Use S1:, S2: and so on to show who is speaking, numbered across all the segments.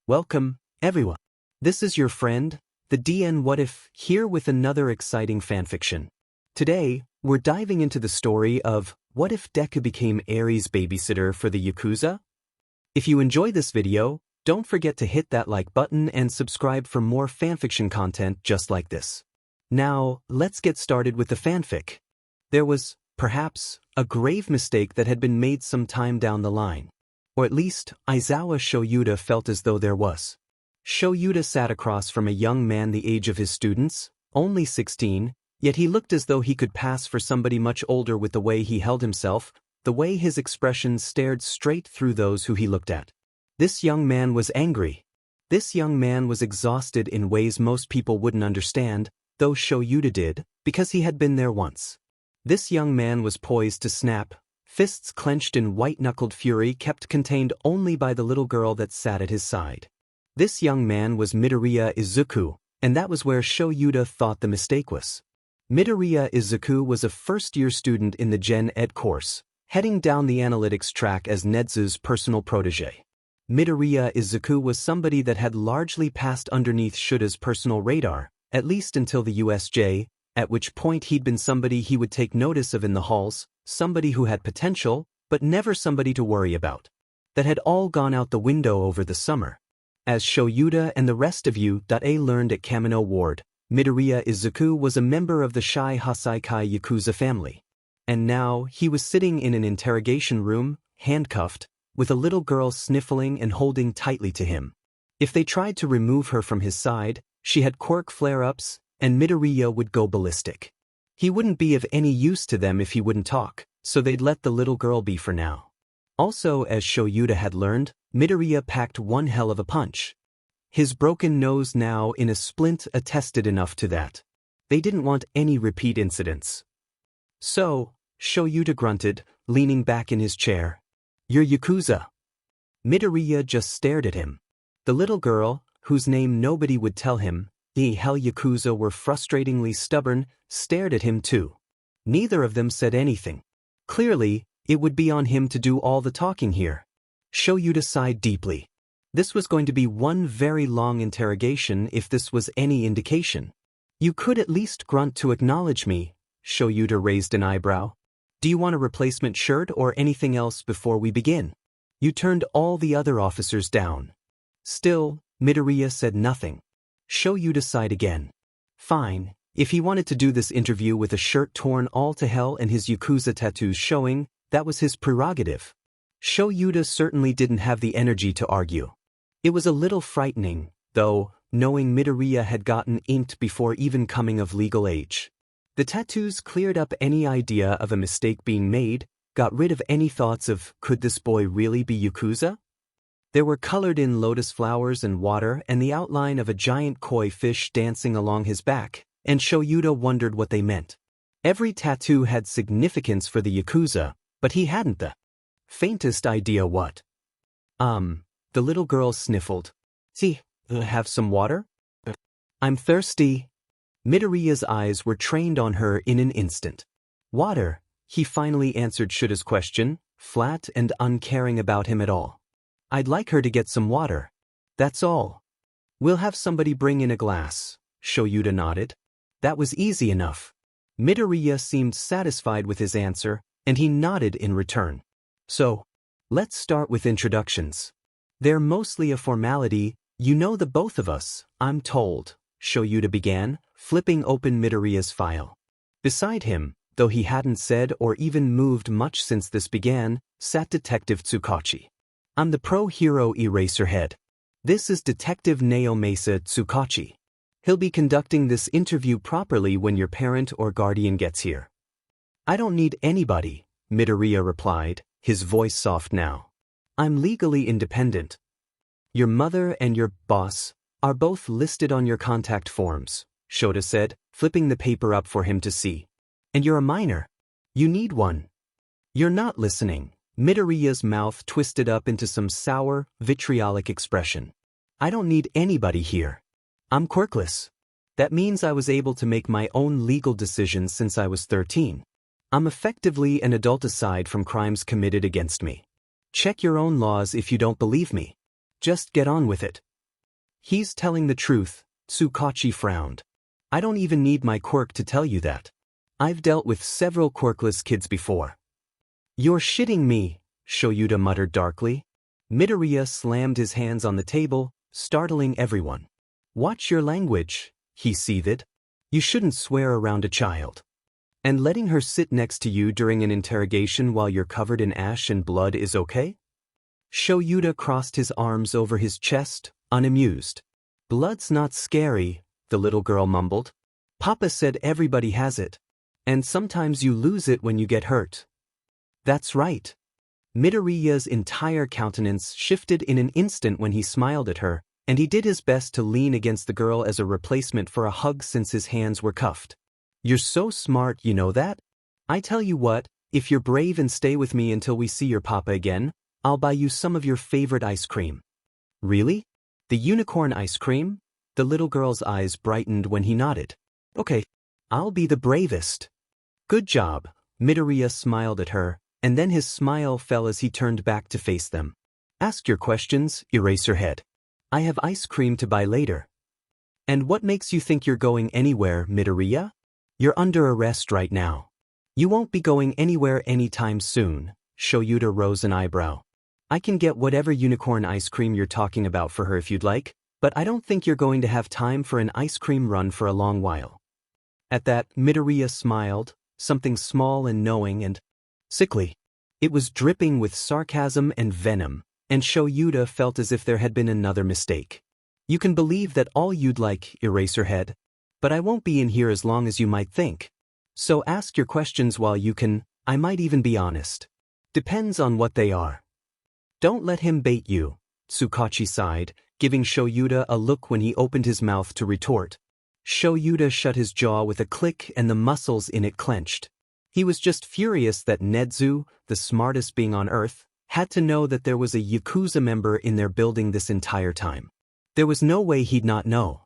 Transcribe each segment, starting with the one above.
S1: Welcome, everyone. This is your friend, the DN What If, here with another exciting fanfiction. Today, we're diving into the story of what if Deku became Eri's babysitter for the Yakuza? If you enjoy this video, don't forget to hit that like button and subscribe for more fanfiction content just like this. Now, let's get started with the fanfic. There was, perhaps, a grave mistake that had been made some time down the line. Or at least, Aizawa Shoyuta felt as though there was. Shoyuta sat across from a young man the age of his students, only 16, yet he looked as though he could pass for somebody much older with the way he held himself, the way his expression stared straight through those who he looked at. This young man was angry. This young man was exhausted in ways most people wouldn't understand, though Shoyuta did, because he had been there once. This young man was poised to snap, fists clenched in white-knuckled fury kept contained only by the little girl that sat at his side. This young man was Midoriya Izuku, and that was where Shoyuta thought the mistake was. Midoriya Izuku was a first-year student in the Gen Ed course, heading down the analytics track as Nezu's personal protege. Midoriya Izuku was somebody that had largely passed underneath Shuta's personal radar, at least until the USJ, at which point he'd been somebody he would take notice of in the halls, somebody who had potential, but never somebody to worry about. That had all gone out the window over the summer. As Shoyuta and the rest of you.A learned at Kamino Ward, Midoriya Izuku was a member of the Shai Hasaikai Yakuza family. And now, he was sitting in an interrogation room, handcuffed, with a little girl sniffling and holding tightly to him. If they tried to remove her from his side, she had quirk flare-ups, and Midoriya would go ballistic. He wouldn't be of any use to them if he wouldn't talk, so they'd let the little girl be for now. Also, as Shoyuta had learned, Midoriya packed one hell of a punch. His broken nose now in a splint attested enough to that. They didn't want any repeat incidents. So, Shoyuta grunted, leaning back in his chair. "You're Yakuza." Midoriya just stared at him. The little girl, whose name nobody would tell him, the hell Yakuza were frustratingly stubborn, stared at him too. Neither of them said anything. Clearly, it would be on him to do all the talking here. Shoyuta sighed deeply. This was going to be one very long interrogation if this was any indication. "You could at least grunt to acknowledge me," Shoyuta raised an eyebrow. "Do you want a replacement shirt or anything else before we begin? You turned all the other officers down." Still, Midoriya said nothing. Shoyuta sighed again. Fine, if he wanted to do this interview with a shirt torn all to hell and his Yakuza tattoos showing, that was his prerogative. Shoyuta certainly didn't have the energy to argue. It was a little frightening, though, knowing Midoriya had gotten inked before even coming of legal age. The tattoos cleared up any idea of a mistake being made, got rid of any thoughts of, could this boy really be Yakuza? There were colored-in lotus flowers and water and the outline of a giant koi fish dancing along his back, and Shoyuta wondered what they meant. Every tattoo had significance for the Yakuza, but he hadn't the faintest idea what. The little girl sniffled. "See, have some water?" "I'm thirsty." Midoriya's eyes were trained on her in an instant. "Water," he finally answered Shuta's question, flat and uncaring about him at all. "I'd like her to get some water. That's all." "We'll have somebody bring in a glass," Shoyuta nodded. That was easy enough. Midoriya seemed satisfied with his answer, and he nodded in return. "So, let's start with introductions. They're mostly a formality, you know the both of us, I'm told," Shoyuta began, flipping open Midoriya's file. Beside him, though he hadn't said or even moved much since this began, sat Detective Tsukachi. "I'm the pro-hero Eraserhead. This is Detective Naomasa Tsukachi. He'll be conducting this interview properly when your parent or guardian gets here." "I don't need anybody," Midoriya replied, his voice soft now. "I'm legally independent. Your mother and your boss are both listed on your contact forms," Shota said, flipping the paper up for him to see. "And you're a minor. You need one." "You're not listening." Midoriya's mouth twisted up into some sour, vitriolic expression. "I don't need anybody here. I'm quirkless. That means I was able to make my own legal decisions since I was 13. I'm effectively an adult aside from crimes committed against me. Check your own laws if you don't believe me. Just get on with it." He's telling the truth, Tsukachi frowned. I don't even need my quirk to tell you that. I've dealt with several quirkless kids before. You're shitting me, Shoyuta muttered darkly. Midoriya slammed his hands on the table, startling everyone. Watch your language, he seethed. You shouldn't swear around a child. And letting her sit next to you during an interrogation while you're covered in ash and blood is okay? Shoyuta crossed his arms over his chest, unamused. Blood's not scary, the little girl mumbled. Papa said everybody has it. And sometimes you lose it when you get hurt. That's right. Midoriya's entire countenance shifted in an instant when he smiled at her, and he did his best to lean against the girl as a replacement for a hug since his hands were cuffed. You're so smart, you know that? I tell you what, if you're brave and stay with me until we see your papa again, I'll buy you some of your favorite ice cream. Really? The unicorn ice cream? The little girl's eyes brightened when he nodded. Okay, I'll be the bravest. Good job, Midoriya smiled at her, and then his smile fell as he turned back to face them. Ask your questions, Eraserhead. I have ice cream to buy later. And what makes you think you're going anywhere, Midoriya? You're under arrest right now. You won't be going anywhere anytime soon, Shoyuta rose an eyebrow. I can get whatever unicorn ice cream you're talking about for her if you'd like, but I don't think you're going to have time for an ice cream run for a long while. At that, Midoriya smiled, something small and knowing and sickly. It was dripping with sarcasm and venom, and Shoyuta felt as if there had been another mistake. You can believe that all you'd like, Eraserhead, but I won't be in here as long as you might think. So ask your questions while you can, I might even be honest. Depends on what they are. Don't let him bait you, Tsukachi sighed, giving Shoyuta a look when he opened his mouth to retort. Shoyuta shut his jaw with a click and the muscles in it clenched. He was just furious that Nezu, the smartest being on Earth, had to know that there was a Yakuza member in their building this entire time. There was no way he'd not know.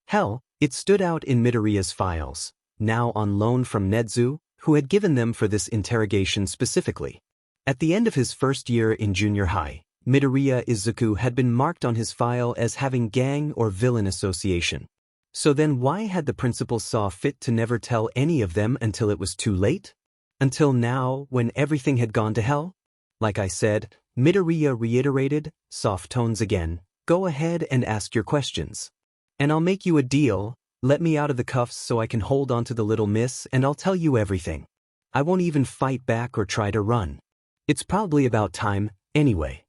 S1: Hell, it stood out in Midoriya's files, now on loan from Nezu, who had given them for this interrogation specifically. At the end of his first year in junior high, Midoriya Izuku had been marked on his file as having gang or villain association. So then why had the principal saw fit to never tell any of them until it was too late? Until now, when everything had gone to hell? Like I said, Midoriya reiterated, soft tones again, go ahead and ask your questions. And I'll make you a deal, let me out of the cuffs so I can hold on to the little miss and I'll tell you everything. I won't even fight back or try to run. It's probably about time, anyway.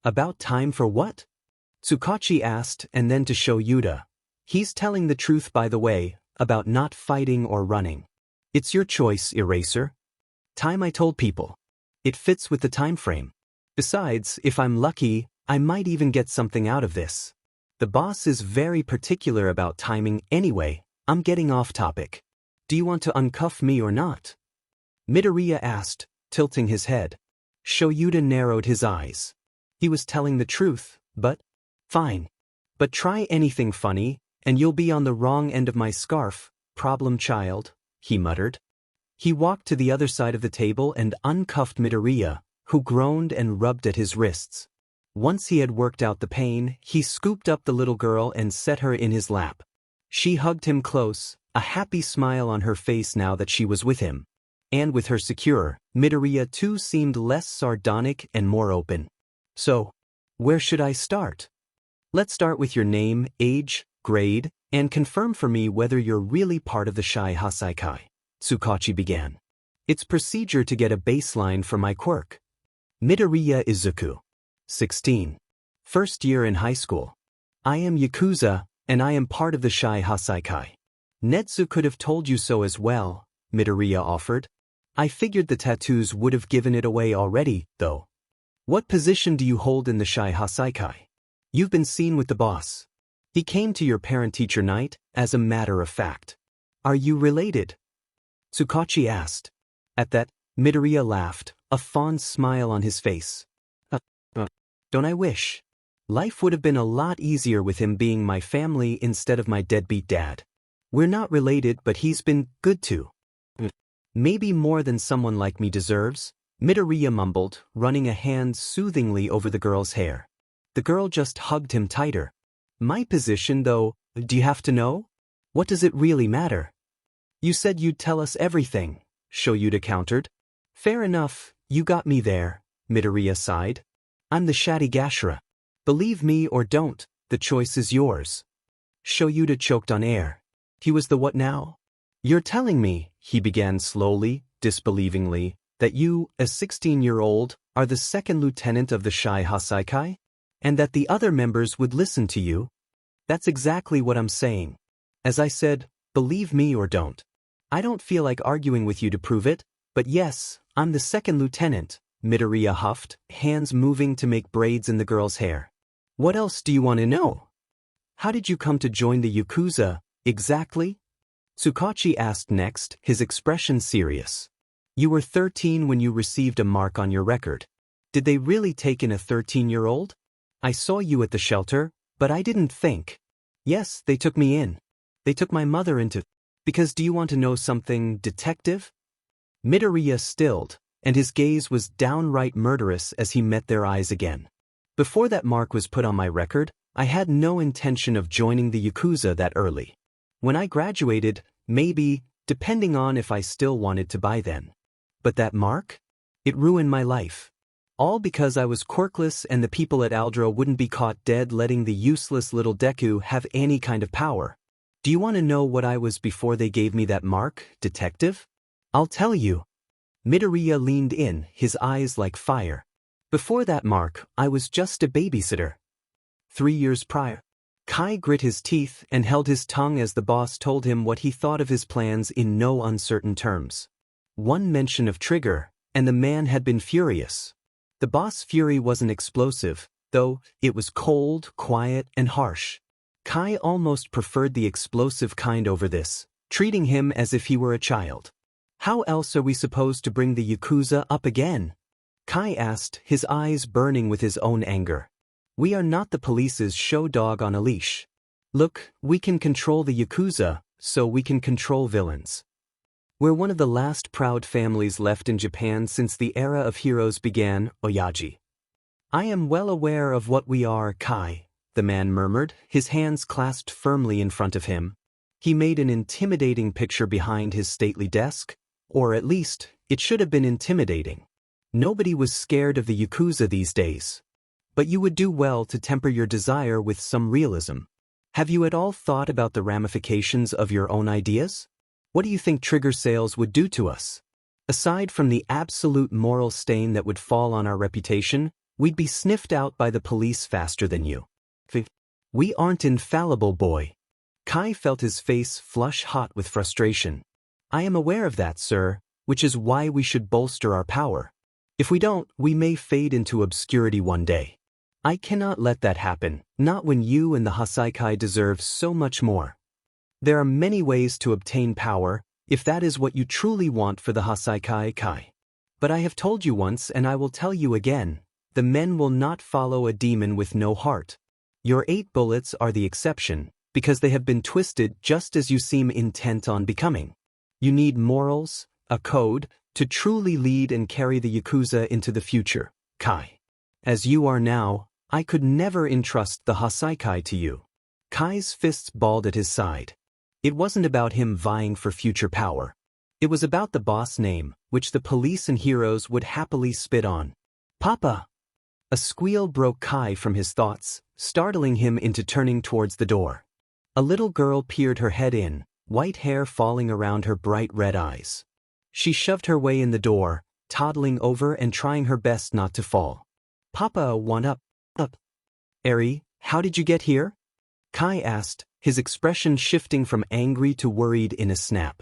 S1: About time for what? Tsukachi asked, and then to Shoyuta. He's telling the truth, by the way, about not fighting or running. It's your choice, Eraser. Time, I told people. It fits with the time frame. Besides, if I'm lucky, I might even get something out of this. The boss is very particular about timing anyway. I'm getting off topic. Do you want to uncuff me or not? Midoriya asked, tilting his head. Shoyuta narrowed his eyes. He was telling the truth, but fine. But try anything funny, and you'll be on the wrong end of my scarf, problem child, he muttered. He walked to the other side of the table and uncuffed Midoriya, who groaned and rubbed at his wrists. Once he had worked out the pain, he scooped up the little girl and set her in his lap. She hugged him close, a happy smile on her face now that she was with him. And with her secure, Midoriya too seemed less sardonic and more open. So, where should I start? Let's start with your name, age, grade, and confirm for me whether you're really part of the Shai Hasaikai, Tsukachi began. It's procedure to get a baseline for my quirk. Midoriya Izuku. 16. First year in high school. I am Yakuza, and I am part of the Shai Hasaikai. Nezu could have told you so as well, Midoriya offered. I figured the tattoos would have given it away already, though. What position do you hold in the Shai Hasaikai? You've been seen with the boss. He came to your parent-teacher night, as a matter of fact. Are you related? Tsukachi asked. At that, Midoriya laughed, a fond smile on his face. Don't I wish? Life would have been a lot easier with him being my family instead of my deadbeat dad. We're not related, but he's been good to. Maybe more than someone like me deserves, Midoriya mumbled, running a hand soothingly over the girl's hair. The girl just hugged him tighter. My position, though, do you have to know? What does it really matter? You said you'd tell us everything, Shoyuta countered. Fair enough, you got me there, Midoriya sighed. I'm the Shadigashira. Believe me or don't, the choice is yours. Shoyuta choked on air. He was the what now? You're telling me, he began slowly, disbelievingly, that you, a 16-year-old, are the second lieutenant of the Shai Hasaikai? And that the other members would listen to you? That's exactly what I'm saying. As I said, believe me or don't. I don't feel like arguing with you to prove it, but yes, I'm the second lieutenant, Midoriya huffed, hands moving to make braids in the girl's hair. What else do you want to know? How did you come to join the Yakuza, exactly? Tsukachi asked next, his expression serious. You were 13 when you received a mark on your record. Did they really take in a 13-year-old? I saw you at the shelter, but I didn't think. Yes, they took me in. They took my mother into... Because do you want to know something, detective? Midoriya stilled, and his gaze was downright murderous as he met their eyes again. Before that mark was put on my record, I had no intention of joining the Yakuza that early. When I graduated, maybe, depending on if I still wanted to by then. But that mark? It ruined my life. All because I was quirkless and the people at Aldro wouldn't be caught dead letting the useless little Deku have any kind of power. Do you want to know what I was before they gave me that mark, detective? I'll tell you. Midoriya leaned in, his eyes like fire. Before that mark, I was just a babysitter. 3 years prior. Kai grit his teeth and held his tongue as the boss told him what he thought of his plans in no uncertain terms. One mention of trigger, and the man had been furious. The boss' fury wasn't explosive, though it was cold, quiet, and harsh. Kai almost preferred the explosive kind over this, treating him as if he were a child. How else are we supposed to bring the Yakuza up again? Kai asked, his eyes burning with his own anger. We are not the police's show dog on a leash. Look, we can control the Yakuza, so we can control villains. We're one of the last proud families left in Japan since the era of heroes began, Oyaji. I am well aware of what we are, Kai, the man murmured, his hands clasped firmly in front of him. He made an intimidating picture behind his stately desk, or at least, it should have been intimidating. Nobody was scared of the Yakuza these days. But you would do well to temper your desire with some realism. Have you at all thought about the ramifications of your own ideas? What do you think trigger sales would do to us? Aside from the absolute moral stain that would fall on our reputation, we'd be sniffed out by the police faster than you. We aren't infallible, boy. Kai felt his face flush hot with frustration. I am aware of that, sir, which is why we should bolster our power. If we don't, we may fade into obscurity one day. I cannot let that happen, not when you and the Hasaikai deserve so much more. There are many ways to obtain power, if that is what you truly want for the Hasaikai, Kai. But I have told you once and I will tell you again, the men will not follow a demon with no heart. Your 8 bullets are the exception, because they have been twisted just as you seem intent on becoming. You need morals, a code, to truly lead and carry the Yakuza into the future, Kai. As you are now, I could never entrust the Hasaikai to you. Kai's fists balled at his side. It wasn't about him vying for future power. It was about the boss name, which the police and heroes would happily spit on. Papa! A squeal broke Kai from his thoughts, startling him into turning towards the door. A little girl peered her head in, white hair falling around her bright red eyes. She shoved her way in the door, toddling over and trying her best not to fall. Papa, one up. Eri, how did you get here? Kai asked, his expression shifting from angry to worried in a snap.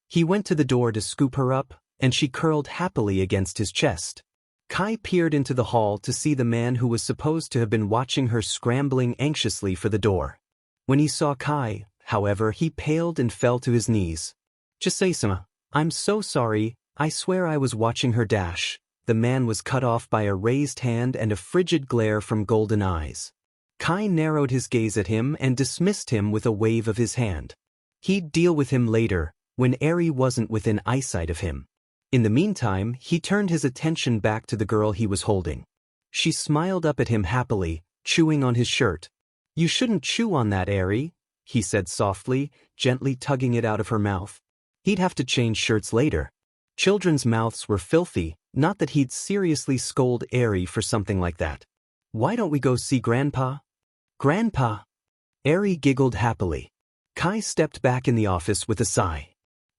S1: He went to the door to scoop her up, and she curled happily against his chest. Kai peered into the hall to see the man who was supposed to have been watching her scrambling anxiously for the door. When he saw Kai, however, he paled and fell to his knees. Chisei-sama, I'm so sorry, I swear I was watching her dash. The man was cut off by a raised hand and a frigid glare from golden eyes. Kai narrowed his gaze at him and dismissed him with a wave of his hand. He'd deal with him later, when Eri wasn't within eyesight of him. In the meantime, he turned his attention back to the girl he was holding. She smiled up at him happily, chewing on his shirt. You shouldn't chew on that, Eri, he said softly, gently tugging it out of her mouth. He'd have to change shirts later. Children's mouths were filthy, not that he'd seriously scold Eri for something like that. Why don't we go see Grandpa? Grandpa? Eri giggled happily. Kai stepped back in the office with a sigh.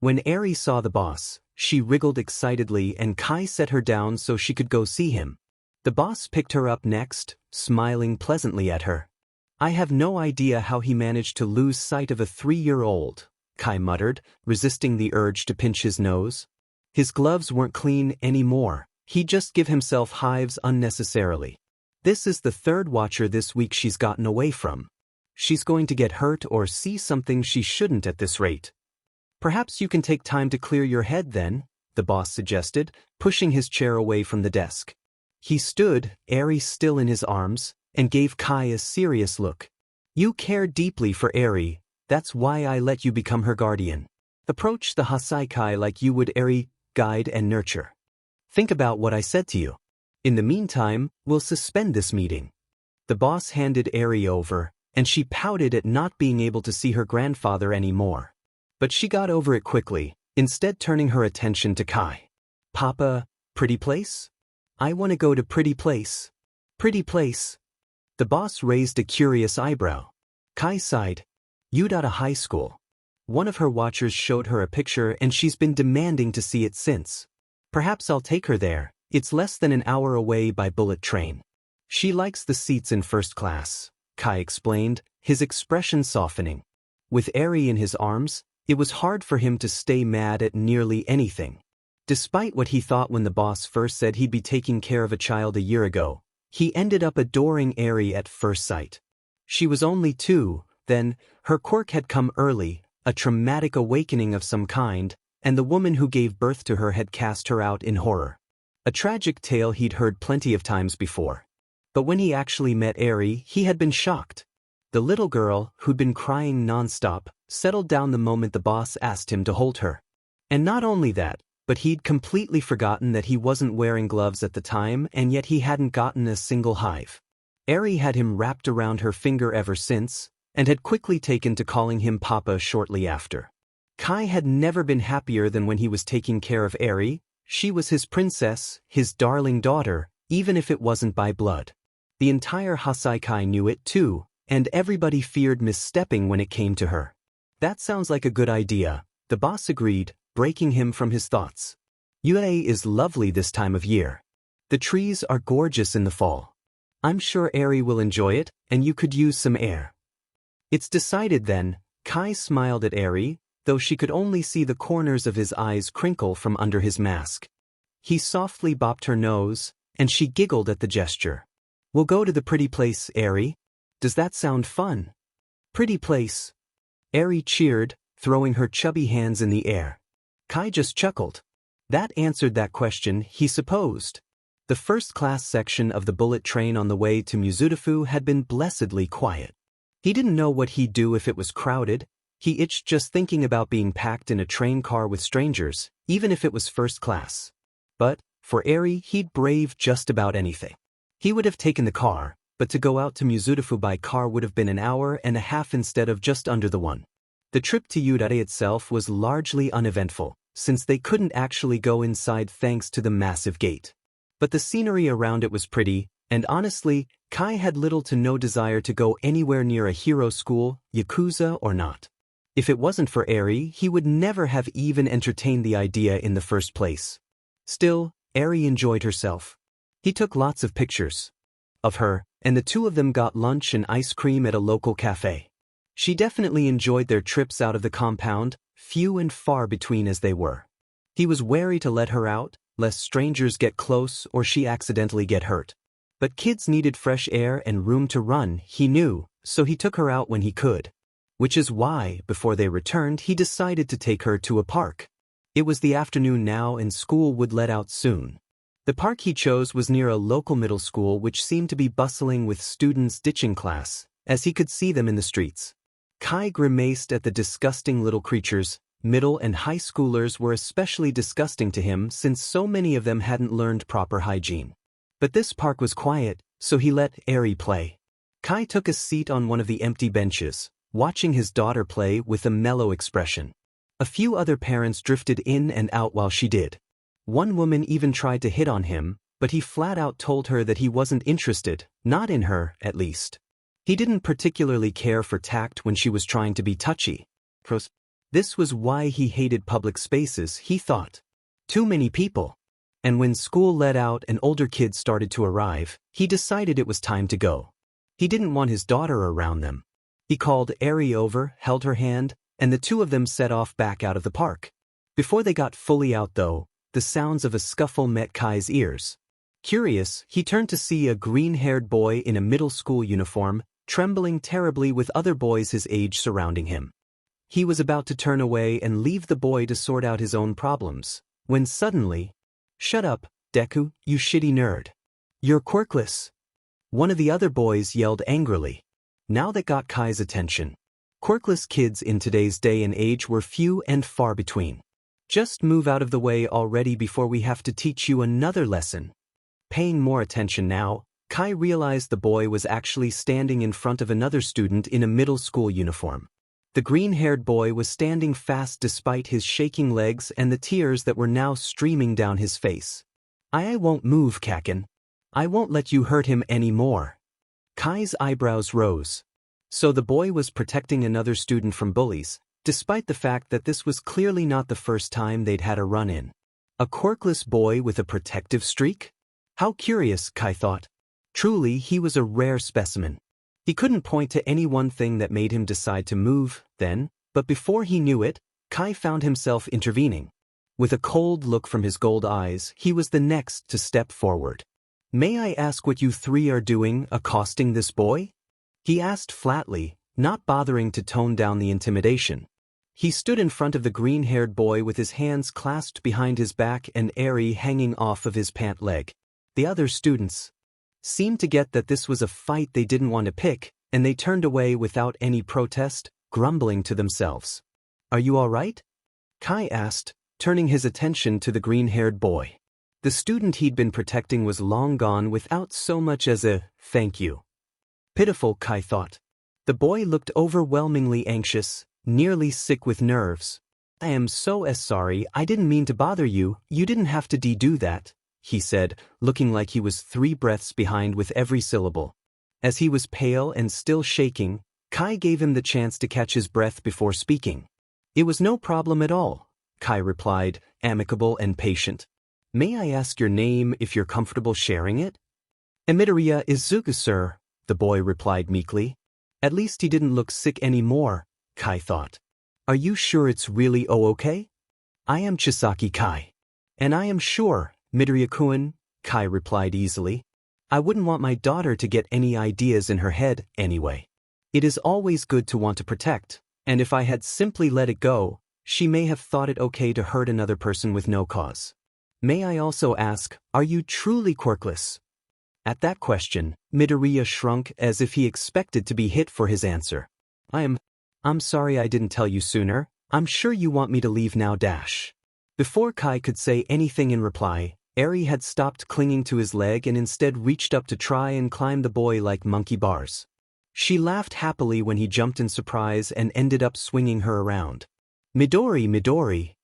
S1: When Eri saw the boss, she wriggled excitedly and Kai set her down so she could go see him. The boss picked her up next, smiling pleasantly at her. I have no idea how he managed to lose sight of a 3-year-old, Kai muttered, resisting the urge to pinch his nose. His gloves weren't clean anymore. He'd just give himself hives unnecessarily. This is the third watcher this week she's gotten away from. She's going to get hurt or see something she shouldn't at this rate. Perhaps you can take time to clear your head then, the boss suggested, pushing his chair away from the desk. He stood, Eri still in his arms, and gave Kai a serious look. You care deeply for Eri, that's why I let you become her guardian. Approach the Hasaikai like you would Eri, guide and nurture. Think about what I said to you. In the meantime, we'll suspend this meeting. The boss handed Eri over, and she pouted at not being able to see her grandfather anymore. But she got over it quickly, instead turning her attention to Kai. Papa, pretty place? I want to go to pretty place. Pretty place? The boss raised a curious eyebrow. Kai sighed. Yudata High School. One of her watchers showed her a picture and she's been demanding to see it since. Perhaps I'll take her there. It's less than an hour away by bullet train. She likes the seats in first class, Kai explained, his expression softening. With Eri in his arms, it was hard for him to stay mad at nearly anything. Despite what he thought when the boss first said he'd be taking care of a child a year ago, he ended up adoring Eri at first sight. She was only 2, then, her quirk had come early, a traumatic awakening of some kind, and the woman who gave birth to her had cast her out in horror. A tragic tale he'd heard plenty of times before. But when he actually met Eri, he had been shocked. The little girl, who'd been crying nonstop, settled down the moment the boss asked him to hold her. And not only that, but he'd completely forgotten that he wasn't wearing gloves at the time and yet he hadn't gotten a single hive. Eri had him wrapped around her finger ever since, and had quickly taken to calling him Papa shortly after. Kai had never been happier than when he was taking care of Eri. She was his princess, his darling daughter, even if it wasn't by blood. The entire Hasaikai knew it too, and everybody feared misstepping when it came to her. That sounds like a good idea, the boss agreed, breaking him from his thoughts. Yue is lovely this time of year. The trees are gorgeous in the fall. I'm sure Eri will enjoy it, and you could use some air. It's decided then, Kai smiled at Eri, though she could only see the corners of his eyes crinkle from under his mask. He softly bopped her nose, and she giggled at the gesture. We'll go to the pretty place, Eri. Does that sound fun? Pretty place. Eri cheered, throwing her chubby hands in the air. Kai just chuckled. That answered that question, he supposed. The first-class section of the bullet train on the way to Mizudafu had been blessedly quiet. He didn't know what he'd do if it was crowded. He itched just thinking about being packed in a train car with strangers, even if it was first class. But, for Eri, he'd brave just about anything. He would have taken the car, but to go out to Mizudafu by car would have been an hour and a half instead of just under the one. The trip to Yudare itself was largely uneventful, since they couldn't actually go inside thanks to the massive gate. But the scenery around it was pretty, and honestly, Kai had little to no desire to go anywhere near a hero school, Yakuza or not. If it wasn't for Eri, he would never have even entertained the idea in the first place. Still, Eri enjoyed herself. He took lots of pictures of her, and the two of them got lunch and ice cream at a local cafe. She definitely enjoyed their trips out of the compound, few and far between as they were. He was wary to let her out, lest strangers get close or she accidentally get hurt. But kids needed fresh air and room to run, he knew, so he took her out when he could. Which is why, before they returned, he decided to take her to a park. It was the afternoon now and school would let out soon. The park he chose was near a local middle school which seemed to be bustling with students ditching class, as he could see them in the streets. Kai grimaced at the disgusting little creatures. Middle and high schoolers were especially disgusting to him since so many of them hadn't learned proper hygiene. But this park was quiet, so he let Eri play. Kai took a seat on one of the empty benches, watching his daughter play with a mellow expression. A few other parents drifted in and out while she did. One woman even tried to hit on him, but he flat out told her that he wasn't interested, not in her, at least. He didn't particularly care for tact when she was trying to be touchy. This was why he hated public spaces, he thought. Too many people. And when school let out and older kids started to arrive, he decided it was time to go. He didn't want his daughter around them. He called Eri over, held her hand, and the two of them set off back out of the park. Before they got fully out though, the sounds of a scuffle met Kai's ears. Curious, he turned to see a green-haired boy in a middle school uniform, trembling terribly with other boys his age surrounding him. He was about to turn away and leave the boy to sort out his own problems, when suddenly, "Shut up, Deku, you shitty nerd. You're quirkless." One of the other boys yelled angrily. Now that got Kai's attention. Quirkless kids in today's day and age were few and far between. "Just move out of the way already before we have to teach you another lesson." Paying more attention now, Kai realized the boy was actually standing in front of another student in a middle school uniform. The green-haired boy was standing fast despite his shaking legs and the tears that were now streaming down his face. I won't move, Kakin. I won't let you hurt him anymore." Kai's eyebrows rose. So the boy was protecting another student from bullies, despite the fact that this was clearly not the first time they'd had a run-in. A quirkless boy with a protective streak? How curious, Kai thought. Truly, he was a rare specimen. He couldn't point to any one thing that made him decide to move, then, but before he knew it, Kai found himself intervening. With a cold look from his gold eyes, he was the next to step forward. "May I ask what you three are doing, accosting this boy?" He asked flatly, not bothering to tone down the intimidation. He stood in front of the green-haired boy with his hands clasped behind his back and Eri hanging off of his pant leg. The other students seemed to get that this was a fight they didn't want to pick, and they turned away without any protest, grumbling to themselves. "Are you all right?" Kai asked, turning his attention to the green-haired boy. The student he'd been protecting was long gone without so much as a "thank you." Pitiful, Kai thought. The boy looked overwhelmingly anxious, nearly sick with nerves. "I am so sorry, I didn't mean to bother you, you didn't have to do that," he said, looking like he was 3 breaths behind with every syllable. As he was pale and still shaking, Kai gave him the chance to catch his breath before speaking. "It was no problem at all," Kai replied, amicable and patient. "May I ask your name if you're comfortable sharing it?" "Midoriya Izuku, sir," the boy replied meekly. At least he didn't look sick anymore, Kai thought. "Are you sure it's really okay?" "I am Chisaki Kai." "And I am sure, Midoriya-kun," Kai replied easily. "I wouldn't want my daughter to get any ideas in her head, anyway. It is always good to want to protect, and if I had simply let it go, she may have thought it okay to hurt another person with no cause. May I also ask, are you truly quirkless?" At that question, Midoriya shrunk as if he expected to be hit for his answer. I'm sorry I didn't tell you sooner. I'm sure you want me to leave now dash." Before Kai could say anything in reply, Eri had stopped clinging to his leg and instead reached up to try and climb the boy like monkey bars. She laughed happily when he jumped in surprise and ended up swinging her around. Midori.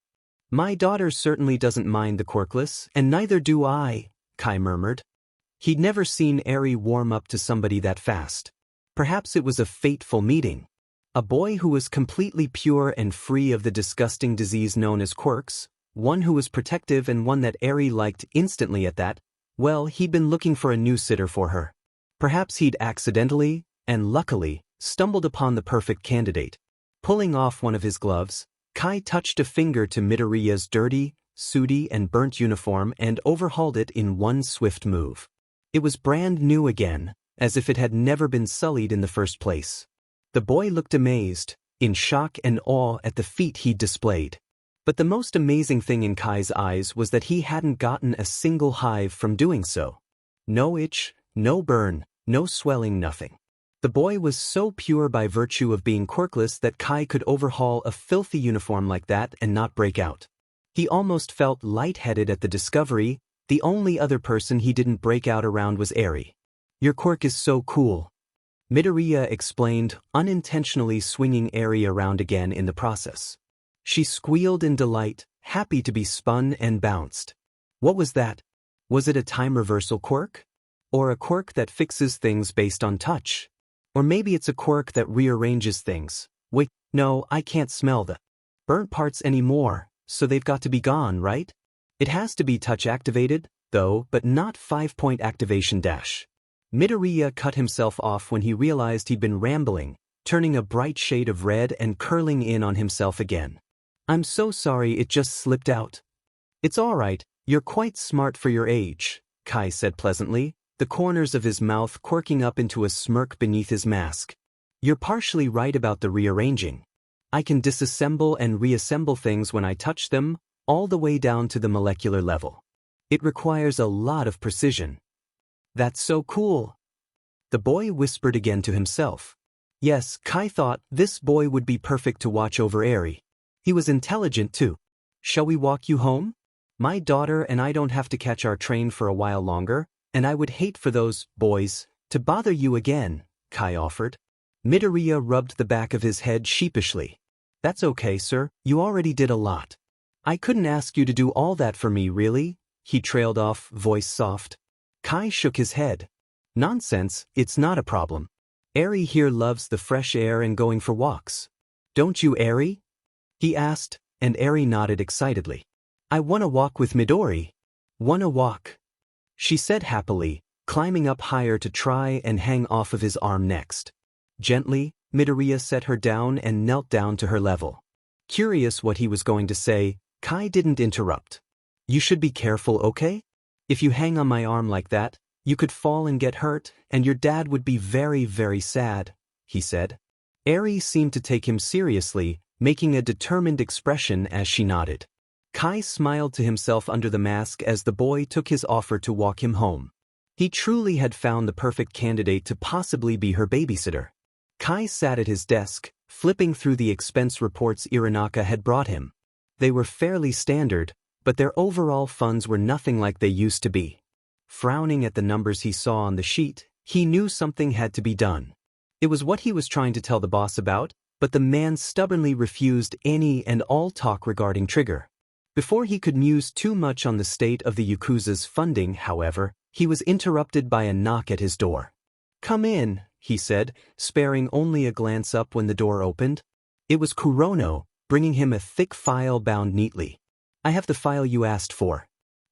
S1: My daughter certainly doesn't mind the quirkless, and neither do I," Kai murmured. He'd never seen Eri warm up to somebody that fast. Perhaps it was a fateful meeting. A boy who was completely pure and free of the disgusting disease known as quirks, one who was protective and one that Eri liked instantly at that. Well, he'd been looking for a new sitter for her. Perhaps he'd accidentally, and luckily, stumbled upon the perfect candidate. Pulling off one of his gloves, Kai touched a finger to Midoriya's dirty, sooty and burnt uniform and overhauled it in one swift move. It was brand new again, as if it had never been sullied in the first place. The boy looked amazed, in shock and awe at the feat he'd displayed. But the most amazing thing in Kai's eyes was that he hadn't gotten a single hive from doing so. No itch, no burn, no swelling, nothing. The boy was so pure by virtue of being quirkless that Kai could overhaul a filthy uniform like that and not break out. He almost felt lightheaded at the discovery. The only other person he didn't break out around was Eri. "Your quirk is so cool." Midoriya explained, unintentionally swinging Eri around again in the process. She squealed in delight, happy to be spun and bounced. What was that? Was it a time reversal quirk? Or a quirk that fixes things based on touch? Or maybe it's a quirk that rearranges things. Wait, no, I can't smell the burnt parts anymore, so they've got to be gone, right? It has to be touch activated, though, but not 5-point activation dash. Midoriya cut himself off when he realized he'd been rambling, turning a bright shade of red and curling in on himself again. I'm so sorry, it just slipped out. It's all right, you're quite smart for your age, Kai said pleasantly, the corners of his mouth quirking up into a smirk beneath his mask. You're partially right about the rearranging. I can disassemble and reassemble things when I touch them, all the way down to the molecular level. It requires a lot of precision. That's so cool. The boy whispered again to himself. Yes, Kai thought this boy would be perfect to watch over Eri. He was intelligent too. Shall we walk you home? My daughter and I don't have to catch our train for a while longer, and I would hate for those boys to bother you again, Kai offered. Midoriya rubbed the back of his head sheepishly. That's okay, sir, you already did a lot. I couldn't ask you to do all that for me, really? He trailed off, voice soft. Kai shook his head. Nonsense, it's not a problem. Eri here loves the fresh air and going for walks. Don't you, Eri? He asked, and Eri nodded excitedly. I wanna walk with Midori. Wanna walk? She said happily, climbing up higher to try and hang off of his arm next. Gently, Midoriya set her down and knelt down to her level. Curious what he was going to say, Kai didn't interrupt. You should be careful, okay? If you hang on my arm like that, you could fall and get hurt, and your dad would be very, very sad, he said. Eri seemed to take him seriously, making a determined expression as she nodded. Kai smiled to himself under the mask as the boy took his offer to walk him home. He truly had found the perfect candidate to possibly be her babysitter. Kai sat at his desk, flipping through the expense reports Iranaka had brought him. They were fairly standard, but their overall funds were nothing like they used to be. Frowning at the numbers he saw on the sheet, he knew something had to be done. It was what he was trying to tell the boss about, but the man stubbornly refused any and all talk regarding Trigger. Before he could muse too much on the state of the Yakuza's funding, however, he was interrupted by a knock at his door. Come in, he said, sparing only a glance up when the door opened. It was Kurono, bringing him a thick file bound neatly. I have the file you asked for.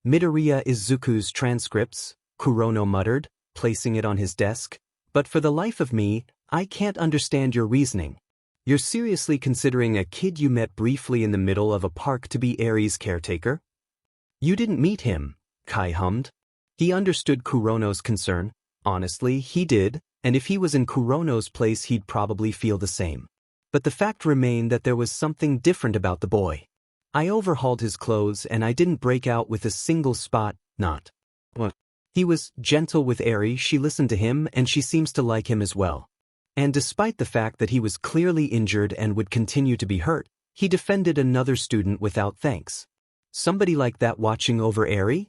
S1: Midoriya Izuku's transcripts, Kurono muttered, placing it on his desk. But for the life of me, I can't understand your reasoning. You're seriously considering a kid you met briefly in the middle of a park to be Eri's caretaker? You didn't meet him, Kai hummed. He understood Kurono's concern. Honestly, he did, and if he was in Kurono's place he'd probably feel the same. But the fact remained that there was something different about the boy. I overhauled his clothes and I didn't break out with a single spot, not. What? He was gentle with Eri, she listened to him and she seems to like him as well. And despite the fact that he was clearly injured and would continue to be hurt, he defended another student without thanks. Somebody like that watching over Eri?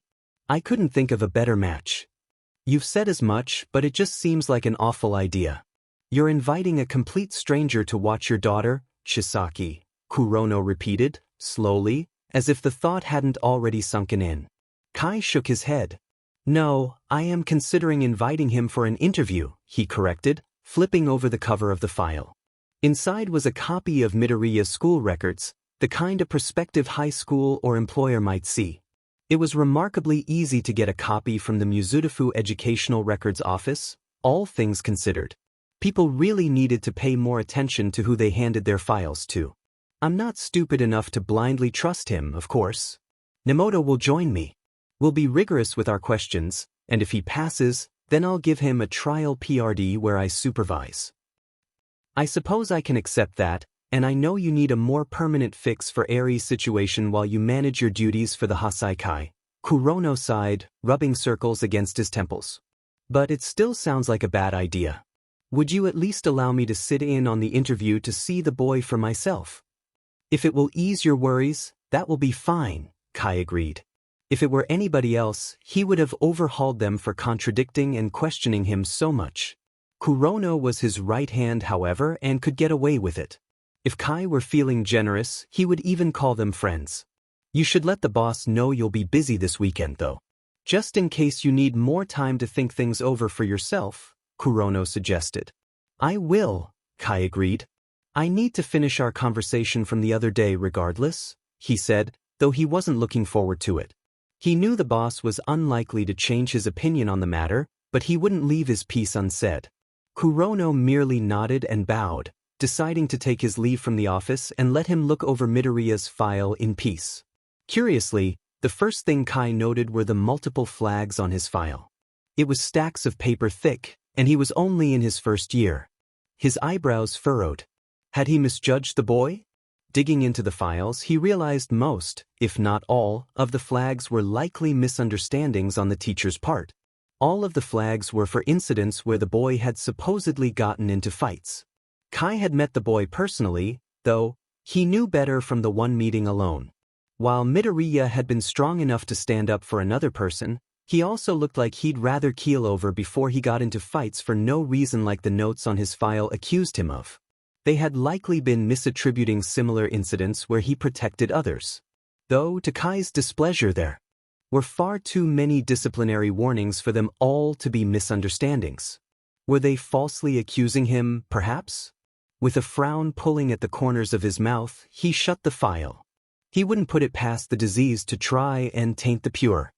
S1: I couldn't think of a better match. You've said as much, but it just seems like an awful idea. You're inviting a complete stranger to watch your daughter, Chisaki, Kurono repeated, slowly, as if the thought hadn't already sunken in. Kai shook his head. No, I am considering inviting him for an interview, he corrected, flipping over the cover of the file. Inside was a copy of Midoriya's school records, the kind a prospective high school or employer might see. It was remarkably easy to get a copy from the Mizudafu Educational Records Office, all things considered. People really needed to pay more attention to who they handed their files to. I'm not stupid enough to blindly trust him, of course. Nemoto will join me. We'll be rigorous with our questions, and if he passes, then I'll give him a trial PRD where I supervise. I suppose I can accept that, and I know you need a more permanent fix for Eri's situation while you manage your duties for the Hasaikai. Kurono sighed, rubbing circles against his temples. But it still sounds like a bad idea. Would you at least allow me to sit in on the interview to see the boy for myself? If it will ease your worries, that will be fine, Kai agreed. If it were anybody else, he would have overhauled them for contradicting and questioning him so much. Kurono was his right hand, however, and could get away with it. If Kai were feeling generous, he would even call them friends. You should let the boss know you'll be busy this weekend, though. Just in case you need more time to think things over for yourself, Kurono suggested. I will, Kai agreed. I need to finish our conversation from the other day regardless, he said, though he wasn't looking forward to it. He knew the boss was unlikely to change his opinion on the matter, but he wouldn't leave his piece unsaid. Kurono merely nodded and bowed, deciding to take his leave from the office and let him look over Midoriya's file in peace. Curiously, the first thing Kai noted were the multiple flags on his file. It was stacks of paper thick, and he was only in his first year. His eyebrows furrowed. Had he misjudged the boy? Digging into the files, he realized most, if not all, of the flags were likely misunderstandings on the teacher's part. All of the flags were for incidents where the boy had supposedly gotten into fights. Kai had met the boy personally, though he knew better from the one meeting alone. While Midoriya had been strong enough to stand up for another person, he also looked like he'd rather keel over before he got into fights for no reason like the notes on his file accused him of. They had likely been misattributing similar incidents where he protected others. Though, to Kai's displeasure, there were far too many disciplinary warnings for them all to be misunderstandings. Were they falsely accusing him, perhaps? With a frown pulling at the corners of his mouth, he shut the file. He wouldn't put it past the disease to try and taint the pure.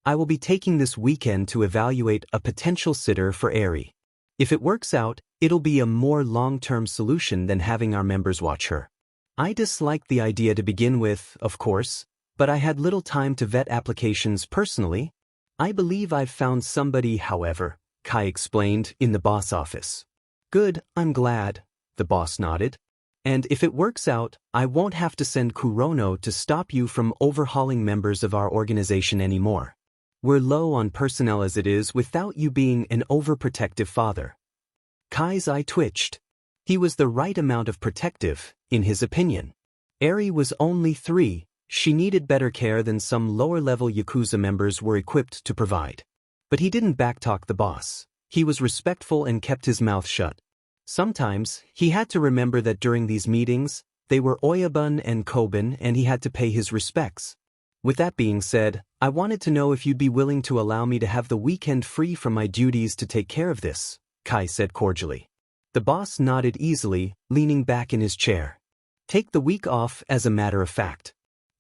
S1: I will be taking this weekend to evaluate a potential sitter for Eri. If it works out, it'll be a more long-term solution than having our members watch her. I disliked the idea to begin with, of course, but I had little time to vet applications personally. I believe I've found somebody, however, Kai explained, in the boss office. Good, I'm glad, the boss nodded. And if it works out, I won't have to send Kurono to stop you from overhauling members of our organization anymore. We're low on personnel as it is without you being an overprotective father. Kai's eye twitched. He was the right amount of protective, in his opinion. Eri was only 3, she needed better care than some lower-level Yakuza members were equipped to provide. But he didn't backtalk the boss. He was respectful and kept his mouth shut. Sometimes, he had to remember that during these meetings, they were Oyabun and Koban and he had to pay his respects. With that being said, I wanted to know if you'd be willing to allow me to have the weekend free from my duties to take care of this, Kai said cordially. The boss nodded easily, leaning back in his chair. Take the week off as a matter of fact.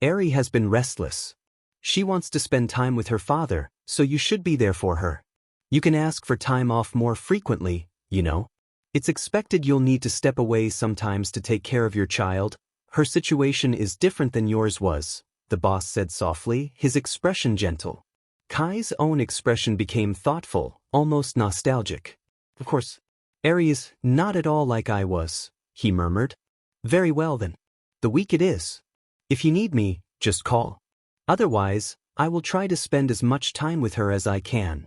S1: Eri has been restless. She wants to spend time with her father, so you should be there for her. You can ask for time off more frequently, you know. It's expected you'll need to step away sometimes to take care of your child. Her situation is different than yours was, the boss said softly, his expression gentle. Kai's own expression became thoughtful, almost nostalgic. Of course, Eri is not at all like I was, he murmured. Very well then. The week it is. If you need me, just call. Otherwise, I will try to spend as much time with her as I can.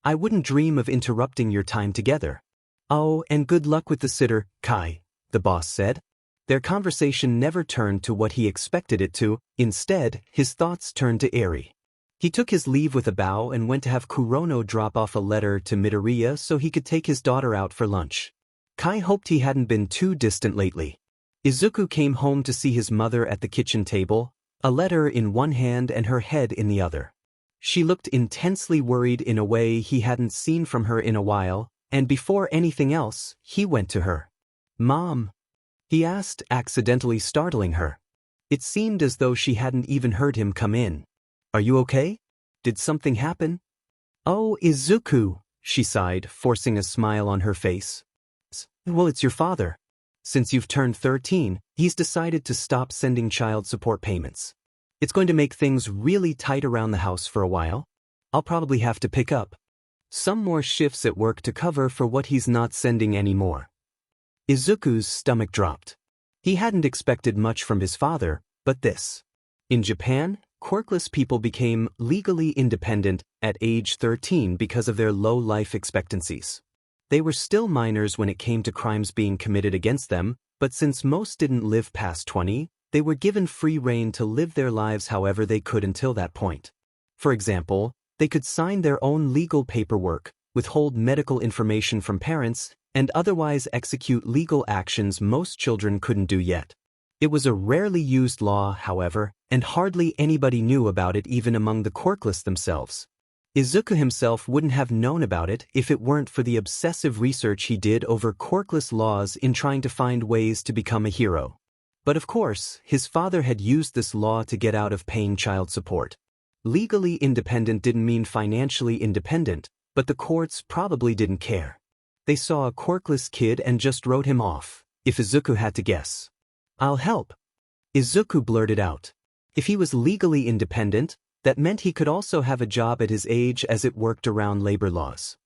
S1: I wouldn't dream of interrupting your time together. Oh, and good luck with the sitter, Kai, the boss said. Their conversation never turned to what he expected it to. Instead, his thoughts turned to Eri. He took his leave with a bow and went to have Kurono drop off a letter to Midoriya so he could take his daughter out for lunch. Kai hoped he hadn't been too distant lately. Izuku came home to see his mother at the kitchen table, a letter in one hand and her head in the other. She looked intensely worried in a way he hadn't seen from her in a while, and before anything else, he went to her. Mom? He asked, accidentally startling her. It seemed as though she hadn't even heard him come in. Are you okay? Did something happen? Oh, Izuku, she sighed, forcing a smile on her face. Well, it's your father. Since you've turned 13, he's decided to stop sending child support payments. It's going to make things really tight around the house for a while. I'll probably have to pick up some more shifts at work to cover for what he's not sending anymore. Izuku's stomach dropped. He hadn't expected much from his father, but this. In Japan, quirkless people became legally independent at age 13 because of their low life expectancies. They were still minors when it came to crimes being committed against them, but since most didn't live past 20, they were given free rein to live their lives however they could until that point. For example, they could sign their own legal paperwork, withhold medical information from parents, and otherwise execute legal actions most children couldn't do yet. It was a rarely used law, however, and hardly anybody knew about it even among the quirkless themselves. Izuku himself wouldn't have known about it if it weren't for the obsessive research he did over quirkless laws in trying to find ways to become a hero. But of course, his father had used this law to get out of paying child support. Legally independent didn't mean financially independent, but the courts probably didn't care. They saw a quirkless kid and just wrote him off, if Izuku had to guess. "I'll help," Izuku blurted out. If he was legally independent, that meant he could also have a job at his age as it worked around labor laws.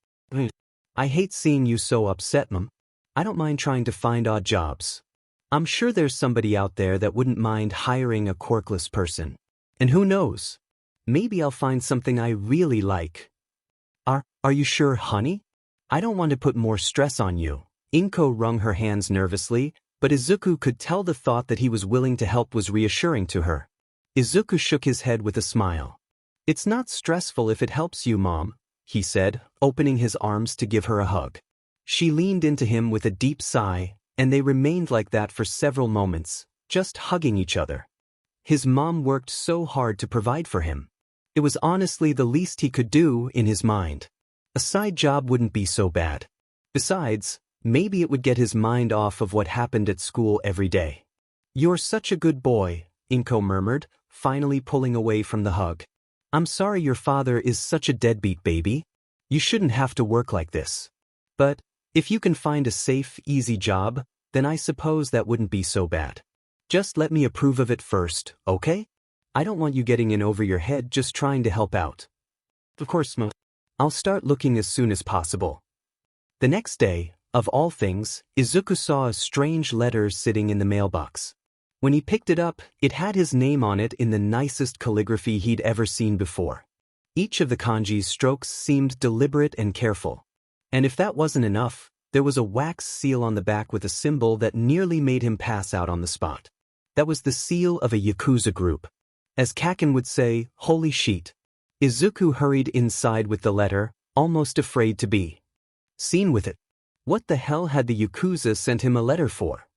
S1: "I hate seeing you so upset, Mom. I don't mind trying to find odd jobs. I'm sure there's somebody out there that wouldn't mind hiring a quirkless person. And who knows? Maybe I'll find something I really like." Are you sure, honey? I don't want to put more stress on you." Inko wrung her hands nervously, but Izuku could tell the thought that he was willing to help was reassuring to her. Izuku shook his head with a smile. "It's not stressful if it helps you, Mom," he said, opening his arms to give her a hug. She leaned into him with a deep sigh, and they remained like that for several moments, just hugging each other. His mom worked so hard to provide for him. It was honestly the least he could do in his mind. A side job wouldn't be so bad. Besides, maybe it would get his mind off of what happened at school every day. "You're such a good boy," Inko murmured, finally pulling away from the hug. "I'm sorry your father is such a deadbeat, baby. You shouldn't have to work like this. But if you can find a safe, easy job, then I suppose that wouldn't be so bad. Just let me approve of it first, okay? I don't want you getting in over your head just trying to help out." "Of course, Mo. I'll start looking as soon as possible." The next day, of all things, Izuku saw a strange letter sitting in the mailbox. When he picked it up, it had his name on it in the nicest calligraphy he'd ever seen before. Each of the kanji's strokes seemed deliberate and careful. And if that wasn't enough, there was a wax seal on the back with a symbol that nearly made him pass out on the spot. That was the seal of a Yakuza group. As Kaken would say, "Holy sheet." Izuku hurried inside with the letter, almost afraid to be seen with it. What the hell had the Yakuza sent him a letter for?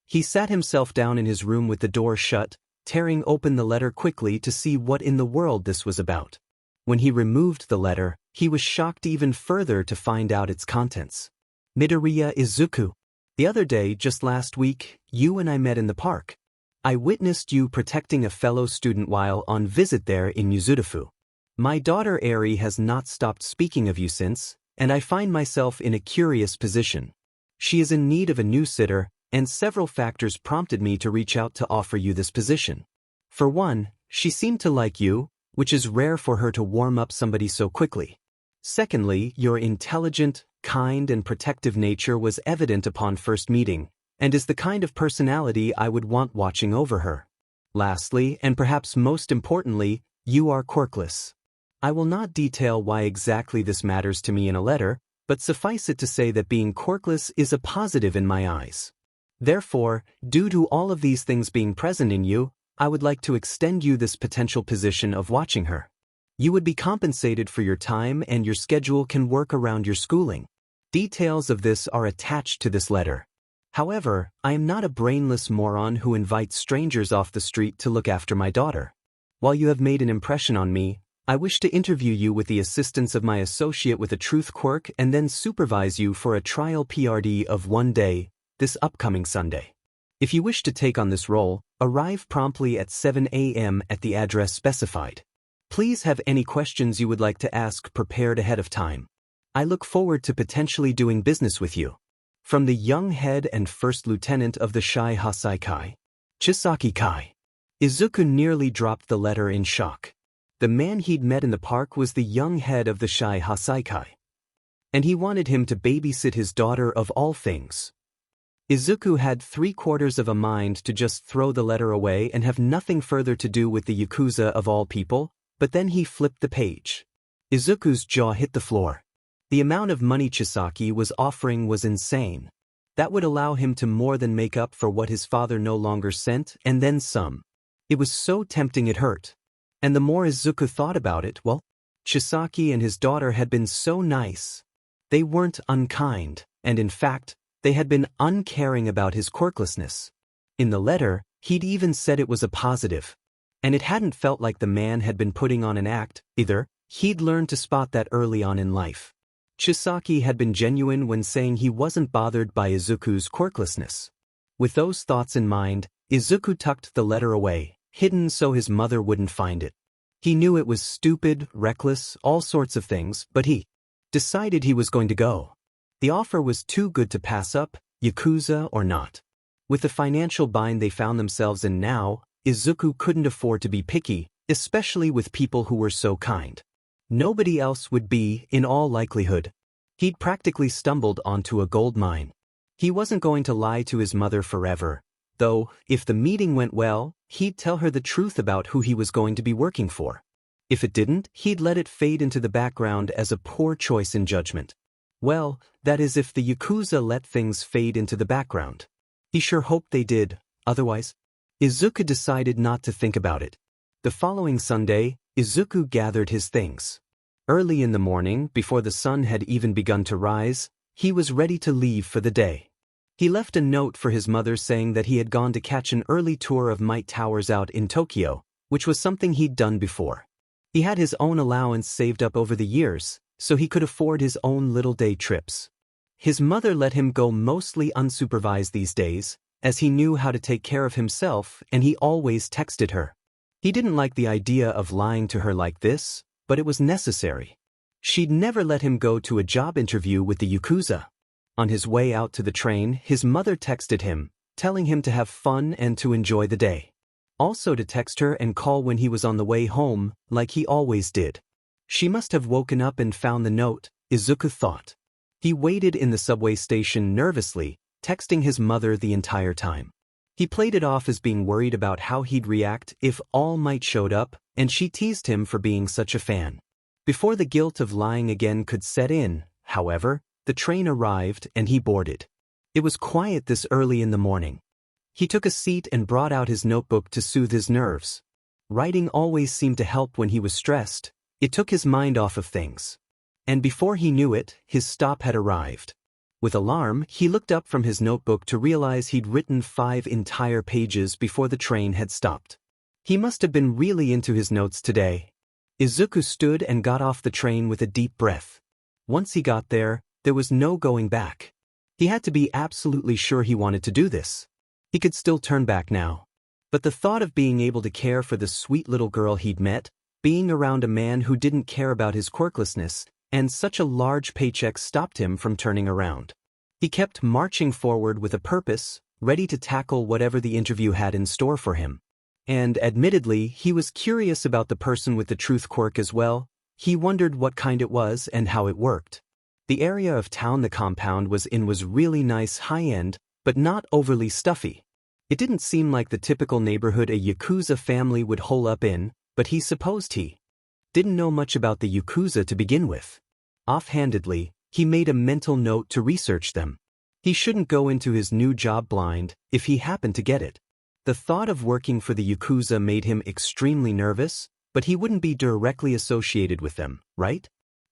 S1: He sat himself down in his room with the door shut, tearing open the letter quickly to see what in the world this was about. When he removed the letter, he was shocked even further to find out its contents. "Midoriya Izuku. The other day, just last week, you and I met in the park. I witnessed you protecting a fellow student while on visit there in Yuzudafu. My daughter Eri has not stopped speaking of you since, and I find myself in a curious position. She is in need of a new sitter, and several factors prompted me to reach out to offer you this position. For one, she seemed to like you, which is rare for her to warm up somebody so quickly. Secondly, your intelligent, kind and protective nature was evident upon first meeting, and is the kind of personality I would want watching over her. Lastly, and perhaps most importantly, you are quirkless. I will not detail why exactly this matters to me in a letter, but suffice it to say that being quirkless is a positive in my eyes. Therefore, due to all of these things being present in you, I would like to extend you this potential position of watching her. You would be compensated for your time and your schedule can work around your schooling. Details of this are attached to this letter. However, I am not a brainless moron who invites strangers off the street to look after my daughter. While you have made an impression on me, I wish to interview you with the assistance of my associate with a truth quirk and then supervise you for a trial PRD of 1 day, this upcoming Sunday. If you wish to take on this role, arrive promptly at 7 a.m. at the address specified. Please have any questions you would like to ask prepared ahead of time. I look forward to potentially doing business with you. From the young head and first lieutenant of the Shai Hasaikai, Chisaki Kai. Izuku nearly dropped the letter in shock. The man he'd met in the park was the young head of the Shai Hasaikai. And he wanted him to babysit his daughter of all things. Izuku had 3/4 of a mind to just throw the letter away and have nothing further to do with the Yakuza of all people, but then he flipped the page. Izuku's jaw hit the floor. The amount of money Chisaki was offering was insane. That would allow him to more than make up for what his father no longer sent, and then some. It was so tempting it hurt. And the more Izuku thought about it, well, Chisaki and his daughter had been so nice. They weren't unkind, and in fact, they had been uncaring about his quirklessness. In the letter, he'd even said it was a positive. And it hadn't felt like the man had been putting on an act, either. He'd learned to spot that early on in life. Chisaki had been genuine when saying he wasn't bothered by Izuku's quirklessness. With those thoughts in mind, Izuku tucked the letter away, hidden so his mother wouldn't find it. He knew it was stupid, reckless, all sorts of things, but he decided he was going to go. The offer was too good to pass up, Yakuza or not. With the financial bind they found themselves in now, Izuku couldn't afford to be picky, especially with people who were so kind. Nobody else would be, in all likelihood. He'd practically stumbled onto a gold mine. He wasn't going to lie to his mother forever, though, if the meeting went well, he'd tell her the truth about who he was going to be working for. If it didn't, he'd let it fade into the background as a poor choice in judgment. Well, that is if the Yakuza let things fade into the background. He sure hoped they did, otherwise. Izuku decided not to think about it. The following Sunday, Izuku gathered his things. Early in the morning, before the sun had even begun to rise, he was ready to leave for the day. He left a note for his mother saying that he had gone to catch an early tour of Might Towers out in Tokyo, which was something he'd done before. He had his own allowance saved up over the years, so he could afford his own little day trips. His mother let him go mostly unsupervised these days, as he knew how to take care of himself and he always texted her. He didn't like the idea of lying to her like this, but it was necessary. She'd never let him go to a job interview with the Yakuza. On his way out to the train, his mother texted him, telling him to have fun and to enjoy the day. Also to text her and call when he was on the way home, like he always did. She must have woken up and found the note, Izuku thought. He waited in the subway station nervously, texting his mother the entire time. He played it off as being worried about how he'd react if All Might showed up, and she teased him for being such a fan. Before the guilt of lying again could set in, however, the train arrived and he boarded. It was quiet this early in the morning. He took a seat and brought out his notebook to soothe his nerves. Writing always seemed to help when he was stressed. It took his mind off of things. And before he knew it, his stop had arrived. With alarm, he looked up from his notebook to realize he'd written 5 entire pages before the train had stopped. He must have been really into his notes today. Izuku stood and got off the train with a deep breath. Once he got there was no going back. He had to be absolutely sure he wanted to do this. He could still turn back now. But the thought of being able to care for the sweet little girl he'd met, being around a man who didn't care about his quirklessness, and such a large paycheck stopped him from turning around. He kept marching forward with a purpose, ready to tackle whatever the interview had in store for him. And admittedly, he was curious about the person with the truth quirk as well. He wondered what kind it was and how it worked. The area of town the compound was in was really nice, high-end, but not overly stuffy. It didn't seem like the typical neighborhood a Yakuza family would hole up in, but he supposed he didn't know much about the Yakuza to begin with. Offhandedly, he made a mental note to research them. He shouldn't go into his new job blind if he happened to get it. The thought of working for the Yakuza made him extremely nervous, but he wouldn't be directly associated with them, right?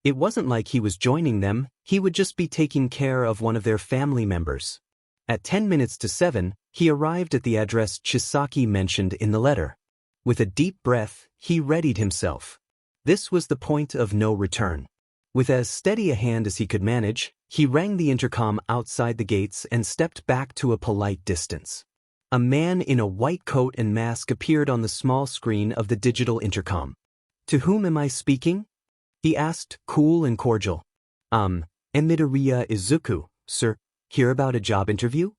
S1: It wasn't like he was joining them, he would just be taking care of one of their family members. At 10 minutes to 7, he arrived at the address Chisaki mentioned in the letter. With a deep breath, he readied himself. This was the point of no return. With as steady a hand as he could manage, he rang the intercom outside the gates and stepped back to a polite distance. A man in a white coat and mask appeared on the small screen of the digital intercom. "To whom am I speaking?" he asked, cool and cordial. Emidoriya Izuku, sir. Hear about a job interview?"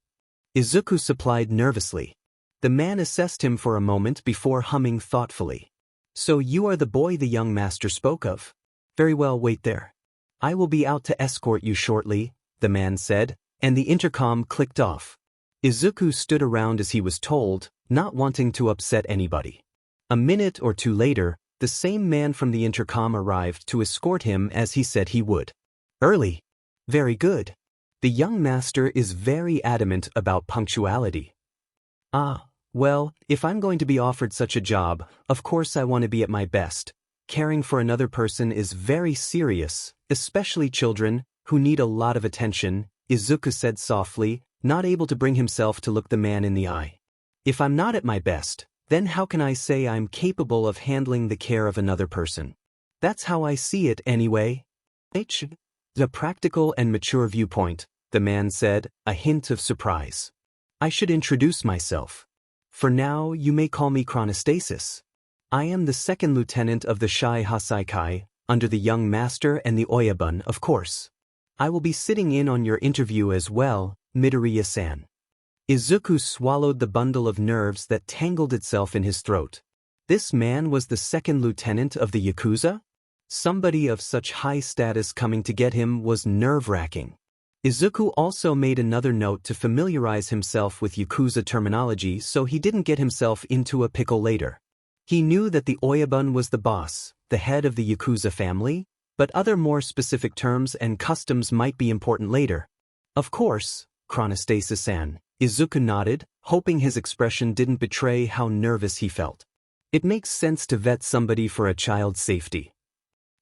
S1: Izuku supplied nervously. The man assessed him for a moment before humming thoughtfully. "So you are the boy the young master spoke of? Very well, wait there. I will be out to escort you shortly," the man said, and the intercom clicked off. Izuku stood around as he was told, not wanting to upset anybody. A minute or two later, the same man from the intercom arrived to escort him as he said he would. "Early. Very good. The young master is very adamant about punctuality." "Ah, well, if I'm going to be offered such a job, of course I want to be at my best. caring for another person is very serious, especially children, who need a lot of attention, Izuku said softly, not able to bring himself to look the man in the eye. If I'm not at my best, then how can I say I'm capable of handling the care of another person? That's how I see it anyway. The practical and mature viewpoint, the man said, a hint of surprise. I should introduce myself. For now, you may call me Chronostasis. I am the second lieutenant of the Shai Hasaikai, under the young master and the Oyabun, of course. I will be sitting in on your interview as well, Midoriya-san. Izuku swallowed the bundle of nerves that tangled itself in his throat. This man was the second lieutenant of the Yakuza? Somebody of such high status coming to get him was nerve-wracking. Izuku also made another note to familiarize himself with Yakuza terminology so he didn't get himself into a pickle later. He knew that the Oyabun was the boss, the head of the Yakuza family, but other more specific terms and customs might be important later. Of course, Chronostasis-san, Izuku nodded, hoping his expression didn't betray how nervous he felt. It makes sense to vet somebody for a child's safety.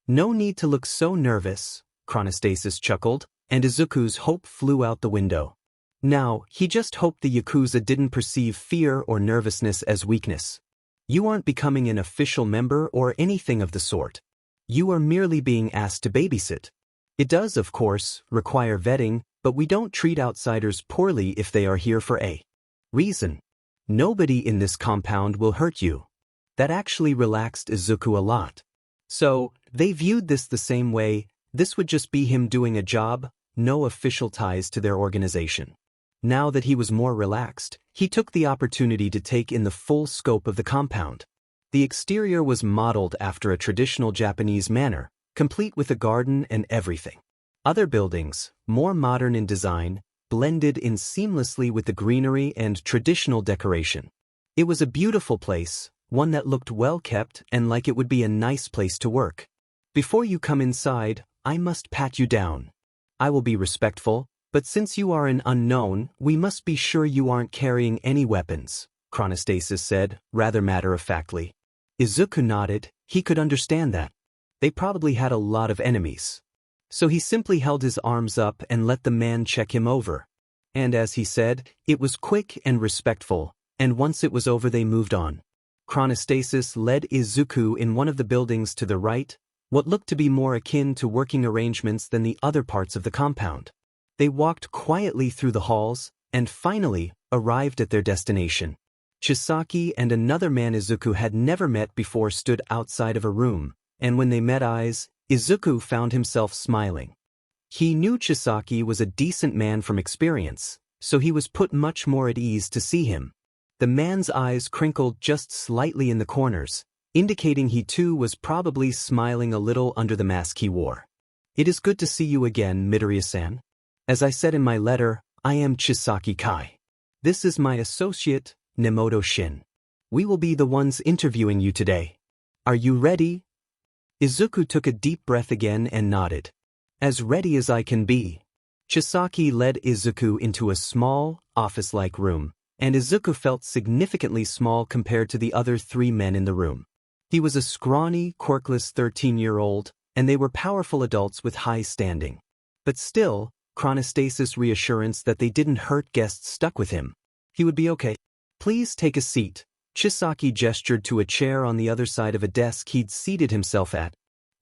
S1: No need to look so nervous, Chronostasis chuckled, and Izuku's hope flew out the window. Now, he just hoped the Yakuza didn't perceive fear or nervousness as weakness. You aren't becoming an official member or anything of the sort. You are merely being asked to babysit. It does, of course, require vetting, but we don't treat outsiders poorly if they are here for a reason. Nobody in this compound will hurt you. That actually relaxed Izuku a lot. So, they viewed this the same way. This would just be him doing a job, no official ties to their organization. Now that he was more relaxed, he took the opportunity to take in the full scope of the compound. The exterior was modeled after a traditional Japanese manner, complete with a garden and everything. Other buildings, more modern in design, blended in seamlessly with the greenery and traditional decoration. It was a beautiful place, one that looked well kept and like it would be a nice place to work. Before you come inside, I must pat you down. I will be respectful, but since you are an unknown, we must be sure you aren't carrying any weapons, Chronostasis said, rather matter-of-factly. Izuku nodded. He could understand that. They probably had a lot of enemies. So he simply held his arms up and let the man check him over. And as he said, it was quick and respectful, and once it was over they moved on. Chronostasis led Izuku in one of the buildings to the right, what looked to be more akin to working arrangements than the other parts of the compound. They walked quietly through the halls, and finally, arrived at their destination. Chisaki and another man Izuku had never met before stood outside of a room, and when they met eyes, Izuku found himself smiling. He knew Chisaki was a decent man from experience, so he was put much more at ease to see him. The man's eyes crinkled just slightly in the corners, indicating he too was probably smiling a little under the mask he wore. It is good to see you again, Midoriya-san. As I said in my letter, I am Chisaki Kai. This is my associate, Nemoto Shin. We will be the ones interviewing you today. Are you ready? Izuku took a deep breath again and nodded. As ready as I can be. Chisaki led Izuku into a small, office-like room, and Izuku felt significantly small compared to the other three men in the room. He was a scrawny, quirkless 13-year-old, and they were powerful adults with high standing. But still, Chronostasis' reassurance that they didn't hurt guests stuck with him. He would be okay. Please take a seat. Chisaki gestured to a chair on the other side of a desk he'd seated himself at.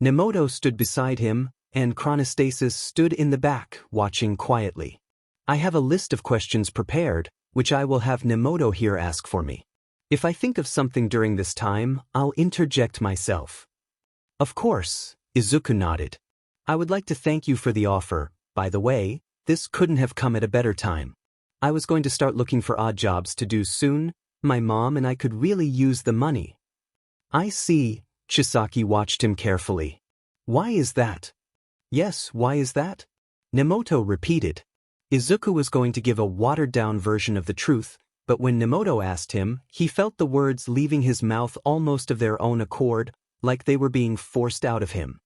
S1: Nemoto stood beside him, and Chronostasis stood in the back, watching quietly. I have a list of questions prepared, which I will have Nemoto here ask for me. If I think of something during this time, I'll interject myself. Of course, Izuku nodded. I would like to thank you for the offer. By the way, this couldn't have come at a better time. I was going to start looking for odd jobs to do soon. My mom and I could really use the money. I see. Chisaki watched him carefully. Why is that? Yes, why is that? Nemoto repeated. Izuku was going to give a watered-down version of the truth, but when Nemoto asked him, he felt the words leaving his mouth almost of their own accord, like they were being forced out of him.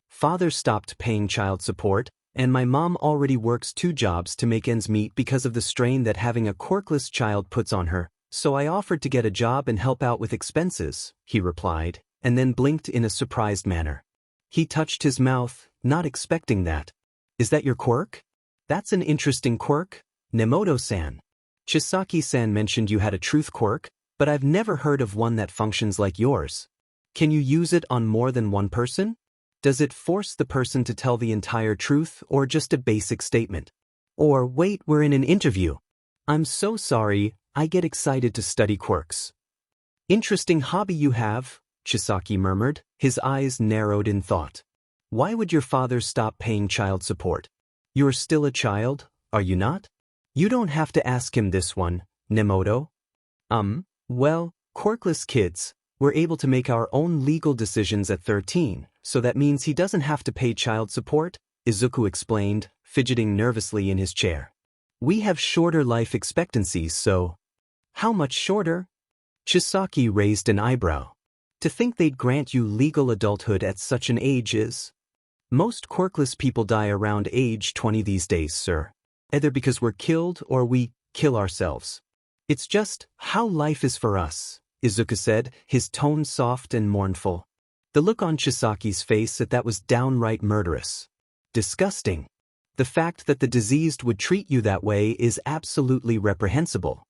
S1: Father stopped paying child support, and my mom already works 2 jobs to make ends meet because of the strain that having a quirkless child puts on her. So I offered to get a job and help out with expenses, he replied. and then blinked in a surprised manner. He touched his mouth, not expecting that. Is that your quirk? That's an interesting quirk, Nemoto-san. Chisaki-san mentioned you had a truth quirk, but I've never heard of one that functions like yours. Can you use it on more than one person? Does it force the person to tell the entire truth or just a basic statement? Or wait, we're in an interview. I'm so sorry, I get excited to study quirks. Interesting hobby you have, Chisaki murmured, his eyes narrowed in thought. Why would your father stop paying child support? You're still a child, are you not? You don't have to ask him this one, Nemoto. Well, quirkless kids, we're able to make our own legal decisions at 13, so that means he doesn't have to pay child support, Izuku explained, fidgeting nervously in his chair. We have shorter life expectancies, so… How much shorter? Chisaki raised an eyebrow. To think they'd grant you legal adulthood at such an age is… Most quirkless people die around age 20 these days, sir. Either because we're killed or we kill ourselves. It's just how life is for us, Izuku said, his tone soft and mournful. The look on Chisaki's face at that was downright murderous. Disgusting. The fact that the diseased would treat you that way is absolutely reprehensible.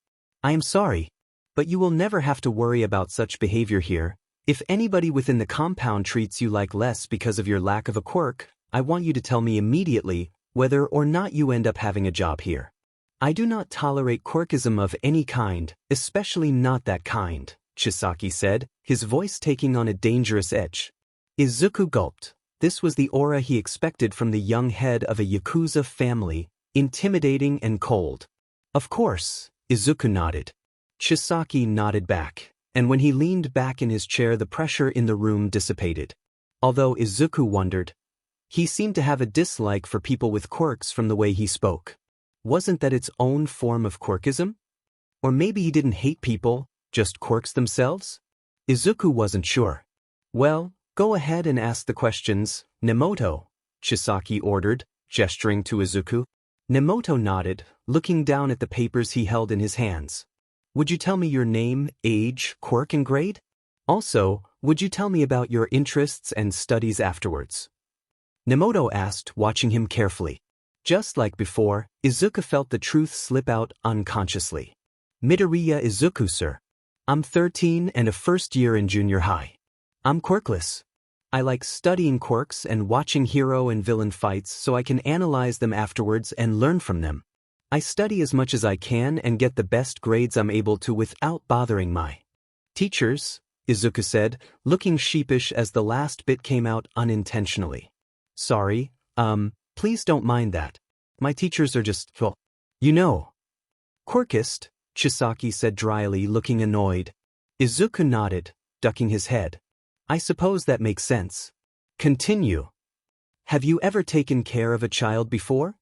S1: I am sorry, but you will never have to worry about such behavior here. If anybody within the compound treats you like less because of your lack of a quirk, I want you to tell me immediately whether or not you end up having a job here. I do not tolerate quirkism of any kind, especially not that kind, Chisaki said, his voice taking on a dangerous edge. Izuku gulped. This was the aura he expected from the young head of a Yakuza family, intimidating and cold. Of course, Izuku nodded. Chisaki nodded back, and when he leaned back in his chair the pressure in the room dissipated. Although Izuku wondered, he seemed to have a dislike for people with quirks from the way he spoke. Wasn't that its own form of quirkism? Or maybe he didn't hate people, just quirks themselves? Izuku wasn't sure. Well, go ahead and ask the questions, Nemoto, Chisaki ordered, gesturing to Izuku. Nemoto nodded, looking down at the papers he held in his hands. Would you tell me your name, age, quirk, and grade? Also, would you tell me about your interests and studies afterwards? Nemoto asked, watching him carefully. Just like before, Izuku felt the truth slip out unconsciously. Midoriya Izuku, sir. I'm 13 and a first year in junior high. I'm quirkless. I like studying quirks and watching hero and villain fights so I can analyze them afterwards and learn from them. I study as much as I can and get the best grades I'm able to without bothering my teachers, Izuku said, looking sheepish as the last bit came out unintentionally. Sorry, please don't mind that. My teachers are just, well, you know. Quirkist, Chisaki said dryly, looking annoyed. Izuku nodded, ducking his head. I suppose that makes sense. Continue. Have you ever taken care of a child before?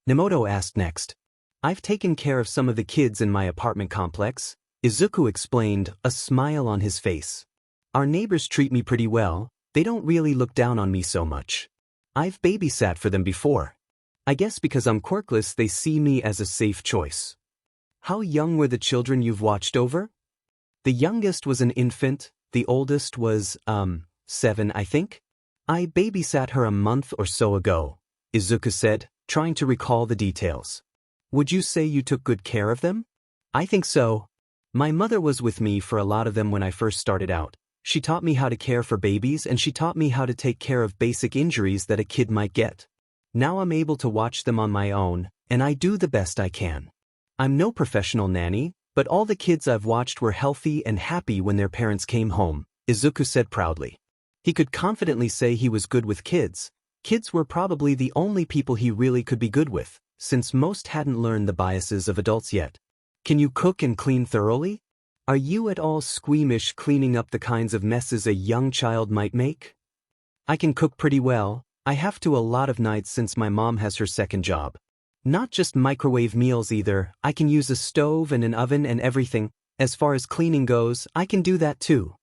S1: Nemoto asked next. I've taken care of some of the kids in my apartment complex, Izuku explained, a smile on his face. Our neighbors treat me pretty well, they don't really look down on me so much. I've babysat for them before. I guess because I'm quirkless they see me as a safe choice. How young were the children you've watched over? The youngest was an infant, the oldest was, 7, I think. I babysat her a month or so ago, Izuku said, trying to recall the details. Would you say you took good care of them? I think so. My mother was with me for a lot of them when I first started out. She taught me how to care for babies and she taught me how to take care of basic injuries that a kid might get. Now I'm able to watch them on my own, and I do the best I can. I'm no professional nanny, but all the kids I've watched were healthy and happy when their parents came home, Izuku said proudly. He could confidently say he was good with kids. Kids were probably the only people he really could be good with, since most hadn't learned the biases of adults yet. Can you cook and clean thoroughly? Are you at all squeamish cleaning up the kinds of messes a young child might make? I can cook pretty well. I have to a lot of nights since my mom has her second job. Not just microwave meals either, I can use a stove and an oven and everything. As far as cleaning goes, I can do that too.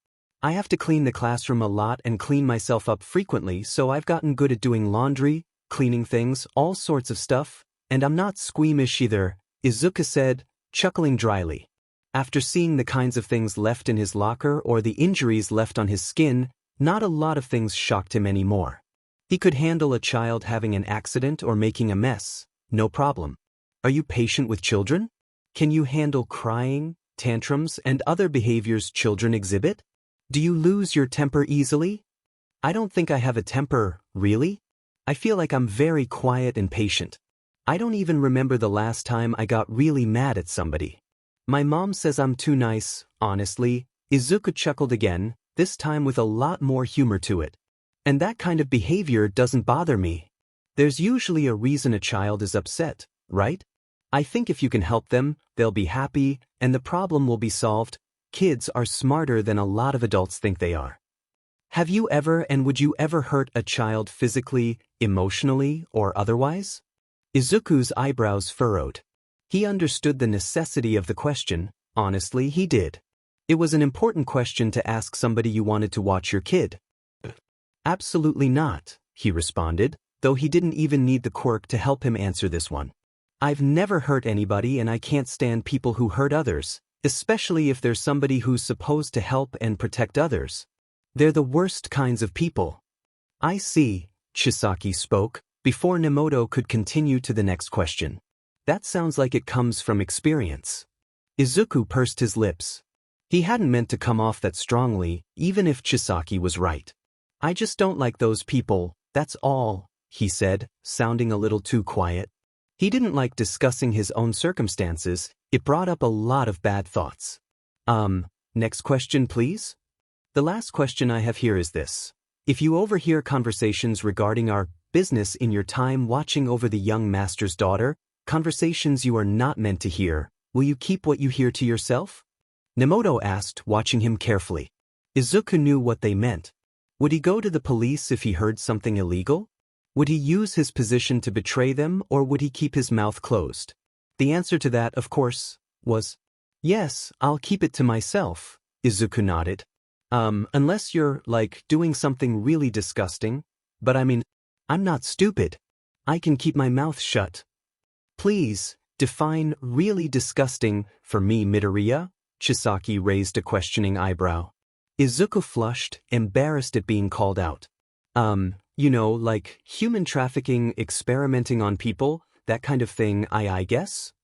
S1: I have to clean the classroom a lot and clean myself up frequently, so I've gotten good at doing laundry, cleaning things, all sorts of stuff, and I'm not squeamish either, Izuku said, chuckling dryly. After seeing the kinds of things left in his locker or the injuries left on his skin, not a lot of things shocked him anymore. He could handle a child having an accident or making a mess, no problem. Are you patient with children? Can you handle crying, tantrums, and other behaviors children exhibit? Do you lose your temper easily? I don't think I have a temper, really. I feel like I'm very quiet and patient. I don't even remember the last time I got really mad at somebody. My mom says I'm too nice, honestly. Izuku chuckled again, this time with a lot more humor to it. And that kind of behavior doesn't bother me. There's usually a reason a child is upset, right? I think if you can help them, they'll be happy, and the problem will be solved. Kids are smarter than a lot of adults think they are. Have you ever and would you ever hurt a child physically, emotionally, or otherwise? Izuku's eyebrows furrowed. He understood the necessity of the question. Honestly, he did. It was an important question to ask somebody you wanted to watch your kid. Absolutely not, he responded, though he didn't even need the quirk to help him answer this one. I've never hurt anybody and I can't stand people who hurt others, especially if there's somebody who's supposed to help and protect others. They're the worst kinds of people. I see, Chisaki spoke, before Nemoto could continue to the next question. That sounds like it comes from experience. Izuku pursed his lips. He hadn't meant to come off that strongly, even if Chisaki was right. I just don't like those people, that's all, he said, sounding a little too quiet. He didn't like discussing his own circumstances, it brought up a lot of bad thoughts. Next question please? The last question I have here is this. If you overhear conversations regarding our business in your time watching over the young master's daughter, conversations you are not meant to hear, will you keep what you hear to yourself? Nemoto asked, watching him carefully. Izuku knew what they meant. Would he go to the police if he heard something illegal? Would he use his position to betray them or would he keep his mouth closed? The answer to that, of course, was, yes, I'll keep it to myself, Izuku nodded. Unless you're, doing something really disgusting, but I mean, I'm not stupid. I can keep my mouth shut. Please, define really disgusting for me, Midoriya? Chisaki raised a questioning eyebrow. Izuku flushed, embarrassed at being called out. Human trafficking, experimenting on people, that kind of thing, I guess?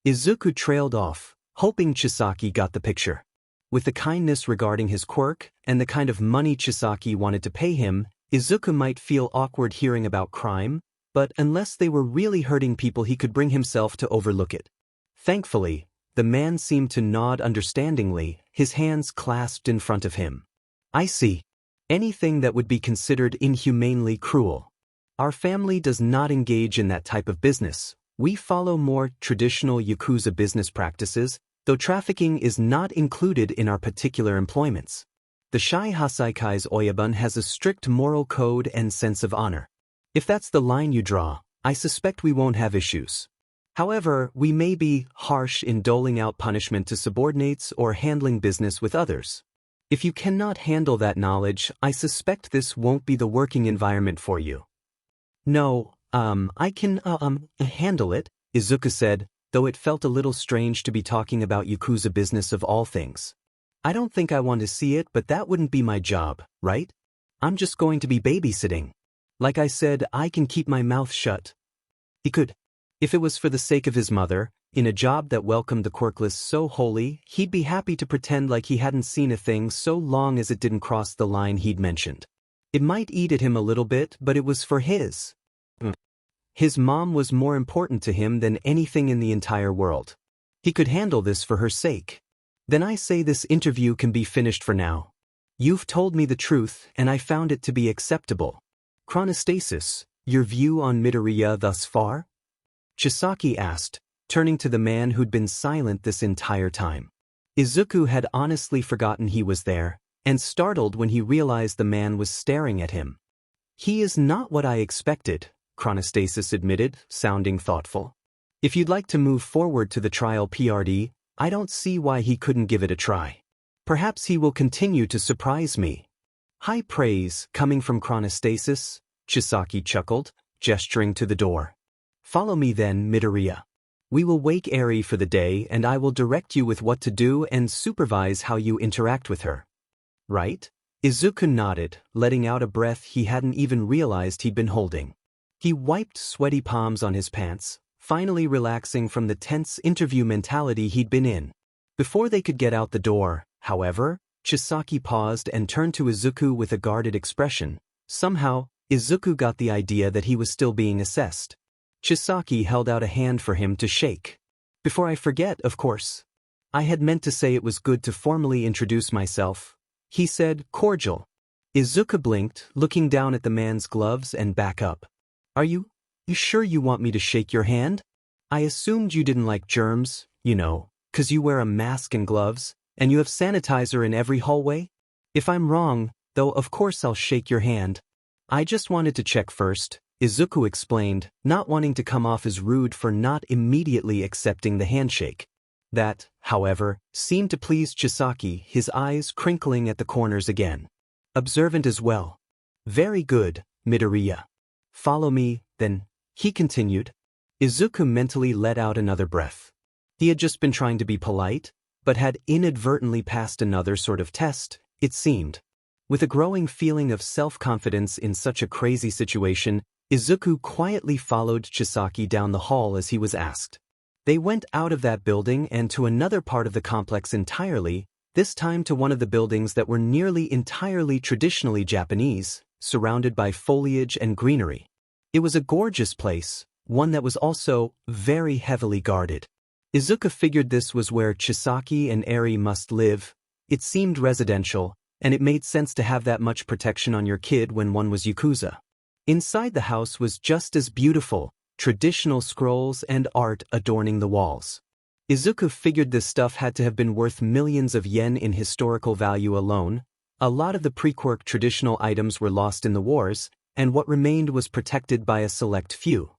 S1: Izuku trailed off, hoping Chisaki got the picture. With the kindness regarding his quirk, and the kind of money Chisaki wanted to pay him, Izuku might feel awkward hearing about crime, but unless they were really hurting people he could bring himself to overlook it. Thankfully, the man seemed to nod understandingly, his hands clasped in front of him. I see. Anything that would be considered inhumanely cruel. Our family does not engage in that type of business. We follow more traditional Yakuza business practices, though trafficking is not included in our particular employments. The Shai Hasaikai's Oyabun has a strict moral code and sense of honor. If that's the line you draw, I suspect we won't have issues. However, we may be harsh in doling out punishment to subordinates or handling business with others. If you cannot handle that knowledge, I suspect this won't be the working environment for you. No, I can, handle it, Izuku said, though it felt a little strange to be talking about Yakuza business of all things. I don't think I want to see it, but that wouldn't be my job, right? I'm just going to be babysitting. Like I said, I can keep my mouth shut. He could. If it was for the sake of his mother, in a job that welcomed the quirkless so wholly, he'd be happy to pretend like he hadn't seen a thing so long as it didn't cross the line he'd mentioned. It might eat at him a little bit, but it was for his. His mom was more important to him than anything in the entire world. He could handle this for her sake. Then I say this interview can be finished for now. You've told me the truth, and I found it to be acceptable. Chronostasis, your view on Midoriya thus far? Chisaki asked, turning to the man who'd been silent this entire time. Izuku had honestly forgotten he was there, and startled when he realized the man was staring at him. He is not what I expected, Chronostasis admitted, sounding thoughtful. If you'd like to move forward to the trial PRD, I don't see why he couldn't give it a try. Perhaps he will continue to surprise me. High praise coming from Chronostasis, Chisaki chuckled, gesturing to the door. Follow me then, Midoriya. We will wake Eri for the day and I will direct you with what to do and supervise how you interact with her. Right? Izuku nodded, letting out a breath he hadn't even realized he'd been holding. He wiped sweaty palms on his pants, finally relaxing from the tense interview mentality he'd been in. Before they could get out the door, however, Chisaki paused and turned to Izuku with a guarded expression. Somehow, Izuku got the idea that he was still being assessed. Chisaki held out a hand for him to shake. Before I forget, of course. I had meant to say it was good to formally introduce myself, he said, cordial. Izuku blinked, looking down at the man's gloves and back up. Are you sure you want me to shake your hand? I assumed you didn't like germs, 'cause you wear a mask and gloves, and you have sanitizer in every hallway? If I'm wrong, though of course I'll shake your hand. I just wanted to check first, Izuku explained, not wanting to come off as rude for not immediately accepting the handshake. That, however, seemed to please Chisaki, his eyes crinkling at the corners again. Observant as well. Very good, Midoriya. Follow me, then, he continued. Izuku mentally let out another breath. He had just been trying to be polite, but had inadvertently passed another sort of test, it seemed. With a growing feeling of self-confidence in such a crazy situation, Izuku quietly followed Chisaki down the hall as he was asked. They went out of that building and to another part of the complex entirely, this time to one of the buildings that were nearly entirely traditionally Japanese, surrounded by foliage and greenery. It was a gorgeous place, one that was also very heavily guarded. Izuku figured this was where Chisaki and Eri must live. It seemed residential, and it made sense to have that much protection on your kid when one was Yakuza. Inside the house was just as beautiful, traditional scrolls and art adorning the walls. Izuku figured this stuff had to have been worth millions of yen in historical value alone. A lot of the pre-quirk traditional items were lost in the wars, and what remained was protected by a select few.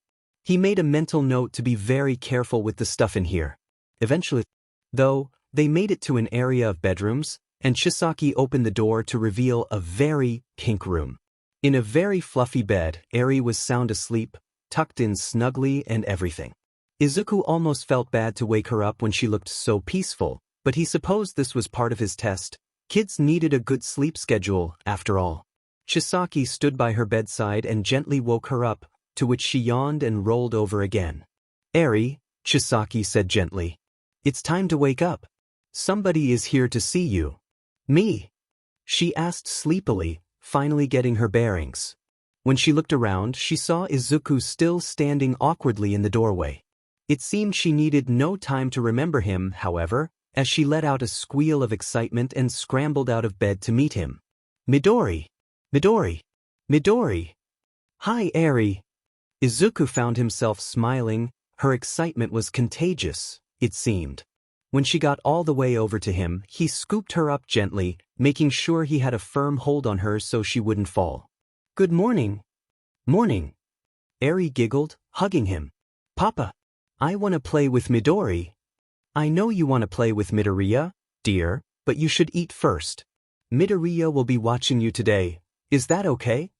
S1: He made a mental note to be very careful with the stuff in here. Eventually, though, they made it to an area of bedrooms, and Chisaki opened the door to reveal a very pink room. In a very fluffy bed, Eri was sound asleep, tucked in snugly and everything. Izuku almost felt bad to wake her up when she looked so peaceful, but he supposed this was part of his test. Kids needed a good sleep schedule, after all. Chisaki stood by her bedside and gently woke her up, to which she yawned and rolled over again. Eri, Chisaki said gently. It's time to wake up. Somebody is here to see you. Me? She asked sleepily, finally getting her bearings. When she looked around, she saw Izuku still standing awkwardly in the doorway. It seemed she needed no time to remember him, however, as she let out a squeal of excitement and scrambled out of bed to meet him. Midori! Midori! Midori! Hi, Eri! Izuku found himself smiling. Her excitement was contagious, it seemed. When she got all the way over to him, he scooped her up gently, making sure he had a firm hold on her so she wouldn't fall. Good morning. Morning. Eri giggled, hugging him. Papa, I want to play with Midori. I know you want to play with Midoriya, dear, but you should eat first. Midoriya will be watching you today. Is that okay?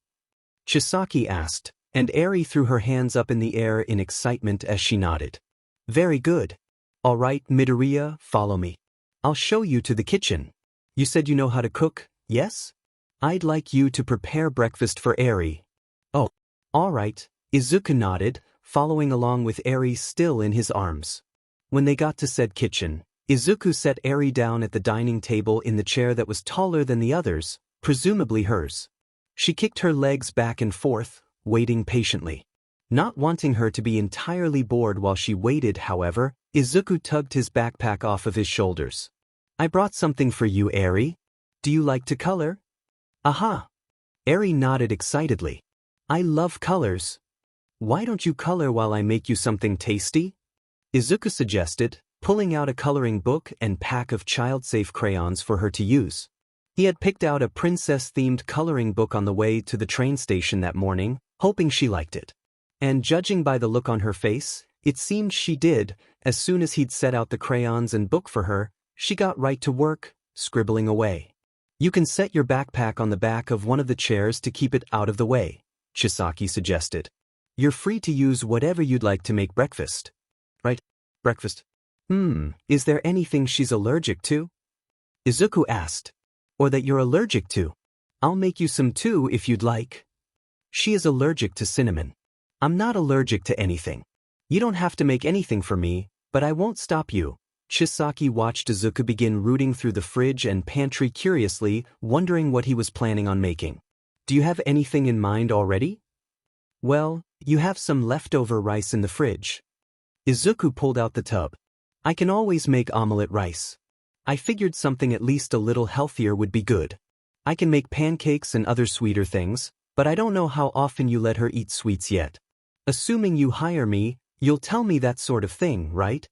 S1: Chisaki asked, and Eri threw her hands up in the air in excitement as she nodded. Very good. All right, Midoriya, follow me. I'll show you to the kitchen. You said you know how to cook, yes? I'd like you to prepare breakfast for Eri. Oh, all right, Izuku nodded, following along with Eri still in his arms. When they got to said kitchen, Izuku set Eri down at the dining table in the chair that was taller than the others, presumably hers. She kicked her legs back and forth, waiting patiently. Not wanting her to be entirely bored while she waited, however, Izuku tugged his backpack off of his shoulders. I brought something for you, Eri. Do you like to color? Aha! Eri nodded excitedly. I love colors. Why don't you color while I make you something tasty? Izuku suggested, pulling out a coloring book and pack of child-safe crayons for her to use. He had picked out a princess-themed coloring book on the way to the train station that morning, hoping she liked it. And judging by the look on her face, it seemed she did. As soon as he'd set out the crayons and book for her, she got right to work, scribbling away. You can set your backpack on the back of one of the chairs to keep it out of the way, Chisaki suggested. You're free to use whatever you'd like to make breakfast. Right? Breakfast. Is there anything she's allergic to? Izuku asked. Or that you're allergic to? I'll make you some too if you'd like. She is allergic to cinnamon. I'm not allergic to anything. You don't have to make anything for me, but I won't stop you. Chisaki watched Izuku begin rooting through the fridge and pantry curiously, wondering what he was planning on making. Do you have anything in mind already? Well, you have some leftover rice in the fridge. Izuku pulled out the tub. I can always make omelette rice. I figured something at least a little healthier would be good. I can make pancakes and other sweeter things, but I don't know how often you let her eat sweets yet. Assuming you hire me, you'll tell me that sort of thing, right?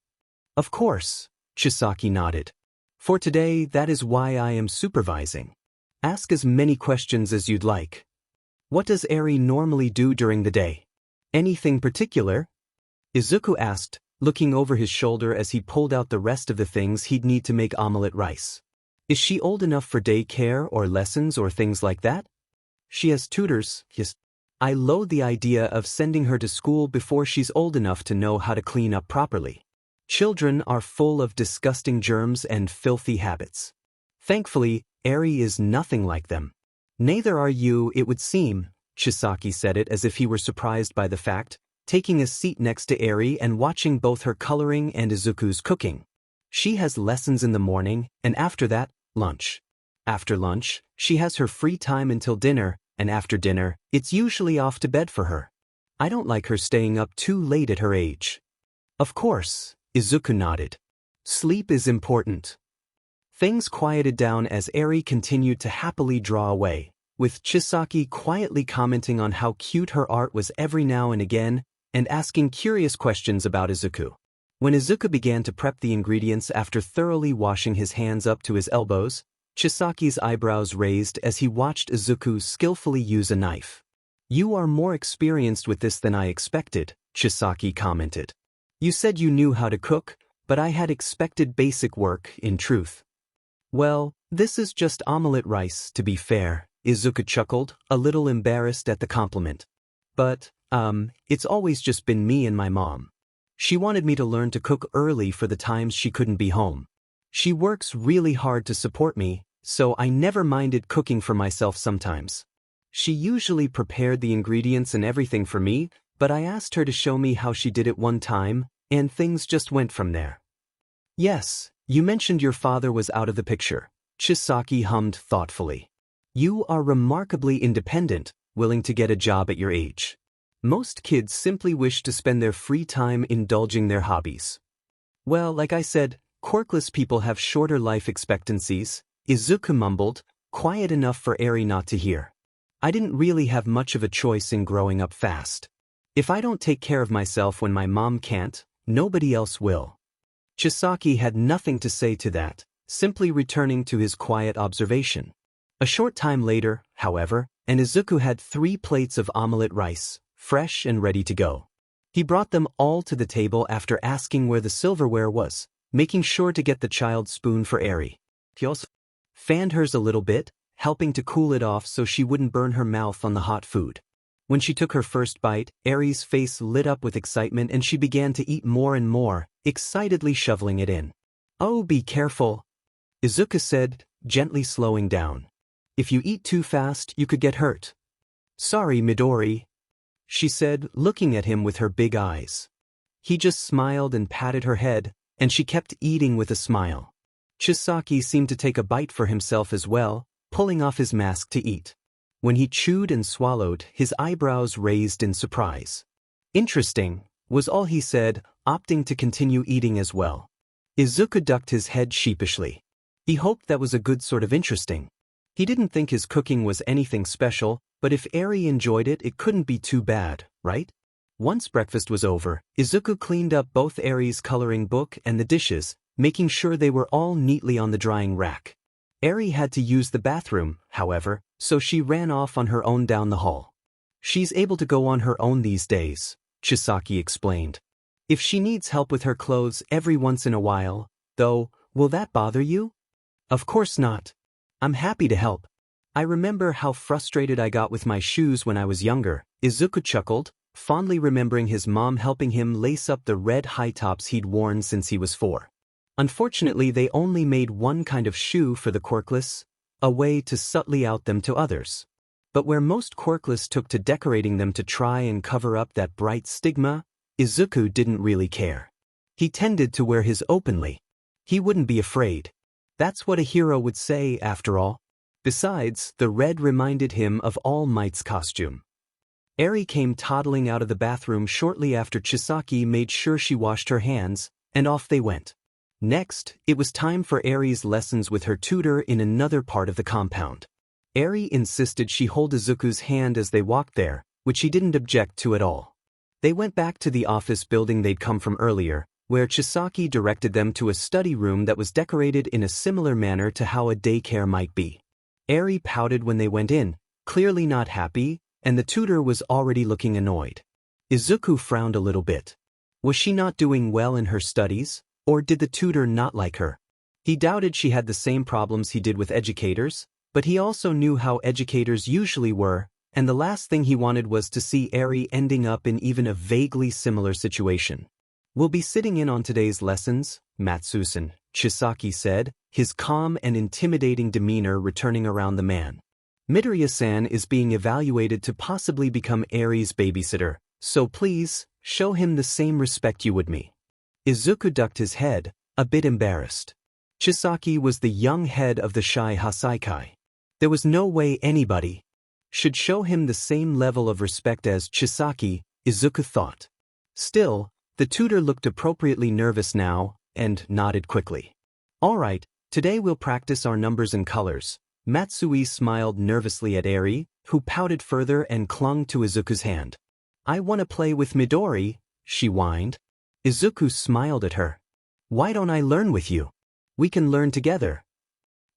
S1: Of course, Chisaki nodded. For today, that is why I am supervising. Ask as many questions as you'd like. What does Eri normally do during the day? Anything particular? Izuku asked, looking over his shoulder as he pulled out the rest of the things he'd need to make omelette rice. Is she old enough for daycare or lessons or things like that? She has tutors, yes. I loathe the idea of sending her to school before she's old enough to know how to clean up properly. Children are full of disgusting germs and filthy habits. Thankfully, Eri is nothing like them. Neither are you, it would seem, Chisaki said it as if he were surprised by the fact, taking a seat next to Eri and watching both her coloring and Izuku's cooking. She has lessons in the morning, and after that, lunch. After lunch, she has her free time until dinner, and after dinner, it's usually off to bed for her. I don't like her staying up too late at her age. Of course, Izuku nodded. Sleep is important. Things quieted down as Eri continued to happily draw away, with Chisaki quietly commenting on how cute her art was every now and again, and asking curious questions about Izuku. When Izuku began to prep the ingredients after thoroughly washing his hands up to his elbows, Chisaki's eyebrows raised as he watched Izuku skillfully use a knife. You are more experienced with this than I expected, Chisaki commented. You said you knew how to cook, but I had expected basic work, in truth. Well, this is just omelette rice, to be fair, Izuku chuckled, a little embarrassed at the compliment. But, it's always just been me and my mom. She wanted me to learn to cook early for the times she couldn't be home. She works really hard to support me, so I never minded cooking for myself sometimes. She usually prepared the ingredients and everything for me, but I asked her to show me how she did it one time, and things just went from there. Yes, you mentioned your father was out of the picture, Chisaki hummed thoughtfully. You are remarkably independent, willing to get a job at your age. Most kids simply wish to spend their free time indulging their hobbies. Well, like I said, quirkless people have shorter life expectancies, Izuku mumbled, quiet enough for Eri not to hear. I didn't really have much of a choice in growing up fast. If I don't take care of myself when my mom can't, nobody else will. Chisaki had nothing to say to that, simply returning to his quiet observation. A short time later, however, and Izuku had 3 plates of omelette rice, fresh and ready to go. He brought them all to the table after asking where the silverware was, making sure to get the child's spoon for Eri. He also fanned hers a little bit, helping to cool it off so she wouldn't burn her mouth on the hot food. When she took her first bite, Eri's face lit up with excitement and she began to eat more and more, excitedly shoveling it in. Oh, be careful, Izuku said, gently slowing down. If you eat too fast, you could get hurt. Sorry, Midori, she said, looking at him with her big eyes. He just smiled and patted her head, and she kept eating with a smile. Chisaki seemed to take a bite for himself as well, pulling off his mask to eat. When he chewed and swallowed, his eyebrows raised in surprise. Interesting, was all he said, opting to continue eating as well. Izuku ducked his head sheepishly. He hoped that was a good sort of interesting. He didn't think his cooking was anything special, but if Eri enjoyed it, it couldn't be too bad, right? Once breakfast was over, Izuku cleaned up both Eri's coloring book and the dishes, making sure they were all neatly on the drying rack. Eri had to use the bathroom, however, so she ran off on her own down the hall. She's able to go on her own these days, Chisaki explained. If she needs help with her clothes every once in a while, though, will that bother you? Of course not. I'm happy to help. I remember how frustrated I got with my shoes when I was younger, Izuku chuckled, fondly remembering his mom helping him lace up the red high tops he'd worn since he was 4. Unfortunately, they only made one kind of shoe for the quirkless, a way to subtly out them to others. But where most quirkless took to decorating them to try and cover up that bright stigma, Izuku didn't really care. He tended to wear his openly. He wouldn't be afraid. That's what a hero would say, after all. Besides, the red reminded him of All Might's costume. Eri came toddling out of the bathroom shortly after Chisaki made sure she washed her hands, and off they went. Next, it was time for Eri's lessons with her tutor in another part of the compound. Eri insisted she hold Izuku's hand as they walked there, which he didn't object to at all. They went back to the office building they'd come from earlier, where Chisaki directed them to a study room that was decorated in a similar manner to how a daycare might be. Eri pouted when they went in, clearly not happy, and the tutor was already looking annoyed. Izuku frowned a little bit. Was she not doing well in her studies, or did the tutor not like her? He doubted she had the same problems he did with educators, but he also knew how educators usually were, and the last thing he wanted was to see Eri ending up in even a vaguely similar situation. "We'll be sitting in on today's lessons, Matsusan," Chisaki said, his calm and intimidating demeanor returning around the man. "Midoriya-san is being evaluated to possibly become Eri's babysitter, so please, show him the same respect you would me." Izuku ducked his head, a bit embarrassed. Chisaki was the young head of the Shy Hasaikai. There was no way anybody should show him the same level of respect as Chisaki, Izuku thought. Still, the tutor looked appropriately nervous now, and nodded quickly. "All right, today we'll practice our numbers and colors." Matsui smiled nervously at Eri, who pouted further and clung to Izuku's hand. "I want to play with Midori," she whined. Izuku smiled at her. "Why don't I learn with you? We can learn together,"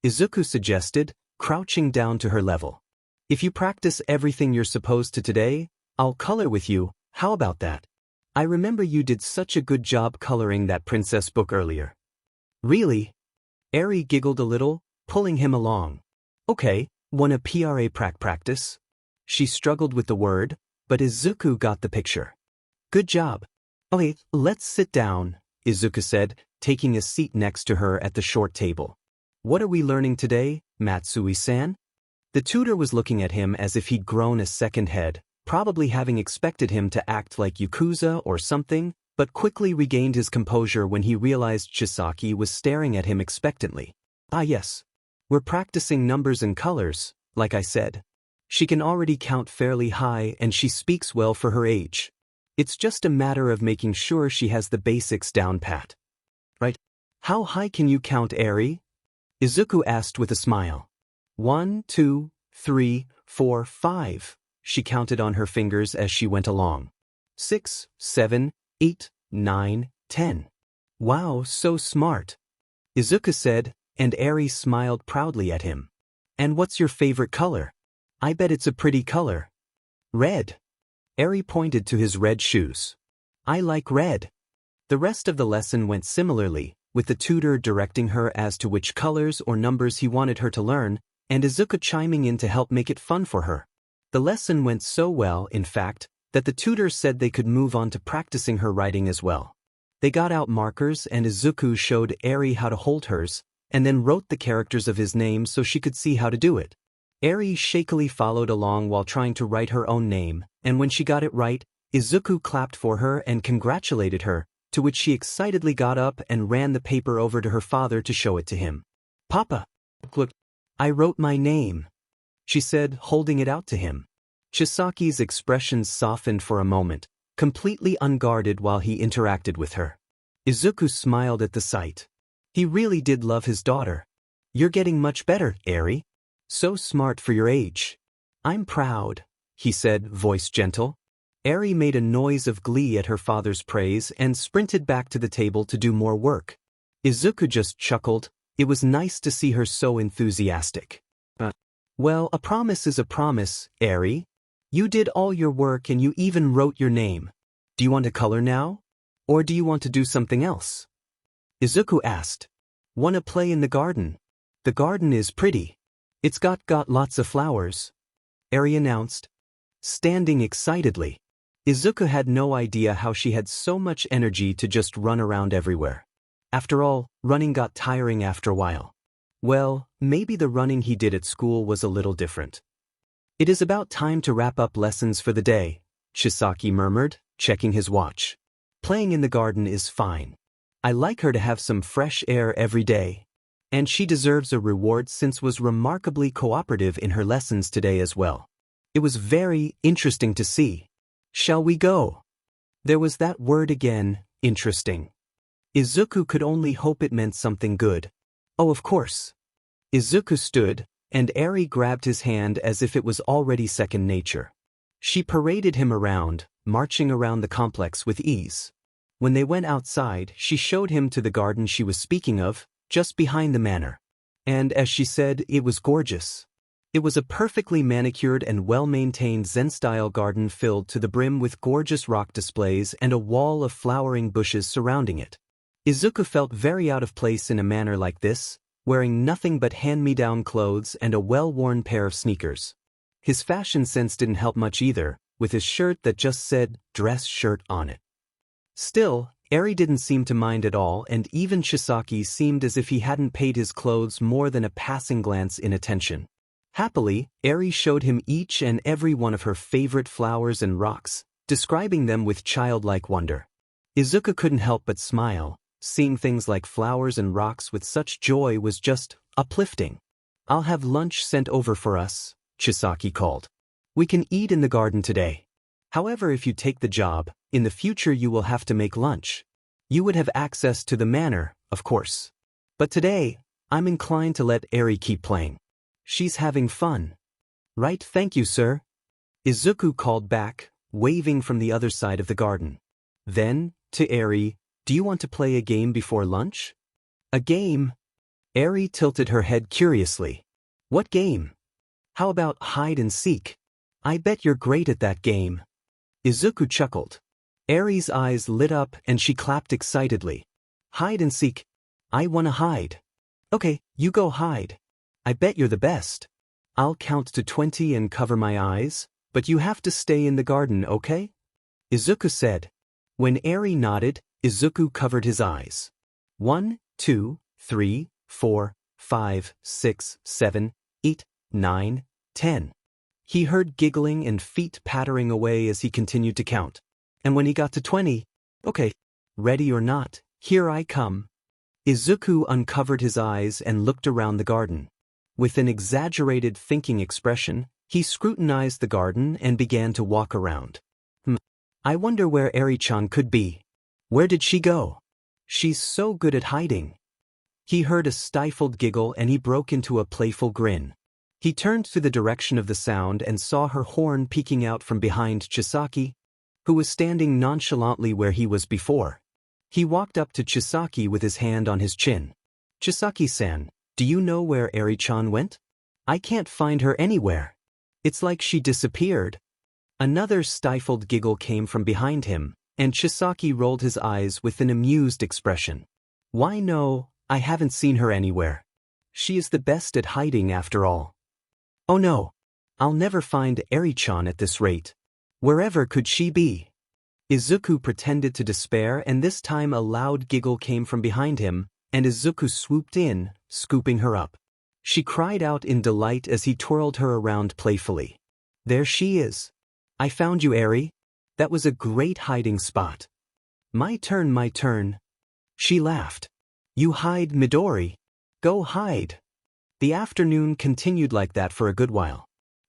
S1: Izuku suggested, crouching down to her level. "If you practice everything you're supposed to today, I'll color with you, how about that? I remember you did such a good job coloring that princess book earlier." "Really?" Eri giggled a little, pulling him along. "Okay, wanna practice?" She struggled with the word, but Izuku got the picture. "Good job." "Okay, let's sit down," Izuku said, taking a seat next to her at the short table. "What are we learning today, Matsui-san?" The tutor was looking at him as if he'd grown a second head, probably having expected him to act like Yakuza or something, but quickly regained his composure when he realized Chisaki was staring at him expectantly. "Ah yes. We're practicing numbers and colors, like I said. She can already count fairly high and she speaks well for her age. It's just a matter of making sure she has the basics down pat." "Right. How high can you count, Eri?" Izuku asked with a smile. 1, 2, 3, 4, 5, she counted on her fingers as she went along. 6, 7, 8, 9, 10. "Wow, so smart," Izuku said, and Eri smiled proudly at him. "And what's your favorite color? I bet it's a pretty color." "Red." Eri pointed to his red shoes. "I like red." The rest of the lesson went similarly, with the tutor directing her as to which colors or numbers he wanted her to learn, and Izuku chiming in to help make it fun for her. The lesson went so well, in fact, that the tutor said they could move on to practicing her writing as well. They got out markers and Izuku showed Eri how to hold hers, and then wrote the characters of his name so she could see how to do it. Eri shakily followed along while trying to write her own name, and when she got it right, Izuku clapped for her and congratulated her, to which she excitedly got up and ran the paper over to her father to show it to him. "Papa, look, I wrote my name," she said, holding it out to him. Chisaki's expressions softened for a moment, completely unguarded while he interacted with her. Izuku smiled at the sight. He really did love his daughter. "You're getting much better, Eri. So smart for your age." "I'm proud," he said, voice gentle. Eri made a noise of glee at her father's praise and sprinted back to the table to do more work. Izuku just chuckled. It was nice to see her so enthusiastic. "Well, a promise is a promise, Eri. You did all your work and you even wrote your name. Do you want to color now? Or do you want to do something else?" Izuku asked. "Wanna play in the garden? The garden is pretty. It's got lots of flowers," Eri announced, standing excitedly. Izuku had no idea how she had so much energy to just run around everywhere. After all, running got tiring after a while. Well, maybe the running he did at school was a little different. It is about time to wrap up lessons for the day, Chisaki murmured, checking his watch. Playing in the garden is fine. I like her to have some fresh air every day. And she deserves a reward since was remarkably cooperative in her lessons today as well. It was very interesting to see. Shall we go? There was that word again, interesting. Izuku could only hope it meant something good. Oh, of course. Izuku stood, and Eri grabbed his hand as if it was already second nature. She paraded him around, marching around the complex with ease. When they went outside, she showed him to the garden she was speaking of, just behind the manor. And as she said, it was gorgeous. It was a perfectly manicured and well-maintained Zen-style garden filled to the brim with gorgeous rock displays and a wall of flowering bushes surrounding it. Izuku felt very out of place in a manor like this, wearing nothing but hand-me-down clothes and a well-worn pair of sneakers. His fashion sense didn't help much either, with his shirt that just said dress shirt on it. Still, Eri didn't seem to mind at all, and even Chisaki seemed as if he hadn't paid his clothes more than a passing glance in attention. Happily, Eri showed him each and every one of her favorite flowers and rocks, describing them with childlike wonder. Izuku couldn't help but smile. Seeing things like flowers and rocks with such joy was just uplifting. I'll have lunch sent over for us, Chisaki called. We can eat in the garden today. However, if you take the job, in the future you will have to make lunch. You would have access to the manor, of course. But today, I'm inclined to let Eri keep playing. She's having fun. Right, thank you, sir. Izuku called back, waving from the other side of the garden. Then, to Eri, do you want to play a game before lunch? A game? Eri tilted her head curiously. What game? How about hide and seek? I bet you're great at that game. Izuku chuckled. Eri's eyes lit up and she clapped excitedly. Hide and seek. I wanna hide. Okay, you go hide. I bet you're the best. I'll count to 20 and cover my eyes, but you have to stay in the garden, okay? Izuku said. When Eri nodded, Izuku covered his eyes. 1, 2, 3, 4, 5, 6, 7, 8, 9, 10. He heard giggling and feet pattering away as he continued to count. And when he got to 20, okay, ready or not, here I come. Izuku uncovered his eyes and looked around the garden. With an exaggerated thinking expression, he scrutinized the garden and began to walk around. I wonder where Eri-chan could be. Where did she go? She's so good at hiding. He heard a stifled giggle and he broke into a playful grin. He turned to the direction of the sound and saw her horn peeking out from behind Chisaki, who was standing nonchalantly where he was before. He walked up to Chisaki with his hand on his chin. Chisaki-san, do you know where Eri-chan went? I can't find her anywhere. It's like she disappeared. Another stifled giggle came from behind him, and Chisaki rolled his eyes with an amused expression. Why no, I haven't seen her anywhere. She is the best at hiding after all. Oh no, I'll never find Eri-chan at this rate. Wherever could she be? Izuku pretended to despair, and this time a loud giggle came from behind him, and Izuku swooped in, scooping her up. She cried out in delight as he twirled her around playfully. There she is. I found you, Eri. That was a great hiding spot. My turn, my turn. She laughed. You hide, Midori. Go hide. The afternoon continued like that for a good while.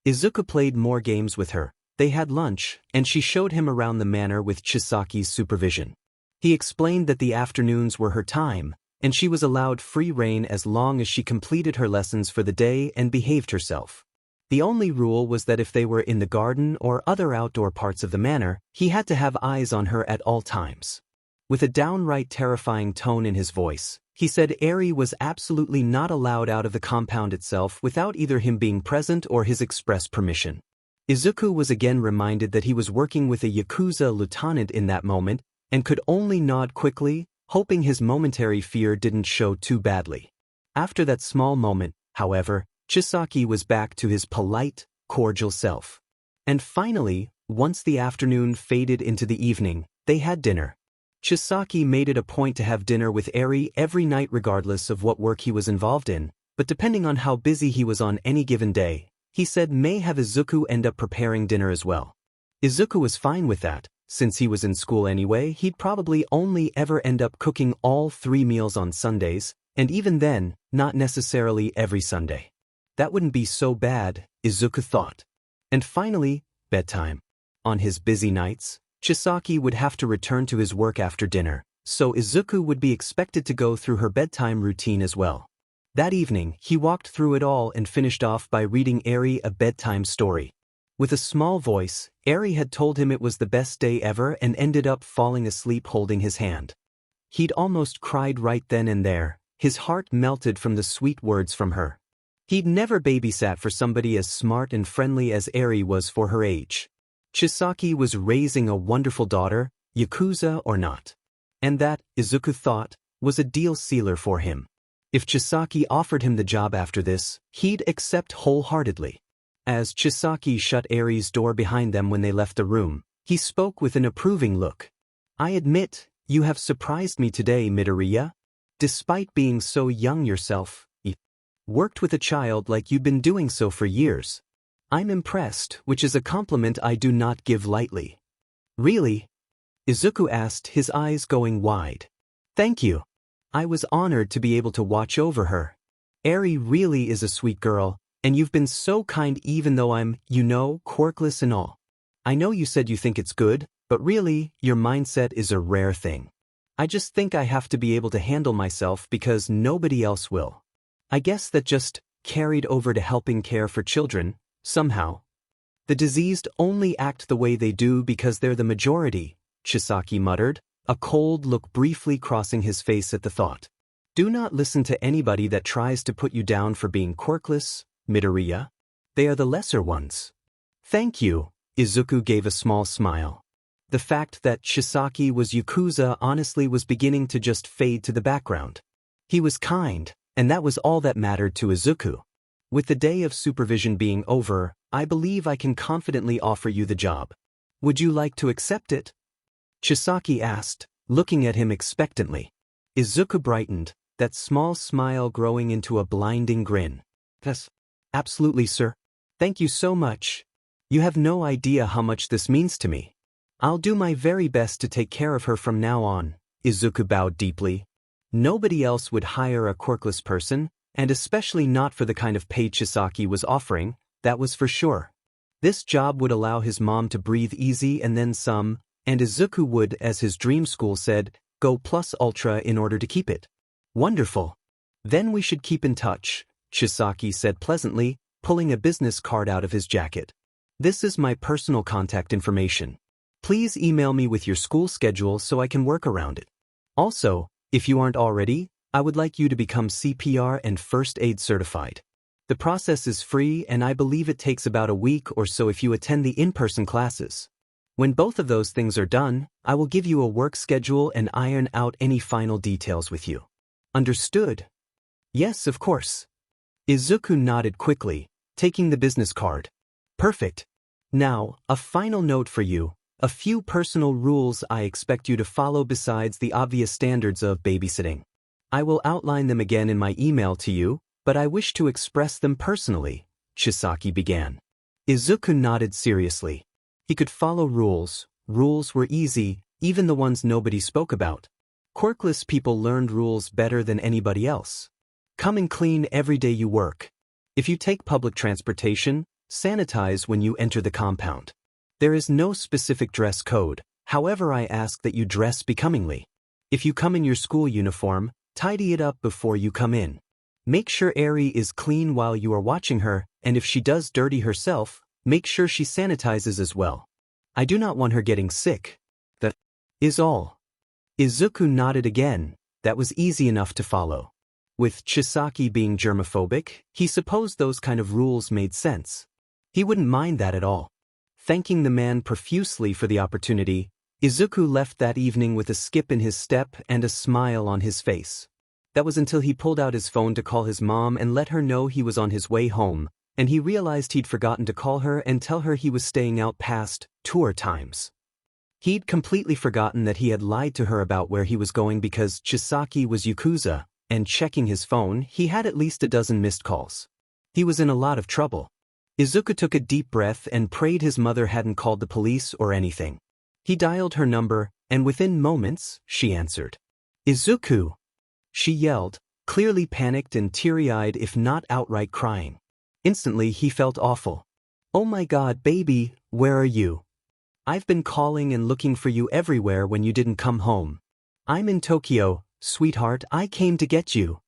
S1: Izuku played more games with her. They had lunch, and she showed him around the manor with Chisaki's supervision. He explained that the afternoons were her time, and she was allowed free rein as long as she completed her lessons for the day and behaved herself. The only rule was that if they were in the garden or other outdoor parts of the manor, he had to have eyes on her at all times. With a downright terrifying tone in his voice, he said Eri was absolutely not allowed out of the compound itself without either him being present or his express permission. Izuku was again reminded that he was working with a Yakuza lieutenant in that moment and could only nod quickly, hoping his momentary fear didn't show too badly. After that small moment, however, Chisaki was back to his polite, cordial self. And finally, Once the afternoon faded into the evening, they had dinner. Chisaki made it a point to have dinner with Eri every night regardless of what work he was involved in, but depending on how busy he was on any given day, he said may have Izuku end up preparing dinner as well. Izuku was fine with that. Since he was in school anyway, he'd probably only ever end up cooking all 3 meals on Sundays, and even then, not necessarily every Sunday. That wouldn't be so bad, Izuku thought. And finally, bedtime. On his busy nights, Chisaki would have to return to his work after dinner, so Izuku would be expected to go through her bedtime routine as well. That evening, he walked through it all and finished off by reading Eri a bedtime story. With a small voice, Eri had told him it was the best day ever and ended up falling asleep holding his hand. He'd almost cried right then and there, his heart melted from the sweet words from her. He'd never babysat for somebody as smart and friendly as Eri was for her age. Chisaki was raising a wonderful daughter, Yakuza or not. And that, Izuku thought, was a deal sealer for him. If Chisaki offered him the job after this, he'd accept wholeheartedly. As Chisaki shut Eri's door behind them when they left the room, he spoke with an approving look. I admit, you have surprised me today, Midoriya. Despite being so young yourself, you worked with a child like you've been doing so for years. I'm impressed, which is a compliment I do not give lightly. Really? Izuku asked, his eyes going wide. Thank you. I was honored to be able to watch over her. Eri really is a sweet girl. And you've been so kind even though I'm, quirkless and all. I know you said you think it's good, but really, your mindset is a rare thing. I just think I have to be able to handle myself because nobody else will. I guess that just carried over to helping care for children, somehow. The diseased only act the way they do because they're the majority, Chisaki muttered, a cold look briefly crossing his face at the thought. Do not listen to anybody that tries to put you down for being quirkless, Midoriya. They are the lesser ones. Thank you, Izuku gave a small smile. The fact that Chisaki was Yakuza honestly was beginning to just fade to the background. He was kind, and that was all that mattered to Izuku. With the day of supervision being over, I believe I can confidently offer you the job. Would you like to accept it? Chisaki asked, looking at him expectantly. Izuku brightened, that small smile growing into a blinding grin. Yes. Absolutely, sir. Thank you so much. You have no idea how much this means to me. I'll do my very best to take care of her from now on, Izuku bowed deeply. Nobody else would hire a quirkless person, and especially not for the kind of pay Chisaki was offering, that was for sure. This job would allow his mom to breathe easy and then some, and Izuku would, as his dream school said, go plus ultra in order to keep it. Wonderful. Then we should keep in touch, Chisaki said pleasantly, pulling a business card out of his jacket. This is my personal contact information. Please email me with your school schedule so I can work around it. Also, if you aren't already, I would like you to become CPR and first aid certified. The process is free and I believe it takes about a week or so if you attend the in-person classes. When both of those things are done, I will give you a work schedule and iron out any final details with you. Understood? Yes, of course. Izuku nodded quickly, taking the business card. Perfect. Now, a final note for you, a few personal rules I expect you to follow besides the obvious standards of babysitting. I will outline them again in my email to you, but I wish to express them personally, Chisaki began. Izuku nodded seriously. He could follow rules. Rules were easy, even the ones nobody spoke about. Quirkless people learned rules better than anybody else. Come and clean every day you work. If you take public transportation, sanitize when you enter the compound. There is no specific dress code, however I ask that you dress becomingly. If you come in your school uniform, tidy it up before you come in. Make sure Eri is clean while you are watching her, and if she does dirty herself, make sure she sanitizes as well. I do not want her getting sick. That is all. Izuku nodded again. That was easy enough to follow. With Chisaki being germophobic, he supposed those kind of rules made sense. He wouldn't mind that at all. Thanking the man profusely for the opportunity, Izuku left that evening with a skip in his step and a smile on his face. That was until he pulled out his phone to call his mom and let her know he was on his way home, and he realized he'd forgotten to call her and tell her he was staying out past tour times. He'd completely forgotten that he had lied to her about where he was going because Chisaki was Yakuza, and checking his phone, he had at least a dozen missed calls. He was in a lot of trouble. Izuku took a deep breath and prayed his mother hadn't called the police or anything. He dialed her number, and within moments, she answered. "Izuku!" she yelled, clearly panicked and teary-eyed if not outright crying. Instantly he felt awful. "Oh my God, baby, where are you? I've been calling and looking for you everywhere when you didn't come home. I'm in Tokyo, sweetheart, I came to get you."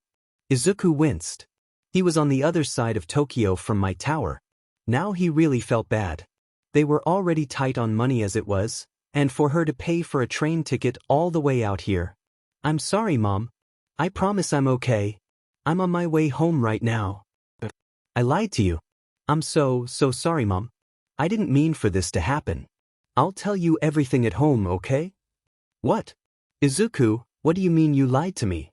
S1: Izuku winced. He was on the other side of Tokyo from my tower. Now he really felt bad. They were already tight on money as it was, and for her to pay for a train ticket all the way out here. "I'm sorry, Mom. I promise I'm okay. I'm on my way home right now. I lied to you. I'm so sorry, Mom. I didn't mean for this to happen. I'll tell you everything at home, okay?" "What? Izuku, what do you mean you lied to me?"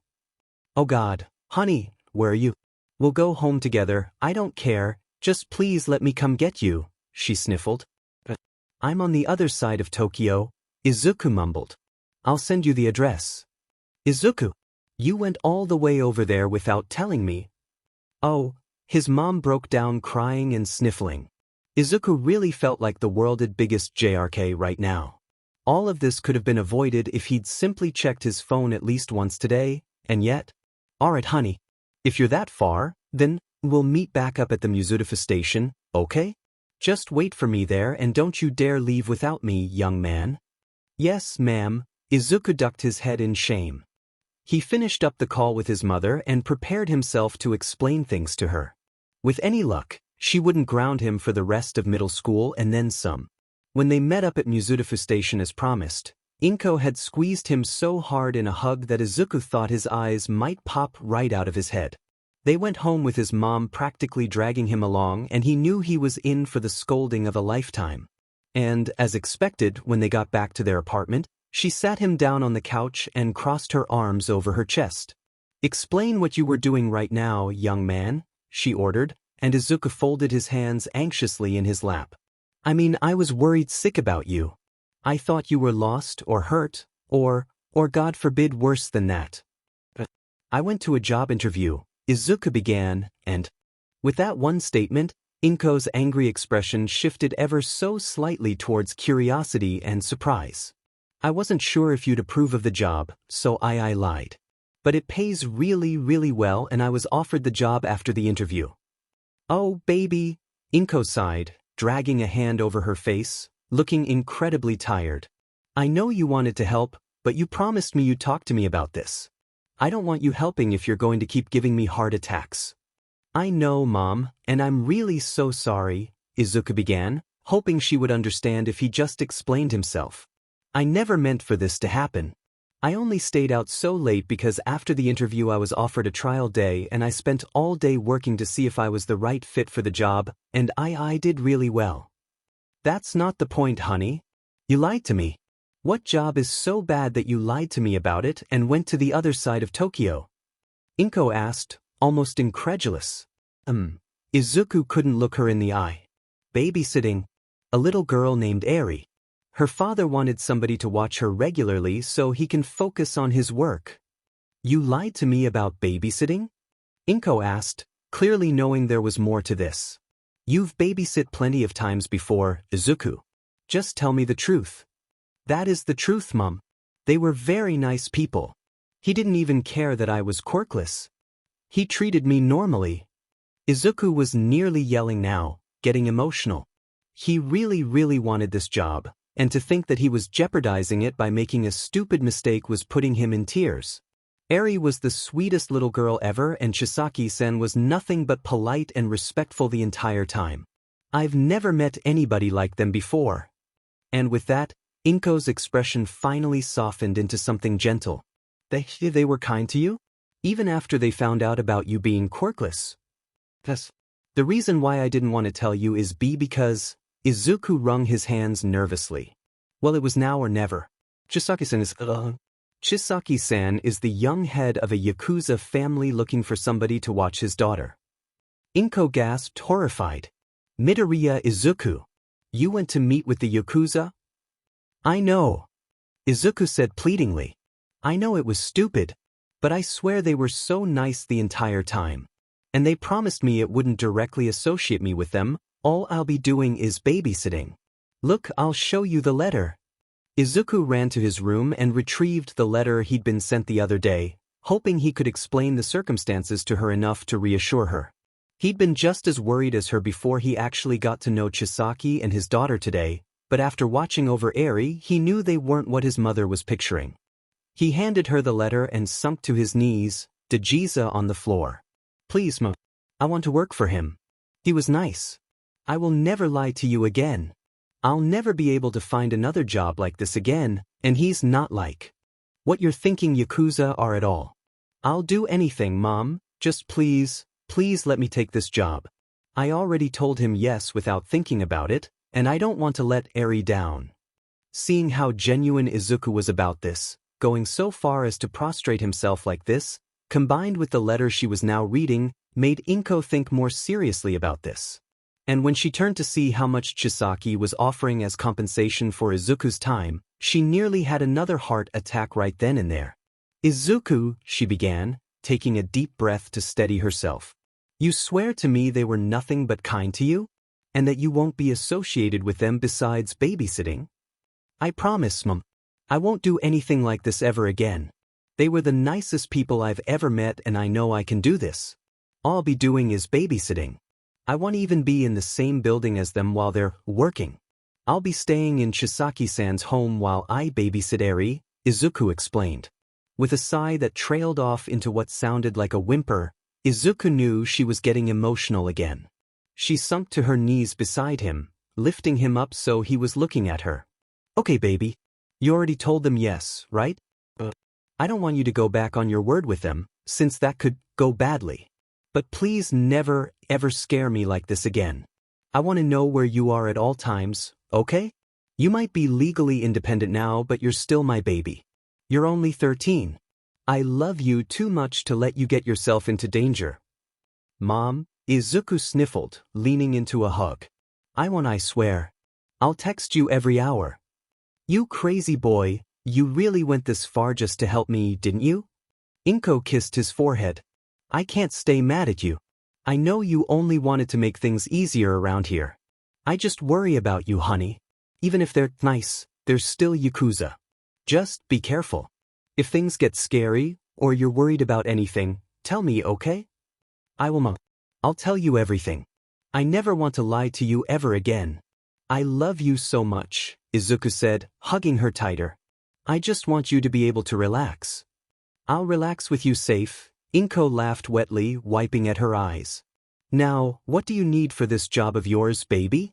S1: "Oh God, honey, where are you? We'll go home together, I don't care, just please let me come get you," she sniffled. "I'm on the other side of Tokyo," Izuku mumbled. "I'll send you the address." "Izuku, you went all the way over there without telling me." "Oh," his mom broke down crying and sniffling. Izuku really felt like the world's biggest JRK right now. All of this could have been avoided if he'd simply checked his phone at least once today, and yet. "Alright, honey. If you're that far, then we'll meet back up at the Mizudafa station, okay? Just wait for me there and don't you dare leave without me, young man." "Yes, ma'am." Izuku ducked his head in shame. He finished up the call with his mother and prepared himself to explain things to her. With any luck, she wouldn't ground him for the rest of middle school and then some. When they met up at Mizudafu Station as promised, Inko had squeezed him so hard in a hug that Izuku thought his eyes might pop right out of his head. They went home with his mom practically dragging him along, and he knew he was in for the scolding of a lifetime. And, as expected, when they got back to their apartment, she sat him down on the couch and crossed her arms over her chest. "Explain what you were doing right now, young man," she ordered, and Izuku folded his hands anxiously in his lap. "I mean, I was worried sick about you. I thought you were lost or hurt, or God forbid worse than that. I went to a job interview," Izuku began, and with that one statement, Inko's angry expression shifted ever so slightly towards curiosity and surprise. "I wasn't sure if you'd approve of the job, so I lied. But it pays really, really well and I was offered the job after the interview." "Oh, baby," Inko sighed, dragging a hand over her face, looking incredibly tired. "I know you wanted to help, but you promised me you'd talk to me about this. I don't want you helping if you're going to keep giving me heart attacks." "I know, Mom, and I'm really so sorry," Izuku began, hoping she would understand if he just explained himself. "I never meant for this to happen. I only stayed out so late because after the interview I was offered a trial day and I spent all day working to see if I was the right fit for the job, and I did really well." "That's not the point, honey. You lied to me. What job is so bad that you lied to me about it and went to the other side of Tokyo?" Inko asked, almost incredulous. Izuku couldn't look her in the eye. "Babysitting. A little girl named Eri. Her father wanted somebody to watch her regularly so he can focus on his work." "You lied to me about babysitting?" Inko asked, clearly knowing there was more to this. "You've babysit plenty of times before, Izuku. Just tell me the truth." "That is the truth, Mom. They were very nice people. He didn't even care that I was quirkless. He treated me normally." Izuku was nearly yelling now, getting emotional. He really, really wanted this job, and to think that he was jeopardizing it by making a stupid mistake was putting him in tears. Eri was the sweetest little girl ever, and Chisaki-sen was nothing but polite and respectful the entire time. I've never met anybody like them before. And with that, Inko's expression finally softened into something gentle. They were kind to you? Even after they found out about you being quirkless?" "Yes. The reason why I didn't want to tell you is because..." Izuku wrung his hands nervously. "Well, it was now or never. Chisaki-san is... Chisaki-san is the young head of a Yakuza family looking for somebody to watch his daughter." Inko gasped, horrified. Midoriya Izuku. You went to meet with the Yakuza? I know. Izuku said pleadingly. I know it was stupid, but I swear they were so nice the entire time. And they promised me it wouldn't directly associate me with them, all I'll be doing is babysitting. Look, I'll show you the letter. Izuku ran to his room and retrieved the letter he'd been sent the other day, hoping he could explain the circumstances to her enough to reassure her. He'd been just as worried as her before he actually got to know Chisaki and his daughter today, but after watching over Eri, he knew they weren't what his mother was picturing. He handed her the letter and sunk to his knees, Dejiza on the floor. Please, Ma. I want to work for him. He was nice. I will never lie to you again. I'll never be able to find another job like this again, and he's not like what you're thinking Yakuza are at all. I'll do anything, Mom, just please let me take this job. I already told him yes without thinking about it, and I don't want to let Eri down. Seeing how genuine Izuku was about this, going so far as to prostrate himself like this, combined with the letter she was now reading, made Inko think more seriously about this. And when she turned to see how much Chisaki was offering as compensation for Izuku's time, she nearly had another heart attack right then and there. Izuku, she began, taking a deep breath to steady herself. You swear to me they were nothing but kind to you? And that you won't be associated with them besides babysitting? I promise, Mom. I won't do anything like this ever again. They were the nicest people I've ever met and I know I can do this. All I'll be doing is babysitting. I won't even be in the same building as them while they're working. I'll be staying in Chisaki-san's home while I babysit Eri, Izuku explained. With a sigh that trailed off into what sounded like a whimper, Izuku knew she was getting emotional again. She sunk to her knees beside him, lifting him up so he was looking at her. Okay, baby. You already told them yes, right? I don't want you to go back on your word with them, since that could go badly. But please never, ever scare me like this again. I want to know where you are at all times, okay? You might be legally independent now, but you're still my baby. You're only 13. I love you too much to let you get yourself into danger. Mom, Izuku sniffled, leaning into a hug. I swear. I'll text you every hour. You crazy boy, you really went this far just to help me, didn't you? Inko kissed his forehead. I can't stay mad at you. I know you only wanted to make things easier around here. I just worry about you, honey. Even if they're nice, they're still Yakuza. Just be careful. If things get scary, or you're worried about anything, tell me, okay? I will, Mom. I'll tell you everything. I never want to lie to you ever again. I love you so much, Izuku said, hugging her tighter. I just want you to be able to relax. I'll relax with you safe, Inko laughed wetly, wiping at her eyes. Now, what do you need for this job of yours, baby?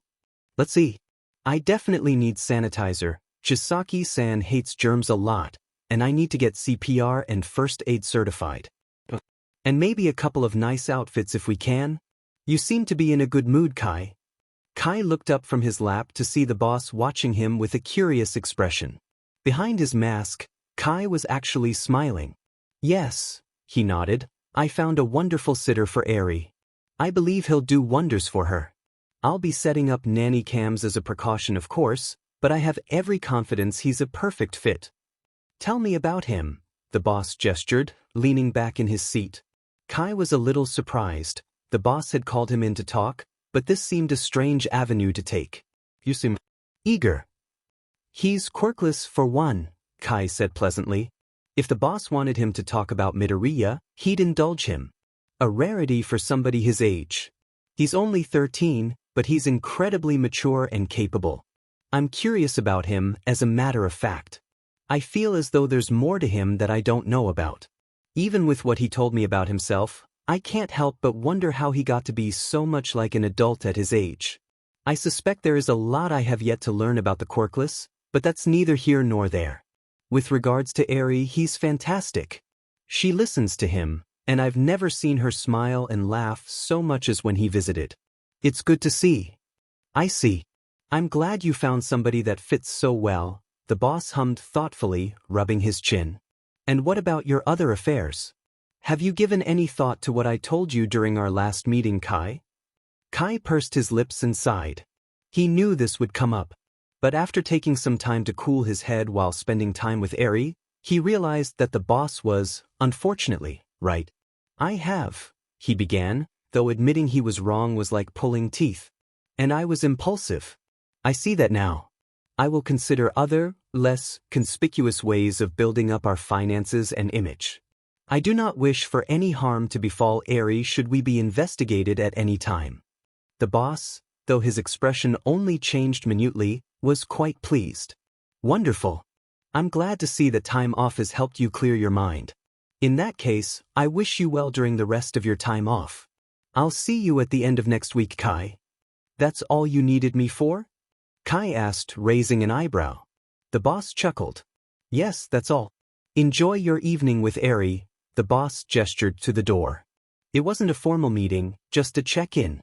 S1: Let's see. I definitely need sanitizer. Chisaki-san hates germs a lot, and I need to get CPR and first aid certified. And maybe a couple of nice outfits if we can. You seem to be in a good mood, Kai. Kai looked up from his lap to see the boss watching him with a curious expression. Behind his mask, Kai was actually smiling. Yes, he nodded. I found a wonderful sitter for Eri. I believe he'll do wonders for her. I'll be setting up nanny cams as a precaution, of course, but I have every confidence he's a perfect fit. Tell me about him, the boss gestured, leaning back in his seat. Kai was a little surprised. The boss had called him in to talk, but this seemed a strange avenue to take. You seem eager. He's quirkless for one, Kai said pleasantly. If the boss wanted him to talk about Midoriya, he'd indulge him. A rarity for somebody his age. He's only 13, but he's incredibly mature and capable. I'm curious about him, as a matter of fact. I feel as though there's more to him that I don't know about. Even with what he told me about himself, I can't help but wonder how he got to be so much like an adult at his age. I suspect there is a lot I have yet to learn about the quirkless, but that's neither here nor there. With regards to Eri, he's fantastic. She listens to him, and I've never seen her smile and laugh so much as when he visited. It's good to see. I see. I'm glad you found somebody that fits so well, the boss hummed thoughtfully, rubbing his chin. And what about your other affairs? Have you given any thought to what I told you during our last meeting, Kai? Kai pursed his lips and sighed. He knew this would come up. But after taking some time to cool his head while spending time with Eri, he realized that the boss was, unfortunately, right. I have, he began, though admitting he was wrong was like pulling teeth. And I was impulsive. I see that now. I will consider other, less conspicuous ways of building up our finances and image. I do not wish for any harm to befall Eri should we be investigated at any time. The boss, though his expression only changed minutely, was quite pleased. Wonderful. I'm glad to see that time off has helped you clear your mind. In that case, I wish you well during the rest of your time off. I'll see you at the end of next week, Kai. That's all you needed me for? Kai asked, raising an eyebrow. The boss chuckled. Yes, that's all. Enjoy your evening with Eri, the boss gestured to the door. It wasn't a formal meeting, just a check-in.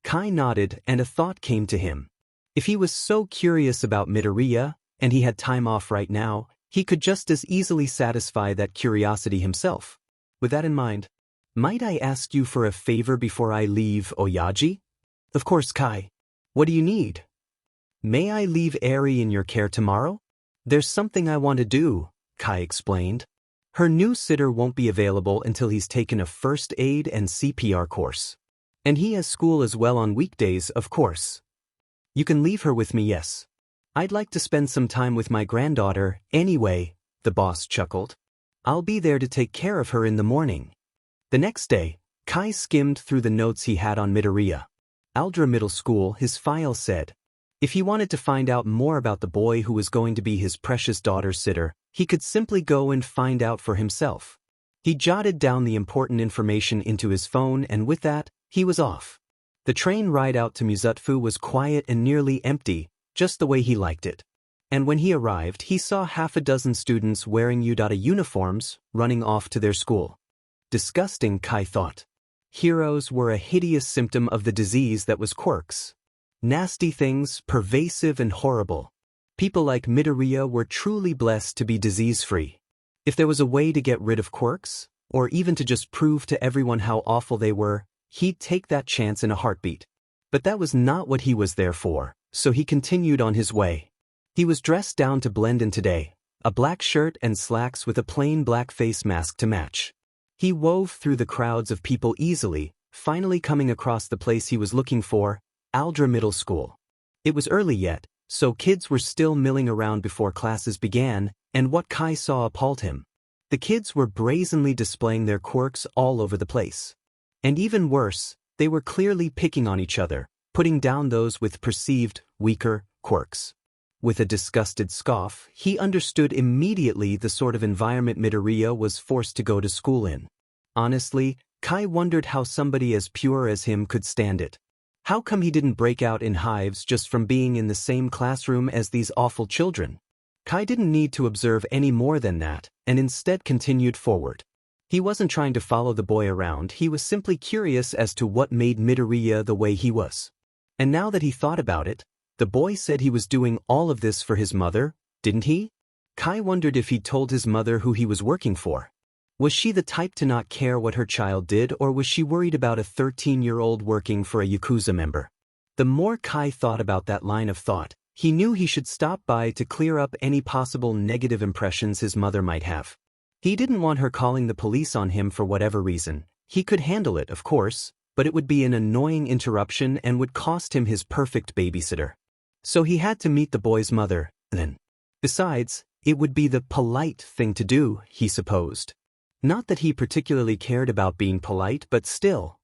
S1: Kai nodded and a thought came to him. If he was so curious about Midoriya, and he had time off right now, he could just as easily satisfy that curiosity himself. With that in mind, might I ask you for a favor before I leave, Oyaji? Of course, Kai. What do you need? May I leave Eri in your care tomorrow? There's something I want to do, Kai explained. Her new sitter won't be available until he's taken a first aid and CPR course. And he has school as well on weekdays, of course. You can leave her with me, yes. I'd like to spend some time with my granddaughter, anyway, the boss chuckled. I'll be there to take care of her in the morning. The next day, Kai skimmed through the notes he had on Midoriya. Aldra Middle School, his file said. If he wanted to find out more about the boy who was going to be his precious daughter's sitter, he could simply go and find out for himself. He jotted down the important information into his phone and with that, he was off. The train ride out to Muzutfu was quiet and nearly empty, just the way he liked it. And when he arrived, he saw half a dozen students wearing Yudata uniforms, running off to their school. Disgusting, Kai thought. Heroes were a hideous symptom of the disease that was quirks. Nasty things, pervasive and horrible. People like Midoriya were truly blessed to be disease-free. If there was a way to get rid of quirks, or even to just prove to everyone how awful they were, he'd take that chance in a heartbeat. But that was not what he was there for, so he continued on his way. He was dressed down to blend in today, a black shirt and slacks with a plain black face mask to match. He wove through the crowds of people easily, finally coming across the place he was looking for, Aldra Middle School. It was early yet, so kids were still milling around before classes began, and what Kai saw appalled him. The kids were brazenly displaying their quirks all over the place. And even worse, they were clearly picking on each other, putting down those with perceived, weaker, quirks. With a disgusted scoff, he understood immediately the sort of environment Midoriya was forced to go to school in. Honestly, Kai wondered how somebody as pure as him could stand it. How come he didn't break out in hives just from being in the same classroom as these awful children? Kai didn't need to observe any more than that, and instead continued forward. He wasn't trying to follow the boy around, he was simply curious as to what made Midoriya the way he was. And now that he thought about it, the boy said he was doing all of this for his mother, didn't he? Kai wondered if he'd told his mother who he was working for. Was she the type to not care what her child did, or was she worried about a 13-year-old working for a Yakuza member? The more Kai thought about that line of thought, he knew he should stop by to clear up any possible negative impressions his mother might have. He didn't want her calling the police on him for whatever reason. He could handle it, of course, but it would be an annoying interruption and would cost him his perfect babysitter. So he had to meet the boy's mother, then. Besides, it would be the polite thing to do, he supposed. Not that he particularly cared about being polite, but still.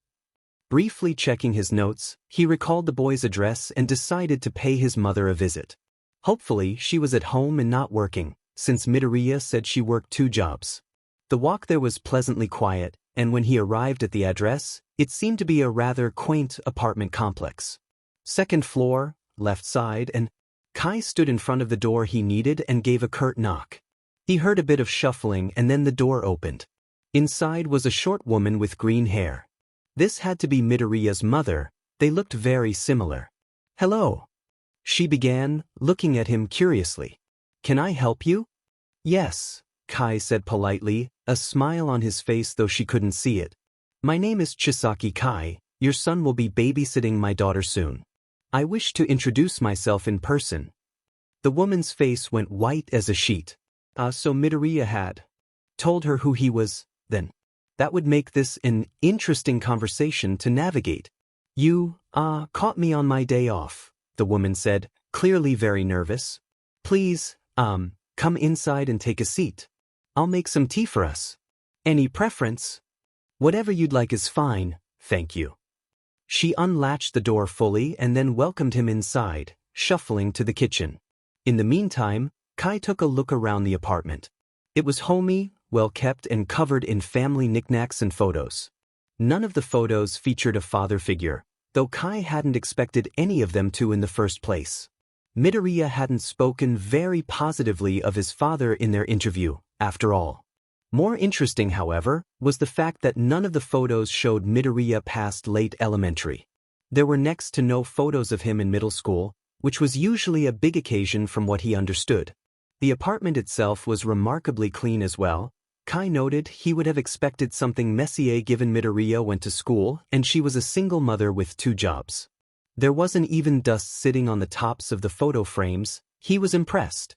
S1: Briefly checking his notes, he recalled the boy's address and decided to pay his mother a visit. Hopefully, she was at home and not working, since Midoriya said she worked 2 jobs. The walk there was pleasantly quiet, and when he arrived at the address, it seemed to be a rather quaint apartment complex. 2nd floor, left side, and Kai stood in front of the door he needed and gave a curt knock. He heard a bit of shuffling and then the door opened. Inside was a short woman with green hair. This had to be Midoriya's mother, they looked very similar. Hello. She began, looking at him curiously. Can I help you? Yes, Kai said politely, a smile on his face though she couldn't see it. My name is Chisaki Kai, your son will be babysitting my daughter soon. I wish to introduce myself in person. The woman's face went white as a sheet. So Midoriya had told her who he was, then. That would make this an interesting conversation to navigate. You, caught me on my day off, the woman said, clearly very nervous. Please, come inside and take a seat. I'll make some tea for us. Any preference? Whatever you'd like is fine, thank you. She unlatched the door fully and then welcomed him inside, shuffling to the kitchen. In the meantime, Kai took a look around the apartment. It was homey, well-kept and covered in family knickknacks and photos. None of the photos featured a father figure, though Kai hadn't expected any of them to in the first place. Midoriya hadn't spoken very positively of his father in their interview, after all. More interesting, however, was the fact that none of the photos showed Midoriya past late elementary. There were next to no photos of him in middle school, which was usually a big occasion from what he understood. The apartment itself was remarkably clean as well. Kai noted he would have expected something messier given Midoriya went to school and she was a single mother with 2 jobs. There wasn't even dust sitting on the tops of the photo frames. He was impressed.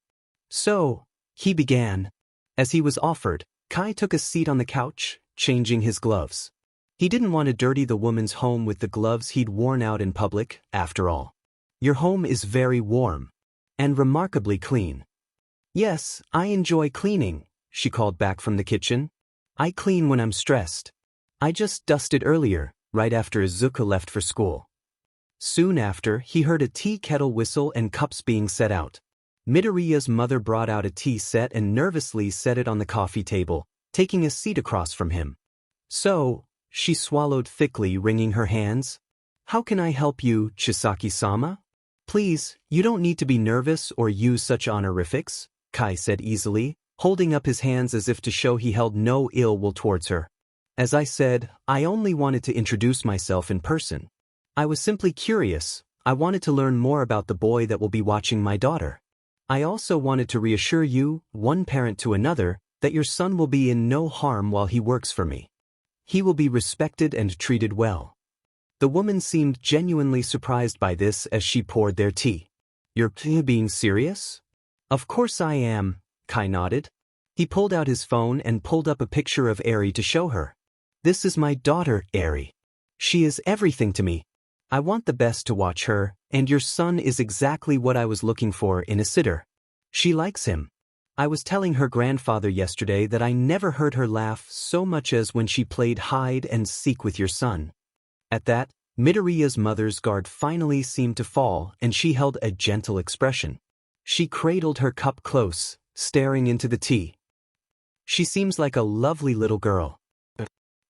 S1: So, he began. As he was offered, Kai took a seat on the couch, changing his gloves. He didn't want to dirty the woman's home with the gloves he'd worn out in public, after all. Your home is very warm. And remarkably clean. Yes, I enjoy cleaning, she called back from the kitchen. I clean when I'm stressed. I just dusted earlier, right after Izuku left for school. Soon after, he heard a tea kettle whistle and cups being set out. Midoriya's mother brought out a tea set and nervously set it on the coffee table, taking a seat across from him. So, she swallowed thickly, wringing her hands. How can I help you, Chisaki-sama? Please, you don't need to be nervous or use such honorifics, Kai said easily, holding up his hands as if to show he held no ill will towards her. As I said, I only wanted to introduce myself in person. I was simply curious. I wanted to learn more about the boy that will be watching my daughter. I also wanted to reassure you, one parent to another, that your son will be in no harm while he works for me. He will be respected and treated well. The woman seemed genuinely surprised by this as she poured their tea. You're being serious? Of course I am, Kai nodded. He pulled out his phone and pulled up a picture of Eri to show her. This is my daughter, Eri. She is everything to me. I want the best to watch her, and your son is exactly what I was looking for in a sitter. She likes him. I was telling her grandfather yesterday that I never heard her laugh so much as when she played hide and seek with your son. At that, Midoriya's mother's guard finally seemed to fall and she held a gentle expression. She cradled her cup close, staring into the tea. She seems like a lovely little girl.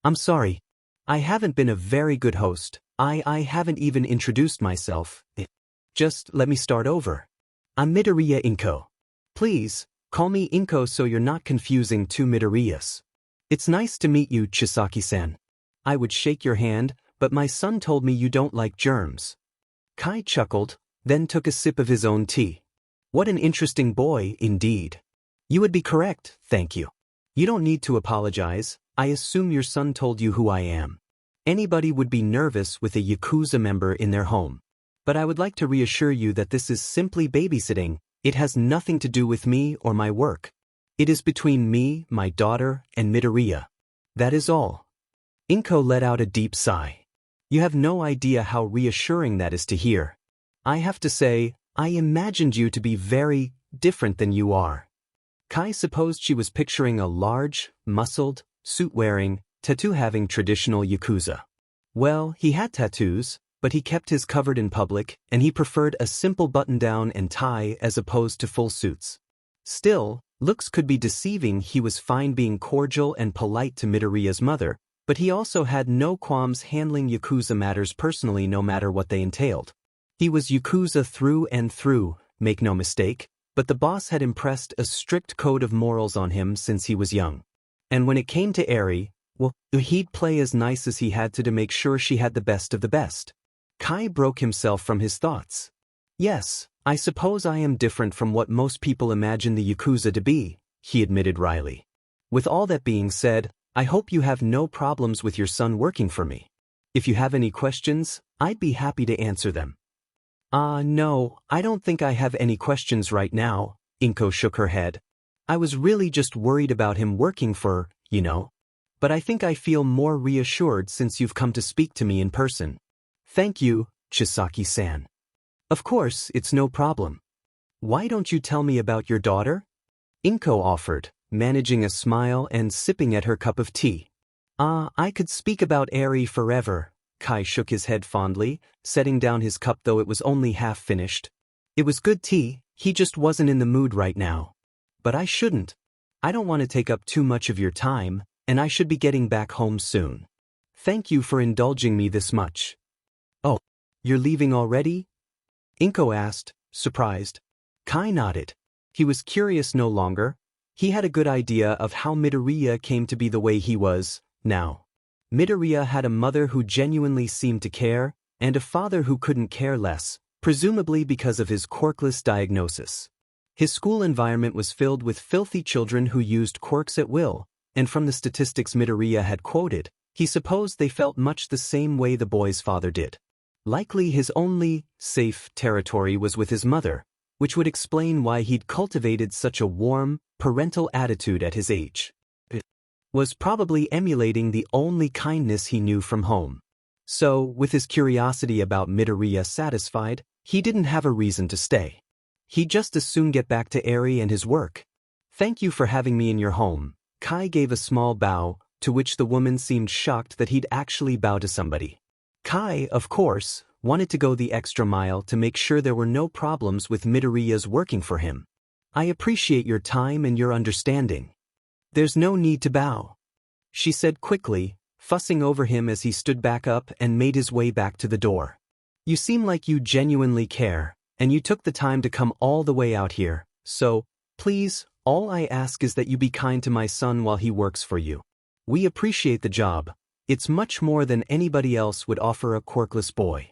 S1: I'm sorry. I haven't been a very good host. I haven't even introduced myself. Just let me start over. I'm Midoriya Inko. Please, call me Inko so you're not confusing 2 Midoriyas. It's nice to meet you, Chisaki-san. I would shake your hand, but my son told me you don't like germs. Kai chuckled, then took a sip of his own tea. What an interesting boy, indeed. You would be correct, thank you. You don't need to apologize. I assume your son told you who I am. Anybody would be nervous with a Yakuza member in their home. But I would like to reassure you that this is simply babysitting. It has nothing to do with me or my work. It is between me, my daughter, and Midoriya. That is all. Inko let out a deep sigh. You have no idea how reassuring that is to hear. I have to say, I imagined you to be very different than you are. Kai supposed she was picturing a large, muscled, suit-wearing, tattoo-having traditional Yakuza. Well, he had tattoos, but he kept his covered in public, and he preferred a simple button-down and tie as opposed to full suits. Still, looks could be deceiving. He was fine being cordial and polite to Midoriya's mother, but he also had no qualms handling Yakuza matters personally no matter what they entailed. He was Yakuza through and through, make no mistake, but the boss had impressed a strict code of morals on him since he was young. And when it came to Eri, well, he'd play as nice as he had to make sure she had the best of the best. Kai broke himself from his thoughts. Yes, I suppose I am different from what most people imagine the Yakuza to be, he admitted wryly. With all that being said, I hope you have no problems with your son working for me. If you have any questions, I'd be happy to answer them. No, I don't think I have any questions right now, Inko shook her head. I was really just worried about him working for, you know. But I think I feel more reassured since you've come to speak to me in person. Thank you, Chisaki-san. Of course, it's no problem. Why don't you tell me about your daughter? Inko offered, managing a smile and sipping at her cup of tea. I could speak about Eri forever. Kai shook his head fondly, setting down his cup though it was only half finished. It was good tea, he just wasn't in the mood right now. But I shouldn't. I don't want to take up too much of your time, and I should be getting back home soon. Thank you for indulging me this much. Oh, you're leaving already? Inko asked, surprised. Kai nodded. He was curious no longer. He had a good idea of how Midoriya came to be the way he was, now. Midoriya had a mother who genuinely seemed to care, and a father who couldn't care less, presumably because of his quirkless diagnosis. His school environment was filled with filthy children who used quirks at will, and from the statistics Midoriya had quoted, he supposed they felt much the same way the boy's father did. Likely his only safe territory was with his mother, which would explain why he'd cultivated such a warm, parental attitude at his age. It was probably emulating the only kindness he knew from home. So, with his curiosity about Midoriya satisfied, he didn't have a reason to stay. He'd just as soon get back to Eri and his work. Thank you for having me in your home. Kai gave a small bow, to which the woman seemed shocked that he'd actually bow to somebody. Kai, of course, wanted to go the extra mile to make sure there were no problems with Midoriya's working for him. I appreciate your time and your understanding. There's no need to bow, she said quickly, fussing over him as he stood back up and made his way back to the door. You seem like you genuinely care, and you took the time to come all the way out here, so, please, all I ask is that you be kind to my son while he works for you. We appreciate the job. It's much more than anybody else would offer a quirkless boy.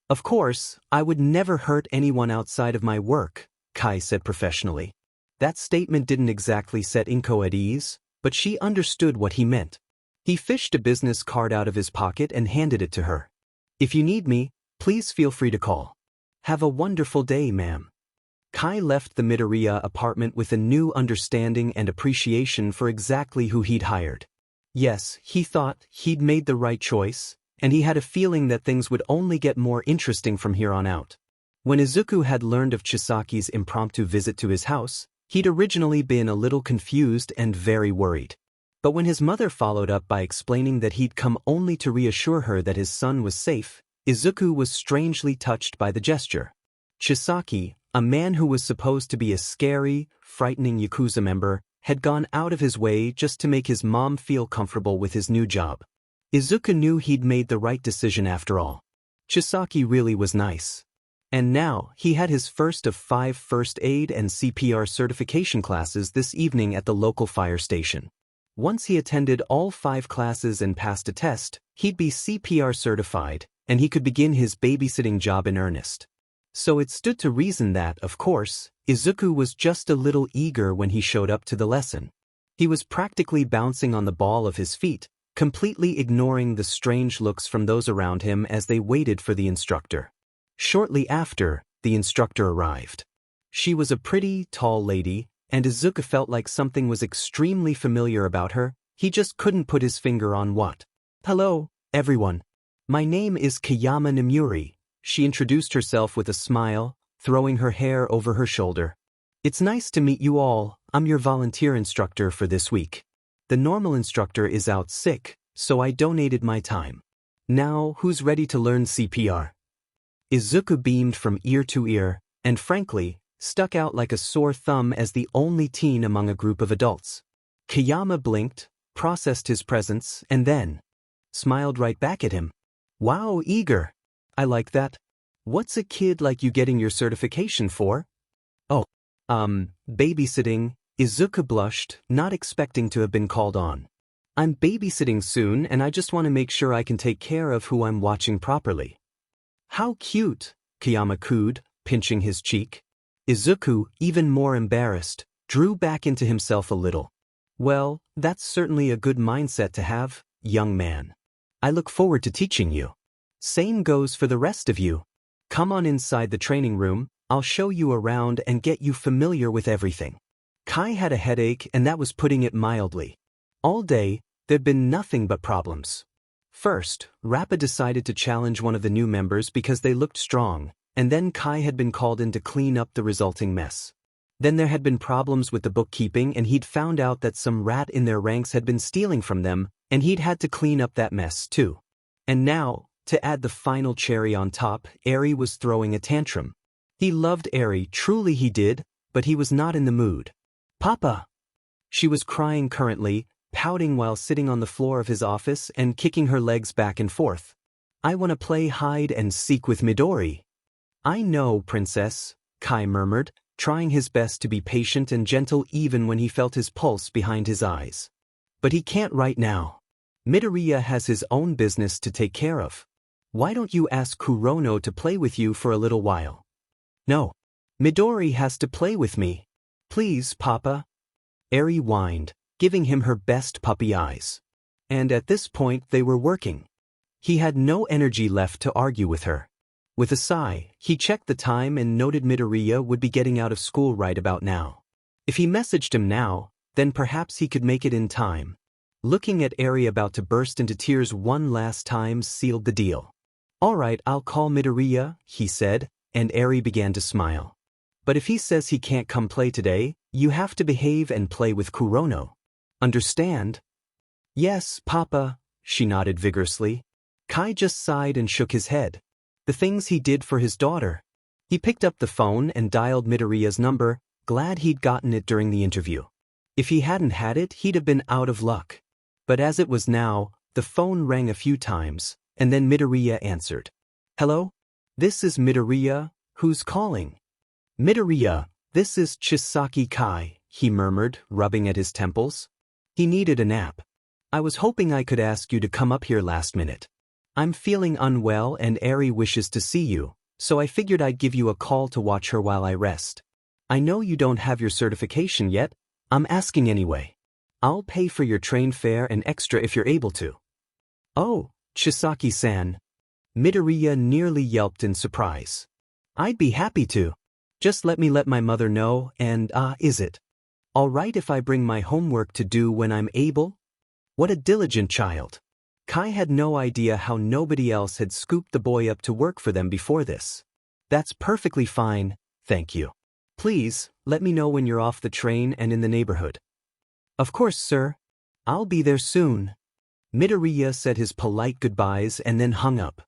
S1: Of course, I would never hurt anyone outside of my work, Kai said professionally. That statement didn't exactly set Inko at ease, but she understood what he meant. He fished a business card out of his pocket and handed it to her. If you need me, please feel free to call. Have a wonderful day, ma'am. Kai left the Midoriya apartment with a new understanding and appreciation for exactly who he'd hired. Yes, he thought he'd made the right choice, and he had a feeling that things would only get more interesting from here on out. When Izuku had learned of Chisaki's impromptu visit to his house, he'd originally been a little confused and very worried. But when his mother followed up by explaining that he'd come only to reassure her that his son was safe, Izuku was strangely touched by the gesture. Chisaki, a man who was supposed to be a scary, frightening Yakuza member, had gone out of his way just to make his mom feel comfortable with his new job. Izuku knew he'd made the right decision after all. Chisaki really was nice. And now, he had his first of 5 first aid and CPR certification classes this evening at the local fire station. Once he attended all 5 classes and passed a test, he'd be CPR certified, and he could begin his babysitting job in earnest. So it stood to reason that, of course, Izuku was just a little eager when he showed up to the lesson. He was practically bouncing on the ball of his feet, completely ignoring the strange looks from those around him as they waited for the instructor. Shortly after, the instructor arrived. She was a pretty, tall lady, and Izuku felt like something was extremely familiar about her. He just couldn't put his finger on what. Hello, everyone. My name is Kayama Nomuri. She introduced herself with a smile, throwing her hair over her shoulder. It's nice to meet you all. I'm your volunteer instructor for this week. The normal instructor is out sick, so I donated my time. Now, who's ready to learn CPR? Izuku beamed from ear to ear, and frankly, stuck out like a sore thumb as the only teen among a group of adults. Kayama blinked, processed his presence, and then smiled right back at him. Wow, eager. I like that. What's a kid like you getting your certification for? Oh, babysitting. Izuku blushed, not expecting to have been called on. I'm babysitting soon and I just want to make sure I can take care of who I'm watching properly. How cute, Kayama cooed, pinching his cheek. Izuku, even more embarrassed, drew back into himself a little. Well, that's certainly a good mindset to have, young man. I look forward to teaching you. Same goes for the rest of you. Come on inside the training room, I'll show you around and get you familiar with everything. Kai had a headache and that was putting it mildly. All day, there'd been nothing but problems. First, Rappa decided to challenge one of the new members because they looked strong, and then Kai had been called in to clean up the resulting mess. Then there had been problems with the bookkeeping and he'd found out that some rat in their ranks had been stealing from them, and he'd had to clean up that mess too. And now, to add the final cherry on top, Eri was throwing a tantrum. He loved Eri, truly he did, but he was not in the mood. Papa! She was crying currently, pouting while sitting on the floor of his office and kicking her legs back and forth. I want to play hide and seek with Midori. I know, princess, Kai murmured, trying his best to be patient and gentle even when he felt his pulse behind his eyes. But he can't right now. Midoriya has his own business to take care of. Why don't you ask Kurono to play with you for a little while? No. Midori has to play with me. Please, Papa. Eri whined, giving him her best puppy eyes. And at this point they were working. He had no energy left to argue with her. With a sigh, he checked the time and noted Midoriya would be getting out of school right about now. If he messaged him now, then perhaps he could make it in time. Looking at Eri about to burst into tears one last time sealed the deal. All right, I'll call Midoriya, he said, and Eri began to smile. But if he says he can't come play today, you have to behave and play with Kurono. Understand? Yes, Papa, she nodded vigorously. Kai just sighed and shook his head. The things he did for his daughter. He picked up the phone and dialed Midoriya's number, glad he'd gotten it during the interview. If he hadn't had it, he'd have been out of luck. But as it was now, the phone rang a few times, and then Midoriya answered. Hello? This is Midoriya, who's calling? Midoriya, this is Chisaki Kai, he murmured, rubbing at his temples. He needed a nap. I was hoping I could ask you to come up here last minute. I'm feeling unwell and Eri wishes to see you, so I figured I'd give you a call to watch her while I rest. I know you don't have your certification yet, I'm asking anyway. I'll pay for your train fare and extra if you're able to. Oh, Chisaki-san. Midoriya nearly yelped in surprise. I'd be happy to. Just let my mother know and is it all right if I bring my homework to do when I'm able? What a diligent child. Kai had no idea how nobody else had scooped the boy up to work for them before this. That's perfectly fine, thank you. Please, let me know when you're off the train and in the neighborhood. Of course, sir. I'll be there soon. Midoriya said his polite goodbyes and then hung up.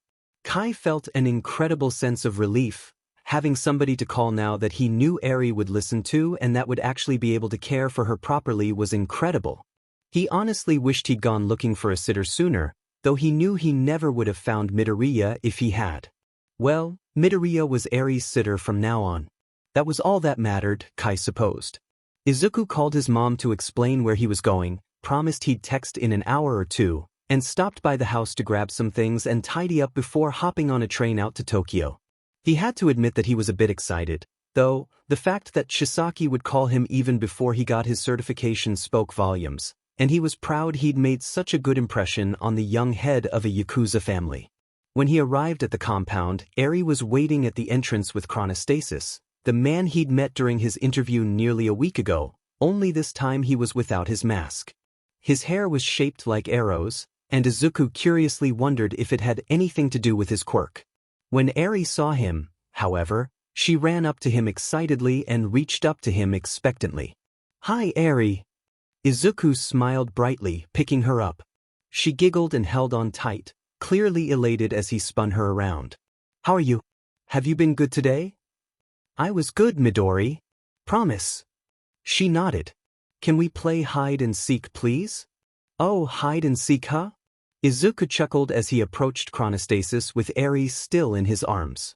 S1: Kai felt an incredible sense of relief, having somebody to call now that he knew Eri would listen to and that would actually be able to care for her properly was incredible. He honestly wished he'd gone looking for a sitter sooner, though he knew he never would have found Midoriya if he had. Well, Midoriya was Eri's sitter from now on. That was all that mattered, Kai supposed. Izuku called his mom to explain where he was going, promised he'd text in an hour or two, and stopped by the house to grab some things and tidy up before hopping on a train out to Tokyo. He had to admit that he was a bit excited, though, the fact that Chisaki would call him even before he got his certification spoke volumes, and he was proud he'd made such a good impression on the young head of a Yakuza family. When he arrived at the compound, Eri was waiting at the entrance with Chronostasis, the man he'd met during his interview nearly a week ago, only this time he was without his mask. His hair was shaped like arrows, and Izuku curiously wondered if it had anything to do with his quirk. When Eri saw him, however, she ran up to him excitedly and reached up to him expectantly. Hi, Eri. Izuku smiled brightly, picking her up. She giggled and held on tight, clearly elated as he spun her around. How are you? Have you been good today? I was good, Midori. Promise. She nodded. Can we play hide and seek, please? Oh, hide and seek, huh? Izuku chuckled as he approached Chronostasis with Eri still in his arms.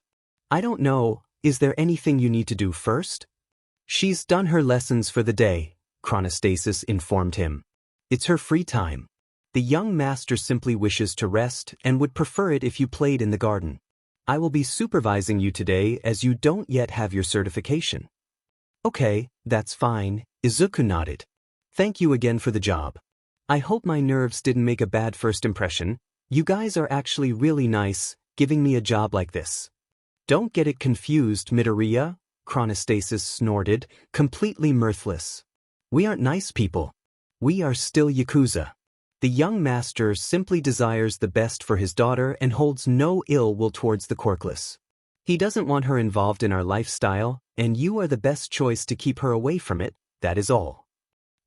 S1: I don't know, is there anything you need to do first? She's done her lessons for the day, Chronostasis informed him. It's her free time. The young master simply wishes to rest and would prefer it if you played in the garden. I will be supervising you today as you don't yet have your certification. Okay, that's fine, Izuku nodded. Thank you again for the job. I hope my nerves didn't make a bad first impression. You guys are actually really nice, giving me a job like this. Don't get it confused, Midoriya, Chronostasis snorted, completely mirthless. We aren't nice people. We are still Yakuza. The young master simply desires the best for his daughter and holds no ill will towards the quirkless. He doesn't want her involved in our lifestyle, and you are the best choice to keep her away from it, that is all.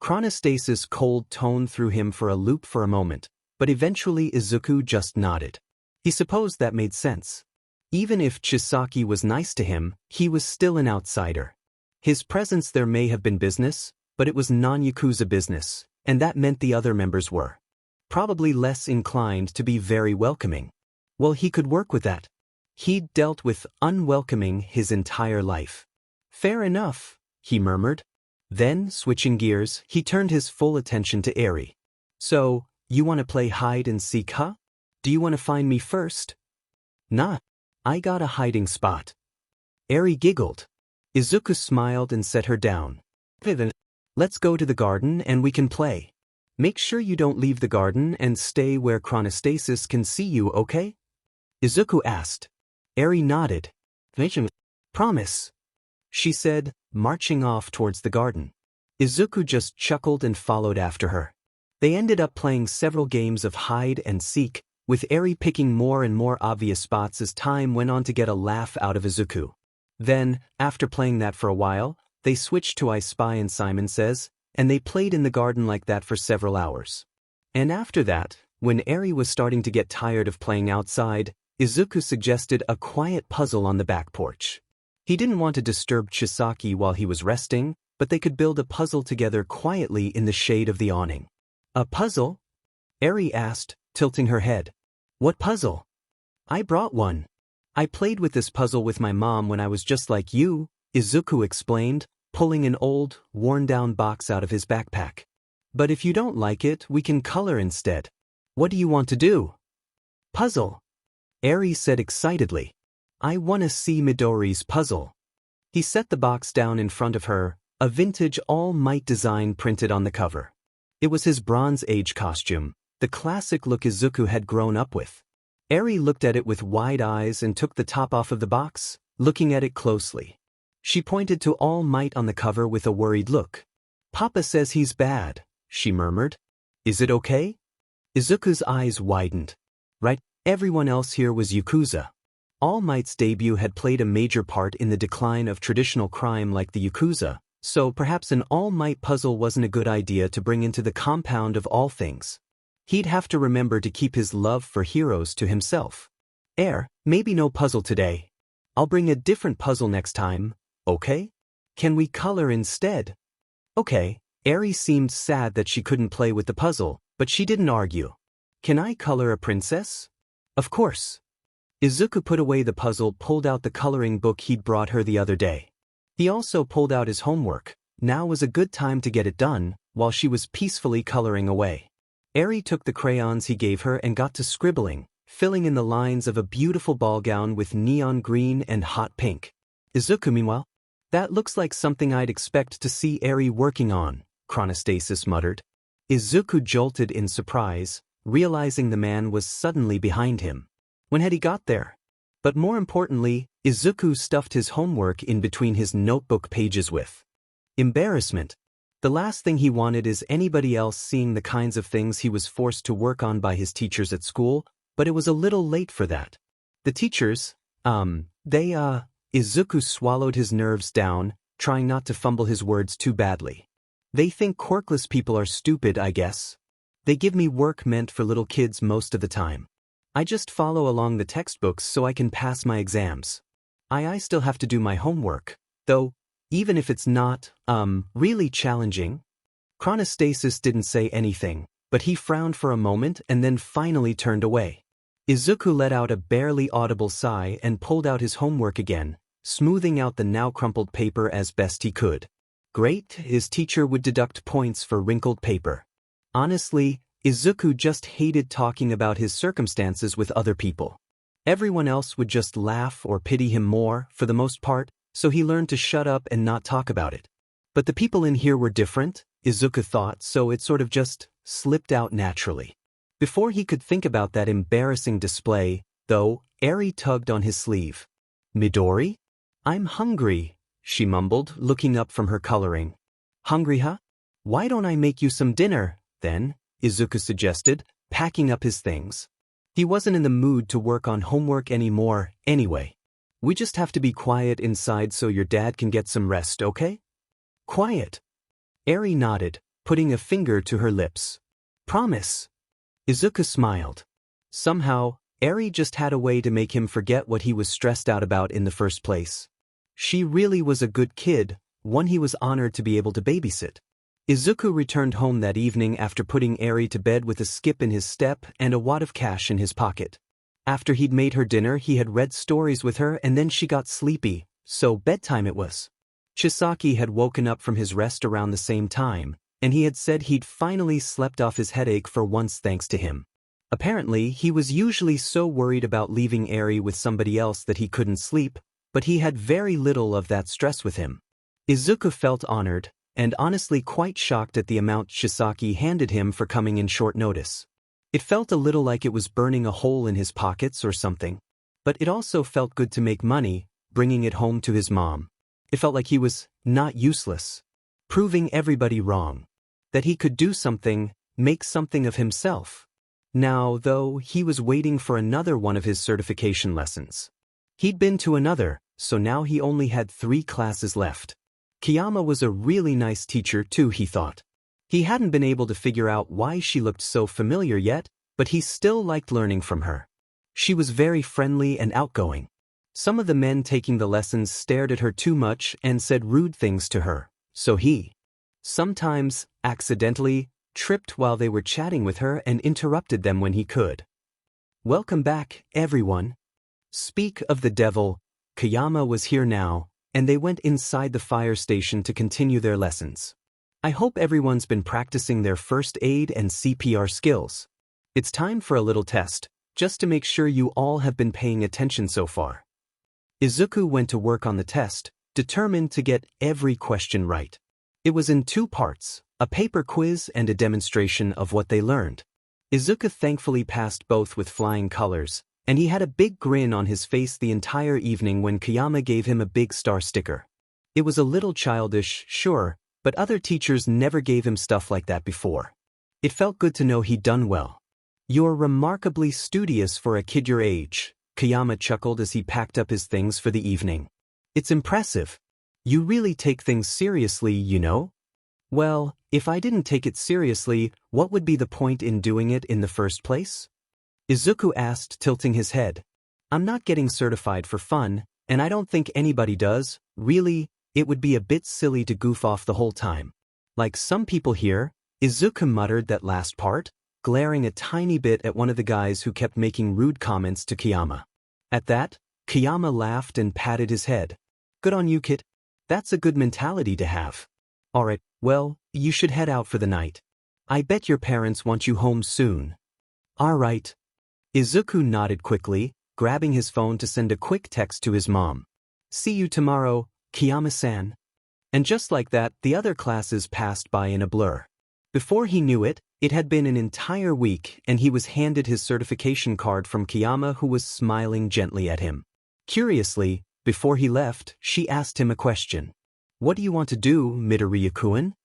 S1: Chronostasis' cold tone threw him for a loop for a moment, but eventually Izuku just nodded. He supposed that made sense. Even if Chisaki was nice to him, he was still an outsider. His presence there may have been business, but it was non-Yakuza business, and that meant the other members were probably less inclined to be very welcoming. Well, he could work with that. He'd dealt with unwelcoming his entire life. Fair enough, he murmured. Then, switching gears, he turned his full attention to Eri. So, you want to play hide and seek, huh? Do you want to find me first? Nah, I got a hiding spot. Eri giggled. Izuku smiled and set her down. Then, let's go to the garden and we can play. Make sure you don't leave the garden and stay where Chronostasis can see you, okay? Izuku asked. Eri nodded. Promise, she said, marching off towards the garden. Izuku just chuckled and followed after her. They ended up playing several games of hide and seek, with Eri picking more and more obvious spots as time went on to get a laugh out of Izuku. Then, after playing that for a while, they switched to I Spy and Simon Says, and they played in the garden like that for several hours. And after that, when Eri was starting to get tired of playing outside, Izuku suggested a quiet puzzle on the back porch. He didn't want to disturb Chisaki while he was resting, but they could build a puzzle together quietly in the shade of the awning. A puzzle? Eri asked, tilting her head. What puzzle? I brought one. I played with this puzzle with my mom when I was just like you, Izuku explained, pulling an old, worn-down box out of his backpack. But if you don't like it, we can color instead. What do you want to do? Puzzle. Eri said excitedly. I want to see Midori's puzzle. He set the box down in front of her, a vintage All Might design printed on the cover. It was his Bronze Age costume, the classic look Izuku had grown up with. Eri looked at it with wide eyes and took the top off of the box, looking at it closely. She pointed to All Might on the cover with a worried look. Papa says he's bad, she murmured. Is it okay? Izuku's eyes widened. Right, everyone else here was Yakuza. All Might's debut had played a major part in the decline of traditional crime like the Yakuza, so perhaps an All Might puzzle wasn't a good idea to bring into the compound of all things. He'd have to remember to keep his love for heroes to himself. Maybe no puzzle today. I'll bring a different puzzle next time, okay? Can we color instead? Okay. Eri seemed sad that she couldn't play with the puzzle, but she didn't argue. Can I color a princess? Of course. Izuku put away the puzzle, pulled out the coloring book he'd brought her the other day. He also pulled out his homework. Now was a good time to get it done, while she was peacefully coloring away. Eri took the crayons he gave her and got to scribbling, filling in the lines of a beautiful ball gown with neon green and hot pink. Izuku, meanwhile, that looks like something I'd expect to see Eri working on, Chronostasis muttered. Izuku jolted in surprise, realizing the man was suddenly behind him. When had he got there? But more importantly, Izuku stuffed his homework in between his notebook pages with embarrassment. The last thing he wanted is anybody else seeing the kinds of things he was forced to work on by his teachers at school, but it was a little late for that. The teachers, Izuku swallowed his nerves down, trying not to fumble his words too badly. They think quirkless people are stupid, I guess. They give me work meant for little kids most of the time. I just follow along the textbooks so I can pass my exams. I still have to do my homework, though, even if it's not, really challenging. Chronostasis didn't say anything, but he frowned for a moment and then finally turned away. Izuku let out a barely audible sigh and pulled out his homework again, smoothing out the now crumpled paper as best he could. Great, his teacher would deduct points for wrinkled paper. Honestly, Izuku just hated talking about his circumstances with other people. Everyone else would just laugh or pity him more, for the most part, so he learned to shut up and not talk about it. But the people in here were different, Izuku thought, so it sort of just slipped out naturally. Before he could think about that embarrassing display, though, Eri tugged on his sleeve. "Midori? I'm hungry," she mumbled, looking up from her coloring. "Hungry, huh? Why don't I make you some dinner, then?" Izuku suggested, packing up his things. He wasn't in the mood to work on homework anymore, anyway. "We just have to be quiet inside so your dad can get some rest, okay?" "Quiet." Eri nodded, putting a finger to her lips. "Promise." Izuku smiled. Somehow, Eri just had a way to make him forget what he was stressed out about in the first place. She really was a good kid, one he was honored to be able to babysit. Izuku returned home that evening after putting Eri to bed with a skip in his step and a wad of cash in his pocket. After he'd made her dinner, he had read stories with her and then she got sleepy, so bedtime it was. Chisaki had woken up from his rest around the same time, and he had said he'd finally slept off his headache for once thanks to him. Apparently, he was usually so worried about leaving Eri with somebody else that he couldn't sleep, but he had very little of that stress with him. Izuku felt honored, and honestly quite shocked at the amount Chisaki handed him for coming in short notice. It felt a little like it was burning a hole in his pockets or something. But it also felt good to make money, bringing it home to his mom. It felt like he was not useless, proving everybody wrong, that he could do something, make something of himself. Now, though, he was waiting for another one of his certification lessons. He'd been to another, so now he only had 3 classes left. Kiyama was a really nice teacher too, he thought. He hadn't been able to figure out why she looked so familiar yet, but he still liked learning from her. She was very friendly and outgoing. Some of the men taking the lessons stared at her too much and said rude things to her, so he, sometimes, accidentally, tripped while they were chatting with her and interrupted them when he could. "Welcome back, everyone." Speak of the devil, Kiyama was here now, and they went inside the fire station to continue their lessons. "I hope everyone's been practicing their first aid and CPR skills. It's time for a little test, just to make sure you all have been paying attention so far." Izuku went to work on the test, determined to get every question right. It was in 2 parts, a paper quiz and a demonstration of what they learned. Izuku thankfully passed both with flying colors, and he had a big grin on his face the entire evening when Kiyama gave him a big star sticker. It was a little childish, sure, but other teachers never gave him stuff like that before. It felt good to know he'd done well. "You're remarkably studious for a kid your age," Kiyama chuckled as he packed up his things for the evening. "It's impressive. You really take things seriously, you know?" "Well, if I didn't take it seriously, what would be the point in doing it in the first place?" Izuku asked, tilting his head. "I'm not getting certified for fun, and I don't think anybody does. Really, it would be a bit silly to goof off the whole time. Like some people here." Izuku muttered that last part, glaring a tiny bit at one of the guys who kept making rude comments to Kiyama. At that, Kiyama laughed and patted his head. "Good on you, kid. That's a good mentality to have. Alright, well, you should head out for the night. I bet your parents want you home soon." "Alright." Izuku nodded quickly, grabbing his phone to send a quick text to his mom. "See you tomorrow, Kiyama-san." And just like that, the other classes passed by in a blur. Before he knew it, it had been an entire week and he was handed his certification card from Kiyama, who was smiling gently at him. Curiously, before he left, she asked him a question. "What do you want to do, Midoriya-kun?"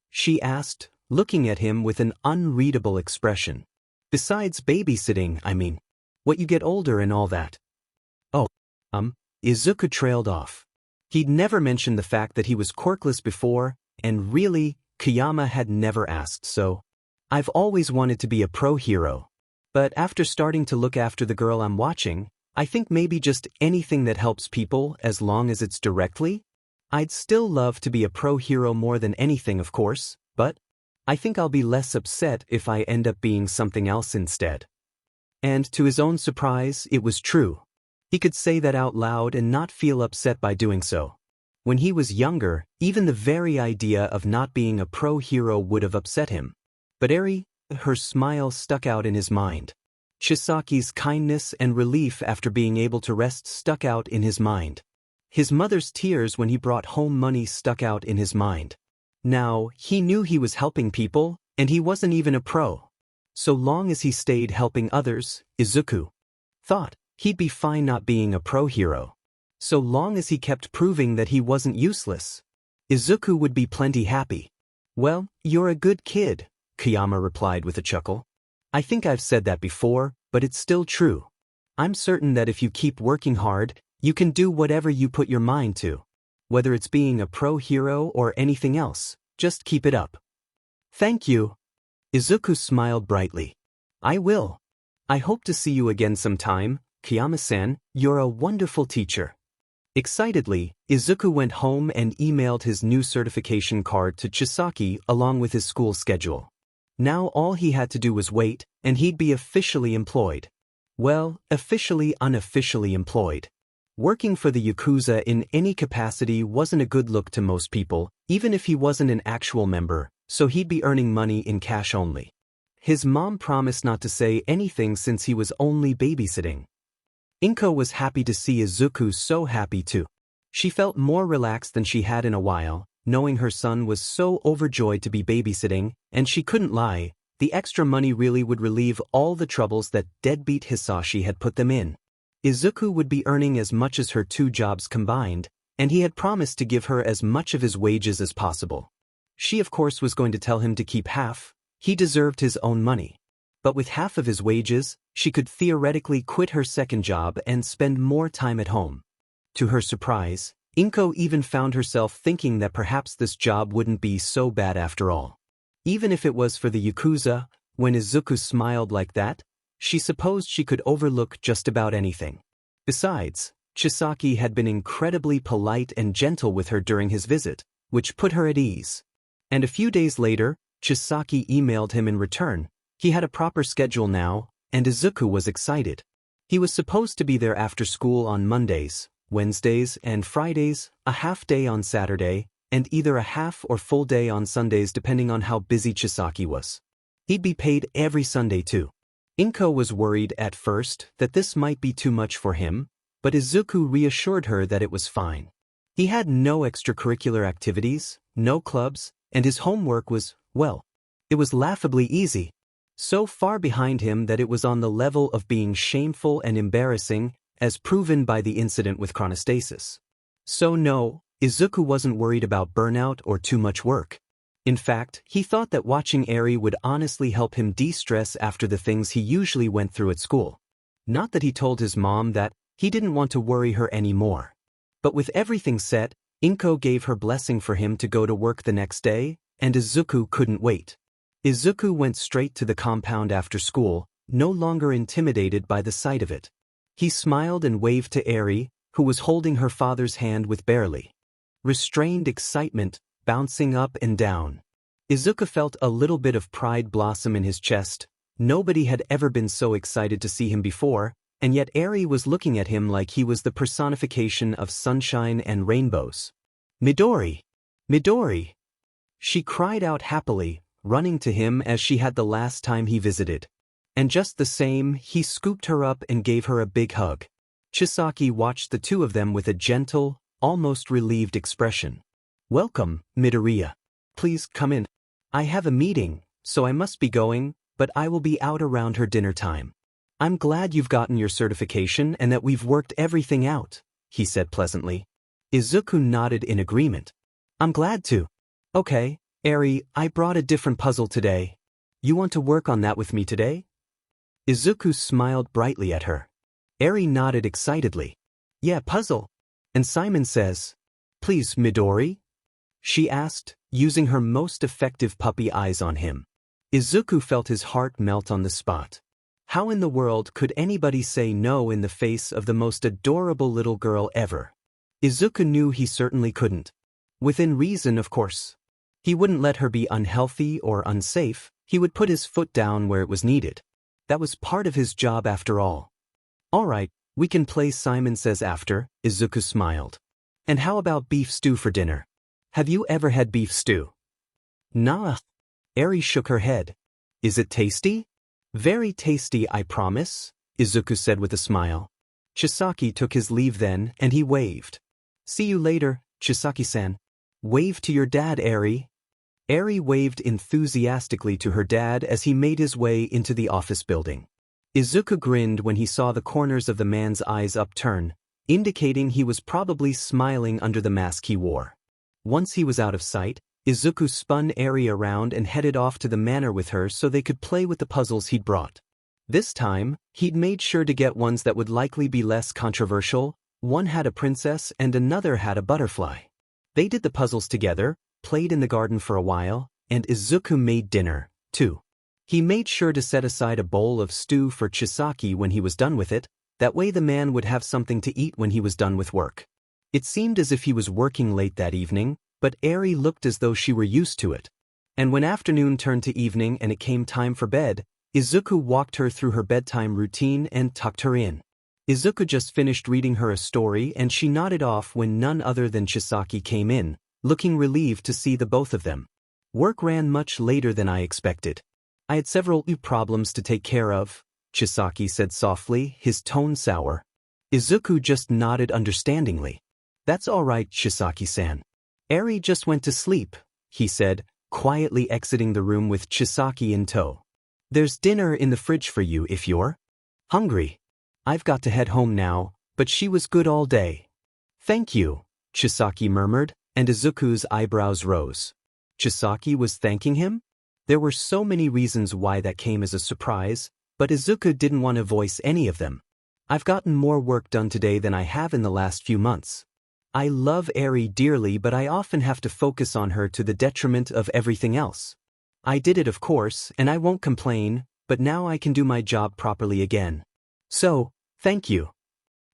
S1: she asked, looking at him with an unreadable expression. "Besides babysitting, I mean. What you get older and all that." "Oh, Izuku trailed off. He'd never mentioned the fact that he was quirkless before, and really, Kiyama had never asked, so. "I've always wanted to be a pro hero. But after starting to look after the girl I'm watching, I think maybe just anything that helps people as long as it's directly. I'd still love to be a pro hero more than anything, of course, but I think I'll be less upset if I end up being something else instead." And to his own surprise, it was true. He could say that out loud and not feel upset by doing so. When he was younger, even the very idea of not being a pro hero would have upset him. But Eri, her smile stuck out in his mind. Chisaki's kindness and relief after being able to rest stuck out in his mind. His mother's tears when he brought home money stuck out in his mind. Now, he knew he was helping people, and he wasn't even a pro. So long as he stayed helping others, Izuku thought, he'd be fine not being a pro hero. So long as he kept proving that he wasn't useless, Izuku would be plenty happy. Well, you're a good kid, Kayama replied with a chuckle. I think I've said that before, but it's still true. I'm certain that if you keep working hard, you can do whatever you put your mind to. Whether it's being a pro hero or anything else, just keep it up. Thank you. Izuku smiled brightly. I will. I hope to see you again sometime, Kayama-san, you're a wonderful teacher. Excitedly, Izuku went home and emailed his new certification card to Chisaki along with his school schedule. Now all he had to do was wait, and he'd be officially employed. Well, officially unofficially employed. Working for the Yakuza in any capacity wasn't a good look to most people, even if he wasn't an actual member, so he'd be earning money in cash only. His mom promised not to say anything since he was only babysitting. Inko was happy to see Izuku so happy too. She felt more relaxed than she had in a while, knowing her son was so overjoyed to be babysitting, and she couldn't lie, the extra money really would relieve all the troubles that deadbeat Hisashi had put them in. Izuku would be earning as much as her two jobs combined, and he had promised to give her as much of his wages as possible. She of course was going to tell him to keep half, he deserved his own money. But with half of his wages, she could theoretically quit her second job and spend more time at home. To her surprise, Inko even found herself thinking that perhaps this job wouldn't be so bad after all. Even if it was for the Yakuza, when Izuku smiled like that, she supposed she could overlook just about anything. Besides, Chisaki had been incredibly polite and gentle with her during his visit, which put her at ease. And a few days later, Chisaki emailed him in return. He had a proper schedule now, and Izuku was excited. He was supposed to be there after school on Mondays, Wednesdays, and Fridays, a half day on Saturday, and either a half or full day on Sundays depending on how busy Chisaki was. He'd be paid every Sunday too. Inko was worried at first that this might be too much for him, but Izuku reassured her that it was fine. He had no extracurricular activities, no clubs, and his homework was, well, it was laughably easy. So far behind him that it was on the level of being shameful and embarrassing, as proven by the incident with chronostasis. So no, Izuku wasn't worried about burnout or too much work. In fact, he thought that watching Eri would honestly help him de-stress after the things he usually went through at school. Not that he told his mom that he didn't want to worry her anymore. But with everything set, Inko gave her blessing for him to go to work the next day, and Izuku couldn't wait. Izuku went straight to the compound after school, no longer intimidated by the sight of it. He smiled and waved to Eri, who was holding her father's hand with barely restrained excitement, bouncing up and down. Izuku felt a little bit of pride blossom in his chest. Nobody had ever been so excited to see him before, and yet Eri was looking at him like he was the personification of sunshine and rainbows. Midori! Midori! She cried out happily, running to him as she had the last time he visited. And just the same, he scooped her up and gave her a big hug. Chisaki watched the two of them with a gentle, almost relieved expression. Welcome, Midoriya. Please come in. I have a meeting, so I must be going, but I will be out around her dinner time. I'm glad you've gotten your certification and that we've worked everything out, he said pleasantly. Izuku nodded in agreement. I'm glad to. Okay, Eri, I brought a different puzzle today. You want to work on that with me today? Izuku smiled brightly at her. Eri nodded excitedly. Yeah, puzzle. And Simon says, please, Midori? She asked, using her most effective puppy eyes on him. Izuku felt his heart melt on the spot. How in the world could anybody say no in the face of the most adorable little girl ever? Izuku knew he certainly couldn't. Within reason, of course. He wouldn't let her be unhealthy or unsafe, he would put his foot down where it was needed. That was part of his job after all. All right, we can play Simon Says after, Izuku smiled. And how about beef stew for dinner? Have you ever had beef stew? Nah. Eri shook her head. Is it tasty? Very tasty, I promise, Izuku said with a smile. Chisaki took his leave then, and he waved. See you later, Chisaki-san. Wave to your dad, Eri. Eri waved enthusiastically to her dad as he made his way into the office building. Izuku grinned when he saw the corners of the man's eyes upturn, indicating he was probably smiling under the mask he wore. Once he was out of sight, Izuku spun Eri around and headed off to the manor with her so they could play with the puzzles he'd brought. This time, he'd made sure to get ones that would likely be less controversial. One had a princess and another had a butterfly. They did the puzzles together, played in the garden for a while, and Izuku made dinner, too. He made sure to set aside a bowl of stew for Chisaki when he was done with it, that way the man would have something to eat when he was done with work. It seemed as if he was working late that evening, but Eri looked as though she were used to it. And when afternoon turned to evening and it came time for bed, Izuku walked her through her bedtime routine and tucked her in. Izuku just finished reading her a story and she nodded off when none other than Chisaki came in, looking relieved to see the both of them. Work ran much later than I expected. I had several problems to take care of, Chisaki said softly, his tone sour. Izuku just nodded understandingly. That's all right, Chisaki-san. Eri just went to sleep, he said, quietly exiting the room with Chisaki in tow. There's dinner in the fridge for you if you're hungry. I've got to head home now, but she was good all day. Thank you, Chisaki murmured, and Izuku's eyebrows rose. Chisaki was thanking him? There were so many reasons why that came as a surprise, but Izuku didn't want to voice any of them. I've gotten more work done today than I have in the last few months. I love Eri dearly, but I often have to focus on her to the detriment of everything else. I did it, of course, and I won't complain, but now I can do my job properly again. So, thank you.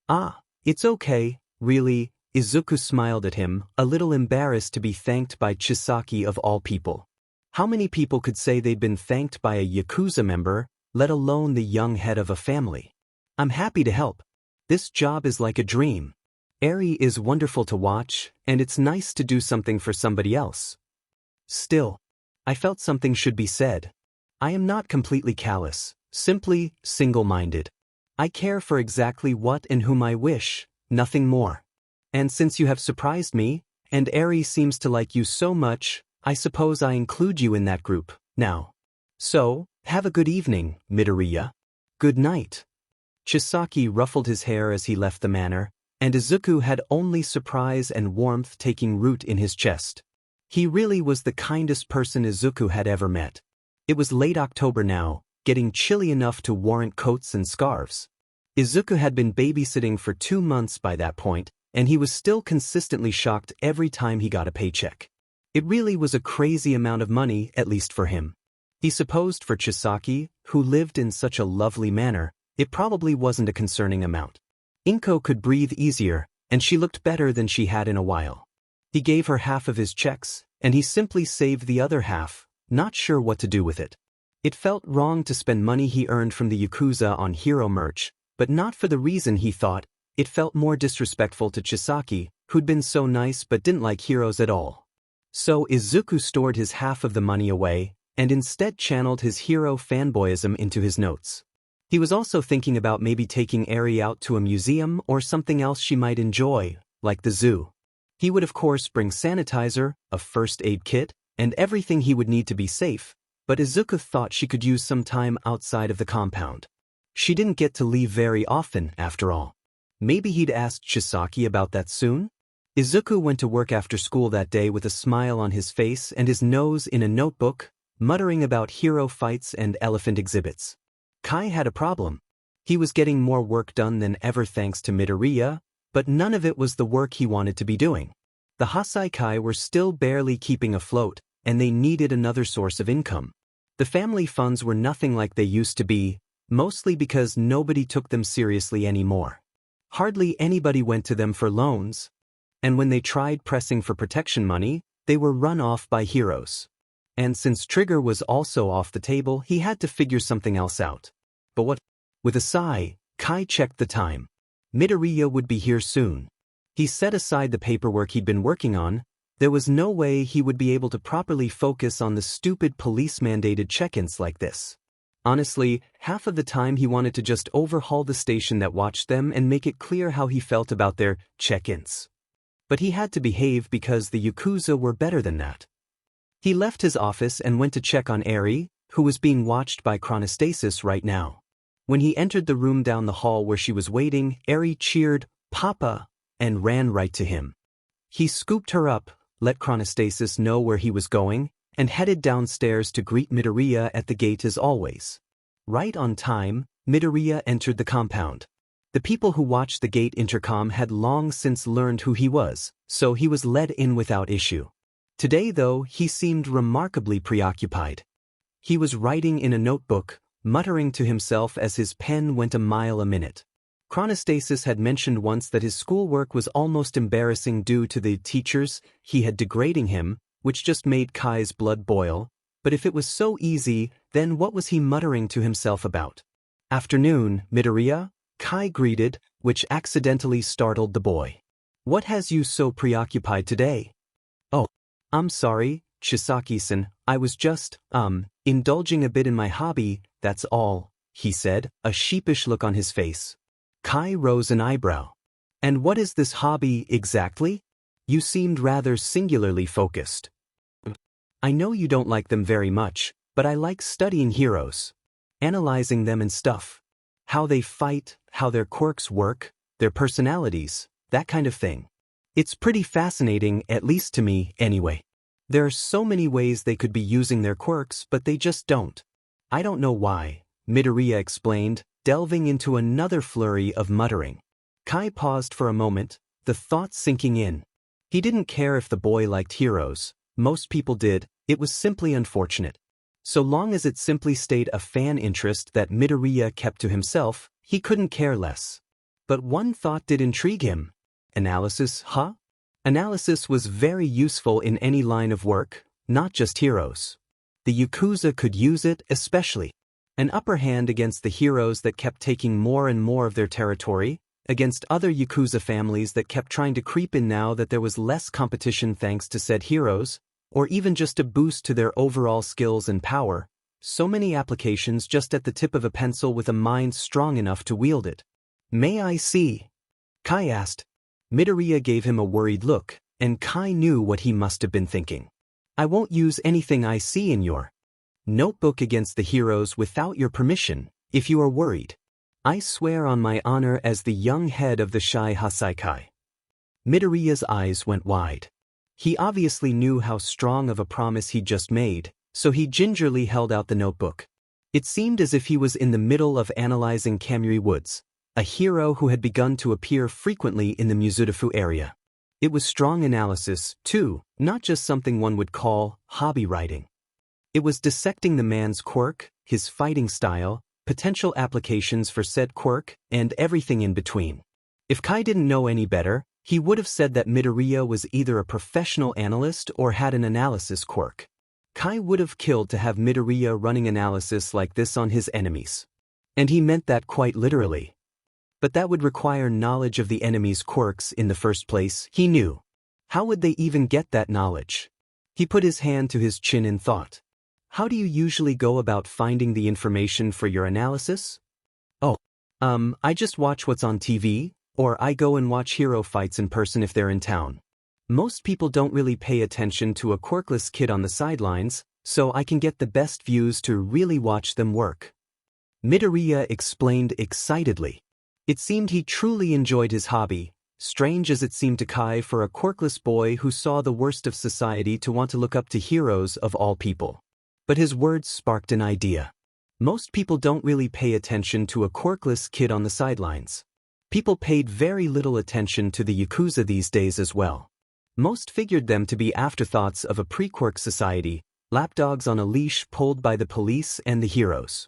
S1: Ah, it's okay, really, Izuku smiled at him, a little embarrassed to be thanked by Chisaki of all people. How many people could say they'd been thanked by a Yakuza member, let alone the young head of a family? I'm happy to help. This job is like a dream. Eri is wonderful to watch, and it's nice to do something for somebody else. Still, I felt something should be said. I am not completely callous, simply single-minded. I care for exactly what and whom I wish, nothing more. And since you have surprised me, and Eri seems to like you so much, I suppose I include you in that group, now. So, have a good evening, Midoriya. Good night. Chisaki ruffled his hair as he left the manor, and Izuku had only surprise and warmth taking root in his chest. He really was the kindest person Izuku had ever met. It was late October now, getting chilly enough to warrant coats and scarves. Izuku had been babysitting for 2 months by that point, and he was still consistently shocked every time he got a paycheck. It really was a crazy amount of money, at least for him. He supposed for Chisaki, who lived in such a lovely manner, it probably wasn't a concerning amount. Inko could breathe easier, and she looked better than she had in a while. He gave her half of his checks, and he simply saved the other half, not sure what to do with it. It felt wrong to spend money he earned from the Yakuza on hero merch, but not for the reason he thought. It felt more disrespectful to Chisaki, who'd been so nice but didn't like heroes at all. So Izuku stored his half of the money away, and instead channeled his hero fanboyism into his notes. He was also thinking about maybe taking Eri out to a museum or something else she might enjoy, like the zoo. He would of course bring sanitizer, a first aid kit, and everything he would need to be safe, but Izuku thought she could use some time outside of the compound. She didn't get to leave very often, after all. Maybe he'd asked Chisaki about that soon? Izuku went to work after school that day with a smile on his face and his nose in a notebook, muttering about hero fights and elephant exhibits. Kai had a problem. He was getting more work done than ever thanks to Midoriya, but none of it was the work he wanted to be doing. The Hasaikai were still barely keeping afloat, and they needed another source of income. The family funds were nothing like they used to be, mostly because nobody took them seriously anymore. Hardly anybody went to them for loans, and when they tried pressing for protection money, they were run off by heroes. And since Trigger was also off the table, he had to figure something else out. But what? With a sigh, Kai checked the time. Midoriya would be here soon. He set aside the paperwork he'd been working on. There was no way he would be able to properly focus on the stupid police-mandated check-ins like this. Honestly, half of the time he wanted to just overhaul the station that watched them and make it clear how he felt about their check-ins. But he had to behave because the Yakuza were better than that. He left his office and went to check on Eri, who was being watched by Chronostasis right now. When he entered the room down the hall where she was waiting, Eri cheered, "Papa," and ran right to him. He scooped her up, let Chronostasis know where he was going, and headed downstairs to greet Midoriya at the gate as always. Right on time, Midoriya entered the compound. The people who watched the gate intercom had long since learned who he was, so he was let in without issue. Today, though, he seemed remarkably preoccupied. He was writing in a notebook, muttering to himself as his pen went a mile a minute. Chronostasis had mentioned once that his schoolwork was almost embarrassing due to the teachers he had degrading him, which just made Kai's blood boil. But if it was so easy, then what was he muttering to himself about? "Afternoon, Midoriya," Kai greeted, which accidentally startled the boy. "What has you so preoccupied today?" "Oh, I'm sorry, Chisaki-san, I was just, indulging a bit in my hobby, that's all," he said, a sheepish look on his face. Kai rose an eyebrow. "And what is this hobby exactly? You seemed rather singularly focused." "I know you don't like them very much, but I like studying heroes. Analyzing them and stuff. How they fight, how their quirks work, their personalities, that kind of thing. It's pretty fascinating, at least to me, anyway. There are so many ways they could be using their quirks, but they just don't. I don't know why," Midoriya explained, delving into another flurry of muttering. Kai paused for a moment, the thought sinking in. He didn't care if the boy liked heroes. Most people did. It was simply unfortunate. So long as it simply stayed a fan interest that Midoriya kept to himself, he couldn't care less. But one thought did intrigue him. Analysis, huh? Analysis was very useful in any line of work, not just heroes. The Yakuza could use it especially. An upper hand against the heroes that kept taking more and more of their territory, against other Yakuza families that kept trying to creep in now that there was less competition thanks to said heroes, or even just a boost to their overall skills and power. So many applications just at the tip of a pencil with a mind strong enough to wield it. "May I see?" Kai asked. Midoriya gave him a worried look, and Kai knew what he must have been thinking. "I won't use anything I see in your notebook against the heroes without your permission, if you are worried. I swear on my honor as the young head of the Shai Hasaikai." Midoriya's eyes went wide. He obviously knew how strong of a promise he'd just made, so he gingerly held out the notebook. It seemed as if he was in the middle of analyzing Kamui Woods, a hero who had begun to appear frequently in the Muzutafu area. It was strong analysis, too, not just something one would call hobby writing. It was dissecting the man's quirk, his fighting style, potential applications for said quirk, and everything in between. If Kai didn't know any better, he would have said that Midoriya was either a professional analyst or had an analysis quirk. Kai would have killed to have Midoriya running analysis like this on his enemies. And he meant that quite literally. But that would require knowledge of the enemy's quirks in the first place, he knew. How would they even get that knowledge? He put his hand to his chin in thought. How do you usually go about finding the information for your analysis? "Oh, I just watch what's on TV, or I go and watch hero fights in person if they're in town. Most people don't really pay attention to a quirkless kid on the sidelines, so I can get the best views to really watch them work." Midoriya explained excitedly. It seemed he truly enjoyed his hobby, strange as it seemed to Kai for a quirkless boy who saw the worst of society to want to look up to heroes of all people. But his words sparked an idea. Most people don't really pay attention to a quirkless kid on the sidelines. People paid very little attention to the Yakuza these days as well. Most figured them to be afterthoughts of a pre-quirk society, lapdogs on a leash pulled by the police and the heroes.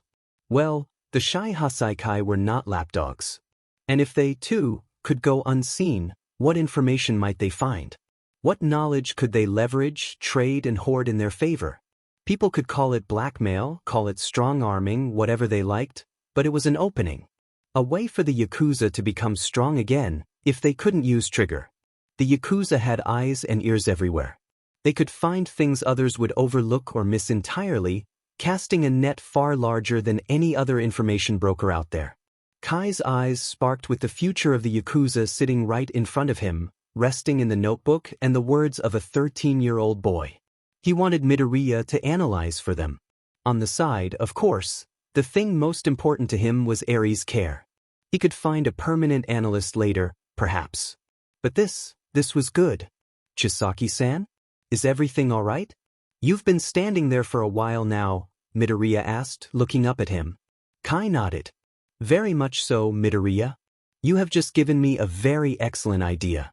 S1: Well, the Shai Hasaikai were not lapdogs. And if they, too, could go unseen, what information might they find? What knowledge could they leverage, trade, and hoard in their favor? People could call it blackmail, call it strong-arming, whatever they liked, but it was an opening. A way for the Yakuza to become strong again, if they couldn't use trigger. The Yakuza had eyes and ears everywhere. They could find things others would overlook or miss entirely, casting a net far larger than any other information broker out there. Kai's eyes sparked with the future of the Yakuza sitting right in front of him, resting in the notebook and the words of a 13-year-old boy. He wanted Midoriya to analyze for them. On the side, of course, the thing most important to him was Eri's care. He could find a permanent analyst later, perhaps. But this was good. Chisaki-san? Is everything all right? You've been standing there for a while now, Midoriya asked, looking up at him. Kai nodded. Very much so, Midoriya. You have just given me a very excellent idea.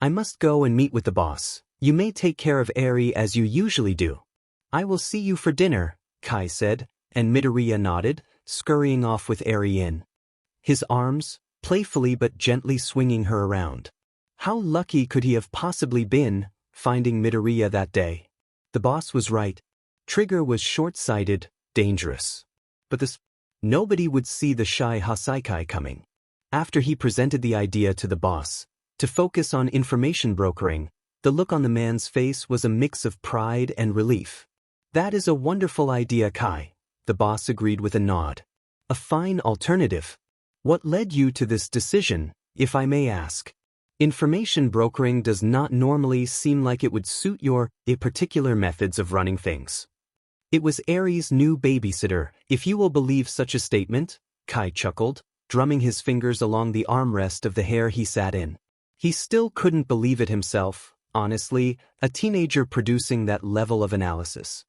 S1: I must go and meet with the boss. You may take care of Eri as you usually do. I will see you for dinner, Kai said, and Midoriya nodded, scurrying off with Eri in his arms, playfully but gently swinging her around. How lucky could he have possibly been, finding Midoriya that day? The boss was right. Trigger was short-sighted, dangerous. But nobody would see the shy Hasaikai coming. After he presented the idea to the boss, to focus on information brokering, the look on the man's face was a mix of pride and relief. That is a wonderful idea, Kai, the boss agreed with a nod. A fine alternative. What led you to this decision, if I may ask? Information brokering does not normally seem like it would suit your particular methods of running things. It was Eri's new babysitter, if you will believe such a statement, Kai chuckled, drumming his fingers along the armrest of the hair he sat in. He still couldn't believe it himself, honestly, a teenager producing that level of analysis.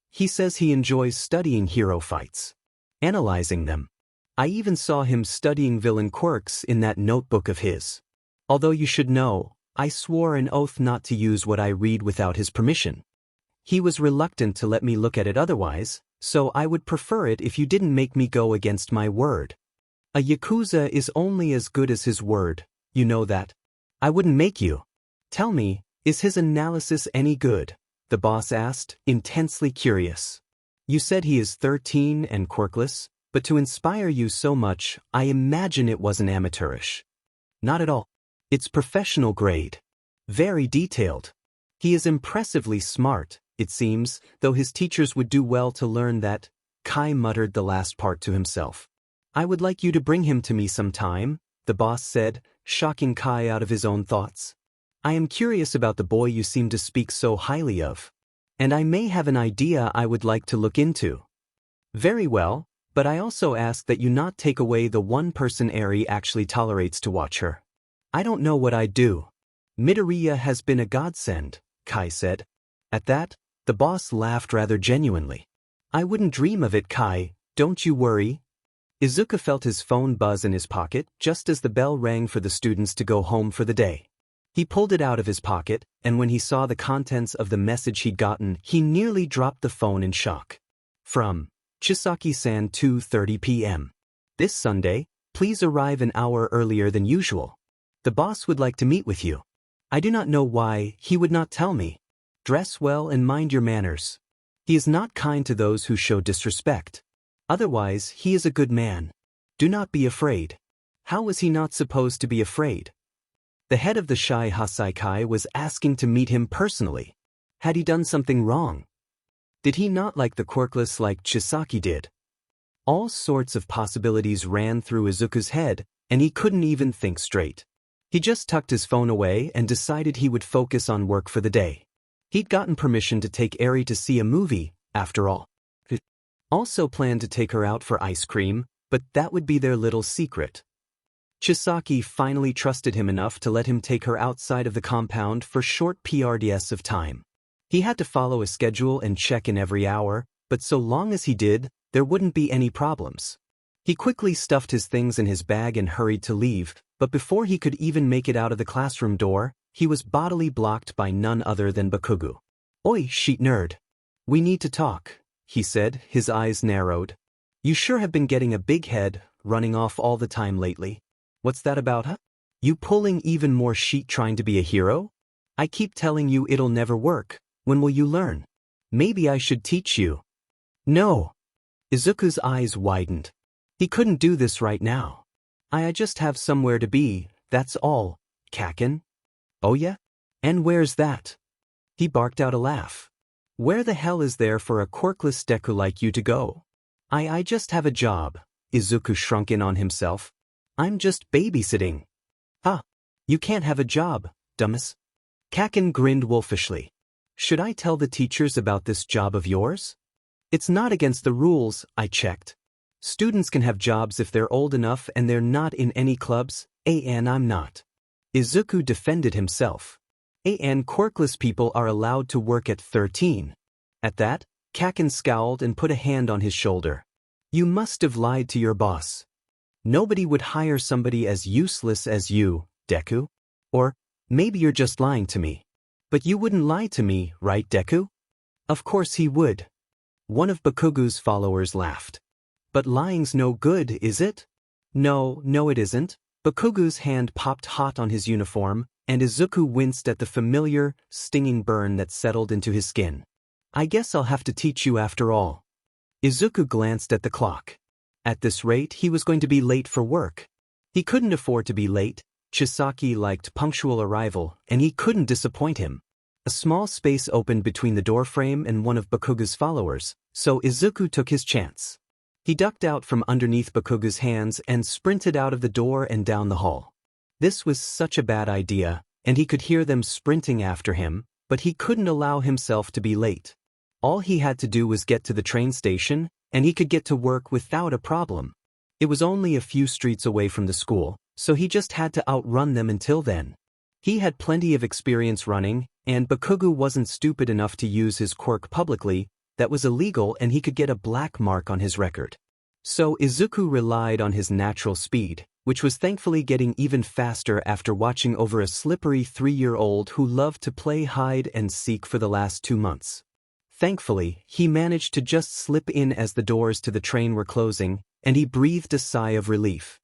S1: He says he enjoys studying hero fights. Analyzing them. I even saw him studying villain quirks in that notebook of his. Although you should know, I swore an oath not to use what I read without his permission. He was reluctant to let me look at it otherwise, so I would prefer it if you didn't make me go against my word. A Yakuza is only as good as his word, you know that. I wouldn't make you. Tell me, is his analysis any good? The boss asked, intensely curious. You said he is 13 and quirkless, but to inspire you so much, I imagine it wasn't amateurish. Not at all. It's professional grade. Very detailed. He is impressively smart, it seems, though his teachers would do well to learn that. Kai muttered the last part to himself. I would like you to bring him to me sometime, the boss said, shocking Kai out of his own thoughts. I am curious about the boy you seem to speak so highly of. And I may have an idea I would like to look into. Very well, but I also ask that you not take away the one person Eri actually tolerates to watch her. I don't know what I'd do. Midoriya has been a godsend, Kai said. At that, the boss laughed rather genuinely. I wouldn't dream of it, Kai, don't you worry. Izuku felt his phone buzz in his pocket just as the bell rang for the students to go home for the day. He pulled it out of his pocket, and when he saw the contents of the message he'd gotten, he nearly dropped the phone in shock. From Chisaki-san, 2:30 p.m. This Sunday, please arrive an hour earlier than usual. The boss would like to meet with you. I do not know why he would not tell me. Dress well and mind your manners. He is not kind to those who show disrespect. Otherwise, he is a good man. Do not be afraid. How was he not supposed to be afraid? The head of the shy Hasaikai was asking to meet him personally. Had he done something wrong? Did he not like the quirkless like Chisaki did? All sorts of possibilities ran through Izuku's head, and he couldn't even think straight. He just tucked his phone away and decided he would focus on work for the day. He'd gotten permission to take Eri to see a movie, after all. He also planned to take her out for ice cream, but that would be their little secret. Chisaki finally trusted him enough to let him take her outside of the compound for short PRDS of time. He had to follow a schedule and check in every hour, but so long as he did, there wouldn't be any problems. He quickly stuffed his things in his bag and hurried to leave, but before he could even make it out of the classroom door, he was bodily blocked by none other than Bakugo. Oi, sheet nerd. We need to talk, he said, his eyes narrowed. You sure have been getting a big head, running off all the time lately. What's that about, huh? You pulling even more sheet trying to be a hero? I keep telling you it'll never work. When will you learn? Maybe I should teach you. No. Izuku's eyes widened. He couldn't do this right now. I just have somewhere to be, that's all, Kaken. Oh yeah? And where's that? He barked out a laugh. Where the hell is there for a quirkless Deku like you to go? I just have a job. Izuku shrunk in on himself. I'm just babysitting. Ah, you can't have a job, dumbass. Kaken grinned wolfishly. Should I tell the teachers about this job of yours? It's not against the rules, I checked. Students can have jobs if they're old enough and they're not in any clubs, and I'm not. Izuku defended himself. And quirkless people are allowed to work at 13. At that, Kaken scowled and put a hand on his shoulder. You must have lied to your boss. Nobody would hire somebody as useless as you, Deku. Or, maybe you're just lying to me. But you wouldn't lie to me, right, Deku? Of course he would. One of Bakugu's followers laughed. But lying's no good, is it? No, it isn't. Bakugu's hand popped hot on his uniform, and Izuku winced at the familiar, stinging burn that settled into his skin. I guess I'll have to teach you after all. Izuku glanced at the clock. At this rate, he was going to be late for work. He couldn't afford to be late. Chisaki liked punctual arrival, and he couldn't disappoint him. A small space opened between the doorframe and one of Bakugu's followers, so Izuku took his chance. He ducked out from underneath Bakugu's hands and sprinted out of the door and down the hall. This was such a bad idea, and he could hear them sprinting after him, but he couldn't allow himself to be late. All he had to do was get to the train station, and he could get to work without a problem. It was only a few streets away from the school, so he just had to outrun them until then. He had plenty of experience running, and Bakugu wasn't stupid enough to use his quirk publicly. That was illegal and he could get a black mark on his record. So Izuku relied on his natural speed, which was thankfully getting even faster after watching over a slippery 3-year-old who loved to play hide and seek for the last 2 months. Thankfully, he managed to just slip in as the doors to the train were closing, and he breathed a sigh of relief.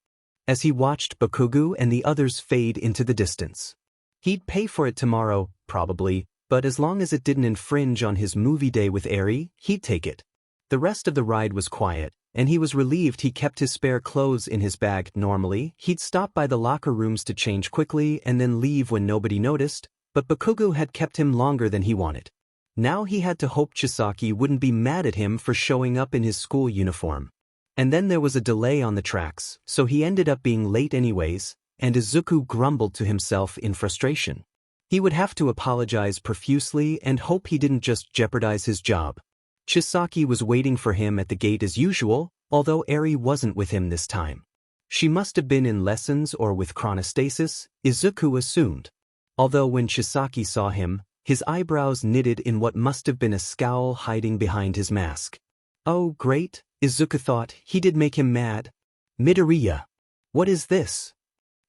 S1: As he watched Bakugu and the others fade into the distance. He'd pay for it tomorrow, probably, but as long as it didn't infringe on his movie day with Eri, he'd take it. The rest of the ride was quiet, and he was relieved he kept his spare clothes in his bag. Normally, he'd stop by the locker rooms to change quickly and then leave when nobody noticed, but Bakugu had kept him longer than he wanted. Now he had to hope Chisaki wouldn't be mad at him for showing up in his school uniform. And then there was a delay on the tracks, so he ended up being late anyways, and Izuku grumbled to himself in frustration. He would have to apologize profusely and hope he didn't just jeopardize his job. Chisaki was waiting for him at the gate as usual, although Eri wasn't with him this time. She must have been in lessons or with chronostasis, Izuku assumed. Although when Chisaki saw him, his eyebrows knitted in what must have been a scowl hiding behind his mask. Oh great, Izuku thought, he did make him mad. Midoriya. What is this?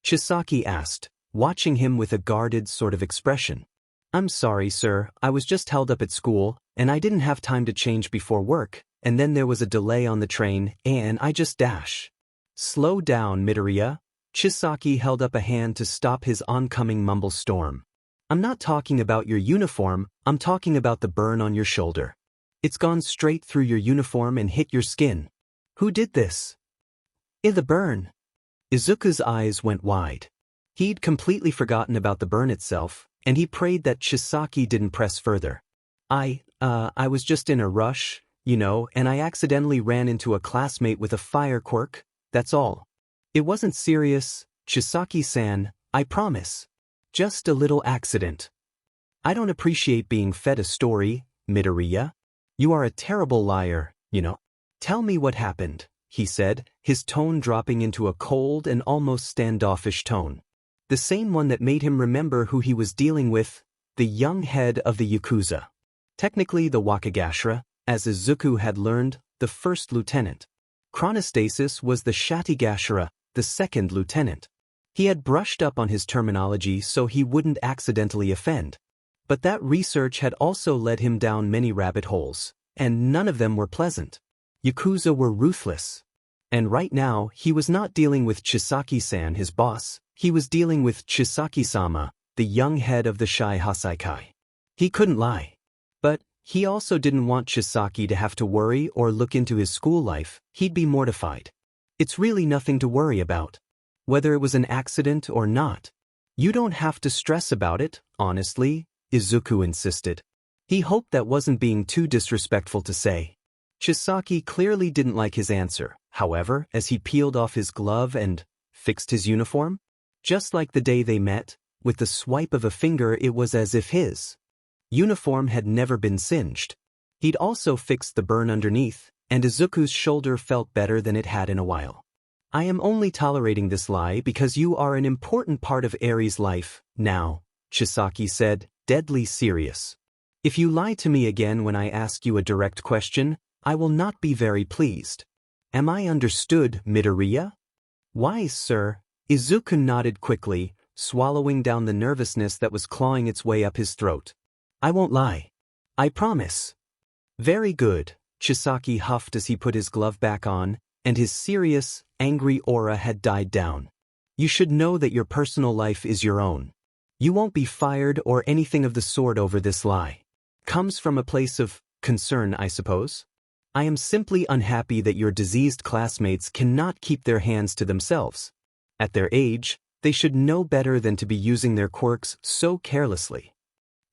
S1: Chisaki asked, watching him with a guarded sort of expression. I'm sorry, sir, I was just held up at school, and I didn't have time to change before work, and then there was a delay on the train, and I just dash. Slow down, Midoriya. Chisaki held up a hand to stop his oncoming mumble storm. I'm not talking about your uniform, I'm talking about the burn on your shoulder. It's gone straight through your uniform and hit your skin. Who did this? The burn. Izuku's eyes went wide. He'd completely forgotten about the burn itself, and he prayed that Chisaki didn't press further. I was just in a rush, and I accidentally ran into a classmate with a fire quirk, that's all. It wasn't serious, Chisaki-san, I promise. Just a little accident. I don't appreciate being fed a story, Midoriya. You are a terrible liar, Tell me what happened, he said, his tone dropping into a cold and almost standoffish tone. The same one that made him remember who he was dealing with, the young head of the Yakuza. Technically the Wakagashira, as Izuku had learned, the first lieutenant. Chronostasis was the Shatigashira, the second lieutenant. He had brushed up on his terminology so he wouldn't accidentally offend. But that research had also led him down many rabbit holes, and none of them were pleasant. Yakuza were ruthless. And right now, he was not dealing with Chisaki-san, his boss, he was dealing with Chisaki-sama, the young head of the Shai Hasaikai. He couldn't lie. But he also didn't want Chisaki to have to worry or look into his school life, he'd be mortified. It's really nothing to worry about. Whether it was an accident or not. You don't have to stress about it, honestly, Izuku insisted. He hoped that wasn't being too disrespectful to say. Chisaki clearly didn't like his answer, however, as he peeled off his glove and fixed his uniform. Just like the day they met, with the swipe of a finger it was as if his uniform had never been singed. He'd also fixed the burn underneath, and Izuku's shoulder felt better than it had in a while. I am only tolerating this lie because you are an important part of Eri's life, now, Chisaki said, deadly serious. If you lie to me again when I ask you a direct question, I will not be very pleased. Am I understood, Midoriya? Why, sir? Izuku nodded quickly, swallowing down the nervousness that was clawing its way up his throat. I won't lie. I promise. Very good, Chisaki huffed as he put his glove back on, and his serious, angry aura had died down. You should know that your personal life is your own. You won't be fired or anything of the sort over this lie. Comes from a place of concern, I suppose? I am simply unhappy that your diseased classmates cannot keep their hands to themselves. At their age, they should know better than to be using their quirks so carelessly.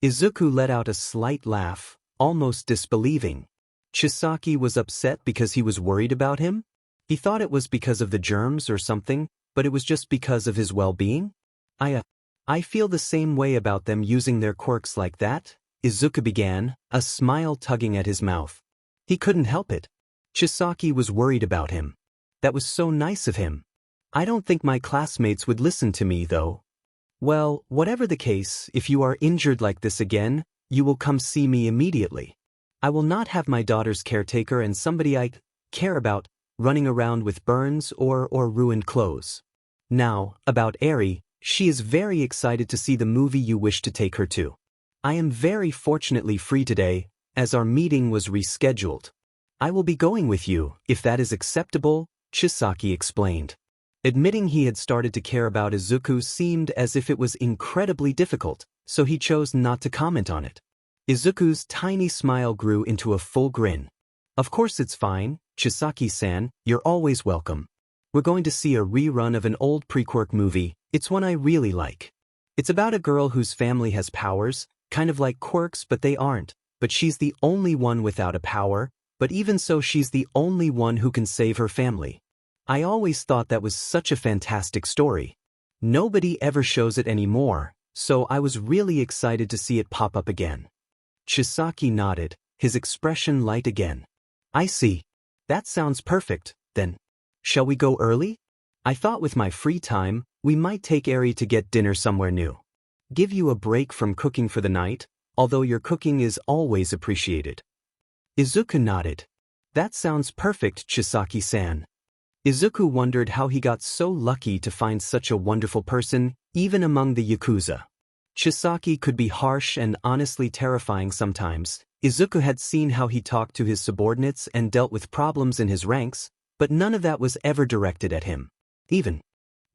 S1: Izuku let out a slight laugh, almost disbelieving. Chisaki was upset because he was worried about him? He thought it was because of the germs or something, but it was just because of his well-being? I feel the same way about them using their quirks like that, Izuku began, a smile tugging at his mouth. He couldn't help it. Chisaki was worried about him. That was so nice of him. I don't think my classmates would listen to me, though. Well, whatever the case, if you are injured like this again, you will come see me immediately. I will not have my daughter's caretaker and somebody I care about running around with burns or ruined clothes. Now, about Eri, she is very excited to see the movie you wish to take her to. I am very fortunately free today, as our meeting was rescheduled. I will be going with you, if that is acceptable, Chisaki explained. Admitting he had started to care about Izuku seemed as if it was incredibly difficult, so he chose not to comment on it. Izuku's tiny smile grew into a full grin. Of course it's fine, Chisaki-san, you're always welcome. We're going to see a rerun of an old pre-quirk movie. It's one I really like. It's about a girl whose family has powers, kind of like quirks but they aren't, but she's the only one without a power, but even so she's the only one who can save her family. I always thought that was such a fantastic story. Nobody ever shows it anymore, so I was really excited to see it pop up again. Chisaki nodded, his expression light again. I see. That sounds perfect, then. Shall we go early? I thought with my free time, we might take Eri to get dinner somewhere new. Give you a break from cooking for the night, although your cooking is always appreciated. Izuku nodded. That sounds perfect, Chisaki-san. Izuku wondered how he got so lucky to find such a wonderful person, even among the Yakuza. Chisaki could be harsh and honestly terrifying sometimes. Izuku had seen how he talked to his subordinates and dealt with problems in his ranks, but none of that was ever directed at him. Even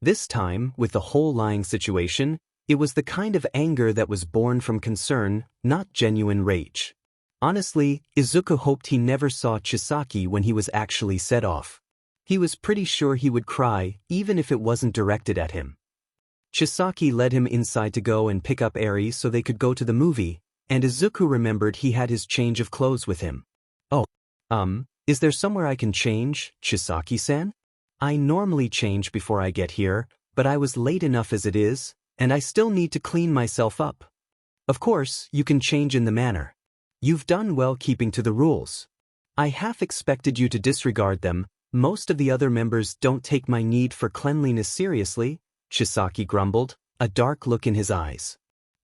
S1: this time, with the whole lying situation, it was the kind of anger that was born from concern, not genuine rage. Honestly, Izuku hoped he never saw Chisaki when he was actually set off. He was pretty sure he would cry, even if it wasn't directed at him. Chisaki led him inside to go and pick up Eri so they could go to the movie, and Izuku remembered he had his change of clothes with him. Oh, is there somewhere I can change, Chisaki-san? I normally change before I get here, but I was late enough as it is, and I still need to clean myself up. Of course, you can change in the manner. You've done well keeping to the rules. I half expected you to disregard them. Most of the other members don't take my need for cleanliness seriously, Chisaki grumbled, a dark look in his eyes.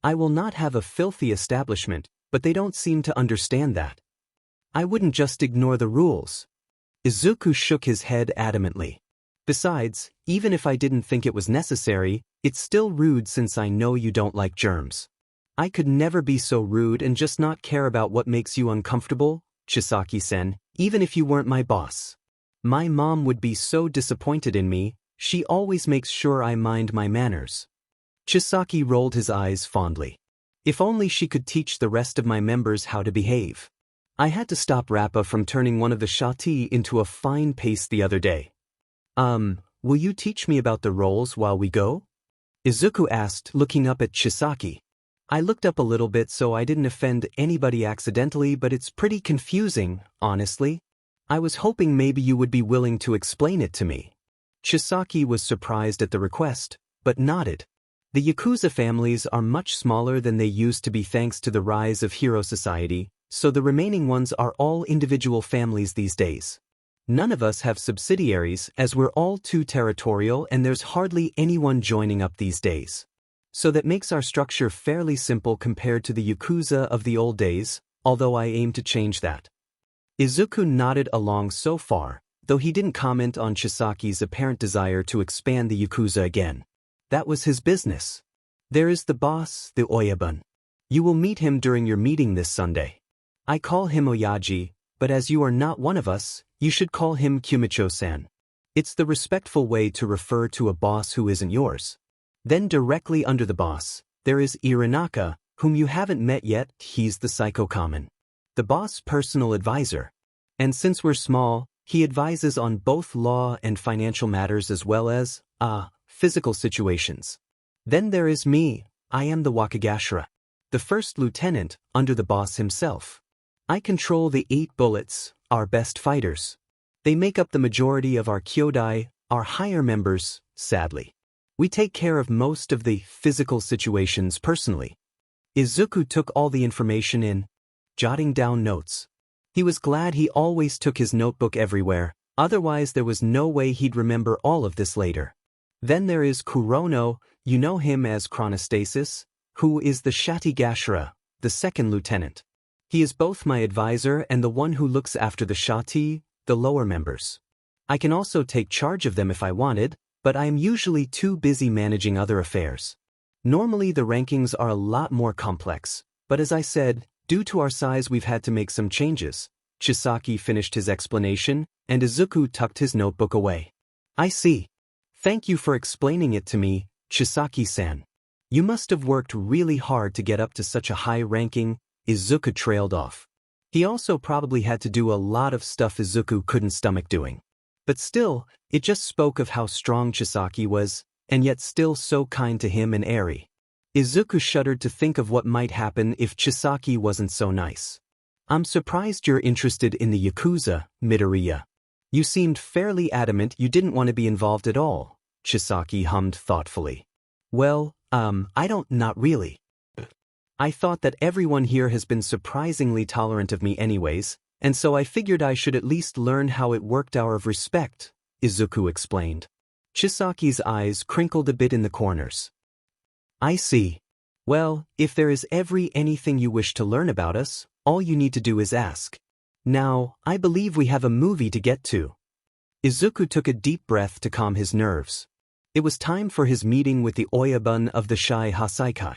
S1: I will not have a filthy establishment, but they don't seem to understand that. I wouldn't just ignore the rules. Izuku shook his head adamantly. Besides, even if I didn't think it was necessary, it's still rude since I know you don't like germs. I could never be so rude and just not care about what makes you uncomfortable, Chisaki-sen, even if you weren't my boss. My mom would be so disappointed in me. She always makes sure I mind my manners. Chisaki rolled his eyes fondly. If only she could teach the rest of my members how to behave. I had to stop Rappa from turning one of the shati into a fine paste the other day. Will you teach me about the roles while we go? Izuku asked, looking up at Chisaki. I looked up a little bit so I didn't offend anybody accidentally, but it's pretty confusing, honestly. I was hoping maybe you would be willing to explain it to me. Chisaki was surprised at the request, but nodded. The Yakuza families are much smaller than they used to be thanks to the rise of hero society, so the remaining ones are all individual families these days. None of us have subsidiaries as we're all too territorial and there's hardly anyone joining up these days. So that makes our structure fairly simple compared to the Yakuza of the old days, although I aim to change that. Izuku nodded along so far, though he didn't comment on Chisaki's apparent desire to expand the Yakuza again. That was his business. There is the boss, the Oyabun. You will meet him during your meeting this Sunday. I call him Oyaji, but as you are not one of us, you should call him Kumicho-san. It's the respectful way to refer to a boss who isn't yours. Then directly under the boss, there is Iranaka, whom you haven't met yet. He's the psycho-kamen. The boss' personal advisor. And since we're small, he advises on both law and financial matters as well as, physical situations. Then there is me, I am the Wakagashira. The first lieutenant, under the boss himself. I control the 8 bullets, our best fighters. They make up the majority of our Kyodai, our higher members, sadly. We take care of most of the physical situations personally. Izuku took all the information in, jotting down notes. He was glad he always took his notebook everywhere, otherwise there was no way he'd remember all of this later. Then there is Kurono, you know him as Chronostasis, who is the Shatigashira, the second lieutenant. He is both my advisor and the one who looks after the Shati, the lower members. I can also take charge of them if I wanted, but I am usually too busy managing other affairs. Normally the rankings are a lot more complex, but as I said, due to our size we've had to make some changes. Chisaki finished his explanation, and Izuku tucked his notebook away. I see. Thank you for explaining it to me, Chisaki-san. You must have worked really hard to get up to such a high ranking. Izuku trailed off. He also probably had to do a lot of stuff Izuku couldn't stomach doing. But still, it just spoke of how strong Chisaki was, and yet still so kind to him and airy. Izuku shuddered to think of what might happen if Chisaki wasn't so nice. I'm surprised you're interested in the Yakuza, Midoriya. You seemed fairly adamant you didn't want to be involved at all, Chisaki hummed thoughtfully. Well, not really. I thought that everyone here has been surprisingly tolerant of me anyways, and so I figured I should at least learn how it worked out of respect, Izuku explained. Chisaki's eyes crinkled a bit in the corners. I see. Well, if there is anything you wish to learn about us, all you need to do is ask. Now, I believe we have a movie to get to. Izuku took a deep breath to calm his nerves. It was time for his meeting with the Oyabun of the Shai Hasaikai.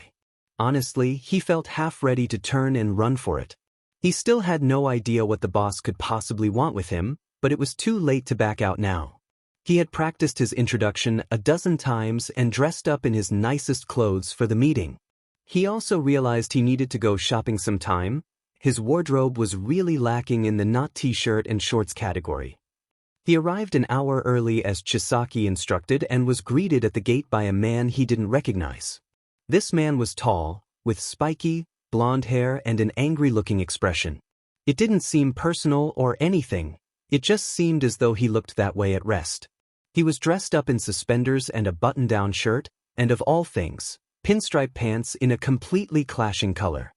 S1: Honestly, he felt half ready to turn and run for it. He still had no idea what the boss could possibly want with him, but it was too late to back out now. He had practiced his introduction a dozen times and dressed up in his nicest clothes for the meeting. He also realized he needed to go shopping some time. His wardrobe was really lacking in the not t-shirt and shorts category. He arrived an hour early as Chisaki instructed and was greeted at the gate by a man he didn't recognize. This man was tall, with spiky, blonde hair and an angry-looking expression. It didn't seem personal or anything, it just seemed as though he looked that way at rest. He was dressed up in suspenders and a button-down shirt, and of all things, pinstripe pants in a completely clashing color.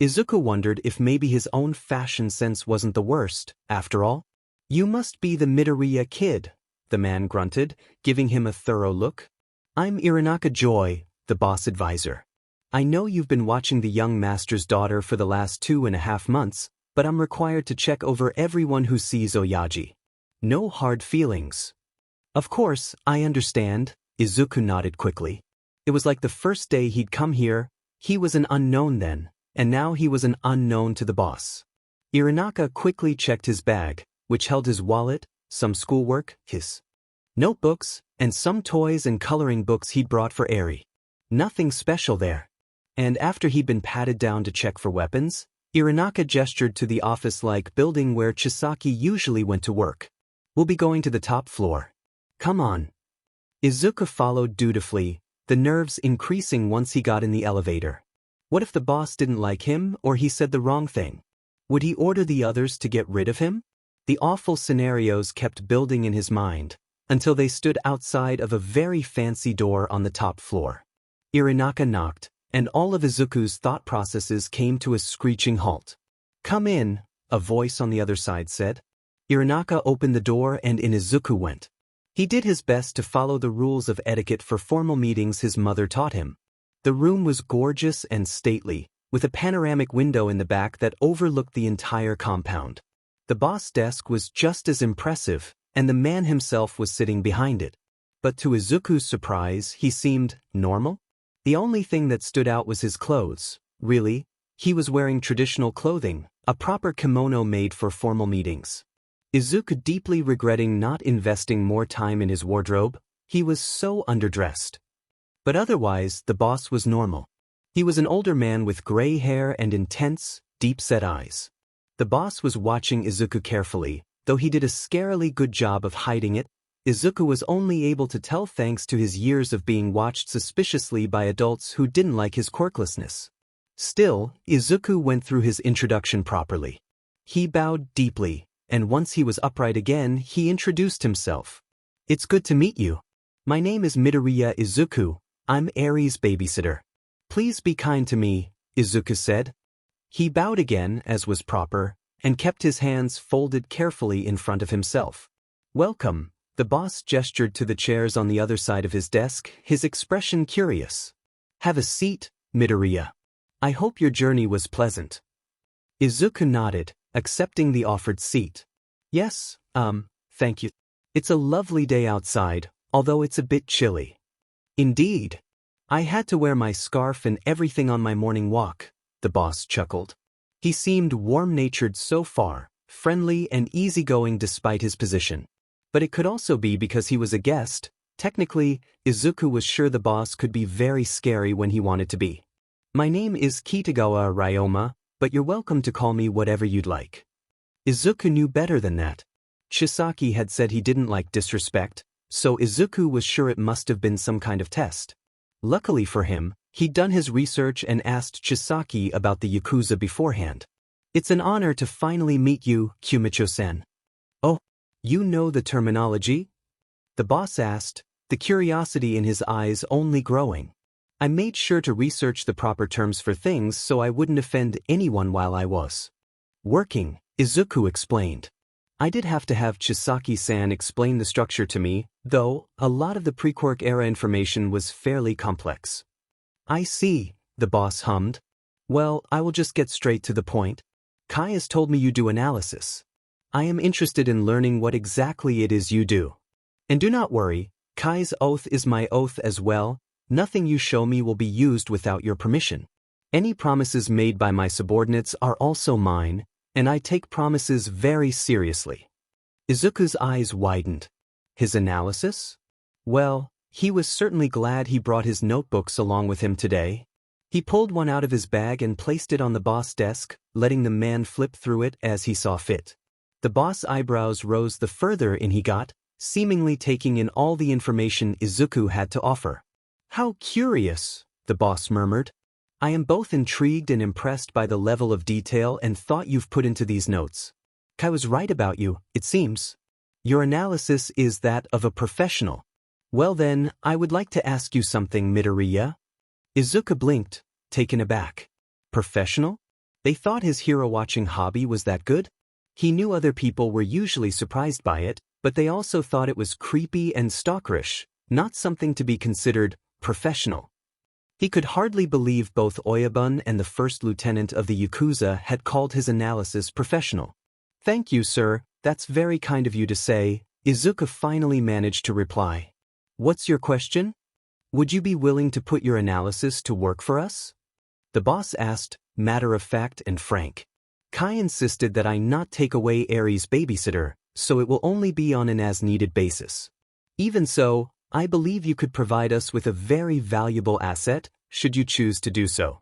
S1: Izuku wondered if maybe his own fashion sense wasn't the worst, after all. You must be the Midoriya kid, the man grunted, giving him a thorough look. I'm Iranaka Joy, the boss advisor. I know you've been watching the young master's daughter for the last 2.5 months, but I'm required to check over everyone who sees Oyaji. No hard feelings. Of course, I understand, Izuku nodded quickly. It was like the first day he'd come here, he was an unknown then, and now he was an unknown to the boss. Iranaka quickly checked his bag, which held his wallet, some schoolwork, his notebooks, and some toys and coloring books he'd brought for Eri. Nothing special there. And after he'd been patted down to check for weapons, Iranaka gestured to the office-like building where Chisaki usually went to work. We'll be going to the top floor. Come on. Izuku followed dutifully, the nerves increasing once he got in the elevator. What if the boss didn't like him or he said the wrong thing? Would he order the others to get rid of him? The awful scenarios kept building in his mind, until they stood outside of a very fancy door on the top floor. Irinaka knocked, and all of Izuku's thought processes came to a screeching halt. "Come in," a voice on the other side said. Irinaka opened the door and in Izuku went. He did his best to follow the rules of etiquette for formal meetings his mother taught him. The room was gorgeous and stately, with a panoramic window in the back that overlooked the entire compound. The boss desk was just as impressive, and the man himself was sitting behind it. But to Izuku's surprise, he seemed normal. The only thing that stood out was his clothes. Really, he was wearing traditional clothing, a proper kimono made for formal meetings. Izuku deeply regretting not investing more time in his wardrobe, he was so underdressed. But otherwise, the boss was normal. He was an older man with gray hair and intense, deep-set eyes. The boss was watching Izuku carefully, though he did a scarily good job of hiding it. Izuku was only able to tell thanks to his years of being watched suspiciously by adults who didn't like his quirklessness. Still, Izuku went through his introduction properly. He bowed deeply, and once he was upright again, he introduced himself. "It's good to meet you. My name is Midoriya Izuku. I'm Aries' babysitter. Please be kind to me," Izuku said. He bowed again, as was proper, and kept his hands folded carefully in front of himself. "Welcome," the boss gestured to the chairs on the other side of his desk, his expression curious. "Have a seat, Midoriya. I hope your journey was pleasant." Izuku nodded, accepting the offered seat. "Yes, thank you. It's a lovely day outside, although it's a bit chilly." "Indeed. I had to wear my scarf and everything on my morning walk," the boss chuckled. He seemed warm-natured so far, friendly and easygoing despite his position. But it could also be because he was a guest. Technically, Izuku was sure the boss could be very scary when he wanted to be. "My name is Kitagawa Ryoma, but you're welcome to call me whatever you'd like." Izuku knew better than that. Chisaki had said he didn't like disrespect, so Izuku was sure it must have been some kind of test. Luckily for him, he'd done his research and asked Chisaki about the Yakuza beforehand. "It's an honor to finally meet you, Kumicho-sen." "Oh, you know the terminology?" the boss asked, the curiosity in his eyes only growing. "I made sure to research the proper terms for things so I wouldn't offend anyone while I was working," Izuku explained. "I did have to have Chisaki-san explain the structure to me, though a lot of the pre-quirk era information was fairly complex." "I see," the boss hummed. "Well, I will just get straight to the point. Kai has told me you do analysis. I am interested in learning what exactly it is you do. And do not worry, Kai's oath is my oath as well. Nothing you show me will be used without your permission. Any promises made by my subordinates are also mine, and I take promises very seriously." Izuku's eyes widened. His analysis? Well, he was certainly glad he brought his notebooks along with him today. He pulled one out of his bag and placed it on the boss desk, letting the man flip through it as he saw fit. The boss eyebrows rose the further in he got, seemingly taking in all the information Izuku had to offer. "How curious," the boss murmured. "I am both intrigued and impressed by the level of detail and thought you've put into these notes. Kai was right about you, it seems. Your analysis is that of a professional. Well then, I would like to ask you something, Midoriya." Izuku blinked, taken aback. Professional? They thought his hero-watching hobby was that good? He knew other people were usually surprised by it, but they also thought it was creepy and stalkerish, not something to be considered professional. He could hardly believe both Oyabun and the first lieutenant of the Yakuza had called his analysis professional. "Thank you, sir, that's very kind of you to say," Izuku finally managed to reply. "What's your question? Would you be willing to put your analysis to work for us?" the boss asked, matter-of-fact and frank. "Kai insisted that I not take away Aries' babysitter, so it will only be on an as-needed basis. Even so, I believe you could provide us with a very valuable asset, should you choose to do so."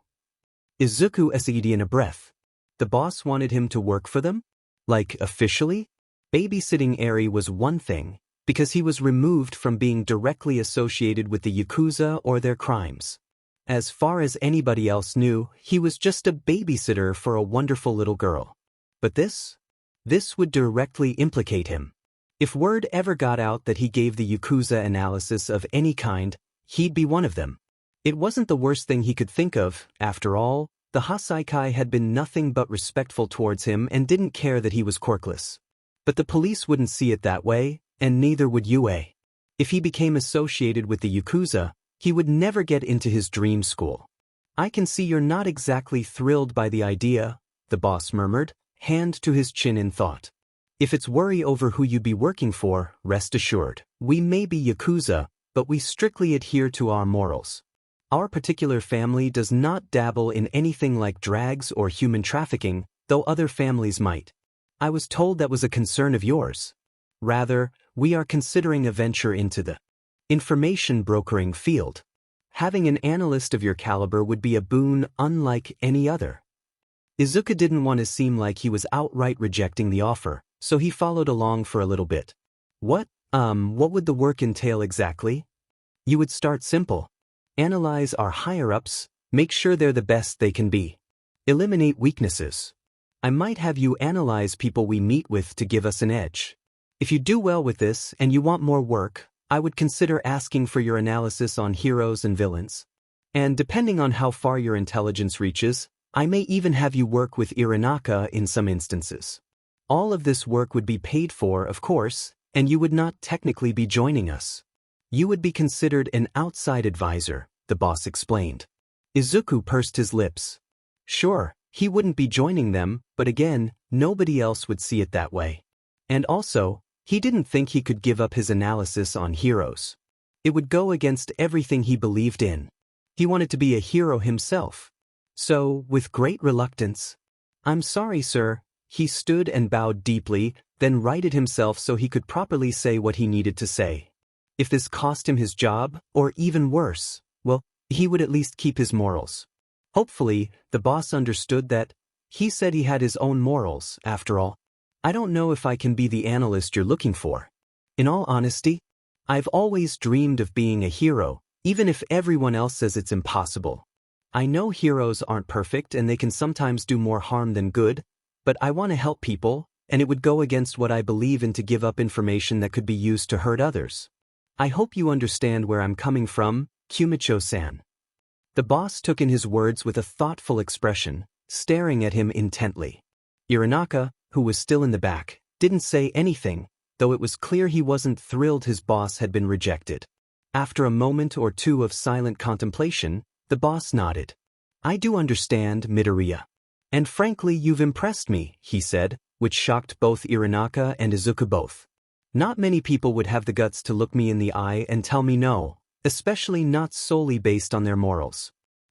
S1: Izuku essayed in a breath. The boss wanted him to work for them? Like, officially? Babysitting Aries was one thing, because he was removed from being directly associated with the Yakuza or their crimes. As far as anybody else knew, he was just a babysitter for a wonderful little girl. But this would directly implicate him. If word ever got out that he gave the Yakuza analysis of any kind, he'd be one of them. It wasn't the worst thing he could think of. After all, the Hasaikai had been nothing but respectful towards him and didn't care that he was quirkless. But the police wouldn't see it that way, and neither would Yue. If he became associated with the Yakuza, he would never get into his dream school. I can see you're not exactly thrilled by the idea, the boss murmured, hand to his chin in thought. If it's worry over who you'd be working for, rest assured, we may be Yakuza, but we strictly adhere to our morals. Our particular family does not dabble in anything like drags or human trafficking, though other families might. I was told that was a concern of yours. Rather, we are considering a venture into the information brokering field. Having an analyst of your caliber would be a boon unlike any other. Izuku didn't want to seem like he was outright rejecting the offer, so he followed along for a little bit. What would the work entail exactly? You would start simple. Analyze our higher-ups, make sure they're the best they can be. Eliminate weaknesses. I might have you analyze people we meet with to give us an edge. If you do well with this and you want more work, I would consider asking for your analysis on heroes and villains. And depending on how far your intelligence reaches, I may even have you work with Iranaka in some instances. All of this work would be paid for, of course, and you would not technically be joining us. You would be considered an outside advisor, the boss explained. Izuku pursed his lips. Sure, he wouldn't be joining them, but again, nobody else would see it that way. And also, he didn't think he could give up his analysis on heroes. It would go against everything he believed in. He wanted to be a hero himself. So, with great reluctance, I'm sorry, sir. He stood and bowed deeply, then righted himself so he could properly say what he needed to say. If this cost him his job, or even worse, well, he would at least keep his morals. Hopefully, the boss understood that. He said he had his own morals, after all. I don't know if I can be the analyst you're looking for. In all honesty, I've always dreamed of being a hero, even if everyone else says it's impossible. I know heroes aren't perfect and they can sometimes do more harm than good, but I want to help people, and it would go against what I believe in to give up information that could be used to hurt others. I hope you understand where I'm coming from, Kumicho-san. The boss took in his words with a thoughtful expression, staring at him intently. Iranaka, who was still in the back, didn't say anything, though it was clear he wasn't thrilled his boss had been rejected. After a moment or two of silent contemplation, the boss nodded. I do understand, Midoriya. And frankly, you've impressed me, he said, which shocked both Iranaka and Izuku both. Not many people would have the guts to look me in the eye and tell me no, especially not solely based on their morals.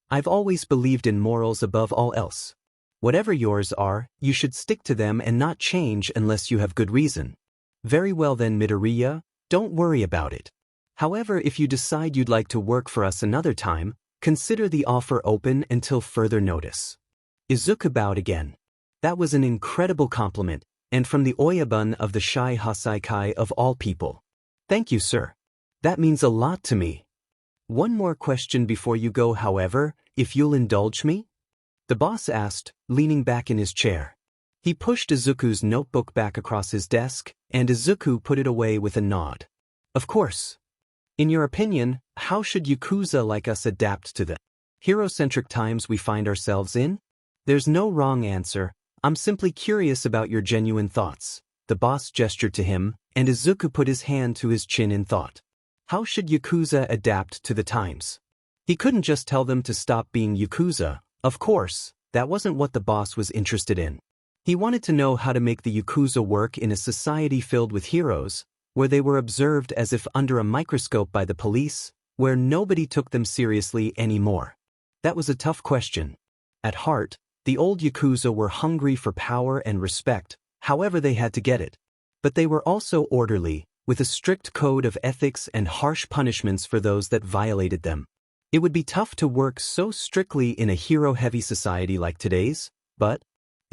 S1: I've always believed in morals above all else. Whatever yours are, you should stick to them and not change unless you have good reason. Very well then, Midoriya, don't worry about it. However, if you decide you'd like to work for us another time, consider the offer open until further notice. Izuku bowed again. That was an incredible compliment, and from the Oyabun of the Shy Hasaikai of all people. Thank you, sir. That means a lot to me. One more question before you go, however, if you'll indulge me? The boss asked, leaning back in his chair. He pushed Izuku's notebook back across his desk, and Izuku put it away with a nod. Of course. In your opinion, how should Yakuza like us adapt to the hero-centric times we find ourselves in? There's no wrong answer. I'm simply curious about your genuine thoughts. The boss gestured to him, and Izuku put his hand to his chin in thought. How should Yakuza adapt to the times? He couldn't just tell them to stop being Yakuza. Of course, that wasn't what the boss was interested in. He wanted to know how to make the Yakuza work in a society filled with heroes, where they were observed as if under a microscope by the police, where nobody took them seriously anymore. That was a tough question. At heart, the old Yakuza were hungry for power and respect, however they had to get it. But they were also orderly, with a strict code of ethics and harsh punishments for those that violated them. It would be tough to work so strictly in a hero-heavy society like today's, but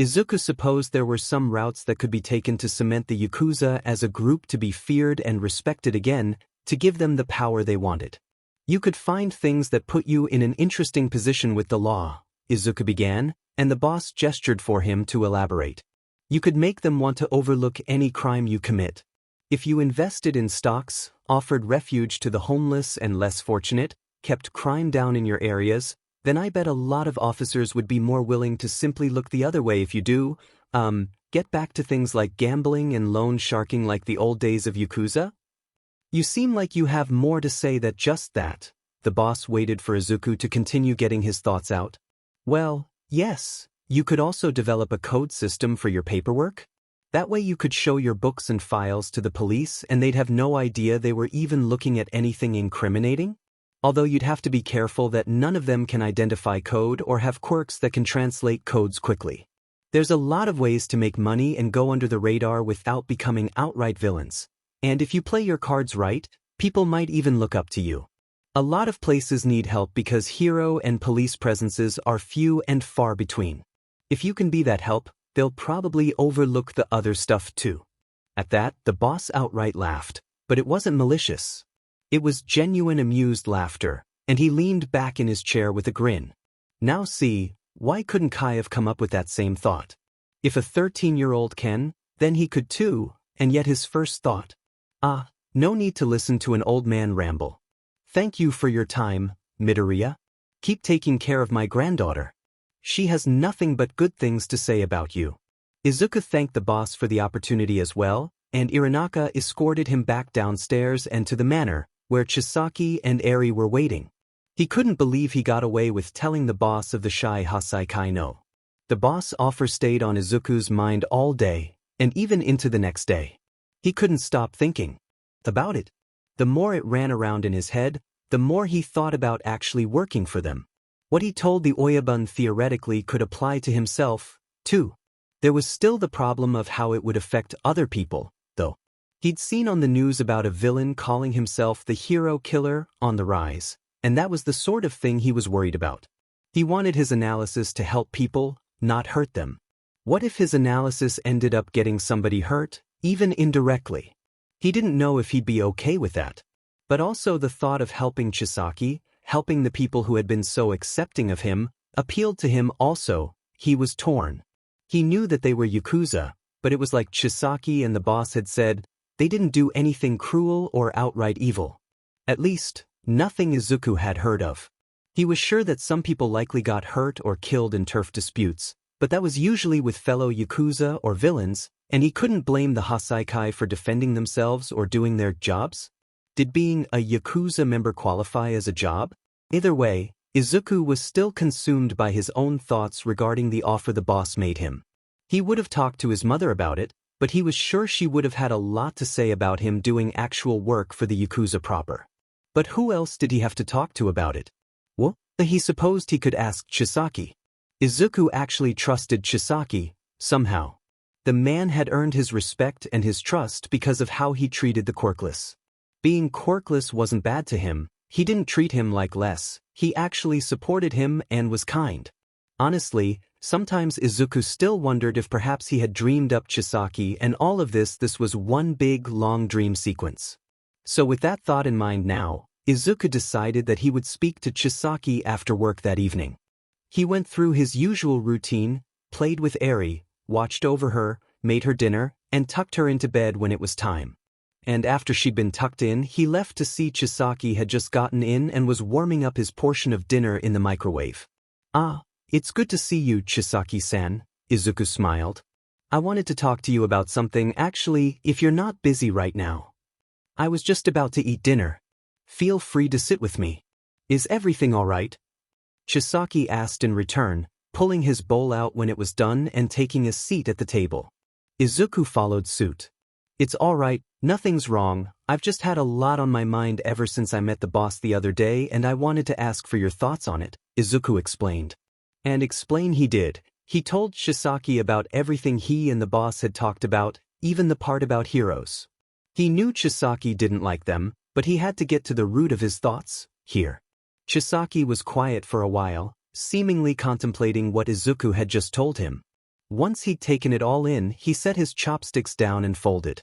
S1: Izuku supposed there were some routes that could be taken to cement the Yakuza as a group to be feared and respected again, to give them the power they wanted. You could find things that put you in an interesting position with the law, Izuku began, and the boss gestured for him to elaborate. You could make them want to overlook any crime you commit. If you invested in stocks, offered refuge to the homeless and less fortunate, kept crime down in your areas, then I bet a lot of officers would be more willing to simply look the other way if you do, get back to things like gambling and loan sharking like the old days of Yakuza? You seem like you have more to say than just that. The boss waited for Izuku to continue getting his thoughts out. Well, yes, you could also develop a code system for your paperwork. That way you could show your books and files to the police and they'd have no idea they were even looking at anything incriminating. Although you'd have to be careful that none of them can identify code or have quirks that can translate codes quickly. There's a lot of ways to make money and go under the radar without becoming outright villains. And if you play your cards right, people might even look up to you. A lot of places need help because hero and police presences are few and far between. If you can be that help, they'll probably overlook the other stuff too. At that, the boss outright laughed, but it wasn't malicious. It was genuine amused laughter, and he leaned back in his chair with a grin. Now see, why couldn't Kai have come up with that same thought? If a 13-year-old can, then he could too, and yet his first thought. No need to listen to an old man ramble. Thank you for your time, Midoriya. Keep taking care of my granddaughter. She has nothing but good things to say about you. Izuku thanked the boss for the opportunity as well, and Iranaka escorted him back downstairs and to the manor, where Chisaki and Eri were waiting. He couldn't believe he got away with telling the boss of the Shai Hasaikai no. The boss offer stayed on Izuku's mind all day, and even into the next day. He couldn't stop thinking about it. The more it ran around in his head, the more he thought about actually working for them. What he told the Oyabun theoretically could apply to himself, too. There was still the problem of how it would affect other people, though. He'd seen on the news about a villain calling himself the hero killer on the rise, and that was the sort of thing he was worried about. He wanted his analysis to help people, not hurt them. What if his analysis ended up getting somebody hurt, even indirectly? He didn't know if he'd be okay with that. But also the thought of helping Chisaki, helping the people who had been so accepting of him, appealed to him also. He was torn. He knew that they were Yakuza, but it was like Chisaki and the boss had said, they didn't do anything cruel or outright evil. At least, nothing Izuku had heard of. He was sure that some people likely got hurt or killed in turf disputes, but that was usually with fellow Yakuza or villains, and he couldn't blame the Hasaikai for defending themselves or doing their jobs. Did being a Yakuza member qualify as a job? Either way, Izuku was still consumed by his own thoughts regarding the offer the boss made him. He would have talked to his mother about it, but he was sure she would have had a lot to say about him doing actual work for the Yakuza proper. But who else did he have to talk to about it? Well, he supposed he could ask Chisaki. Izuku actually trusted Chisaki, somehow. The man had earned his respect and his trust because of how he treated the quirkless. Being quirkless wasn't bad to him, he didn't treat him like less, he actually supported him and was kind. Honestly, sometimes Izuku still wondered if perhaps he had dreamed up Chisaki and all of this was one big, long dream sequence. So with that thought in mind now, Izuku decided that he would speak to Chisaki after work that evening. He went through his usual routine, played with Eri, watched over her, made her dinner, and tucked her into bed when it was time. And after she'd been tucked in, he left to see Chisaki had just gotten in and was warming up his portion of dinner in the microwave. It's good to see you, Chisaki-san, Izuku smiled. I wanted to talk to you about something actually, if you're not busy right now. I was just about to eat dinner. Feel free to sit with me. Is everything all right? Chisaki asked in return, pulling his bowl out when it was done and taking a seat at the table. Izuku followed suit. It's all right, nothing's wrong, I've just had a lot on my mind ever since I met the boss the other day and I wanted to ask for your thoughts on it, Izuku explained. And explain he did. He told Chisaki about everything he and the boss had talked about, even the part about heroes. He knew Chisaki didn't like them, but he had to get to the root of his thoughts, here. Chisaki was quiet for a while, seemingly contemplating what Izuku had just told him. Once he'd taken it all in, he set his chopsticks down and folded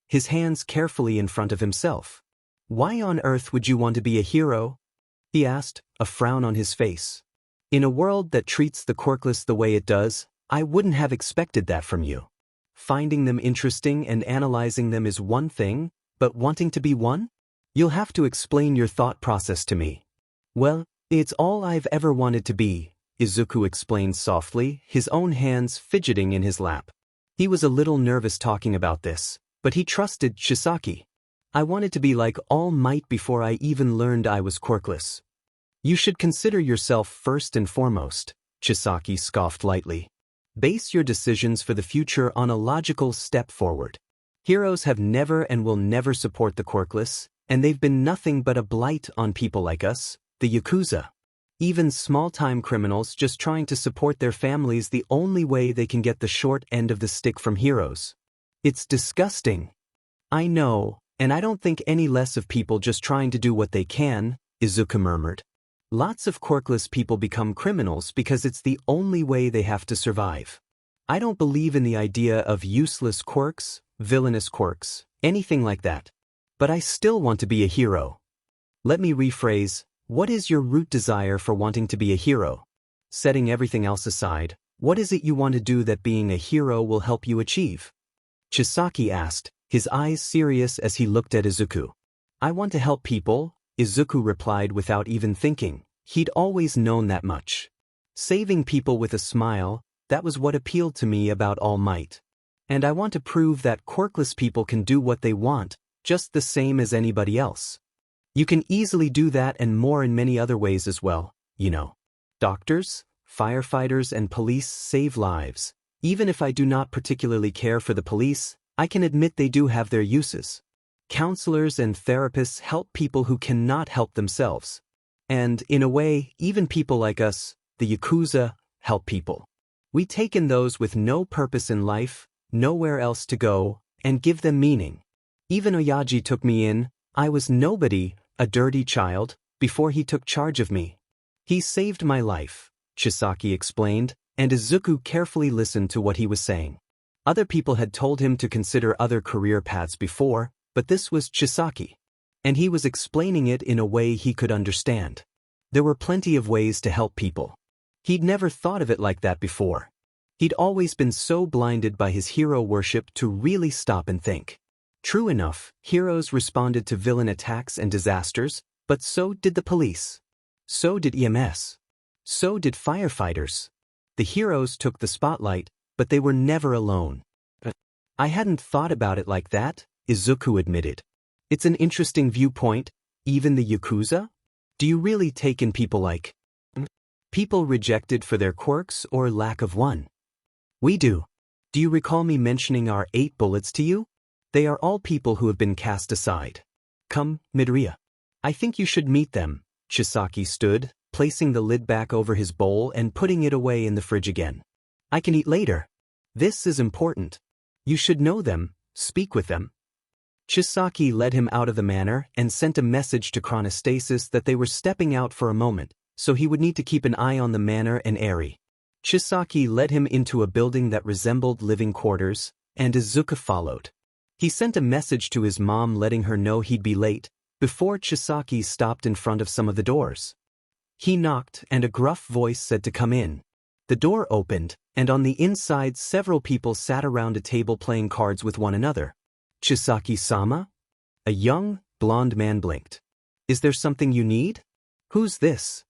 S1: his hands carefully in front of himself. Why on earth would you want to be a hero? He asked, a frown on his face. In a world that treats the quirkless the way it does, I wouldn't have expected that from you. Finding them interesting and analyzing them is one thing, but wanting to be one? You'll have to explain your thought process to me. Well, it's all I've ever wanted to be, Izuku explained softly, his own hands fidgeting in his lap. He was a little nervous talking about this, but he trusted Chisaki. I wanted to be like All Might before I even learned I was quirkless. You should consider yourself first and foremost, Chisaki scoffed lightly. Base your decisions for the future on a logical step forward. Heroes have never and will never support the quirkless, and they've been nothing but a blight on people like us, the Yakuza. Even small-time criminals just trying to support their families the only way they can get the short end of the stick from heroes. It's disgusting. I know, and I don't think any less of people just trying to do what they can, Izuku murmured. Lots of quirkless people become criminals because it's the only way they have to survive. I don't believe in the idea of useless quirks, villainous quirks, anything like that. But I still want to be a hero. Let me rephrase, what is your root desire for wanting to be a hero? Setting everything else aside, what is it you want to do that being a hero will help you achieve? Chisaki asked, his eyes serious as he looked at Izuku. I want to help people, Izuku replied without even thinking. He'd always known that much. Saving people with a smile, that was what appealed to me about All Might. And I want to prove that quirkless people can do what they want, just the same as anybody else. You can easily do that and more in many other ways as well, you know. Doctors, firefighters, and police save lives. Even if I do not particularly care for the police, I can admit they do have their uses. Counselors and therapists help people who cannot help themselves. And, in a way, even people like us, the Yakuza, help people. We take in those with no purpose in life, nowhere else to go, and give them meaning. Even Oyaji took me in, I was nobody, a dirty child, before he took charge of me. He saved my life, Chisaki explained, and Izuku carefully listened to what he was saying. Other people had told him to consider other career paths before, but this was Chisaki. And he was explaining it in a way he could understand. There were plenty of ways to help people. He'd never thought of it like that before. He'd always been so blinded by his hero worship to really stop and think. True enough, heroes responded to villain attacks and disasters, but so did the police. So did EMS. So did firefighters. The heroes took the spotlight, but they were never alone. I hadn't thought about it like that, Izuku admitted. It's an interesting viewpoint, even the Yakuza? Do you really take in people like people rejected for their quirks or lack of one? We do. Do you recall me mentioning our 8 bullets to you? They are all people who have been cast aside. Come, Midoriya. I think you should meet them. Chisaki stood, placing the lid back over his bowl and putting it away in the fridge again. I can eat later. This is important. You should know them, speak with them. Chisaki led him out of the manor and sent a message to Chronostasis that they were stepping out for a moment, so he would need to keep an eye on the manor and Eri. Chisaki led him into a building that resembled living quarters, and Izuku followed. He sent a message to his mom letting her know he'd be late, before Chisaki stopped in front of some of the doors. He knocked and a gruff voice said to come in. The door opened, and on the inside several people sat around a table playing cards with one another. Chisaki-sama? A young, blonde man blinked. Is there something you need? Who's this?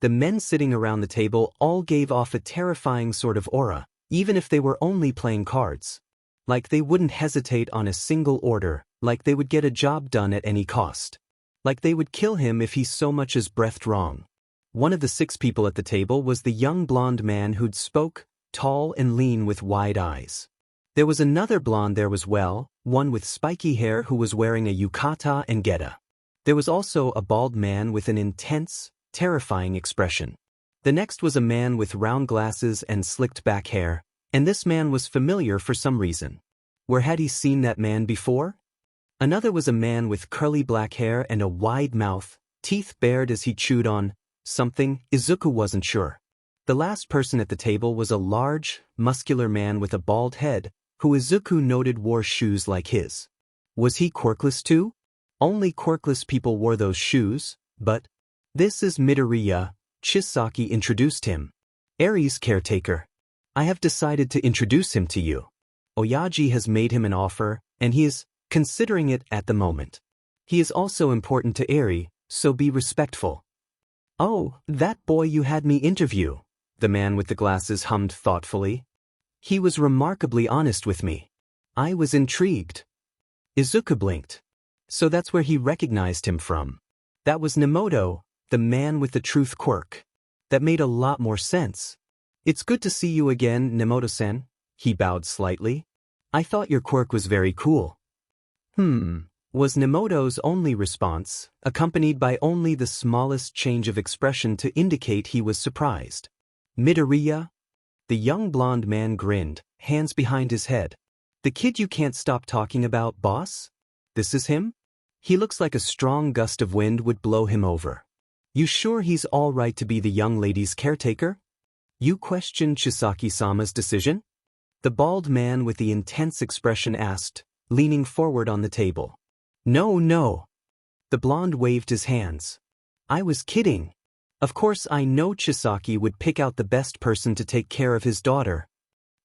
S1: The men sitting around the table all gave off a terrifying sort of aura, even if they were only playing cards. Like they wouldn't hesitate on a single order, like they would get a job done at any cost. Like they would kill him if he so much as breathed wrong. One of the 6 people at the table was the young blonde man who'd spoke, tall and lean with wide eyes. There was another blonde there as well, one with spiky hair who was wearing a yukata and geta. There was also a bald man with an intense, terrifying expression. The next was a man with round glasses and slicked back hair, and this man was familiar for some reason. Where had he seen that man before? Another was a man with curly black hair and a wide mouth, teeth bared as he chewed on something. Izuku wasn't sure. The last person at the table was a large, muscular man with a bald head, who Izuku noted wore shoes like his. Was he quirkless too? Only quirkless people wore those shoes, but this is Midoriya, Chisaki introduced him. Eri's caretaker. I have decided to introduce him to you. Oyaji has made him an offer, and he is considering it at the moment. He is also important to Eri, so be respectful. Oh, that boy you had me interview, the man with the glasses hummed thoughtfully. He was remarkably honest with me. I was intrigued. Izuku blinked. So that's where he recognized him from. That was Nemoto, the man with the truth quirk. That made a lot more sense. It's good to see you again, Nemoto-san. He bowed slightly. I thought your quirk was very cool. Was Nemoto's only response, accompanied by only the smallest change of expression to indicate he was surprised. Midoriya? The young blonde man grinned, hands behind his head. The kid you can't stop talking about, boss? This is him? He looks like a strong gust of wind would blow him over. You sure he's all right to be the young lady's caretaker? You question Chisaki-sama's decision? The bald man with the intense expression asked, leaning forward on the table. No. The blonde waved his hands. I was kidding. Of course I know Chisaki would pick out the best person to take care of his daughter.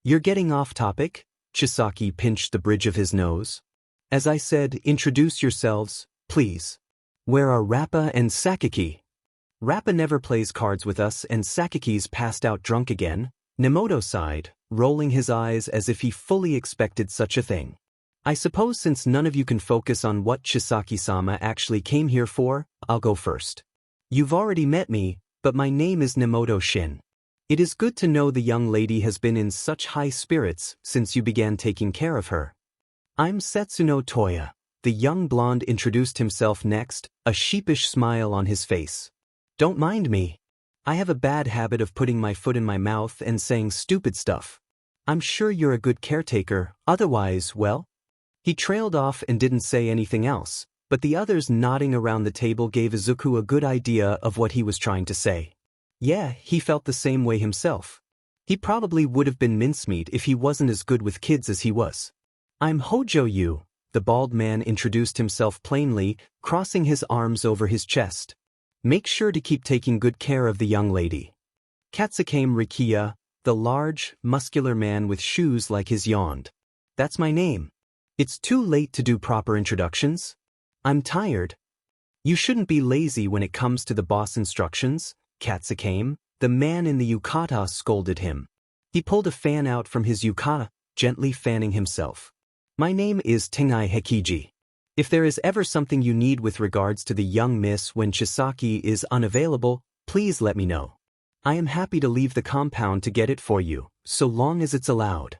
S1: You're getting off topic? Chisaki pinched the bridge of his nose. As I said, introduce yourselves, please. Where are Rappa and Sakaki? Rappa never plays cards with us and Sakaki's passed out drunk again, Nemoto sighed, rolling his eyes as if he fully expected such a thing. I suppose since none of you can focus on what Chisaki-sama actually came here for, I'll go first. You've already met me, but my name is Nemoto Shin. It is good to know the young lady has been in such high spirits since you began taking care of her. I'm Setsuno Toya. The young blonde introduced himself next, a sheepish smile on his face. Don't mind me. I have a bad habit of putting my foot in my mouth and saying stupid stuff. I'm sure you're a good caretaker, otherwise, well. He trailed off and didn't say anything else, but the others nodding around the table gave Izuku a good idea of what he was trying to say. Yeah, he felt the same way himself. He probably would have been mincemeat if he wasn't as good with kids as he was. I'm Hojo Yu, the bald man introduced himself plainly, crossing his arms over his chest. Make sure to keep taking good care of the young lady. Katsukame Rikiya, the large, muscular man with shoes like his yawned. That's my name. It's too late to do proper introductions. I'm tired. You shouldn't be lazy when it comes to the boss instructions, Katsukame, the man in the yukata scolded him. He pulled a fan out from his yukata, gently fanning himself. My name is Tengai Hekiji. If there is ever something you need with regards to the young miss when Chisaki is unavailable, please let me know. I am happy to leave the compound to get it for you, so long as it's allowed.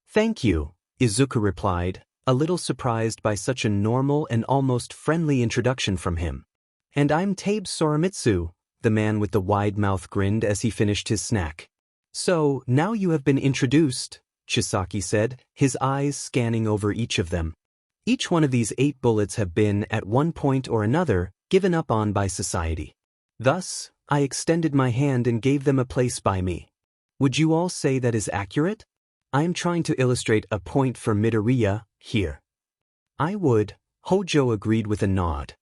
S1: Thank you, Izuku replied, a little surprised by such a normal and almost friendly introduction from him. And I'm Tabe Sorimitsu, the man with the wide mouth grinned as he finished his snack. So, now you have been introduced, Chisaki said, his eyes scanning over each of them. Each one of these 8 bullets have been, at one point or another, given up on by society. Thus, I extended my hand and gave them a place by me. Would you all say that is accurate? I am trying to illustrate a point for Midoriya, here. I would, Hojo agreed with a nod.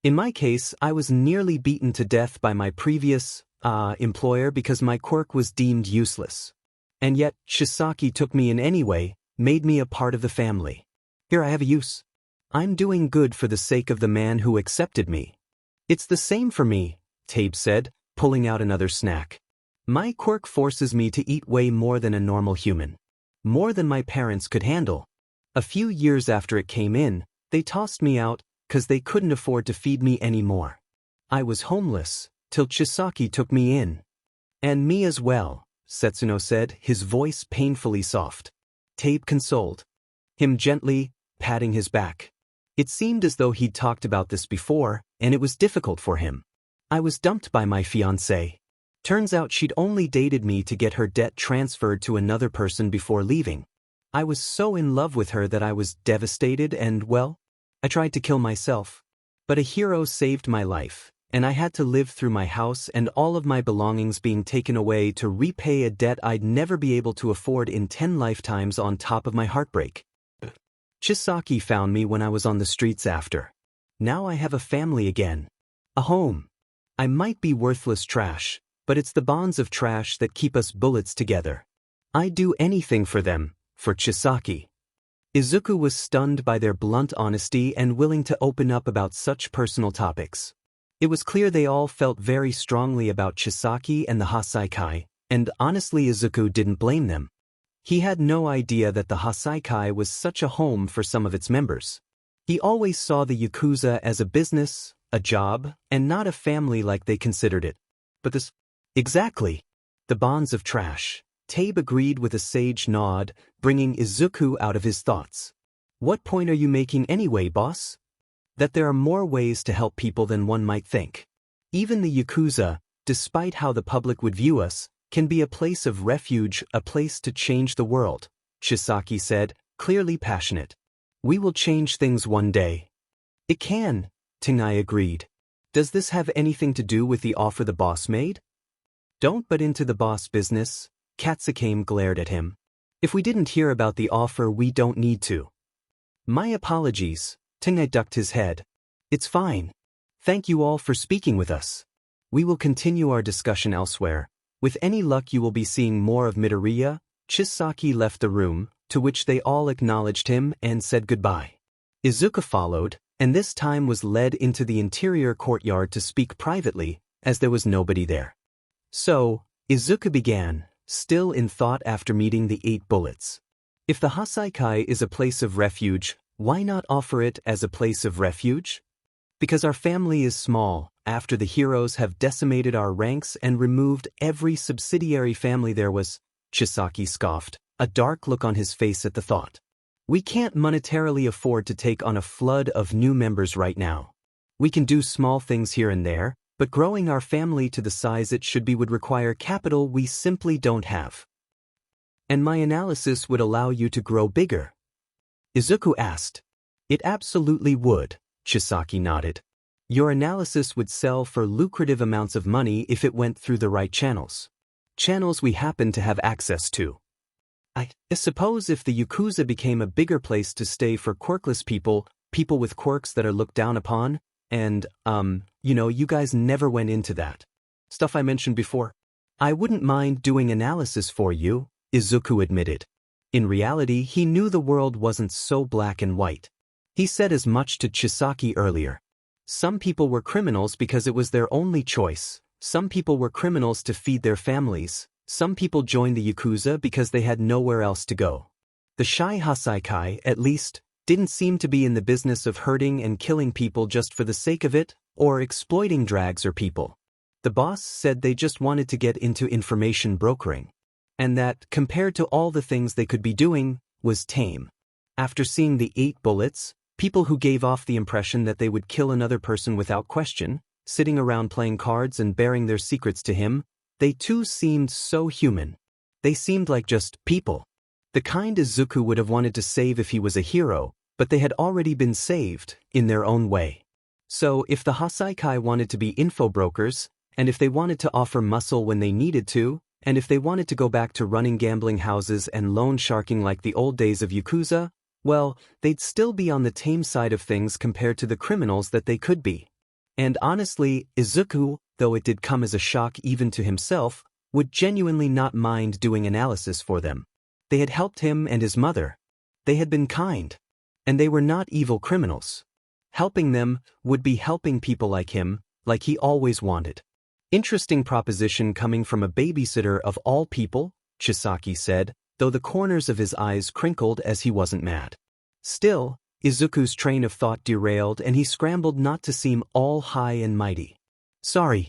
S1: In my case, I was nearly beaten to death by my previous, employer because my quirk was deemed useless. And yet, Chisaki took me in anyway, made me a part of the family. Here I have a use. I'm doing good for the sake of the man who accepted me. It's the same for me, Tabe said, pulling out another snack. My quirk forces me to eat way more than a normal human. More than my parents could handle. A few years after it came in, they tossed me out, 'cause they couldn't afford to feed me anymore. I was homeless, till Chisaki took me in. And me as well, Setsuno said, his voice painfully soft. Tabe consoled him gently, patting his back. It seemed as though he'd talked about this before, and it was difficult for him. I was dumped by my fiancée. Turns out she'd only dated me to get her debt transferred to another person before leaving. I was so in love with her that I was devastated and, well, I tried to kill myself. But a hero saved my life, and I had to live through my house and all of my belongings being taken away to repay a debt I'd never be able to afford in 10 lifetimes on top of my heartbreak. Chisaki found me when I was on the streets after. Now I have a family again. A home. I might be worthless trash, but it's the bonds of trash that keep us bullets together. I'd do anything for them, for Chisaki. Izuku was stunned by their blunt honesty and willing to open up about such personal topics. It was clear they all felt very strongly about Chisaki and the Hasaikai, and honestly Izuku didn't blame them. He had no idea that the Hasaikai was such a home for some of its members. He always saw the Yakuza as a business, a job, and not a family like they considered it. But this… Exactly. The bonds of trash. Tabe agreed with a sage nod, bringing Izuku out of his thoughts. What point are you making anyway, boss? That there are more ways to help people than one might think. Even the Yakuza, despite how the public would view us, can be a place of refuge, a place to change the world, Chisaki said, clearly passionate. We will change things one day. It can, Tengai agreed. Does this have anything to do with the offer the boss made? Don't butt into the boss business, Katsukame glared at him. If we didn't hear about the offer, we don't need to. My apologies, Tengai ducked his head. It's fine. Thank you all for speaking with us. We will continue our discussion elsewhere. With any luck you will be seeing more of Midoriya. Chisaki left the room, to which they all acknowledged him and said goodbye. Izuku followed, and this time was led into the interior courtyard to speak privately, as there was nobody there. So, Izuku began, still in thought after meeting the 8 bullets. If the Hasaikai is a place of refuge, why not offer it as a place of refuge? Because our family is small, after the heroes have decimated our ranks and removed every subsidiary family there was, Chisaki scoffed, a dark look on his face at the thought. We can't monetarily afford to take on a flood of new members right now. We can do small things here and there, but growing our family to the size it should be would require capital we simply don't have. And my analysis would allow you to grow bigger? Izuku asked. It absolutely would, Chisaki nodded. Your analysis would sell for lucrative amounts of money if it went through the right channels. Channels we happen to have access to. I suppose if the Yakuza became a bigger place to stay for quirkless people, people with quirks that are looked down upon, and, you guys never went into that stuff I mentioned before. I wouldn't mind doing analysis for you, Izuku admitted. In reality, he knew the world wasn't so black and white. He said as much to Chisaki earlier. Some people were criminals because it was their only choice. Some people were criminals to feed their families. Some people joined the Yakuza because they had nowhere else to go. The Shy Hasaikai, at least, didn't seem to be in the business of hurting and killing people just for the sake of it, or exploiting drags or people. The boss said they just wanted to get into information brokering. And that, compared to all the things they could be doing, was tame. After seeing the 8 bullets, people who gave off the impression that they would kill another person without question, sitting around playing cards and bearing their secrets to him, they too seemed so human. They seemed like just people. The kind Izuku would have wanted to save if he was a hero, but they had already been saved, in their own way. So if the Hasaikai wanted to be info brokers, and if they wanted to offer muscle when they needed to, and if they wanted to go back to running gambling houses and loan sharking like the old days of Yakuza, well, they'd still be on the tame side of things compared to the criminals that they could be. And honestly, Izuku, though it did come as a shock even to himself, would genuinely not mind doing analysis for them. They had helped him and his mother. They had been kind. And they were not evil criminals. Helping them would be helping people like him, like he always wanted. Interesting proposition coming from a babysitter of all people, Chisaki said, though the corners of his eyes crinkled as he wasn't mad. Still, Izuku's train of thought derailed and he scrambled not to seem all high and mighty. Sorry.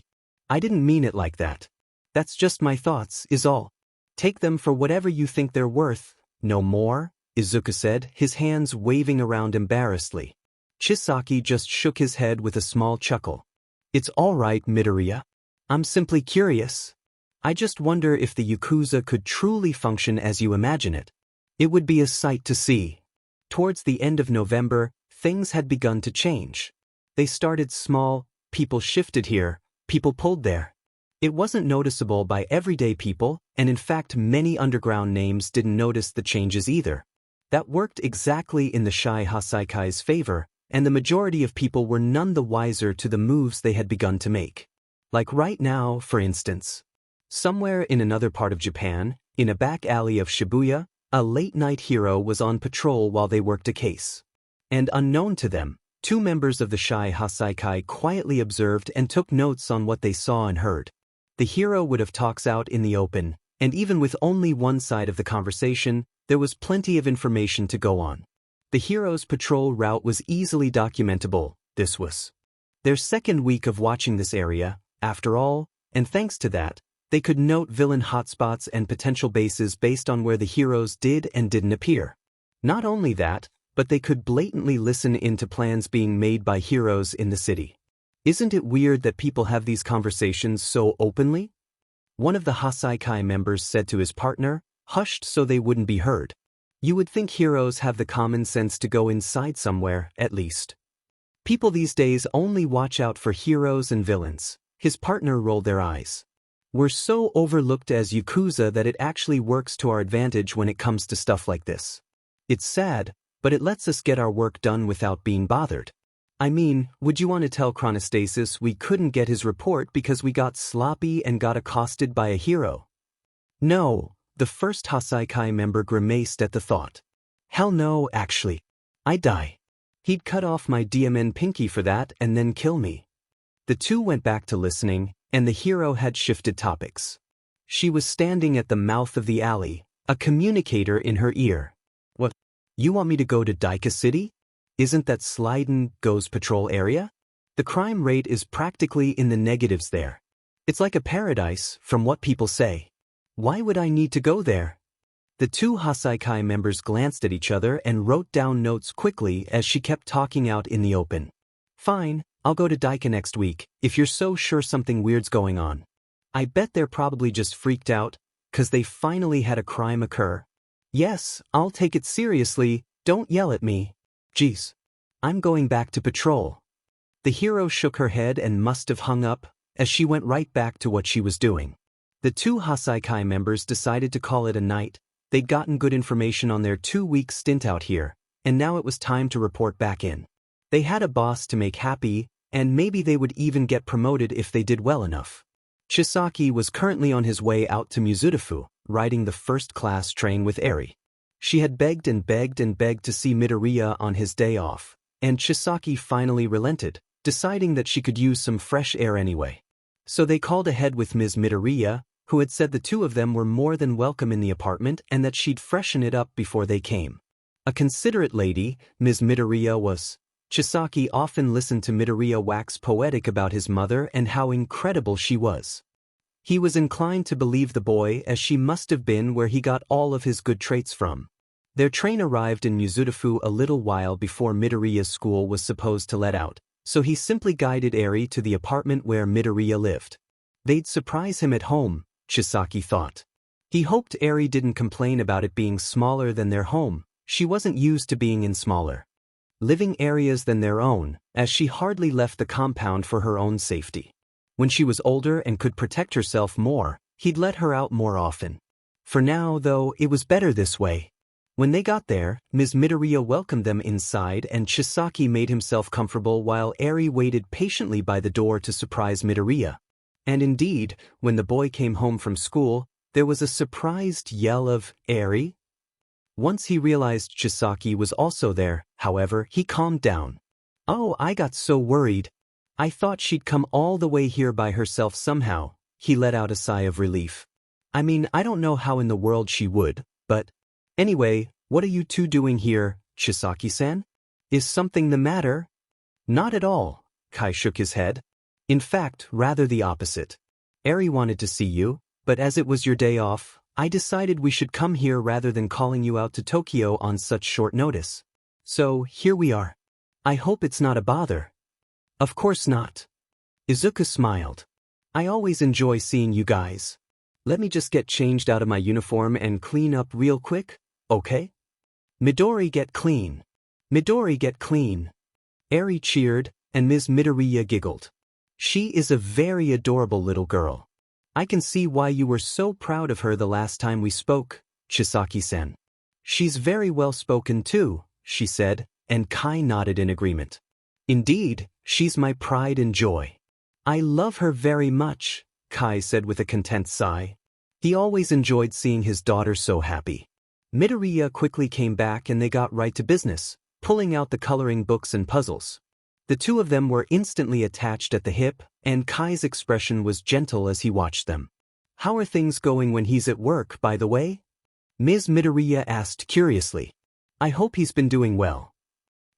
S1: I didn't mean it like that. That's just my thoughts, is all. Take them for whatever you think they're worth, no more, Izuku said, his hands waving around embarrassedly. Chisaki just shook his head with a small chuckle. It's all right, Midoriya. I'm simply curious. I just wonder if the Yakuza could truly function as you imagine it. It would be a sight to see. Towards the end of November, things had begun to change. They started small, people shifted here, people pulled there. It wasn't noticeable by everyday people, and in fact many underground names didn't notice the changes either. That worked exactly in the Shy Hasaikai's favor, and the majority of people were none the wiser to the moves they had begun to make. Like right now, for instance. Somewhere in another part of Japan, in a back alley of Shibuya, a late-night hero was on patrol while they worked a case. And unknown to them, Two members of the shy Hasaikai quietly observed and took notes on what they saw and heard. The hero would have talks out in the open, and even with only one side of the conversation, there was plenty of information to go on. The hero's patrol route was easily documentable. This was their second week of watching this area, after all, and thanks to that, they could note villain hotspots and potential bases based on where the heroes did and didn't appear. Not only that, but they could blatantly listen into plans being made by heroes in the city. Isn't it weird that people have these conversations so openly? One of the Hasaikai members said to his partner, hushed so they wouldn't be heard. You would think heroes have the common sense to go inside somewhere, at least. People these days only watch out for heroes and villains. His partner rolled their eyes. We're so overlooked as Yakuza that it actually works to our advantage when it comes to stuff like this. It's sad, but it lets us get our work done without being bothered. I mean, would you want to tell Chronostasis we couldn't get his report because we got sloppy and got accosted by a hero? No, the first Hasaikai member grimaced at the thought. Hell no, actually. I'd die. He'd cut off my DMN pinky for that and then kill me. The two went back to listening, and the hero had shifted topics. She was standing at the mouth of the alley, a communicator in her ear. What? You want me to go to Daika City? Isn't that Sliden Go's patrol area? The crime rate is practically in the negatives there. It's like a paradise, from what people say. Why would I need to go there? The two Hasaikai members glanced at each other and wrote down notes quickly as she kept talking out in the open. Fine, I'll go to Daika next week, if you're so sure something weird's going on. I bet they're probably just freaked out, 'cause they finally had a crime occur. Yes, I'll take it seriously, don't yell at me. Jeez. I'm going back to patrol. The hero shook her head and must have hung up, as she went right back to what she was doing. The two Hasaikai members decided to call it a night. They'd gotten good information on their 2-week stint out here, and now it was time to report back in. They had a boss to make happy, and maybe they would even get promoted if they did well enough. Chisaki was currently on his way out to Mizudafu, riding the first-class train with Eri. She had begged and begged and begged to see Midoriya on his day off, and Chisaki finally relented, deciding that she could use some fresh air anyway. So they called ahead with Ms. Midoriya, who had said the two of them were more than welcome in the apartment and that she'd freshen it up before they came. A considerate lady, Ms. Midoriya was. Chisaki often listened to Midoriya wax poetic about his mother and how incredible she was. He was inclined to believe the boy, as she must have been where he got all of his good traits from. Their train arrived in Mizudafu a little while before Midoriya's school was supposed to let out, so he simply guided Eri to the apartment where Midoriya lived. They'd surprise him at home, Chisaki thought. He hoped Eri didn't complain about it being smaller than their home. She wasn't used to being in smaller living areas than their own, as she hardly left the compound for her own safety. When she was older and could protect herself more, he'd let her out more often. For now, though, it was better this way. When they got there, Ms. Midoriya welcomed them inside and Chisaki made himself comfortable while Eri waited patiently by the door to surprise Midoriya. And indeed, when the boy came home from school, there was a surprised yell of, "Eri?" Once he realized Chisaki was also there, however, he calmed down. "Oh, I got so worried. I thought she'd come all the way here by herself somehow." He let out a sigh of relief. "I mean, I don't know how in the world she would, but... Anyway, what are you two doing here, Chisaki-san? Is something the matter?" "Not at all," Kai shook his head. "In fact, rather the opposite. Eri wanted to see you, but as it was your day off, I decided we should come here rather than calling you out to Tokyo on such short notice. So, here we are. I hope it's not a bother." "Of course not." Izuku smiled. "I always enjoy seeing you guys. Let me just get changed out of my uniform and clean up real quick, okay?" "Midori, get clean. Midori, get clean." Eri cheered, and Ms. Midoriya giggled. "She is a very adorable little girl. I can see why you were so proud of her the last time we spoke, Chisaki-san." "She's very well spoken too," she said, and Kai nodded in agreement. "Indeed, she's my pride and joy. I love her very much," Kai said with a content sigh. He always enjoyed seeing his daughter so happy. Midoriya quickly came back and they got right to business, pulling out the coloring books and puzzles. The two of them were instantly attached at the hip, and Kai's expression was gentle as he watched them. "How are things going when he's at work, by the way?" Ms. Midoriya asked curiously. "I hope he's been doing well."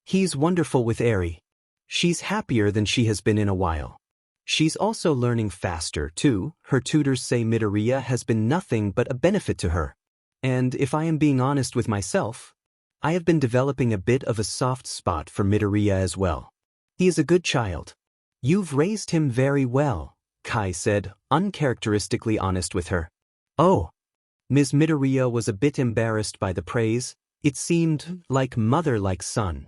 S1: "He's wonderful with Eri. She's happier than she has been in a while. She's also learning faster, too. Her tutors say Midoriya has been nothing but a benefit to her. And if I am being honest with myself, I have been developing a bit of a soft spot for Midoriya as well. He is a good child." "You've raised him very well," Kai said, uncharacteristically honest with her. "Oh." Ms. Midoriya was a bit embarrassed by the praise. It seemed like mother like son.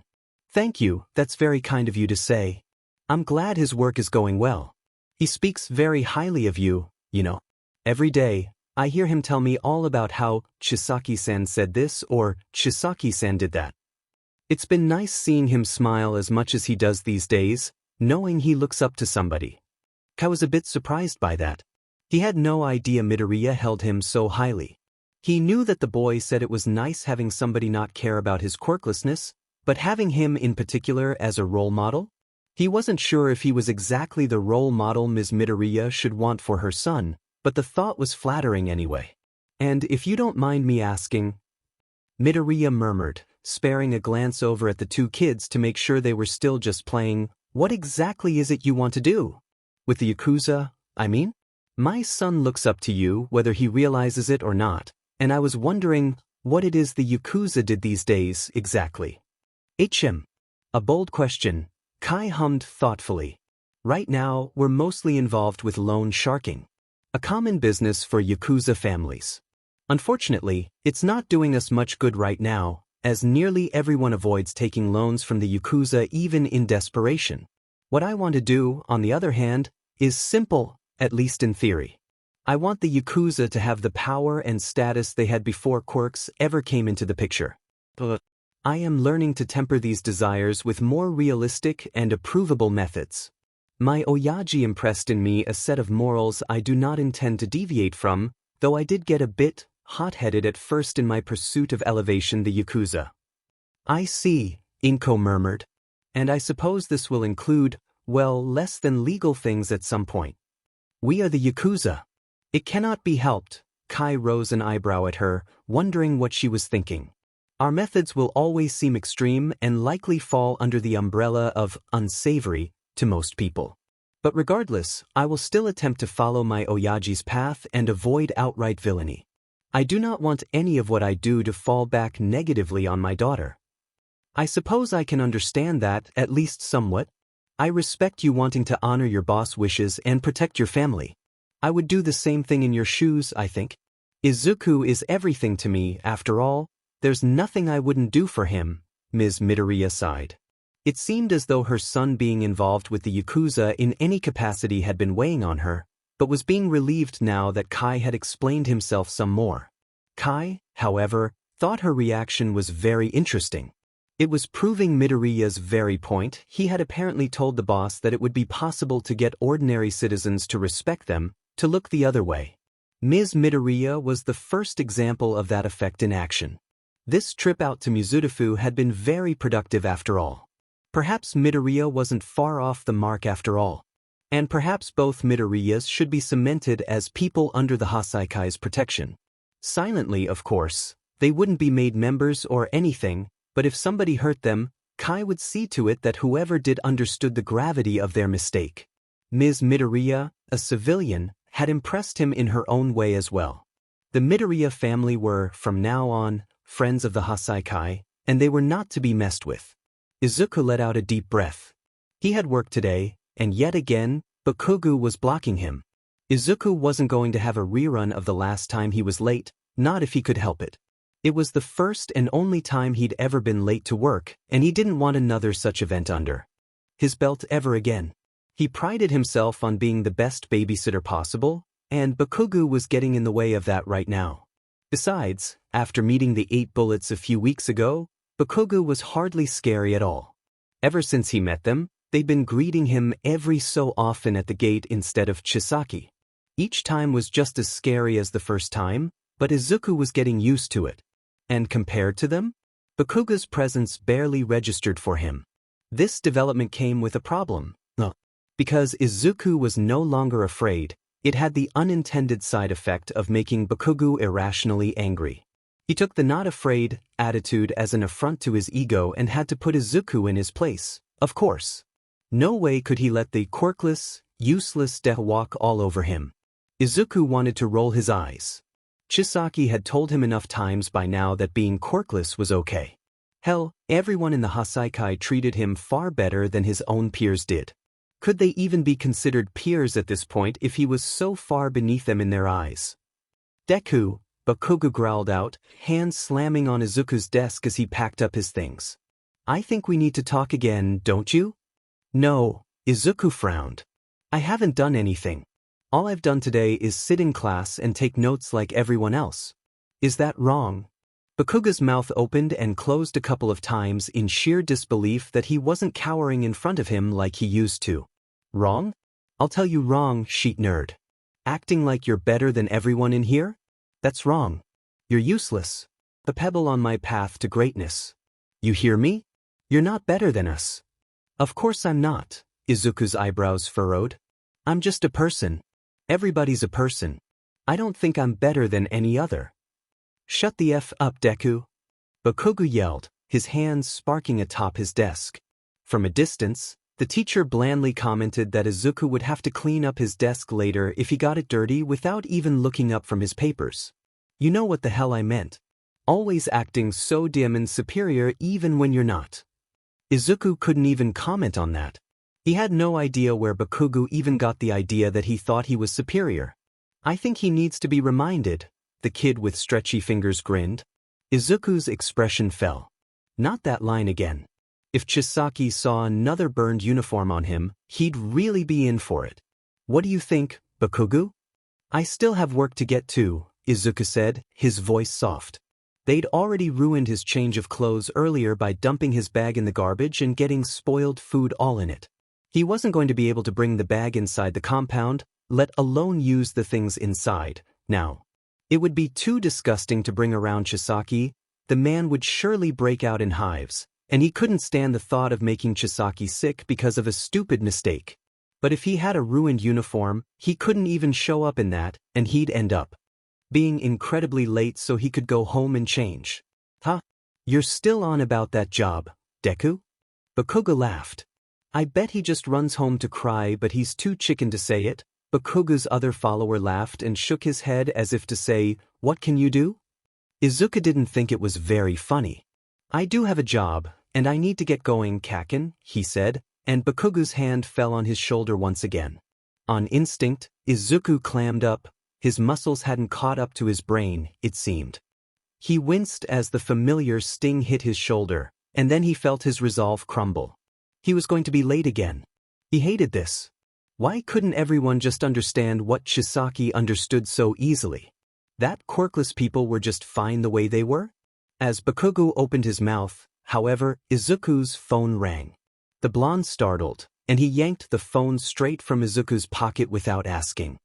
S1: "Thank you, that's very kind of you to say. I'm glad his work is going well. He speaks very highly of you, you know. Every day, I hear him tell me all about how Chisaki-san said this or Chisaki-san did that. It's been nice seeing him smile as much as he does these days, knowing he looks up to somebody." Kai was a bit surprised by that. He had no idea Midoriya held him so highly. He knew that the boy said it was nice having somebody not care about his quirklessness, but having him in particular as a role model? He wasn't sure if he was exactly the role model Ms. Midoriya should want for her son, but the thought was flattering anyway. "And if you don't mind me asking," Midoriya murmured, sparing a glance over at the two kids to make sure they were still just playing, "what exactly is it you want to do? With the Yakuza, I mean? My son looks up to you whether he realizes it or not, and I was wondering what it is the Yakuza did these days exactly." "HM. A bold question," Kai hummed thoughtfully. "Right now, we're mostly involved with loan sharking. A common business for Yakuza families. Unfortunately, it's not doing us much good right now, as nearly everyone avoids taking loans from the Yakuza even in desperation. What I want to do, on the other hand, is simple, at least in theory. I want the Yakuza to have the power and status they had before quirks ever came into the picture. But I am learning to temper these desires with more realistic and approvable methods. My Oyaji impressed in me a set of morals I do not intend to deviate from, though I did get a bit hot-headed at first in my pursuit of elevation the Yakuza." "I see," Inko murmured. "And I suppose this will include, well, less than legal things at some point." "We are the Yakuza." "It cannot be helped," Kai rose an eyebrow at her, wondering what she was thinking. "Our methods will always seem extreme and likely fall under the umbrella of unsavory to most people. But regardless, I will still attempt to follow my Oyaji's path and avoid outright villainy. I do not want any of what I do to fall back negatively on my daughter." "I suppose I can understand that, at least somewhat. I respect you wanting to honor your boss' wishes and protect your family. I would do the same thing in your shoes, I think. Izuku is everything to me, after all. There's nothing I wouldn't do for him," Ms. Midoriya sighed. It seemed as though her son being involved with the Yakuza in any capacity had been weighing on her, but was being relieved now that Kai had explained himself some more. Kai, however, thought her reaction was very interesting. It was proving Midoriya's very point. He had apparently told the boss that it would be possible to get ordinary citizens to respect them, to look the other way. Ms. Midoriya was the first example of that effect in action. This trip out to Mizudafu had been very productive after all. Perhaps Midoriya wasn't far off the mark after all. And perhaps both Midoriyas should be cemented as people under the Hasaikai's protection. Silently, of course. They wouldn't be made members or anything, but if somebody hurt them, Kai would see to it that whoever did understood the gravity of their mistake. Ms. Midoriya, a civilian, had impressed him in her own way as well. The Midoriya family were, from now on, friends of the Hasaikai, and they were not to be messed with. Izuku let out a deep breath. He had work today, and yet again, Bakugo was blocking him. Izuku wasn't going to have a rerun of the last time he was late, not if he could help it. It was the first and only time he'd ever been late to work, and he didn't want another such event under his belt ever again. He prided himself on being the best babysitter possible, and Bakugo was getting in the way of that right now. Besides, after meeting the 8 bullets a few weeks ago, Bakugo was hardly scary at all. Ever since he met them, they'd been greeting him every so often at the gate instead of Chisaki. Each time was just as scary as the first time, but Izuku was getting used to it. And compared to them, Bakugo's presence barely registered for him. This development came with a problem. Because Izuku was no longer afraid, it had the unintended side effect of making Bakugo irrationally angry. He took the not afraid attitude as an affront to his ego and had to put Izuku in his place, of course. No way could he let the quirkless, useless Deku walk all over him. Izuku wanted to roll his eyes. Chisaki had told him enough times by now that being quirkless was okay. Hell, everyone in the Hasaikai treated him far better than his own peers did. Could they even be considered peers at this point if he was so far beneath them in their eyes? Deku, Bakugo growled out, hands slamming on Izuku's desk as he packed up his things. I think we need to talk again, don't you? No, Izuku frowned. I haven't done anything. All I've done today is sit in class and take notes like everyone else. Is that wrong? Bakugo's mouth opened and closed a couple of times in sheer disbelief that he wasn't cowering in front of him like he used to. Wrong? I'll tell you wrong, sheet nerd. Acting like you're better than everyone in here? That's wrong. You're useless. A pebble on my path to greatness. You hear me? You're not better than us. Of course I'm not, Izuku's eyebrows furrowed. I'm just a person. Everybody's a person. I don't think I'm better than any other. Shut the F up, Deku. Bakugo yelled, his hands sparking atop his desk. From a distance, the teacher blandly commented that Izuku would have to clean up his desk later if he got it dirty without even looking up from his papers. You know what the hell I meant. Always acting so dim and superior even when you're not. Izuku couldn't even comment on that. He had no idea where Bakugo even got the idea that he thought he was superior. I think he needs to be reminded, the kid with stretchy fingers grinned. Izuku's expression fell. Not that line again. If Chisaki saw another burned uniform on him, he'd really be in for it. What do you think, Bakugo? I still have work to get to, Izuku said, his voice soft. They'd already ruined his change of clothes earlier by dumping his bag in the garbage and getting spoiled food all in it. He wasn't going to be able to bring the bag inside the compound, let alone use the things inside, now. It would be too disgusting to bring around Chisaki. The man would surely break out in hives, and he couldn't stand the thought of making Chisaki sick because of a stupid mistake. But if he had a ruined uniform, he couldn't even show up in that, and he'd end up being incredibly late so he could go home and change. Huh? You're still on about that job, Deku? Bakugo laughed. I bet he just runs home to cry, but he's too chicken to say it. Bakugo's other follower laughed and shook his head as if to say, what can you do? Izuku didn't think it was very funny. I do have a job, and I need to get going, Kaken, he said, and Bakugo's hand fell on his shoulder once again. On instinct, Izuku clammed up. His muscles hadn't caught up to his brain, it seemed. He winced as the familiar sting hit his shoulder, and then he felt his resolve crumble. He was going to be late again. He hated this. Why couldn't everyone just understand what Chisaki understood so easily? That quirkless people were just fine the way they were? As Bakugo opened his mouth, however, Izuku's phone rang. The blonde startled, and he yanked the phone straight from Izuku's pocket without asking.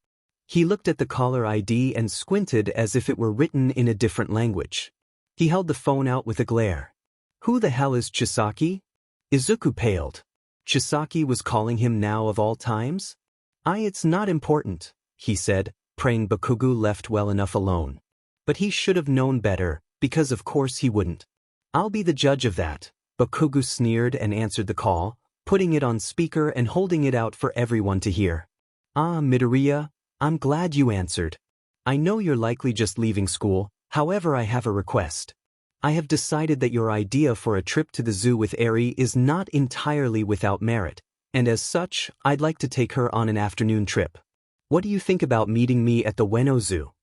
S1: He looked at the caller ID and squinted as if it were written in a different language. He held the phone out with a glare. Who the hell is Chisaki? Izuku paled. Chisaki was calling him now of all times? It's not important, he said, praying Bakugo left well enough alone. But he should have known better, because of course he wouldn't. I'll be the judge of that, Bakugo sneered and answered the call, putting it on speaker and holding it out for everyone to hear. Ah, Midoriya, I'm glad you answered. I know you're likely just leaving school, however I have a request. I have decided that your idea for a trip to the zoo with Eri is not entirely without merit, and as such, I'd like to take her on an afternoon trip. What do you think about meeting me at the Ueno Zoo?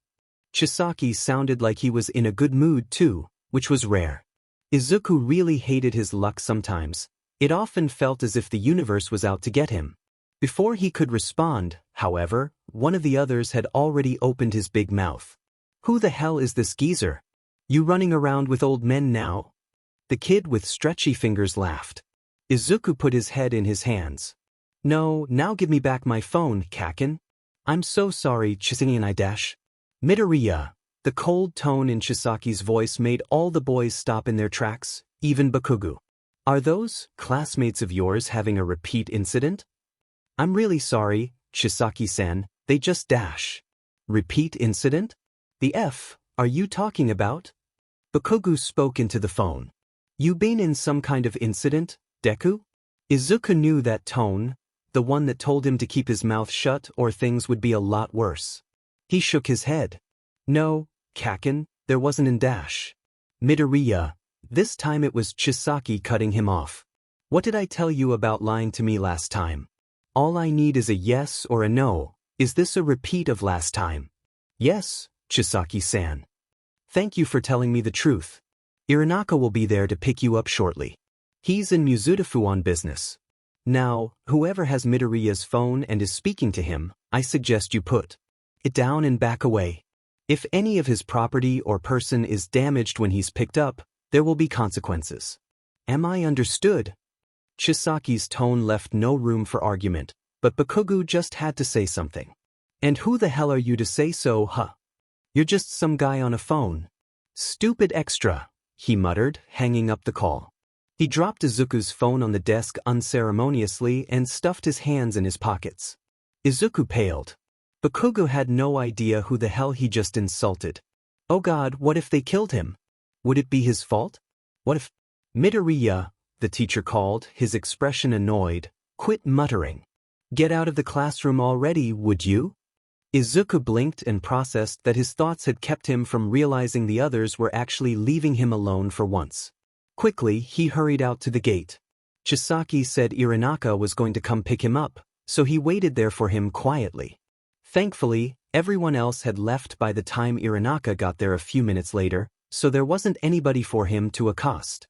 S1: Chisaki sounded like he was in a good mood too, which was rare. Izuku really hated his luck sometimes. It often felt as if the universe was out to get him. Before he could respond, however, one of the others had already opened his big mouth. Who the hell is this geezer? You running around with old men now? The kid with stretchy fingers laughed. Izuku put his head in his hands. No, now give me back my phone, Kaken. I'm so sorry, Chisaki. Midoriya. The cold tone in Chisaki's voice made all the boys stop in their tracks, even Bakugo. Are those classmates of yours having a repeat incident? I'm really sorry, Chisaki-san, they just dash. Repeat incident? The F are you talking about? Bakugo spoke into the phone. You been in some kind of incident, Deku? Izuku knew that tone, the one that told him to keep his mouth shut or things would be a lot worse. He shook his head. No, Kaken, there wasn't in dash. Midoriya. This time it was Chisaki cutting him off. What did I tell you about lying to me last time? All I need is a yes or a no. Is this a repeat of last time? Yes, Chisaki-san. Thank you for telling me the truth. Iranaka will be there to pick you up shortly. He's in Muzutafu on business. Now, whoever has Midoriya's phone and is speaking to him, I suggest you put it down and back away. If any of his property or person is damaged when he's picked up, there will be consequences. Am I understood? Chisaki's tone left no room for argument, but Bakugo just had to say something. And who the hell are you to say so, huh? You're just some guy on a phone. Stupid extra, he muttered, hanging up the call. He dropped Izuku's phone on the desk unceremoniously and stuffed his hands in his pockets. Izuku paled. Bakugo had no idea who the hell he just insulted. Oh God, what if they killed him? Would it be his fault? What if... Midoriya, the teacher called, his expression annoyed. Quit muttering. Get out of the classroom already, would you? Izuku blinked and processed that his thoughts had kept him from realizing the others were actually leaving him alone for once. Quickly, he hurried out to the gate. Chisaki said Iranaka was going to come pick him up, so he waited there for him quietly. Thankfully, everyone else had left by the time Iranaka got there a few minutes later, so there wasn't anybody for him to accost.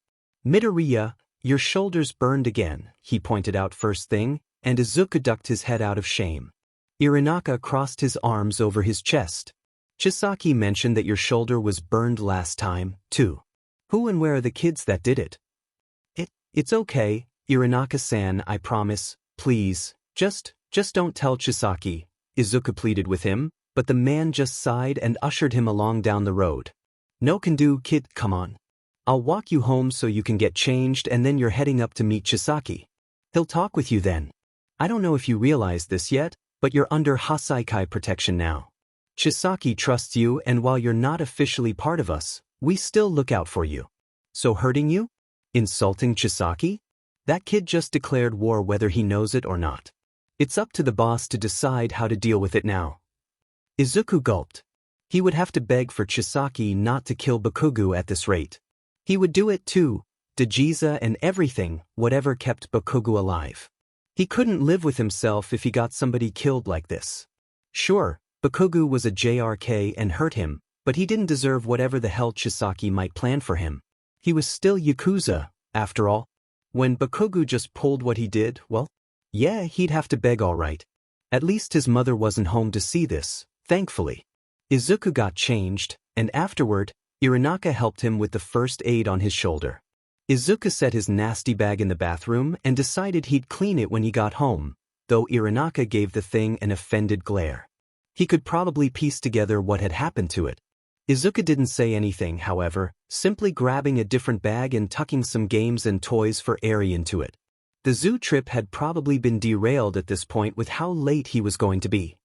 S1: Midoriya, your shoulders burned again, he pointed out first thing, and Izuku ducked his head out of shame. Iranaka crossed his arms over his chest. Chisaki mentioned that your shoulder was burned last time, too. Who and where are the kids that did it? It's okay, Iranaka-san, I promise, please, just don't tell Chisaki, Izuku pleaded with him, but the man just sighed and ushered him along down the road. No can do, kid, come on. I'll walk you home so you can get changed and then you're heading up to meet Chisaki. He'll talk with you then. I don't know if you realize this yet, but you're under Hasaikai protection now. Chisaki trusts you and while you're not officially part of us, we still look out for you. So hurting you? Insulting Chisaki? That kid just declared war whether he knows it or not. It's up to the boss to decide how to deal with it now. Izuku gulped. He would have to beg for Chisaki not to kill Bakugo at this rate. He would do it too, Dejiza and everything, whatever kept Bakugo alive. He couldn't live with himself if he got somebody killed like this. Sure, Bakugo was a JRK and hurt him, but he didn't deserve whatever the hell Chisaki might plan for him. He was still Yakuza, after all. When Bakugo just pulled what he did, well, yeah, he'd have to beg all right. At least his mother wasn't home to see this, thankfully. Izuku got changed, and afterward, Iranaka helped him with the first aid on his shoulder. Izuku set his nasty bag in the bathroom and decided he'd clean it when he got home, though Iranaka gave the thing an offended glare. He could probably piece together what had happened to it. Izuku didn't say anything, however, simply grabbing a different bag and tucking some games and toys for Eri into it. The zoo trip had probably been derailed at this point with how late he was going to be.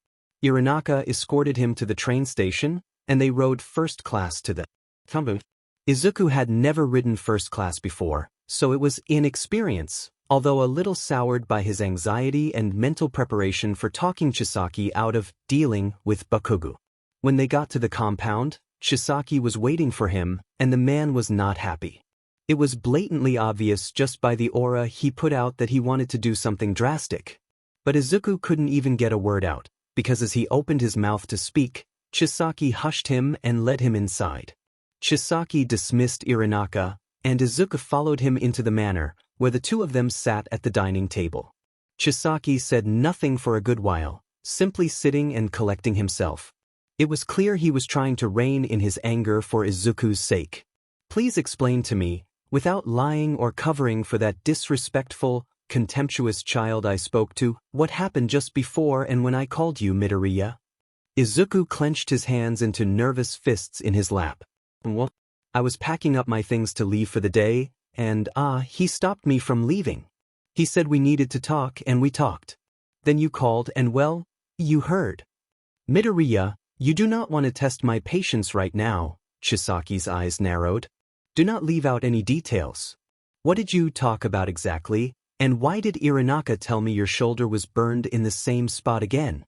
S1: Iranaka escorted him to the train station, and they rode first class to the Tambu. Izuku had never ridden first class before, so it was inexperience, although a little soured by his anxiety and mental preparation for talking Chisaki out of dealing with Bakugo. When they got to the compound, Chisaki was waiting for him, and the man was not happy. It was blatantly obvious just by the aura he put out that he wanted to do something drastic. But Izuku couldn't even get a word out, because as he opened his mouth to speak, Chisaki hushed him and led him inside. Chisaki dismissed Iranaka, and Izuku followed him into the manor, where the two of them sat at the dining table. Chisaki said nothing for a good while, simply sitting and collecting himself. It was clear he was trying to rein in his anger for Izuku's sake. Please explain to me, without lying or covering for that disrespectful, contemptuous child I spoke to, what happened just before and when I called you Midoriya? Izuku clenched his hands into nervous fists in his lap. Well, I was packing up my things to leave for the day, and he stopped me from leaving. He said we needed to talk and we talked. Then you called and well, you heard. Midoriya, you do not want to test my patience right now. Chisaki's eyes narrowed. Do not leave out any details. What did you talk about exactly, and why did Iranaka tell me your shoulder was burned in the same spot again?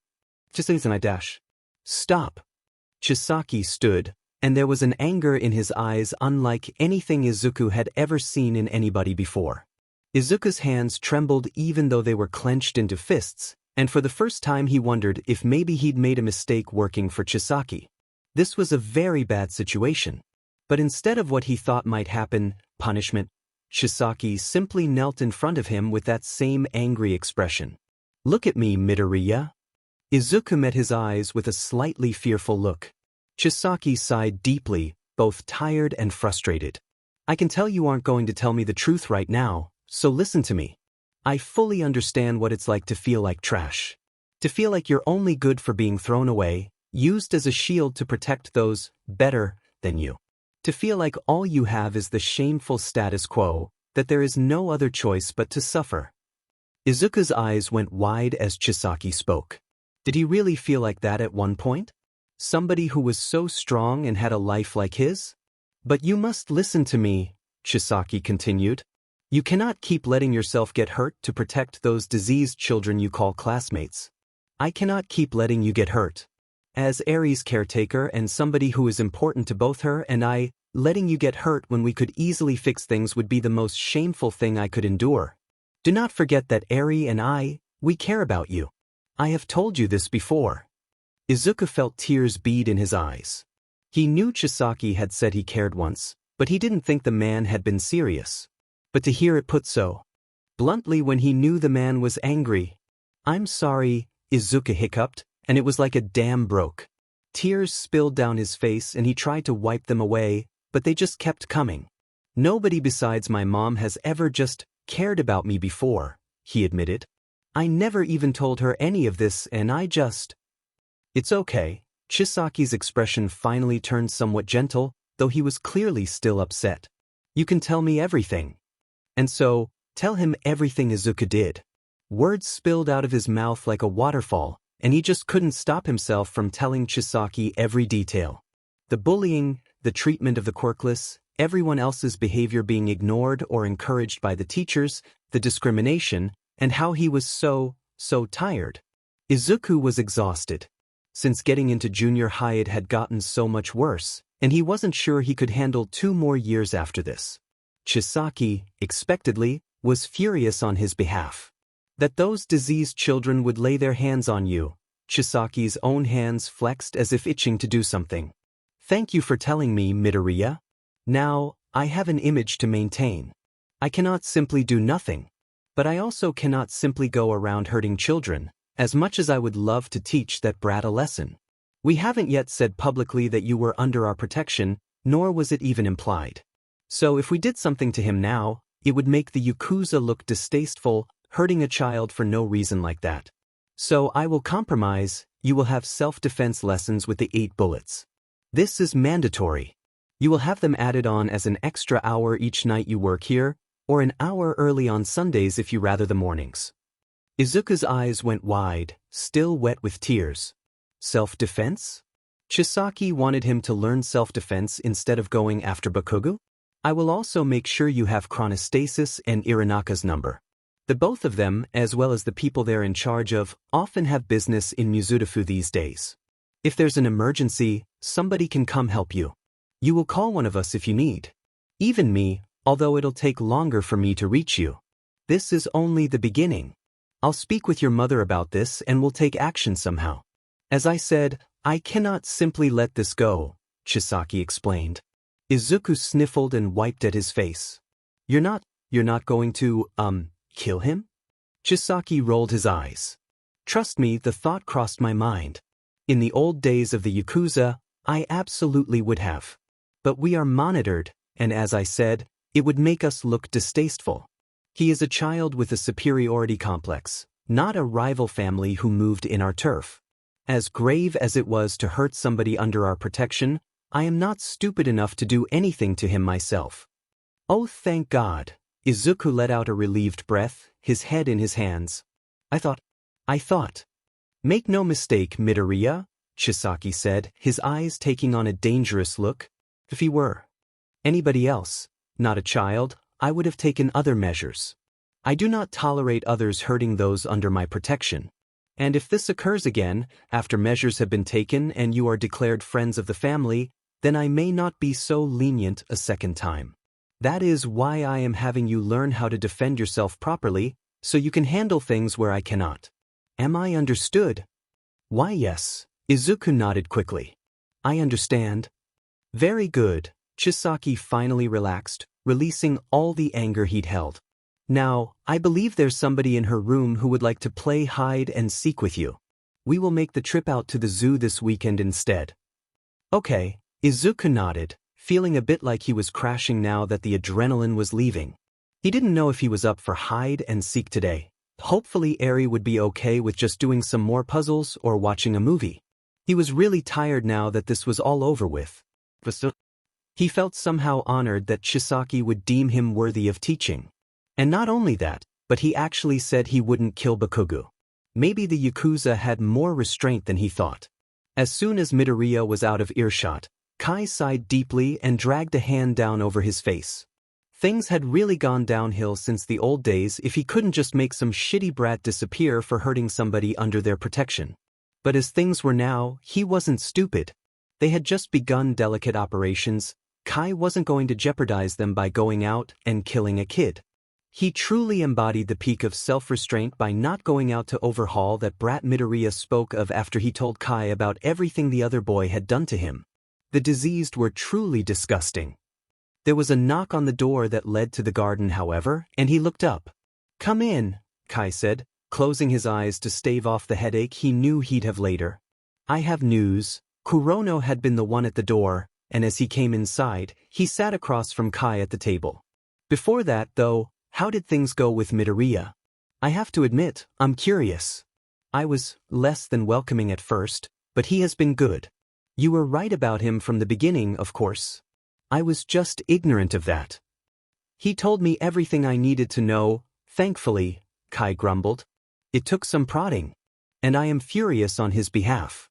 S1: Stop. Chisaki stood, and there was an anger in his eyes unlike anything Izuku had ever seen in anybody before. Izuku's hands trembled even though they were clenched into fists, and for the first time he wondered if maybe he'd made a mistake working for Chisaki. This was a very bad situation. But instead of what he thought might happen, punishment, Chisaki simply knelt in front of him with that same angry expression. Look at me, Midoriya. Izuku met his eyes with a slightly fearful look. Chisaki sighed deeply, both tired and frustrated. I can tell you aren't going to tell me the truth right now, so listen to me. I fully understand what it's like to feel like trash. To feel like you're only good for being thrown away, used as a shield to protect those better than you. To feel like all you have is the shameful status quo, that there is no other choice but to suffer. Izuku's eyes went wide as Chisaki spoke. Did he really feel like that at one point? Somebody who was so strong and had a life like his? But you must listen to me, Chisaki continued. You cannot keep letting yourself get hurt to protect those diseased children you call classmates. I cannot keep letting you get hurt. As Aries' caretaker and somebody who is important to both her and I, letting you get hurt when we could easily fix things would be the most shameful thing I could endure. Do not forget that Aries and we care about you. I have told you this before. Izuku felt tears bead in his eyes. He knew Chisaki had said he cared once, but he didn't think the man had been serious. But to hear it put so bluntly when he knew the man was angry. I'm sorry, Izuku hiccuped, and it was like a dam broke. Tears spilled down his face and he tried to wipe them away, but they just kept coming. Nobody besides my mom has ever just cared about me before, he admitted. I never even told her any of this and I just... It's okay. Chisaki's expression finally turned somewhat gentle, though he was clearly still upset. You can tell me everything. And so, tell him everything Izuku did. Words spilled out of his mouth like a waterfall, and he just couldn't stop himself from telling Chisaki every detail. The bullying, the treatment of the quirkless, everyone else's behavior being ignored or encouraged by the teachers, the discrimination, and how he was so tired. Izuku was exhausted. Since getting into junior high it had gotten so much worse, and he wasn't sure he could handle 2 more years after this. Chisaki, expectedly, was furious on his behalf. That those diseased children would lay their hands on you. Chisaki's own hands flexed as if itching to do something. Thank you for telling me, Midoriya. Now, I have an image to maintain. I cannot simply do nothing. But I also cannot simply go around hurting children, as much as I would love to teach that brat a lesson. We haven't yet said publicly that you were under our protection, nor was it even implied. So if we did something to him now, it would make the Yakuza look distasteful, hurting a child for no reason like that. So I will compromise, you will have self-defense lessons with the 8 bullets. This is mandatory. You will have them added on as an extra hour each night you work here, or an hour early on Sundays if you rather the mornings. Izuku's eyes went wide, still wet with tears. Self-defense? Chisaki wanted him to learn self-defense instead of going after Bakugo? I will also make sure you have Chronostasis and Iranaka's number. The both of them, as well as the people they're in charge of, often have business in Mizudafu these days. If there's an emergency, somebody can come help you. You will call one of us if you need. Even me, although it'll take longer for me to reach you. This is only the beginning. I'll speak with your mother about this and we'll take action somehow. As I said, I cannot simply let this go, Chisaki explained. Izuku sniffled and wiped at his face. You're not going to, kill him? Chisaki rolled his eyes. Trust me, the thought crossed my mind. In the old days of the Yakuza, I absolutely would have. But we are monitored, and as I said, it would make us look distasteful. He is a child with a superiority complex, not a rival family who moved in our turf. As grave as it was to hurt somebody under our protection, I am not stupid enough to do anything to him myself. Oh, thank God. Izuku let out a relieved breath, his head in his hands. I thought. Make no mistake, Midoriya, Chisaki said, his eyes taking on a dangerous look. If he were anybody else, not a child, I would have taken other measures. I do not tolerate others hurting those under my protection. And if this occurs again, after measures have been taken and you are declared friends of the family, then I may not be so lenient a second time. That is why I am having you learn how to defend yourself properly, so you can handle things where I cannot. Am I understood? Why, yes. Izuku nodded quickly. I understand. Very good. Chisaki finally relaxed, releasing all the anger he'd held. Now, I believe there's somebody in her room who would like to play hide and seek with you. We will make the trip out to the zoo this weekend instead. Okay, Izuku nodded, feeling a bit like he was crashing now that the adrenaline was leaving. He didn't know if he was up for hide and seek today. Hopefully Eri would be okay with just doing some more puzzles or watching a movie. He was really tired now that this was all over with. He felt somehow honored that Chisaki would deem him worthy of teaching. And not only that, but he actually said he wouldn't kill Bakugo. Maybe the Yakuza had more restraint than he thought. As soon as Midoriya was out of earshot, Kai sighed deeply and dragged a hand down over his face. Things had really gone downhill since the old days if he couldn't just make some shitty brat disappear for hurting somebody under their protection. But as things were now, he wasn't stupid. They had just begun delicate operations. Kai wasn't going to jeopardize them by going out and killing a kid. He truly embodied the peak of self-restraint by not going out to overhaul that brat Midoriya spoke of after he told Kai about everything the other boy had done to him. The diseased were truly disgusting. There was a knock on the door that led to the garden, however, and he looked up. Come in, Kai said, closing his eyes to stave off the headache he knew he'd have later. I have news. Kurono had been the one at the door, and as he came inside, he sat across from Kai at the table. Before that, though, how did things go with Midoriya? I have to admit, I'm curious. I was less than welcoming at first, but he has been good. You were right about him from the beginning, of course. I was just ignorant of that. He told me everything I needed to know, thankfully, Kai grumbled. It took some prodding, and I am furious on his behalf.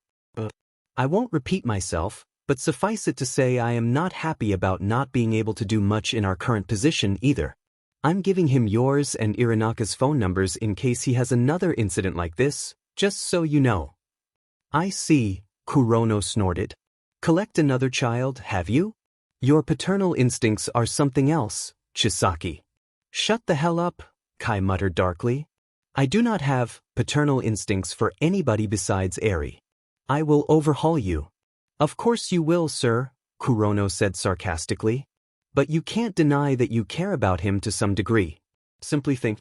S1: I won't repeat myself, but suffice it to say I am not happy about not being able to do much in our current position either. I'm giving him yours and Irinaka's phone numbers in case he has another incident like this, just so you know. I see, Kurono snorted. Collect another child, have you? Your paternal instincts are something else, Chisaki. Shut the hell up, Kai muttered darkly. I do not have paternal instincts for anybody besides Eri. I will overhaul you. Of course you will, sir, Kurono said sarcastically. But you can't deny that you care about him to some degree. Simply think,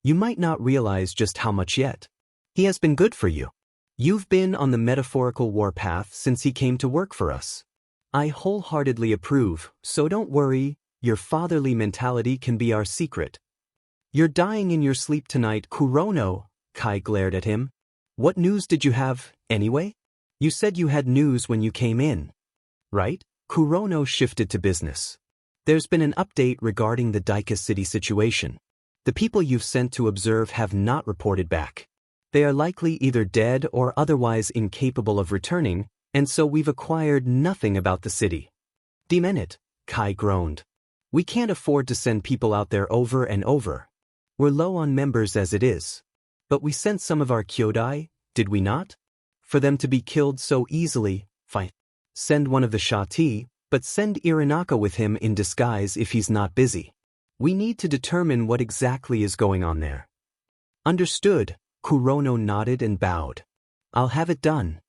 S1: you might not realize just how much yet. He has been good for you. You've been on the metaphorical warpath since he came to work for us. I wholeheartedly approve, so don't worry, your fatherly mentality can be our secret. You're dying in your sleep tonight, Kurono, Kai glared at him. What news did you have, anyway? You said you had news when you came in. Right? Kurono shifted to business. There's been an update regarding the Daika City situation. The people you've sent to observe have not reported back. They are likely either dead or otherwise incapable of returning, and so we've acquired nothing about the city. Demon it, Kai groaned. We can't afford to send people out there over and over. We're low on members as it is. But we sent some of our Kyodai, did we not? For them to be killed so easily, fine. Send one of the Shati, but send Irinaka with him in disguise if he's not busy. We need to determine what exactly is going on there. Understood, Kurono nodded and bowed. I'll have it done.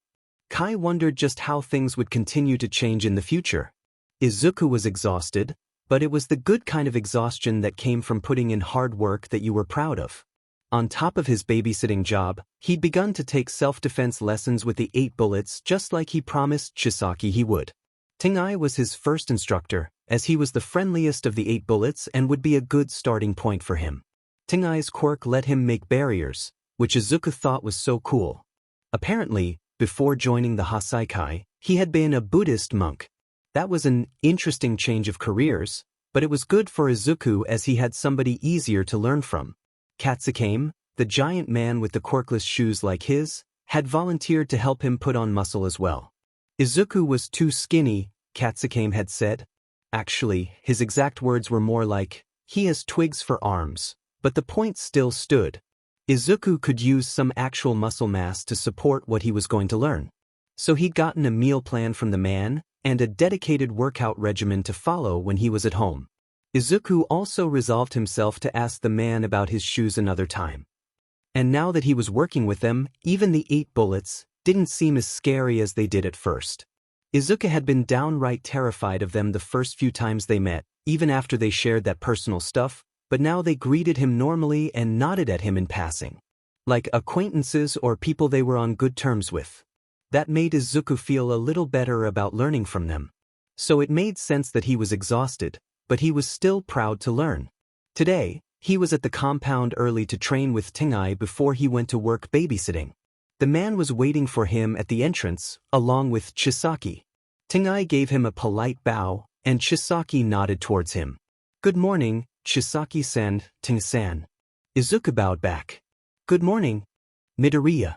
S1: Kai wondered just how things would continue to change in the future. Izuku was exhausted, but it was the good kind of exhaustion that came from putting in hard work that you were proud of. On top of his babysitting job, he'd begun to take self-defense lessons with the 8 bullets just like he promised Chisaki he would. Tengai was his first instructor, as he was the friendliest of the 8 bullets and would be a good starting point for him. Tengai's quirk let him make barriers, which Izuku thought was so cool. Apparently, before joining the Hasaikai, he had been a Buddhist monk. That was an interesting change of careers, But it was good for Izuku as he had somebody easier to learn from. Katsukame, the giant man with the corkless shoes like his, had volunteered to help him put on muscle as well. Izuku was too skinny, Katsukame had said. Actually, his exact words were more like, he has twigs for arms, but the point still stood. Izuku could use some actual muscle mass to support what he was going to learn. So he'd gotten a meal plan from the man, and a dedicated workout regimen to follow when he was at home. Izuku also resolved himself to ask the man about his shoes another time. And now that he was working with them, even the 8 bullets didn't seem as scary as they did at first. Izuku had been downright terrified of them the first few times they met, even after they shared that personal stuff, but now they greeted him normally and nodded at him in passing. Like acquaintances or people they were on good terms with. That made Izuku feel a little better about learning from them. So it made sense that he was exhausted, but he was still proud to learn. Today, he was at the compound early to train with Tengai before he went to work babysitting. The man was waiting for him at the entrance, along with Chisaki. Tengai gave him a polite bow, and Chisaki nodded towards him. "Good morning, Chisaki-san, Tengai-san." Izuku bowed back. "Good morning, Midoriya.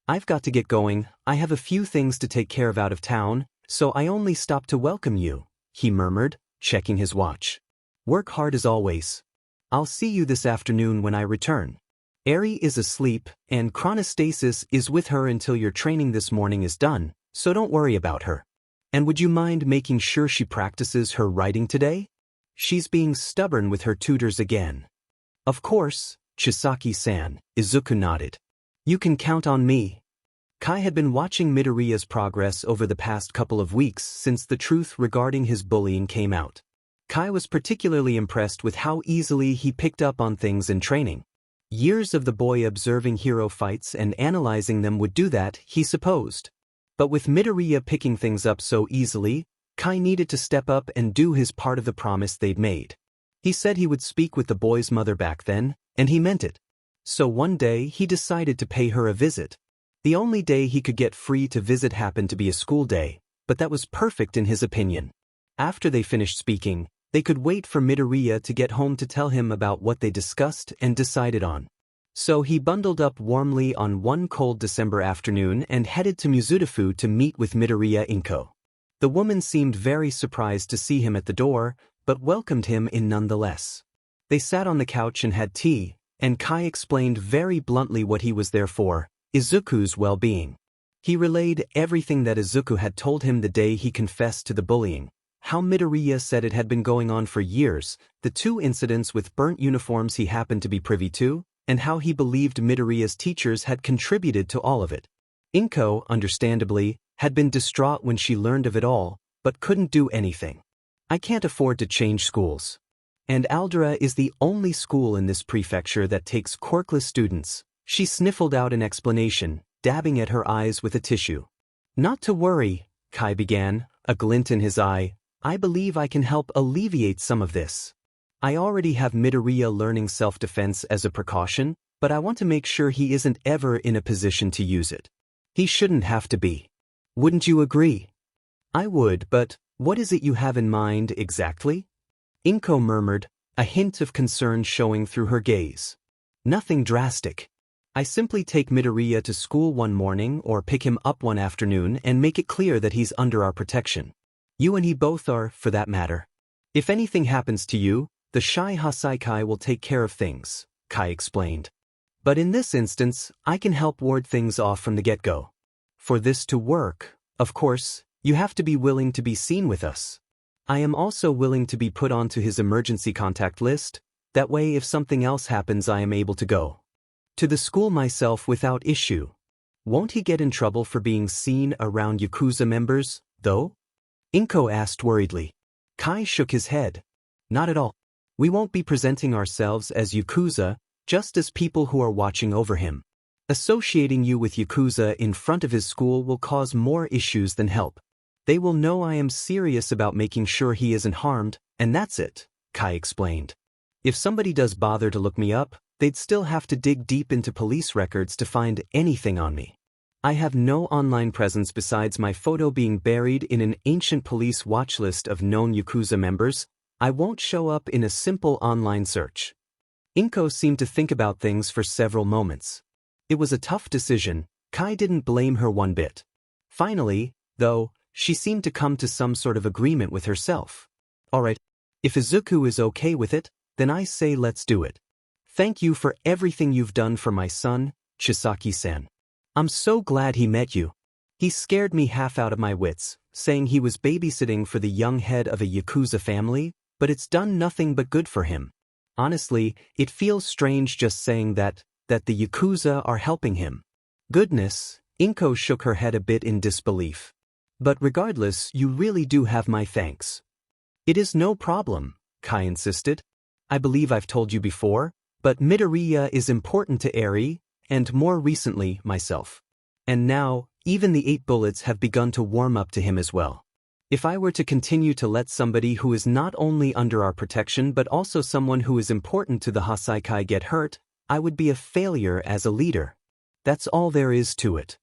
S1: I've got to get going, I have a few things to take care of out of town, so I only stopped to welcome you," he murmured, checking his watch. "Work hard as always. I'll see you this afternoon when I return. Eri is asleep, and chronostasis is with her until your training this morning is done, so don't worry about her. And would you mind making sure she practices her writing today? She's being stubborn with her tutors again." "Of course, Chisaki-san," Izuku nodded. "You can count on me." Kai had been watching Midoriya's progress over the past couple of weeks since the truth regarding his bullying came out. Kai was particularly impressed with how easily he picked up on things in training. Years of the boy observing hero fights and analyzing them would do that, he supposed. But with Midoriya picking things up so easily, Kai needed to step up and do his part of the promise they'd made. He said he would speak with the boy's mother back then, and he meant it. So one day he decided to pay her a visit. The only day he could get free to visit happened to be a school day, but that was perfect in his opinion. After they finished speaking, they could wait for Midoriya to get home to tell him about what they discussed and decided on. So he bundled up warmly on one cold December afternoon and headed to Mizudafu to meet with Midoriya Inko. The woman seemed very surprised to see him at the door, but welcomed him in nonetheless. They sat on the couch and had tea, and Kai explained very bluntly what he was there for, Izuku's well-being. He relayed everything that Izuku had told him the day he confessed to the bullying, how Midoriya said it had been going on for years, the 2 incidents with burnt uniforms he happened to be privy to, and how he believed Midoriya's teachers had contributed to all of it. Inko, understandably, had been distraught when she learned of it all, but couldn't do anything. "I can't afford to change schools. And Aldera is the only school in this prefecture that takes corkless students." She sniffled out an explanation, dabbing at her eyes with a tissue. "Not to worry," Kai began, a glint in his eye. "I believe I can help alleviate some of this. I already have Midoriya learning self-defense as a precaution, but I want to make sure he isn't ever in a position to use it. He shouldn't have to be. Wouldn't you agree?" "I would, but what is it you have in mind exactly?" Inko murmured, a hint of concern showing through her gaze. "Nothing drastic. I simply take Midoriya to school one morning or pick him up one afternoon and make it clear that he's under our protection. You and he both are, for that matter. If anything happens to you, the Shai Hasaikai will take care of things," Kai explained. "But in this instance, I can help ward things off from the get-go. For this to work, of course, you have to be willing to be seen with us. I am also willing to be put onto his emergency contact list, that way if something else happens I am able to go to the school myself without issue. Won't he get in trouble for being seen around Yakuza members, though?" Inko asked worriedly. Kai shook his head. "Not at all. We won't be presenting ourselves as Yakuza, just as people who are watching over him. Associating you with Yakuza in front of his school will cause more issues than help. They will know I am serious about making sure he isn't harmed, and that's it," Kai explained. "If somebody does bother to look me up, they'd still have to dig deep into police records to find anything on me. I have no online presence besides my photo being buried in an ancient police watch list of known Yakuza members. I won't show up in a simple online search. Inko seemed to think about things for several moments. It was a tough decision. Kai didn't blame her one bit. Finally, though, she seemed to come to some sort of agreement with herself. Alright, if Izuku is okay with it, then I say let's do it. Thank you for everything you've done for my son, Chisaki-san. I'm so glad he met you. He scared me half out of my wits, saying he was babysitting for the young head of a Yakuza family, but it's done nothing but good for him. Honestly, it feels strange just saying that the Yakuza are helping him. Goodness, Inko shook her head a bit in disbelief. But regardless, you really do have my thanks. It is no problem, Kai insisted. I believe I've told you before, but Midoriya is important to Eri, and more recently, myself. And now, even the 8 bullets have begun to warm up to him as well. If I were to continue to let somebody who is not only under our protection but also someone who is important to the Hasaikai get hurt, I would be a failure as a leader. That's all there is to it.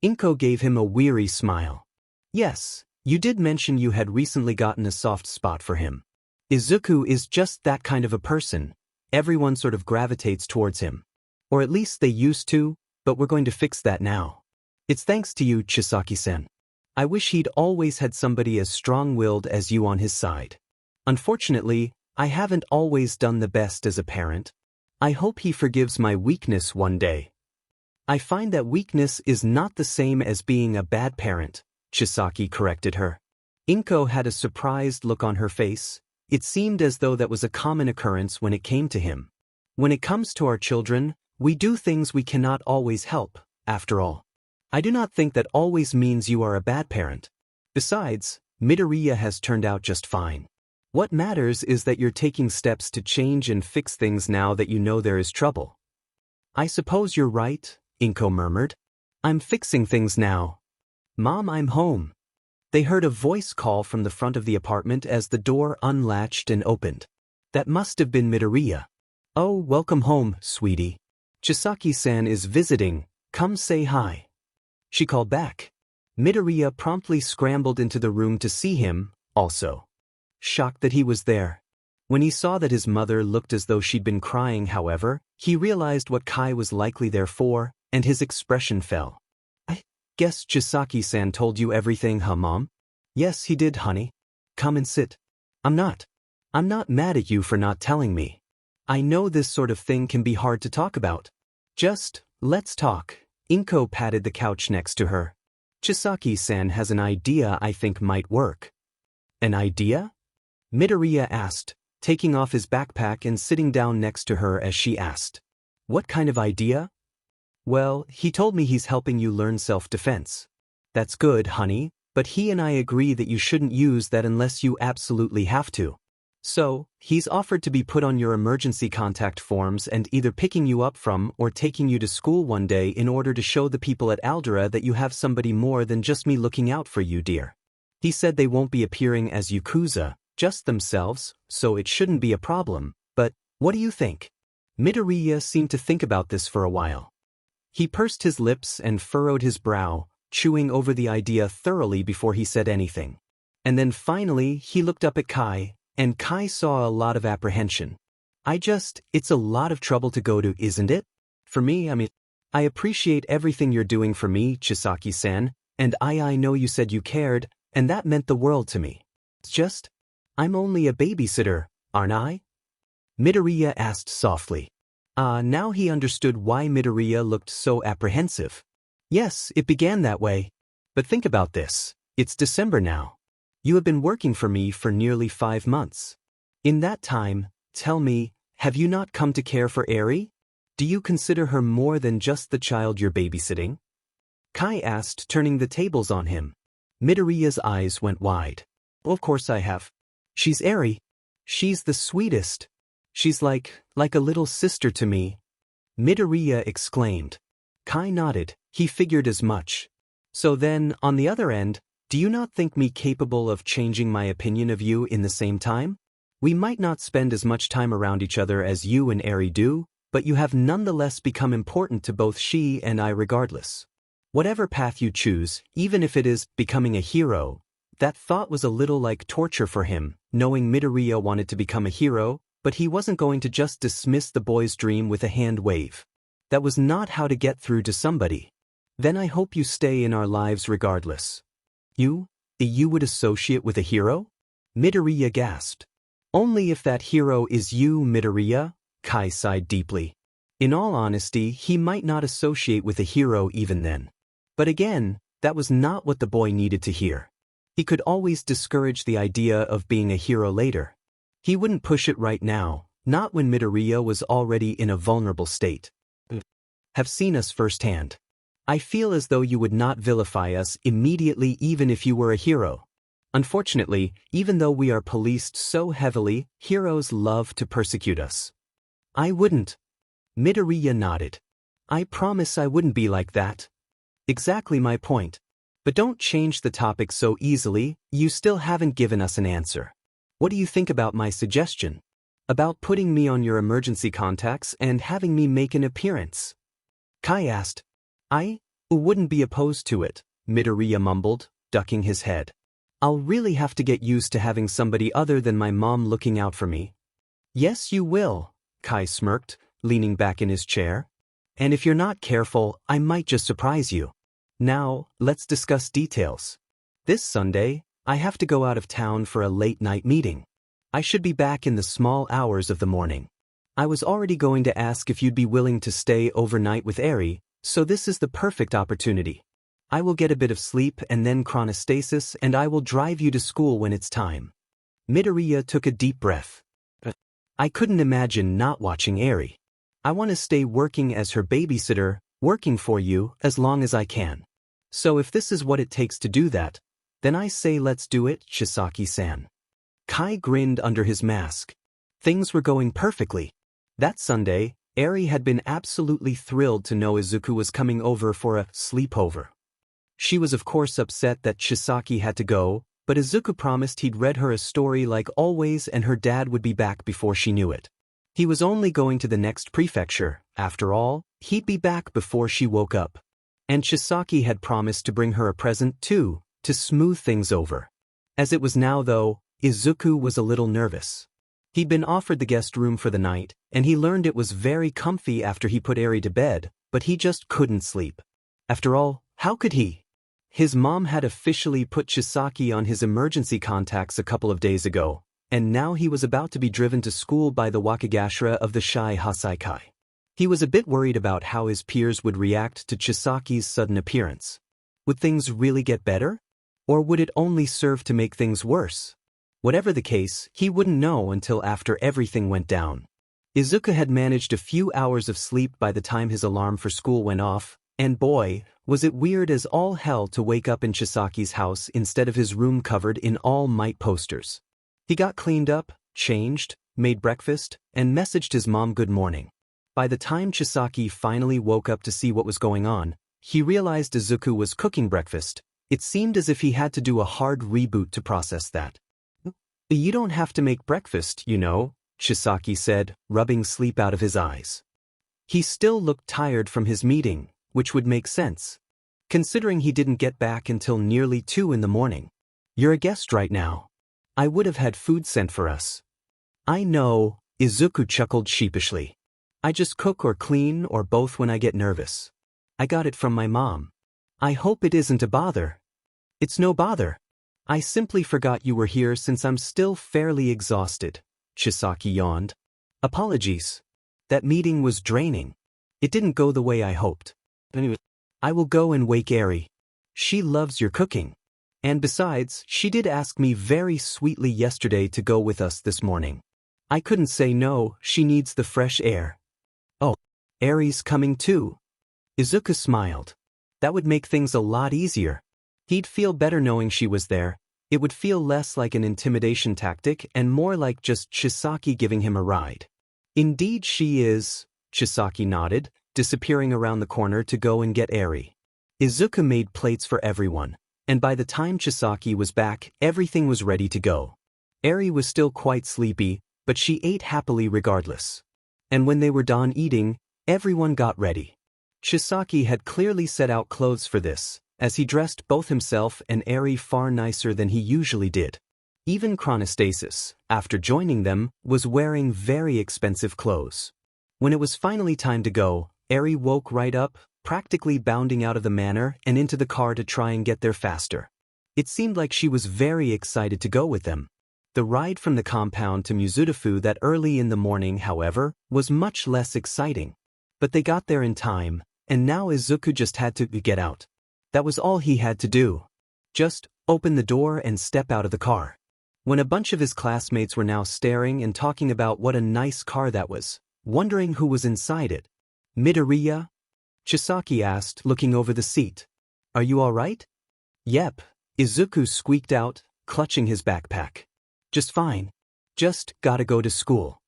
S1: Inko gave him a weary smile. Yes, you did mention you had recently gotten a soft spot for him. Izuku is just that kind of a person. Everyone sort of gravitates towards him. Or at least they used to, but we're going to fix that now. It's thanks to you, Chisaki-san. I wish he'd always had somebody as strong-willed as you on his side. Unfortunately, I haven't always done the best as a parent. I hope he forgives my weakness one day. I find that weakness is not the same as being a bad parent, Chisaki corrected her. Inko had a surprised look on her face. It seemed as though that was a common occurrence when it came to him. When it comes to our children, we do things we cannot always help, after all. I do not think that always means you are a bad parent. Besides, Midoriya has turned out just fine. What matters is that you're taking steps to change and fix things now that you know there is trouble. I suppose you're right, Inko murmured. I'm fixing things now. Mom, I'm home. They heard a voice call from the front of the apartment as the door unlatched and opened. That must have been Midoriya. Oh, welcome home, sweetie. Chisaki-san is visiting. Come say hi. She called back. Midoriya promptly scrambled into the room to see him, also. Shocked that he was there. When he saw that his mother looked as though she'd been crying, however, he realized what Kai was likely there for, and his expression fell. I guess Chisaki-san told you everything, huh, Mom? Yes, he did, honey. Come and sit. I'm not mad at you for not telling me. I know this sort of thing can be hard to talk about. Just, let's talk. Inko patted the couch next to her. Chisaki-san has an idea I think might work. An idea? Midoriya asked, taking off his backpack and sitting down next to her as she asked. What kind of idea? Well, he told me he's helping you learn self-defense. That's good, honey, but he and I agree that you shouldn't use that unless you absolutely have to. So, he's offered to be put on your emergency contact forms and either picking you up from or taking you to school one day in order to show the people at Aldera that you have somebody more than just me looking out for you, dear. He said they won't be appearing as Yakuza, just themselves, so it shouldn't be a problem, but what do you think? Midoriya seemed to think about this for a while. He pursed his lips and furrowed his brow, chewing over the idea thoroughly before he said anything. And then finally he looked up at Kai, and Kai saw a lot of apprehension. It's a lot of trouble to go to, isn't it? For me, I appreciate everything you're doing for me, Chisaki-san, and I know you said you cared, and that meant the world to me. It's just, I'm only a babysitter, aren't I? Midoriya asked softly. Now he understood why Midoriya looked so apprehensive. Yes, it began that way. But think about this. It's December now. You have been working for me for nearly 5 months. In that time, tell me, have you not come to care for Eri? Do you consider her more than just the child you're babysitting? Kai asked, turning the tables on him. Midoriya's eyes went wide. Of course I have. She's Eri. She's the sweetest. She's like a little sister to me. Midoriya exclaimed. Kai nodded. He figured as much. So then, on the other end, do you not think me capable of changing my opinion of you in the same time? We might not spend as much time around each other as you and Eri do, but you have nonetheless become important to both she and I regardless. Whatever path you choose, even if it is becoming a hero, that thought was a little like torture for him, knowing Midoriya wanted to become a hero, but he wasn't going to just dismiss the boy's dream with a hand wave. That was not how to get through to somebody. Then I hope you stay in our lives regardless. You would associate with a hero? Midoriya gasped. Only if that hero is you, Midoriya, Kai sighed deeply. In all honesty, he might not associate with a hero even then. But again, that was not what the boy needed to hear. He could always discourage the idea of being a hero later. He wouldn't push it right now, not when Midoriya was already in a vulnerable state. Have seen us firsthand. I feel as though you would not vilify us immediately even if you were a hero. Unfortunately, even though we are policed so heavily, heroes love to persecute us. I wouldn't. Midoriya nodded. I promise I wouldn't be like that. Exactly my point. But don't change the topic so easily, you still haven't given us an answer. What do you think about my suggestion? About putting me on your emergency contacts and having me make an appearance? Kai asked. I wouldn't be opposed to it, Midoriya mumbled, ducking his head. I'll really have to get used to having somebody other than my mom looking out for me. Yes, you will, Kai smirked, leaning back in his chair. And if you're not careful, I might just surprise you. Now, let's discuss details. This Sunday, I have to go out of town for a late-night meeting. I should be back in the small hours of the morning. I was already going to ask if you'd be willing to stay overnight with Eri, so this is the perfect opportunity. I will get a bit of sleep and then chronostasis, and I will drive you to school when it's time. Midoriya took a deep breath. I couldn't imagine not watching Eri. I want to stay working as her babysitter, working for you, as long as I can. So if this is what it takes to do that, then I say let's do it, Chisaki-san. Kai grinned under his mask. Things were going perfectly. That Sunday, Eri had been absolutely thrilled to know Izuku was coming over for a sleepover. She was of course upset that Chisaki had to go, but Izuku promised he'd read her a story like always and her dad would be back before she knew it. He was only going to the next prefecture, after all, he'd be back before she woke up. And Chisaki had promised to bring her a present too, to smooth things over. As it was now though, Izuku was a little nervous. He'd been offered the guest room for the night, and he learned it was very comfy after he put Eri to bed, but he just couldn't sleep. After all, how could he? His mom had officially put Chisaki on his emergency contacts a couple of days ago, and now he was about to be driven to school by the Wakigashira of the Shai Hasaikai. He was a bit worried about how his peers would react to Chisaki's sudden appearance. Would things really get better? Or would it only serve to make things worse? Whatever the case, he wouldn't know until after everything went down. Izuku had managed a few hours of sleep by the time his alarm for school went off, and boy, was it weird as all hell to wake up in Chisaki's house instead of his room covered in All Might posters. He got cleaned up, changed, made breakfast, and messaged his mom good morning. By the time Chisaki finally woke up to see what was going on, he realized Izuku was cooking breakfast. It seemed as if he had to do a hard reboot to process that. You don't have to make breakfast, you know, Chisaki said, rubbing sleep out of his eyes. He still looked tired from his meeting, which would make sense, considering he didn't get back until nearly 2 in the morning. You're a guest right now. I would have had food sent for us. I know, Izuku chuckled sheepishly. I just cook or clean or both when I get nervous. I got it from my mom. I hope it isn't a bother. It's no bother. I simply forgot you were here since I'm still fairly exhausted, Chisaki yawned. Apologies. That meeting was draining. It didn't go the way I hoped. Anyway, I will go and wake Eri. She loves your cooking. And besides, she did ask me very sweetly yesterday to go with us this morning. I couldn't say no, she needs the fresh air. Oh, Eri's coming too. Izuku smiled. That would make things a lot easier. He'd feel better knowing she was there. It would feel less like an intimidation tactic and more like just Chisaki giving him a ride. Indeed she is, Chisaki nodded, disappearing around the corner to go and get Eri. Izuku made plates for everyone, and by the time Chisaki was back, everything was ready to go. Eri was still quite sleepy, but she ate happily regardless. And when they were done eating, everyone got ready. Chisaki had clearly set out clothes for this, as he dressed both himself and Eri far nicer than he usually did. Even Chronostasis, after joining them, was wearing very expensive clothes. When it was finally time to go, Eri woke right up, practically bounding out of the manor and into the car to try and get there faster. It seemed like she was very excited to go with them. The ride from the compound to Muzutafu that early in the morning, however, was much less exciting. But they got there in time, and now Izuku just had to get out. That was all he had to do. Just open the door and step out of the car. When a bunch of his classmates were now staring and talking about what a nice car that was, wondering who was inside it. "Midoriya?" Chisaki asked, looking over the seat. "Are you all right?" "Yep," Izuku squeaked out, clutching his backpack. "Just fine. Just gotta go to school."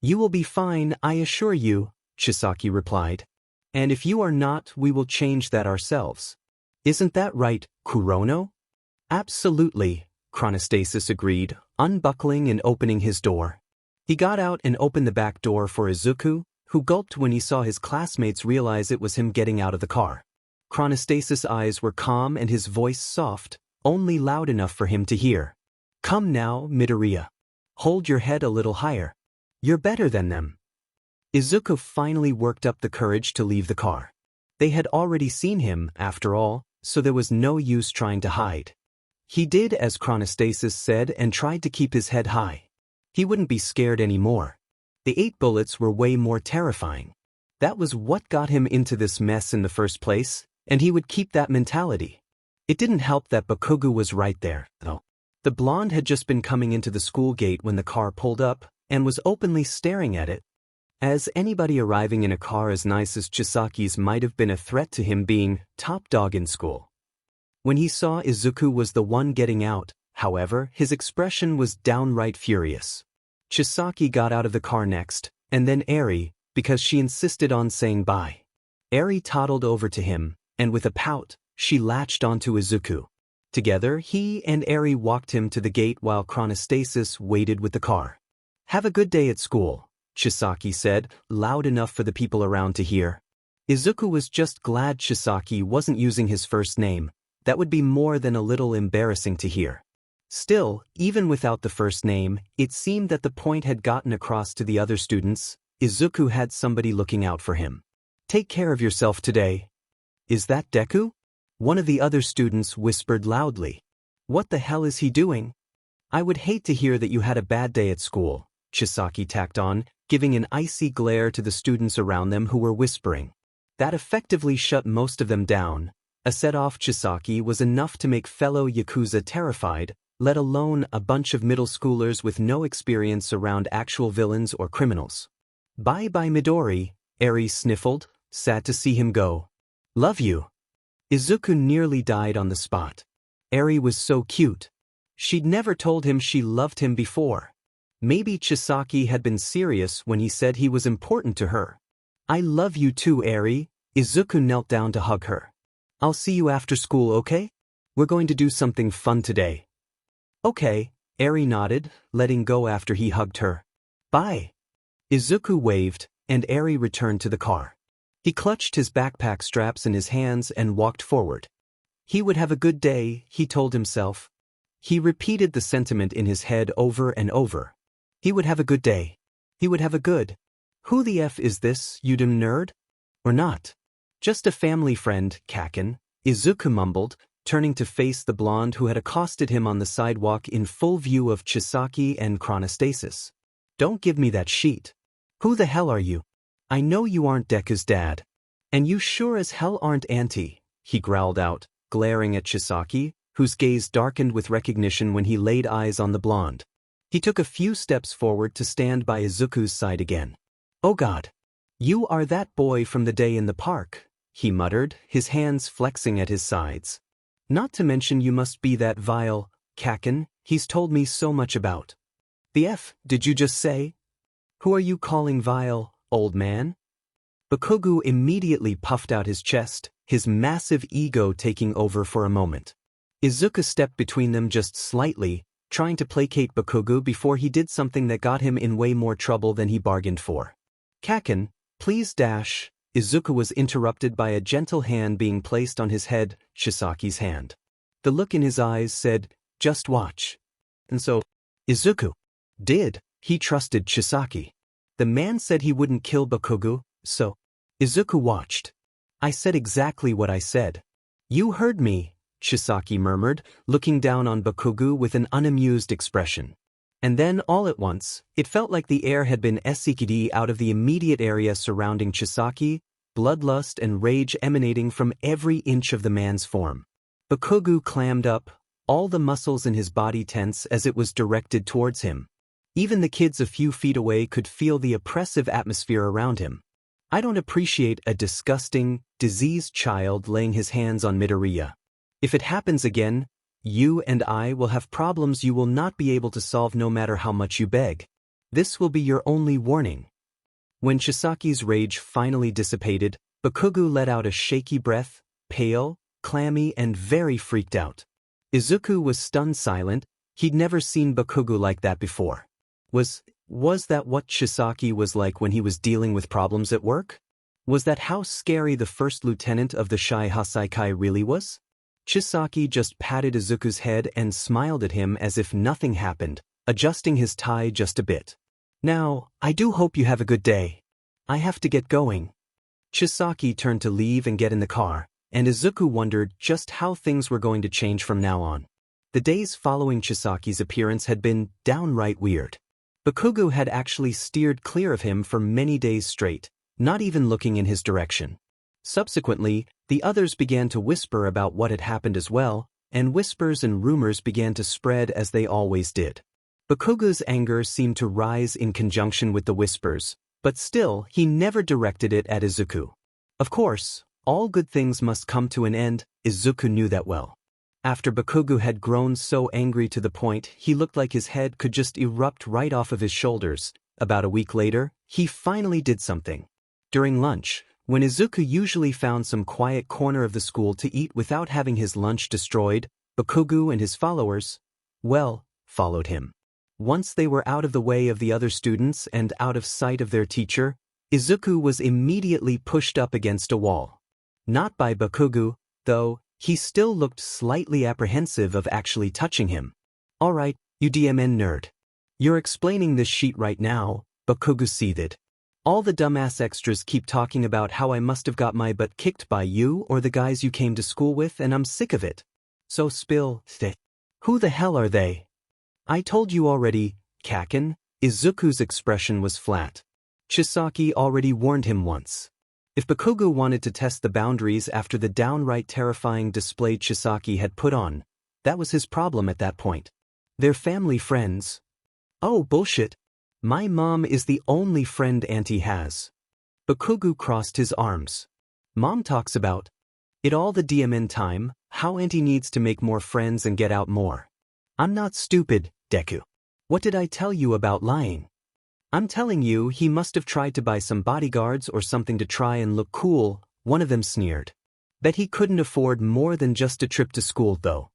S1: "You will be fine, I assure you," Chisaki replied. "And if you are not, we will change that ourselves. Isn't that right, Kurono?" "Absolutely," Chronostasis agreed, unbuckling and opening his door. He got out and opened the back door for Izuku, who gulped when he saw his classmates realize it was him getting out of the car. Chronostasis' eyes were calm and his voice soft, only loud enough for him to hear. "Come now, Midoriya. Hold your head a little higher. You're better than them." Izuku finally worked up the courage to leave the car. They had already seen him, after all, so there was no use trying to hide. He did as Chronostasis said and tried to keep his head high. He wouldn't be scared anymore. The 8 bullets were way more terrifying. That was what got him into this mess in the first place, and he would keep that mentality. It didn't help that Bakugo was right there, though. The blonde had just been coming into the school gate when the car pulled up, and was openly staring at it. As anybody arriving in a car as nice as Chisaki's might have been a threat to him being top dog in school. When he saw Izuku was the one getting out, however, his expression was downright furious. Chisaki got out of the car next, and then Eri, because she insisted on saying bye. Eri toddled over to him, and with a pout, she latched onto Izuku. Together, he and Eri walked him to the gate while Chronostasis waited with the car. "Have a good day at school," Chisaki said, loud enough for the people around to hear. Izuku was just glad Chisaki wasn't using his first name. That would be more than a little embarrassing to hear. Still, even without the first name, it seemed that the point had gotten across to the other students. Izuku had somebody looking out for him. "Take care of yourself today." "Is that Deku?" One of the other students whispered loudly. "What the hell is he doing?" "I would hate to hear that you had a bad day at school," Chisaki tacked on, giving an icy glare to the students around them who were whispering. That effectively shut most of them down. A set-off Chisaki was enough to make fellow Yakuza terrified, let alone a bunch of middle schoolers with no experience around actual villains or criminals. "Bye-bye Midori," Eri sniffled, sad to see him go. "Love you." Izuku nearly died on the spot. Eri was so cute. She'd never told him she loved him before. Maybe Chisaki had been serious when he said he was important to her. "I love you too, Eri." Izuku knelt down to hug her. "I'll see you after school, okay? We're going to do something fun today." "Okay," Eri nodded, letting go after he hugged her. "Bye." Izuku waved, and Eri returned to the car. He clutched his backpack straps in his hands and walked forward. He would have a good day, he told himself. He repeated the sentiment in his head over and over. He would have a good day. He would have a good. Who the F is this, you dumb nerd? Or not? "Just a family friend, Kaken," Izuku mumbled, turning to face the blonde who had accosted him on the sidewalk in full view of Chisaki and Chronostasis. "Don't give me that sheet. Who the hell are you? I know you aren't Deku's dad. And you sure as hell aren't Auntie," he growled out, glaring at Chisaki, whose gaze darkened with recognition when he laid eyes on the blonde. He took a few steps forward to stand by Izuku's side again. "Oh God. You are that boy from the day in the park," he muttered, his hands flexing at his sides. "Not to mention you must be that vile Kaken he's told me so much about." "The F, did you just say? Who are you calling vile, old man?" Bakugo immediately puffed out his chest, his massive ego taking over for a moment. Izuku stepped between them just slightly, trying to placate Bakugo before he did something that got him in way more trouble than he bargained for. "Kaken, please dash." Izuku was interrupted by a gentle hand being placed on his head, Chisaki's hand. The look in his eyes said, "Just watch." And so, Izuku did. He trusted Chisaki. The man said he wouldn't kill Bakugo, so Izuku watched. I said exactly what I said. You heard me, Chisaki murmured, looking down on Bakugo with an unamused expression. And then, all at once, it felt like the air had been sucked out of the immediate area surrounding Chisaki, bloodlust and rage emanating from every inch of the man's form. Bakugo clammed up, all the muscles in his body tense as it was directed towards him. Even the kids a few feet away could feel the oppressive atmosphere around him. I don't appreciate a disgusting, diseased child laying his hands on Midoriya. If it happens again, you and I will have problems you will not be able to solve no matter how much you beg. This will be your only warning. When Chisaki's rage finally dissipated, Bakugo let out a shaky breath, pale, clammy and very freaked out. Izuku was stunned silent. He'd never seen Bakugo like that before. Was that what Chisaki was like when he was dealing with problems at work? Was that how scary the first lieutenant of the Shai Hasaikai really was? Chisaki just patted Izuku's head and smiled at him as if nothing happened, adjusting his tie just a bit. Now, I do hope you have a good day. I have to get going. Chisaki turned to leave and get in the car, and Izuku wondered just how things were going to change from now on. The days following Chisaki's appearance had been downright weird. Bakugo had actually steered clear of him for many days straight, not even looking in his direction. Subsequently, the others began to whisper about what had happened as well, and whispers and rumors began to spread as they always did. Bakugo's anger seemed to rise in conjunction with the whispers, but still he never directed it at Izuku. Of course, all good things must come to an end, Izuku knew that well. After Bakugo had grown so angry to the point he looked like his head could just erupt right off of his shoulders, about a week later, he finally did something. During lunch, when Izuku usually found some quiet corner of the school to eat without having his lunch destroyed, Bakugo and his followers, followed him. Once they were out of the way of the other students and out of sight of their teacher, Izuku was immediately pushed up against a wall. Not by Bakugo, though. He still looked slightly apprehensive of actually touching him. All right, you DMN nerd. You're explaining this sheet right now, Bakugo seethed. All the dumbass extras keep talking about how I must have got my butt kicked by you or the guys you came to school with and I'm sick of it. So spill, who the hell are they? I told you already, Kaken. Izuku's expression was flat. Chisaki already warned him once. If Bakugo wanted to test the boundaries after the downright terrifying display Chisaki had put on, that was his problem at that point. They're family friends. Oh, bullshit. My mom is the only friend Auntie has. Bakugo crossed his arms. Mom talks about it all the DMN time, how Auntie needs to make more friends and get out more. I'm not stupid, Deku. What did I tell you about lying? I'm telling you he must have tried to buy some bodyguards or something to try and look cool, one of them sneered. Bet he couldn't afford more than just a trip to school though.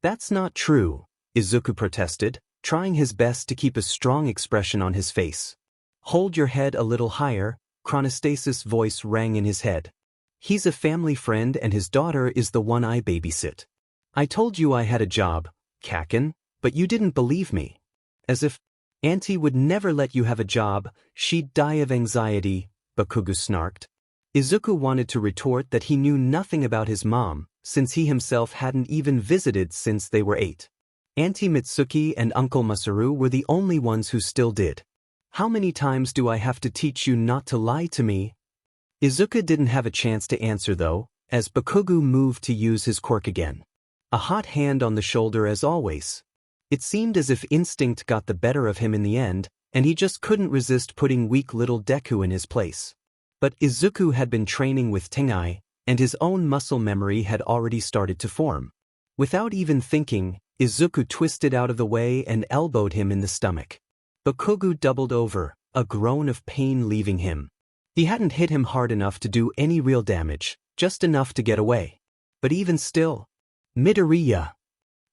S1: That's not true, Izuku protested, trying his best to keep a strong expression on his face. Hold your head a little higher, Chronostasis' voice rang in his head. He's a family friend and his daughter is the one I babysit. I told you I had a job, Kaken, but you didn't believe me. As if Auntie would never let you have a job, she'd die of anxiety, Bakugo snarked. Izuku wanted to retort that he knew nothing about his mom, since he himself hadn't even visited since they were 8. Auntie Mitsuki and Uncle Masaru were the only ones who still did. How many times do I have to teach you not to lie to me? Izuku didn't have a chance to answer though, as Bakugo moved to use his quirk again. A hot hand on the shoulder as always. It seemed as if instinct got the better of him in the end, and he just couldn't resist putting weak little Deku in his place. But Izuku had been training with Tengai, and his own muscle memory had already started to form. Without even thinking, Izuku twisted out of the way and elbowed him in the stomach. Bakugo doubled over, a groan of pain leaving him. He hadn't hit him hard enough to do any real damage, just enough to get away. But even still, Midoriya.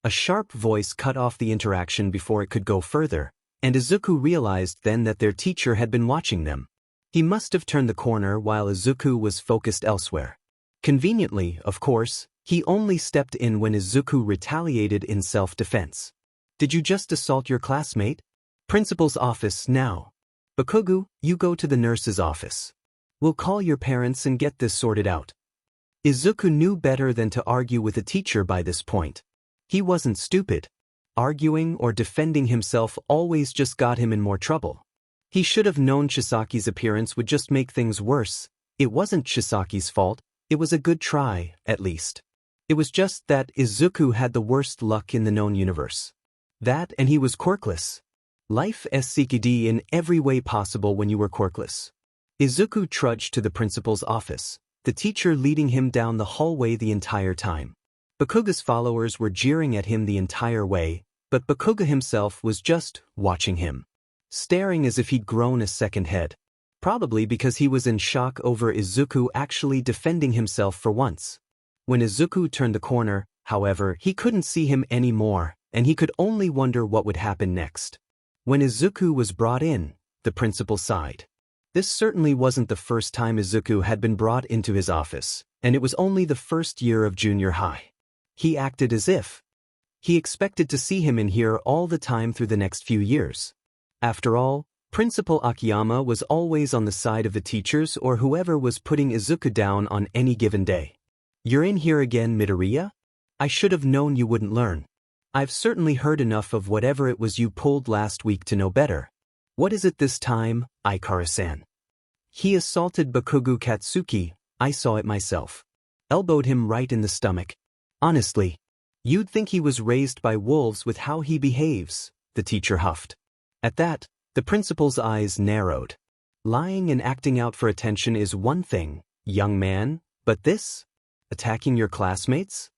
S1: A sharp voice cut off the interaction before it could go further, and Izuku realized then that their teacher had been watching them. He must have turned the corner while Izuku was focused elsewhere. Conveniently, of course, he only stepped in when Izuku retaliated in self-defense. Did you just assault your classmate? Principal's office now. Bakugo, you go to the nurse's office. We'll call your parents and get this sorted out. Izuku knew better than to argue with a teacher by this point. He wasn't stupid. Arguing or defending himself always just got him in more trouble. He should have known Chisaki's appearance would just make things worse. It wasn't Chisaki's fault, it was a good try, at least. It was just that Izuku had the worst luck in the known universe. That and he was quirkless. Life SCKD in every way possible when you were quirkless. Izuku trudged to the principal's office, the teacher leading him down the hallway the entire time. Bakuga's followers were jeering at him the entire way, but Bakuga himself was just watching him, staring as if he'd grown a second head. Probably because he was in shock over Izuku actually defending himself for once. When Izuku turned the corner, however, he couldn't see him anymore, and he could only wonder what would happen next. When Izuku was brought in, the principal sighed. This certainly wasn't the first time Izuku had been brought into his office, and it was only the first year of junior high. He acted as if he expected to see him in here all the time through the next few years. After all, Principal Akiyama was always on the side of the teachers or whoever was putting Izuku down on any given day. You're in here again, Midoriya? I should have known you wouldn't learn. I've certainly heard enough of whatever it was you pulled last week to know better. What is it this time, Ikara-san? He assaulted Bakugo Katsuki, I saw it myself. Elbowed him right in the stomach. Honestly, you'd think he was raised by wolves with how he behaves, the teacher huffed. At that, the principal's eyes narrowed. Lying and acting out for attention is one thing, young man, but this? Attacking your classmates?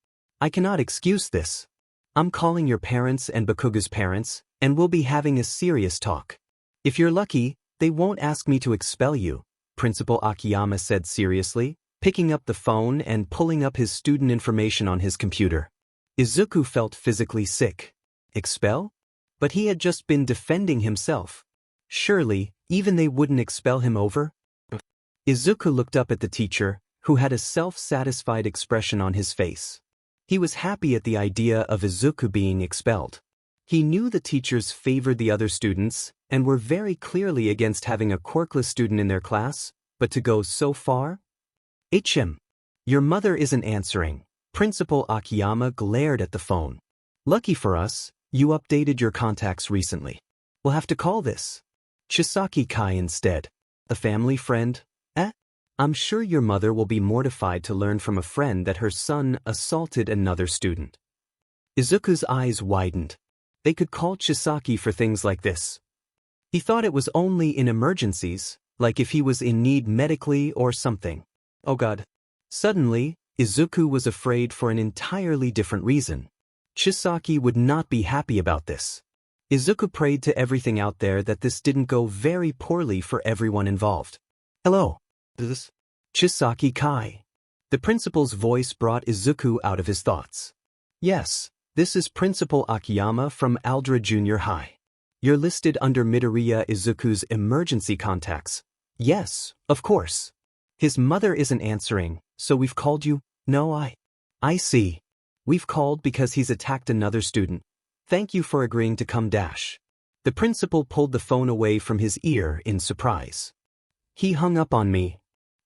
S1: I cannot excuse this. I'm calling your parents and Bakuga's parents, and we'll be having a serious talk. If you're lucky, they won't ask me to expel you, Principal Akiyama said seriously, picking up the phone and pulling up his student information on his computer. Izuku felt physically sick. Expel? But he had just been defending himself. Surely, even they wouldn't expel him over? Izuku looked up at the teacher, who had a self-satisfied expression on his face. He was happy at the idea of Izuku being expelled. He knew the teachers favored the other students and were very clearly against having a quirkless student in their class, but to go so far? HM. Your mother isn't answering. Principal Akiyama glared at the phone. Lucky for us, you updated your contacts recently. We'll have to call this Chisaki Kai instead. A family friend? I'm sure your mother will be mortified to learn from a friend that her son assaulted another student. Izuku's eyes widened. They could call Chisaki for things like this. He thought it was only in emergencies, like if he was in need medically or something. Oh God. Suddenly, Izuku was afraid for an entirely different reason. Chisaki would not be happy about this. Izuku prayed to everything out there that this didn't go very poorly for everyone involved. Hello. This? Chisaki Kai. The principal's voice brought Izuku out of his thoughts. Yes, this is Principal Akiyama from Aldra Junior High. You're listed under Midoriya Izuku's emergency contacts. Yes, of course. His mother isn't answering, so we've called you. No, I see. We've called because he's attacked another student. Thank you for agreeing to come dash. The principal pulled the phone away from his ear in surprise. He hung up on me.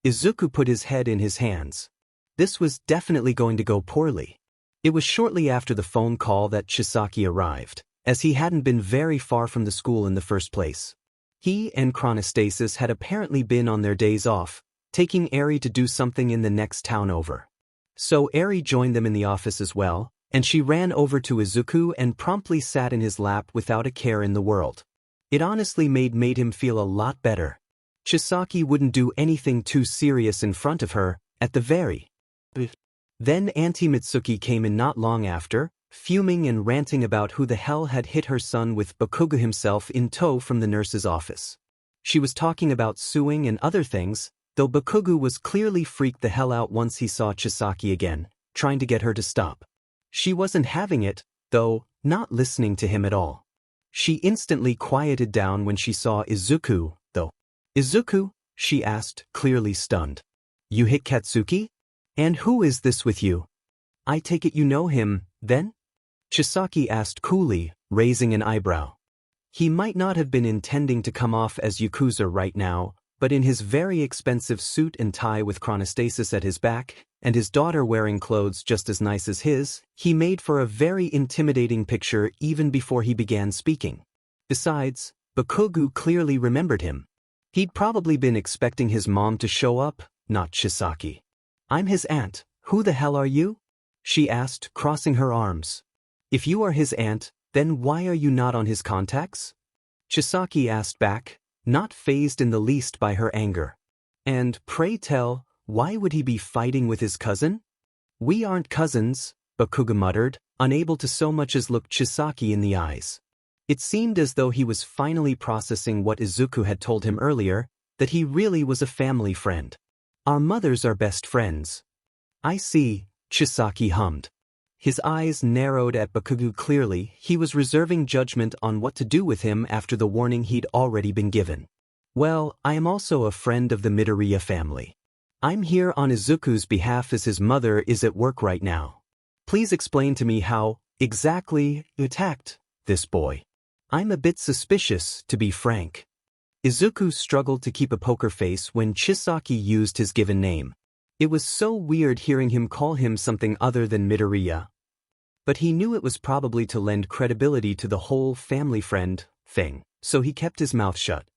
S1: Izuku put his head in his hands. This was definitely going to go poorly. It was shortly after the phone call that Chisaki arrived, as he hadn't been very far from the school in the first place. He and Chronostasis had apparently been on their days off, taking Eri to do something in the next town over. So Eri joined them in the office as well, and she ran over to Izuku and promptly sat in his lap without a care in the world. It honestly made him feel a lot better. Chisaki wouldn't do anything too serious in front of her, at the very. Then Auntie Mitsuki came in not long after, fuming and ranting about who the hell had hit her son with Bakugo himself in tow from the nurse's office. She was talking about suing and other things, though Bakugo was clearly freaked the hell out once he saw Chisaki again, trying to get her to stop. She wasn't having it, though, not listening to him at all. She instantly quieted down when she saw Izuku, though. Izuku? She asked, clearly stunned. You hit Katsuki? And who is this with you? I take it you know him, then? Chisaki asked coolly, raising an eyebrow. He might not have been intending to come off as Yakuza right now, but in his very expensive suit and tie with chronostasis at his back, and his daughter wearing clothes just as nice as his, he made for a very intimidating picture even before he began speaking. Besides, Bakugo clearly remembered him. He'd probably been expecting his mom to show up, not Chisaki. "I'm his aunt. Who the hell are you?" she asked, crossing her arms. "If you are his aunt, then why are you not on his contacts?" Chisaki asked back, not fazed in the least by her anger. "And pray tell, why would he be fighting with his cousin?" "We aren't cousins," Bakugo muttered, unable to so much as look Chisaki in the eyes. It seemed as though he was finally processing what Izuku had told him earlier, that he really was a family friend. "Our mothers are best friends." "I see," Chisaki hummed. His eyes narrowed at Bakugo. Clearly, he was reserving judgment on what to do with him after the warning he'd already been given. "Well, I am also a friend of the Midoriya family. I'm here on Izuku's behalf as his mother is at work right now. Please explain to me how, exactly, you attacked this boy. I'm a bit suspicious, to be frank." Izuku struggled to keep a poker face when Chisaki used his given name. It was so weird hearing him call him something other than Midoriya. But he knew it was probably to lend credibility to the whole family friend thing, so he kept his mouth shut.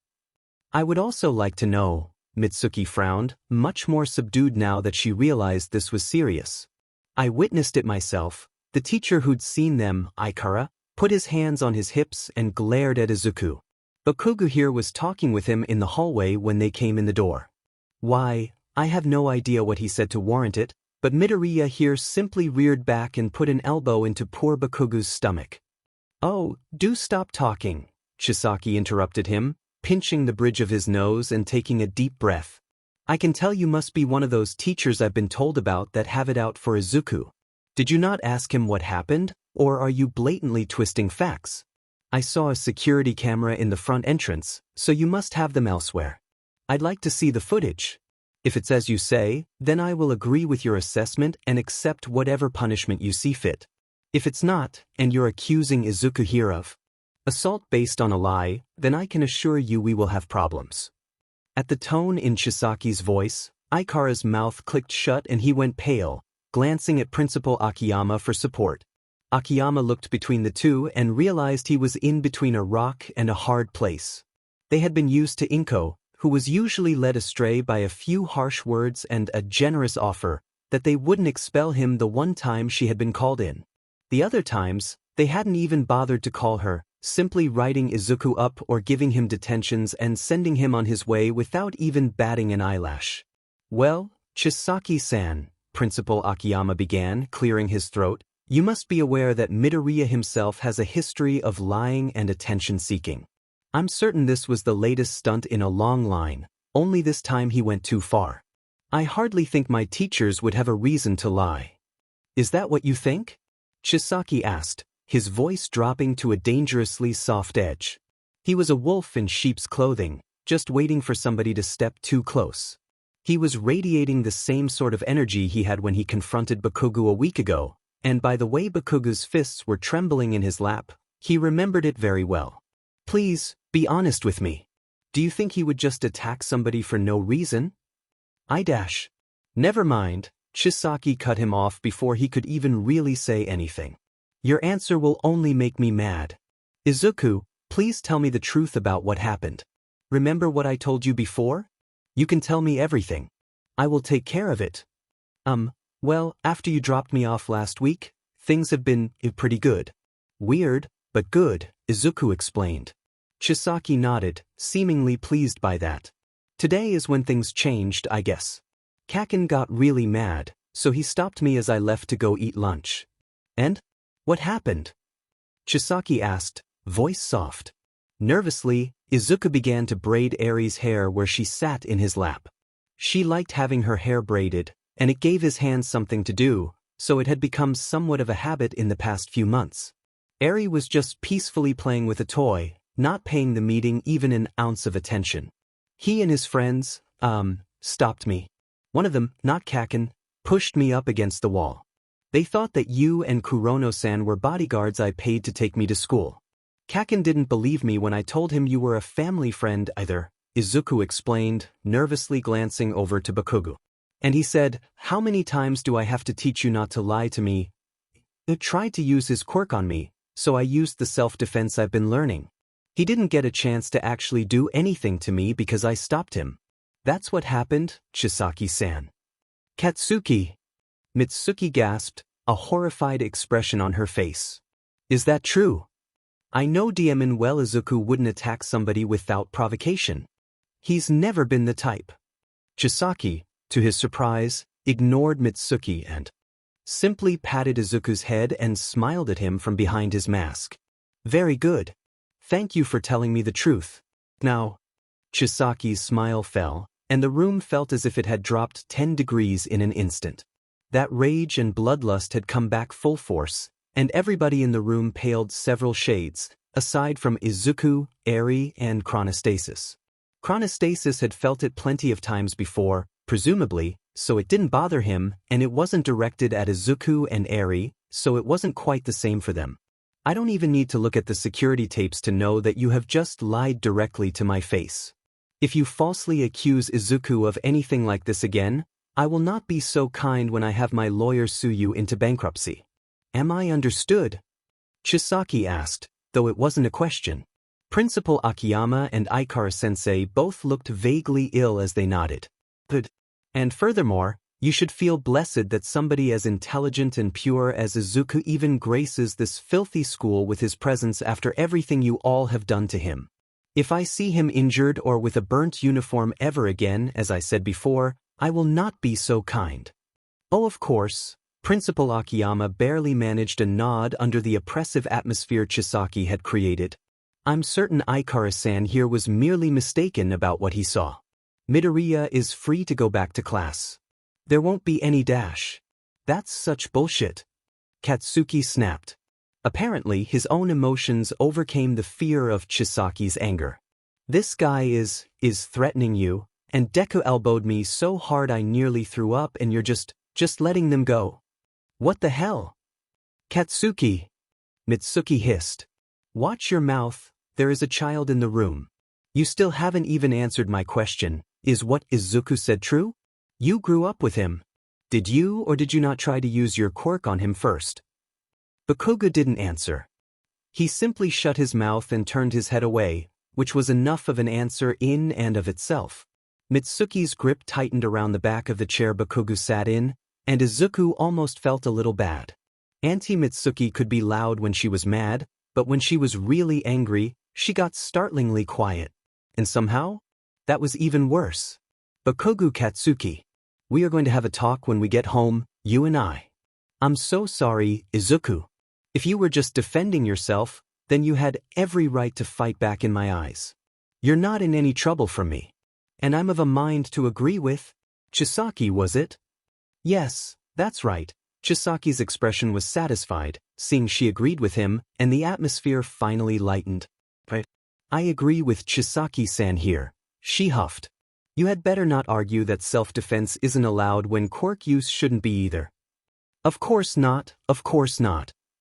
S1: "I would also like to know," Mitsuki frowned, much more subdued now that she realized this was serious. "I witnessed it myself." The teacher who'd seen them, Ikara, put his hands on his hips and glared at Izuku. Bakugo here was talking with him in the hallway when they came in the door. "Why, I have no idea what he said to warrant it, but Midoriya here simply reared back and put an elbow into poor Bakugo's stomach." "Oh, do stop talking," Chisaki interrupted him, pinching the bridge of his nose and taking a deep breath. "I can tell you must be one of those teachers I've been told about that have it out for Izuku. Did you not ask him what happened, or are you blatantly twisting facts? I saw a security camera in the front entrance, so you must have them elsewhere. I'd like to see the footage. If it's as you say, then I will agree with your assessment and accept whatever punishment you see fit. If it's not, and you're accusing Izuku here of assault based on a lie, then I can assure you we will have problems." At the tone in Chisaki's voice, Ikara's mouth clicked shut and he went pale, glancing at Principal Akiyama for support. Akiyama looked between the two and realized he was in between a rock and a hard place. They had been used to Inko, who was usually led astray by a few harsh words and a generous offer, that they wouldn't expel him the one time she had been called in. The other times, they hadn't even bothered to call her, simply writing Izuku up or giving him detentions and sending him on his way without even batting an eyelash. "Well, Chisaki-san," Principal Akiyama began, clearing his throat, "you must be aware that Midoriya himself has a history of lying and attention-seeking. I'm certain this was the latest stunt in a long line, only this time he went too far. I hardly think my teachers would have a reason to lie." "Is that what you think?" Chisaki asked, his voice dropping to a dangerously soft edge. He was a wolf in sheep's clothing, just waiting for somebody to step too close. He was radiating the same sort of energy he had when he confronted Bakugo a week ago, and by the way Bakugo's fists were trembling in his lap, he remembered it very well. "Please, be honest with me. Do you think he would just attack somebody for no reason?" Never mind," Chisaki cut him off before he could even really say anything. "Your answer will only make me mad. Izuku, please tell me the truth about what happened. Remember what I told you before? You can tell me everything. I will take care of it." Well, after you dropped me off last week, things have been pretty good." "Weird, but good," Izuku explained. Chisaki nodded, seemingly pleased by that. "Today is when things changed, I guess. Kaken got really mad, so he stopped me as I left to go eat lunch." "And? What happened?" Chisaki asked, voice soft. Nervously, Izuku began to braid Eri's hair where she sat in his lap. She liked having her hair braided, and it gave his hands something to do, so it had become somewhat of a habit in the past few months. Eri was just peacefully playing with a toy, not paying the meeting even an ounce of attention. He and his friends, stopped me. One of them, not Kaken, pushed me up against the wall. They thought that you and Kurono-san were bodyguards I paid to take me to school. Kaken didn't believe me when I told him you were a family friend either, Izuku explained, nervously glancing over to Bakugo. And he said, how many times do I have to teach you not to lie to me? He tried to use his quirk on me, so I used the self-defense I've been learning. He didn't get a chance to actually do anything to me because I stopped him. That's what happened, Chisaki-san. Katsuki! Mitsuki gasped, a horrified expression on her face. Is that true? I know Diemon well. Izuku wouldn't attack somebody without provocation. He's never been the type. Chisaki, to his surprise, ignored Mitsuki and simply patted Izuku's head and smiled at him from behind his mask. Very good. Thank you for telling me the truth. Now, Chisaki's smile fell, and the room felt as if it had dropped 10 degrees in an instant. That rage and bloodlust had come back full force, and everybody in the room paled several shades, aside from Izuku, Eri, and Chronostasis. Chronostasis had felt it plenty of times before, presumably, so it didn't bother him, and it wasn't directed at Izuku and Eri, so it wasn't quite the same for them. I don't even need to look at the security tapes to know that you have just lied directly to my face. If you falsely accuse Izuku of anything like this again, I will not be so kind when I have my lawyer sue you into bankruptcy. Am I understood? Chisaki asked, though it wasn't a question. Principal Akiyama and Ikara-sensei both looked vaguely ill as they nodded. Good. And furthermore, you should feel blessed that somebody as intelligent and pure as Izuku even graces this filthy school with his presence after everything you all have done to him. If I see him injured or with a burnt uniform ever again, as I said before, I will not be so kind. Oh, of course, Principal Akiyama barely managed a nod under the oppressive atmosphere Chisaki had created. I'm certain Ikara-san here was merely mistaken about what he saw. Midoriya is free to go back to class. There won't be any dash. That's such bullshit. Katsuki snapped. Apparently, his own emotions overcame the fear of Chisaki's anger. This guy is threatening you, and Deku elbowed me so hard I nearly threw up and you're just letting them go. What the hell? Katsuki! Mitsuki hissed. Watch your mouth, there is a child in the room. You still haven't even answered my question. Is what Izuku said true? You grew up with him. Did you or did you not try to use your quirk on him first? Bakugo didn't answer. He simply shut his mouth and turned his head away, which was enough of an answer in and of itself. Mitsuki's grip tightened around the back of the chair Bakugo sat in, and Izuku almost felt a little bad. Auntie Mitsuki could be loud when she was mad, but when she was really angry, she got startlingly quiet. And somehow, that was even worse. Bakugo Katsuki. We are going to have a talk when we get home, you and I. I'm so sorry, Izuku. If you were just defending yourself, then you had every right to fight back in my eyes. You're not in any trouble from me. And I'm of a mind to agree with Chisaki, was it? Yes, that's right. Chisaki's expression was satisfied, seeing she agreed with him, and the atmosphere finally lightened. I agree with Chisaki-san here, she huffed. You had better not argue that self-defense isn't allowed when quirk use shouldn't be either. Of course not,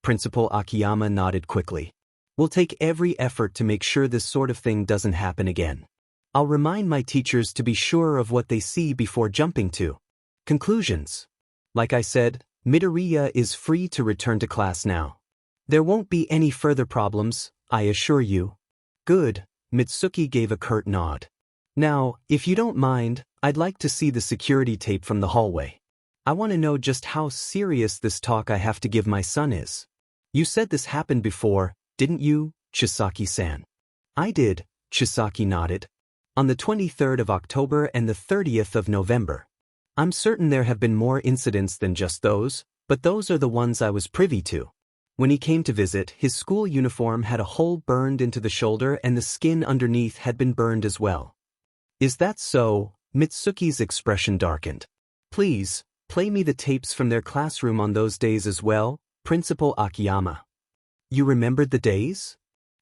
S1: Principal Akiyama nodded quickly. We'll take every effort to make sure this sort of thing doesn't happen again. I'll remind my teachers to be sure of what they see before jumping to conclusions. Like I said, Midoriya is free to return to class now. There won't be any further problems, I assure you. Good, Mitsuki gave a curt nod. Now, if you don't mind, I'd like to see the security tape from the hallway. I want to know just how serious this talk I have to give my son is. You said this happened before, didn't you, Chisaki-san? I did, Chisaki nodded. On the 23rd of October and the 30th of November. I'm certain there have been more incidents than just those, but those are the ones I was privy to. When he came to visit, his school uniform had a hole burned into the shoulder and the skin underneath had been burned as well. Is that so? Mitsuki's expression darkened. Please, play me the tapes from their classroom on those days as well, Principal Akiyama. You remembered the days?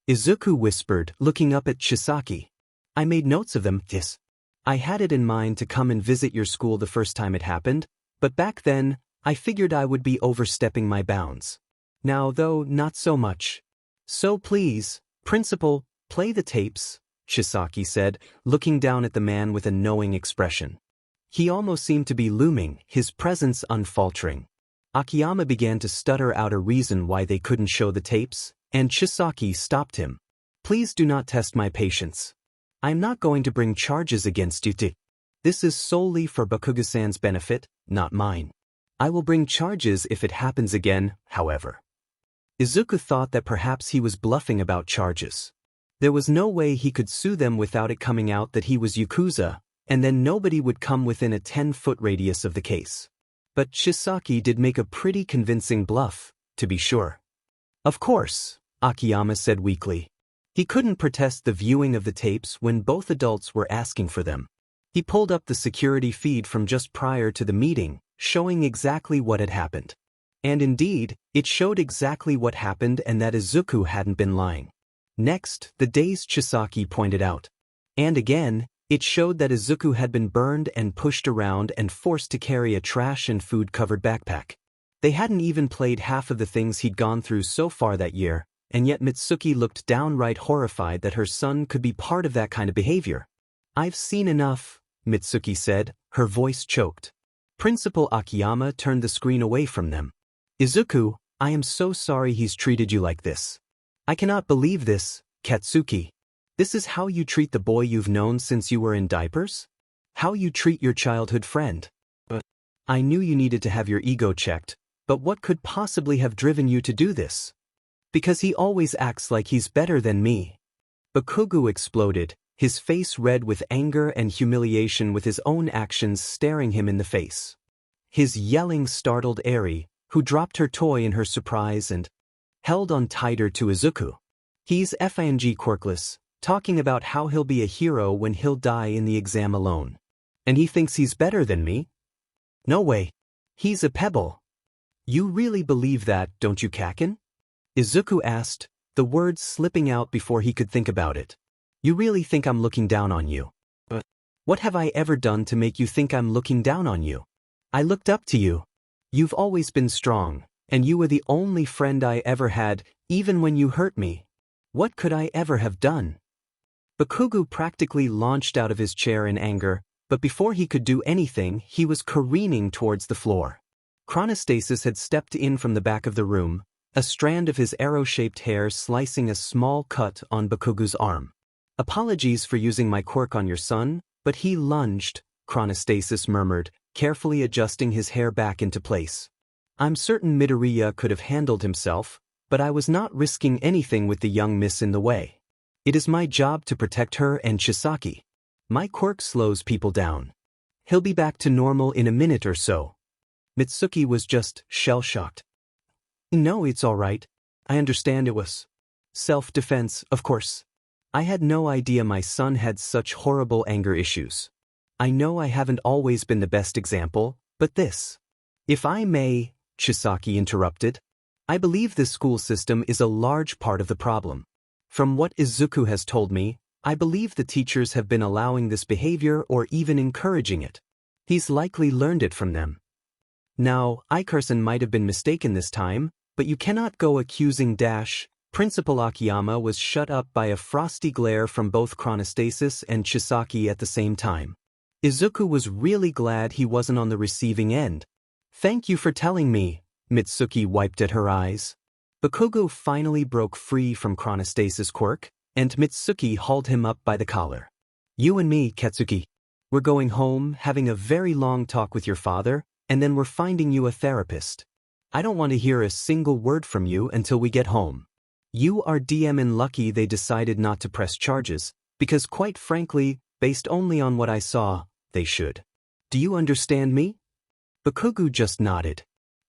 S1: Izuku whispered, looking up at Chisaki. I made notes of them, yes. I had it in mind to come and visit your school the first time it happened, but back then, I figured I would be overstepping my bounds. Now, though, not so much. So please, Principal, play the tapes, Chisaki said, looking down at the man with a knowing expression. He almost seemed to be looming, his presence unfaltering. Akiyama began to stutter out a reason why they couldn't show the tapes, and Chisaki stopped him. Please do not test my patience. I am not going to bring charges against you. This is solely for Bakugo-san's benefit, not mine. I will bring charges if it happens again, however. Izuku thought that perhaps he was bluffing about charges. There was no way he could sue them without it coming out that he was Yakuza, and then nobody would come within a 10-foot radius of the case. But Chisaki did make a pretty convincing bluff, to be sure. Of course, Akiyama said weakly. He couldn't protest the viewing of the tapes when both adults were asking for them. He pulled up the security feed from just prior to the meeting, showing exactly what had happened. And indeed, it showed exactly what happened and that Izuku hadn't been lying. Next, the dazed Chisaki pointed out. And again, it showed that Izuku had been burned and pushed around and forced to carry a trash and food-covered backpack. They hadn't even played half of the things he'd gone through so far that year, and yet Mitsuki looked downright horrified that her son could be part of that kind of behavior. I've seen enough, Mitsuki said, her voice choked. Principal Akiyama turned the screen away from them. Izuku, I am so sorry he's treated you like this. I cannot believe this, Katsuki. This is how you treat the boy you've known since you were in diapers? How you treat your childhood friend? But I knew you needed to have your ego checked, but what could possibly have driven you to do this? Because he always acts like he's better than me. Bakugo exploded, his face red with anger and humiliation with his own actions staring him in the face. His yelling startled Eri, who dropped her toy in her surprise and held on tighter to Izuku. He's FING quirkless, talking about how he'll be a hero when he'll die in the exam alone. And he thinks he's better than me? No way. He's a pebble. You really believe that, don't you, Kaken? Izuku asked, the words slipping out before he could think about it. You really think I'm looking down on you? But what have I ever done to make you think I'm looking down on you? I looked up to you. You've always been strong, and you were the only friend I ever had, even when you hurt me. What could I ever have done? Bakugo practically launched out of his chair in anger, but before he could do anything, he was careening towards the floor. Chronostasis had stepped in from the back of the room, a strand of his arrow-shaped hair slicing a small cut on Bakugo's arm. Apologies for using my quirk on your son, but he lunged, Chronostasis murmured, carefully adjusting his hair back into place. I'm certain Midoriya could have handled himself, but I was not risking anything with the young miss in the way. It is my job to protect her and Chisaki. My quirk slows people down. He'll be back to normal in a minute or so. Mitsuki was just shell-shocked. No, it's all right. I understand it was self-defense, of course. I had no idea my son had such horrible anger issues. I know I haven't always been the best example, but this. If I may, Chisaki interrupted. I believe this school system is a large part of the problem. From what Izuku has told me, I believe the teachers have been allowing this behavior or even encouraging it. He's likely learned it from them. Now, Icarson might have been mistaken this time, but you cannot go accusing Principal Akiyama was shut up by a frosty glare from both Chronostasis and Chisaki at the same time. Izuku was really glad he wasn't on the receiving end. Thank you for telling me, Mitsuki wiped at her eyes. Bakugo finally broke free from Chronostasis' quirk, and Mitsuki hauled him up by the collar. You and me, Katsuki. We're going home, having a very long talk with your father, and then we're finding you a therapist. I don't want to hear a single word from you until we get home. You are DMing lucky they decided not to press charges, because quite frankly, based only on what I saw, they should. Do you understand me? Bakugo just nodded.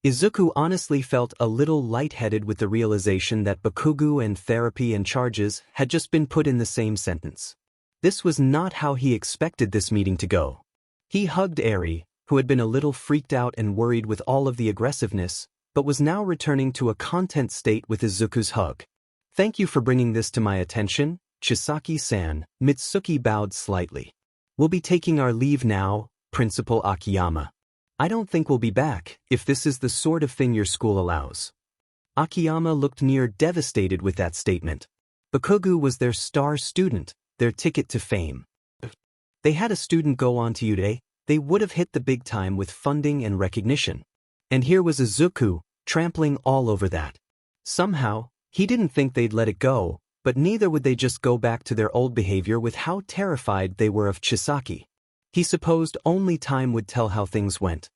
S1: Izuku honestly felt a little lightheaded with the realization that Bakugo and therapy and charges had just been put in the same sentence. This was not how he expected this meeting to go. He hugged Eri, who had been a little freaked out and worried with all of the aggressiveness, but was now returning to a content state with Izuku's hug. Thank you for bringing this to my attention, Chisaki-san. Mitsuki bowed slightly. We'll be taking our leave now, Principal Akiyama. I don't think we'll be back, if this is the sort of thing your school allows. Akiyama looked near devastated with that statement. Bakugu was their star student, their ticket to fame. They had a student go on to Yude, they would have hit the big time with funding and recognition. And here was Izuku, trampling all over that. Somehow, he didn't think they'd let it go, but neither would they just go back to their old behavior with how terrified they were of Chisaki. He supposed only time would tell how things went.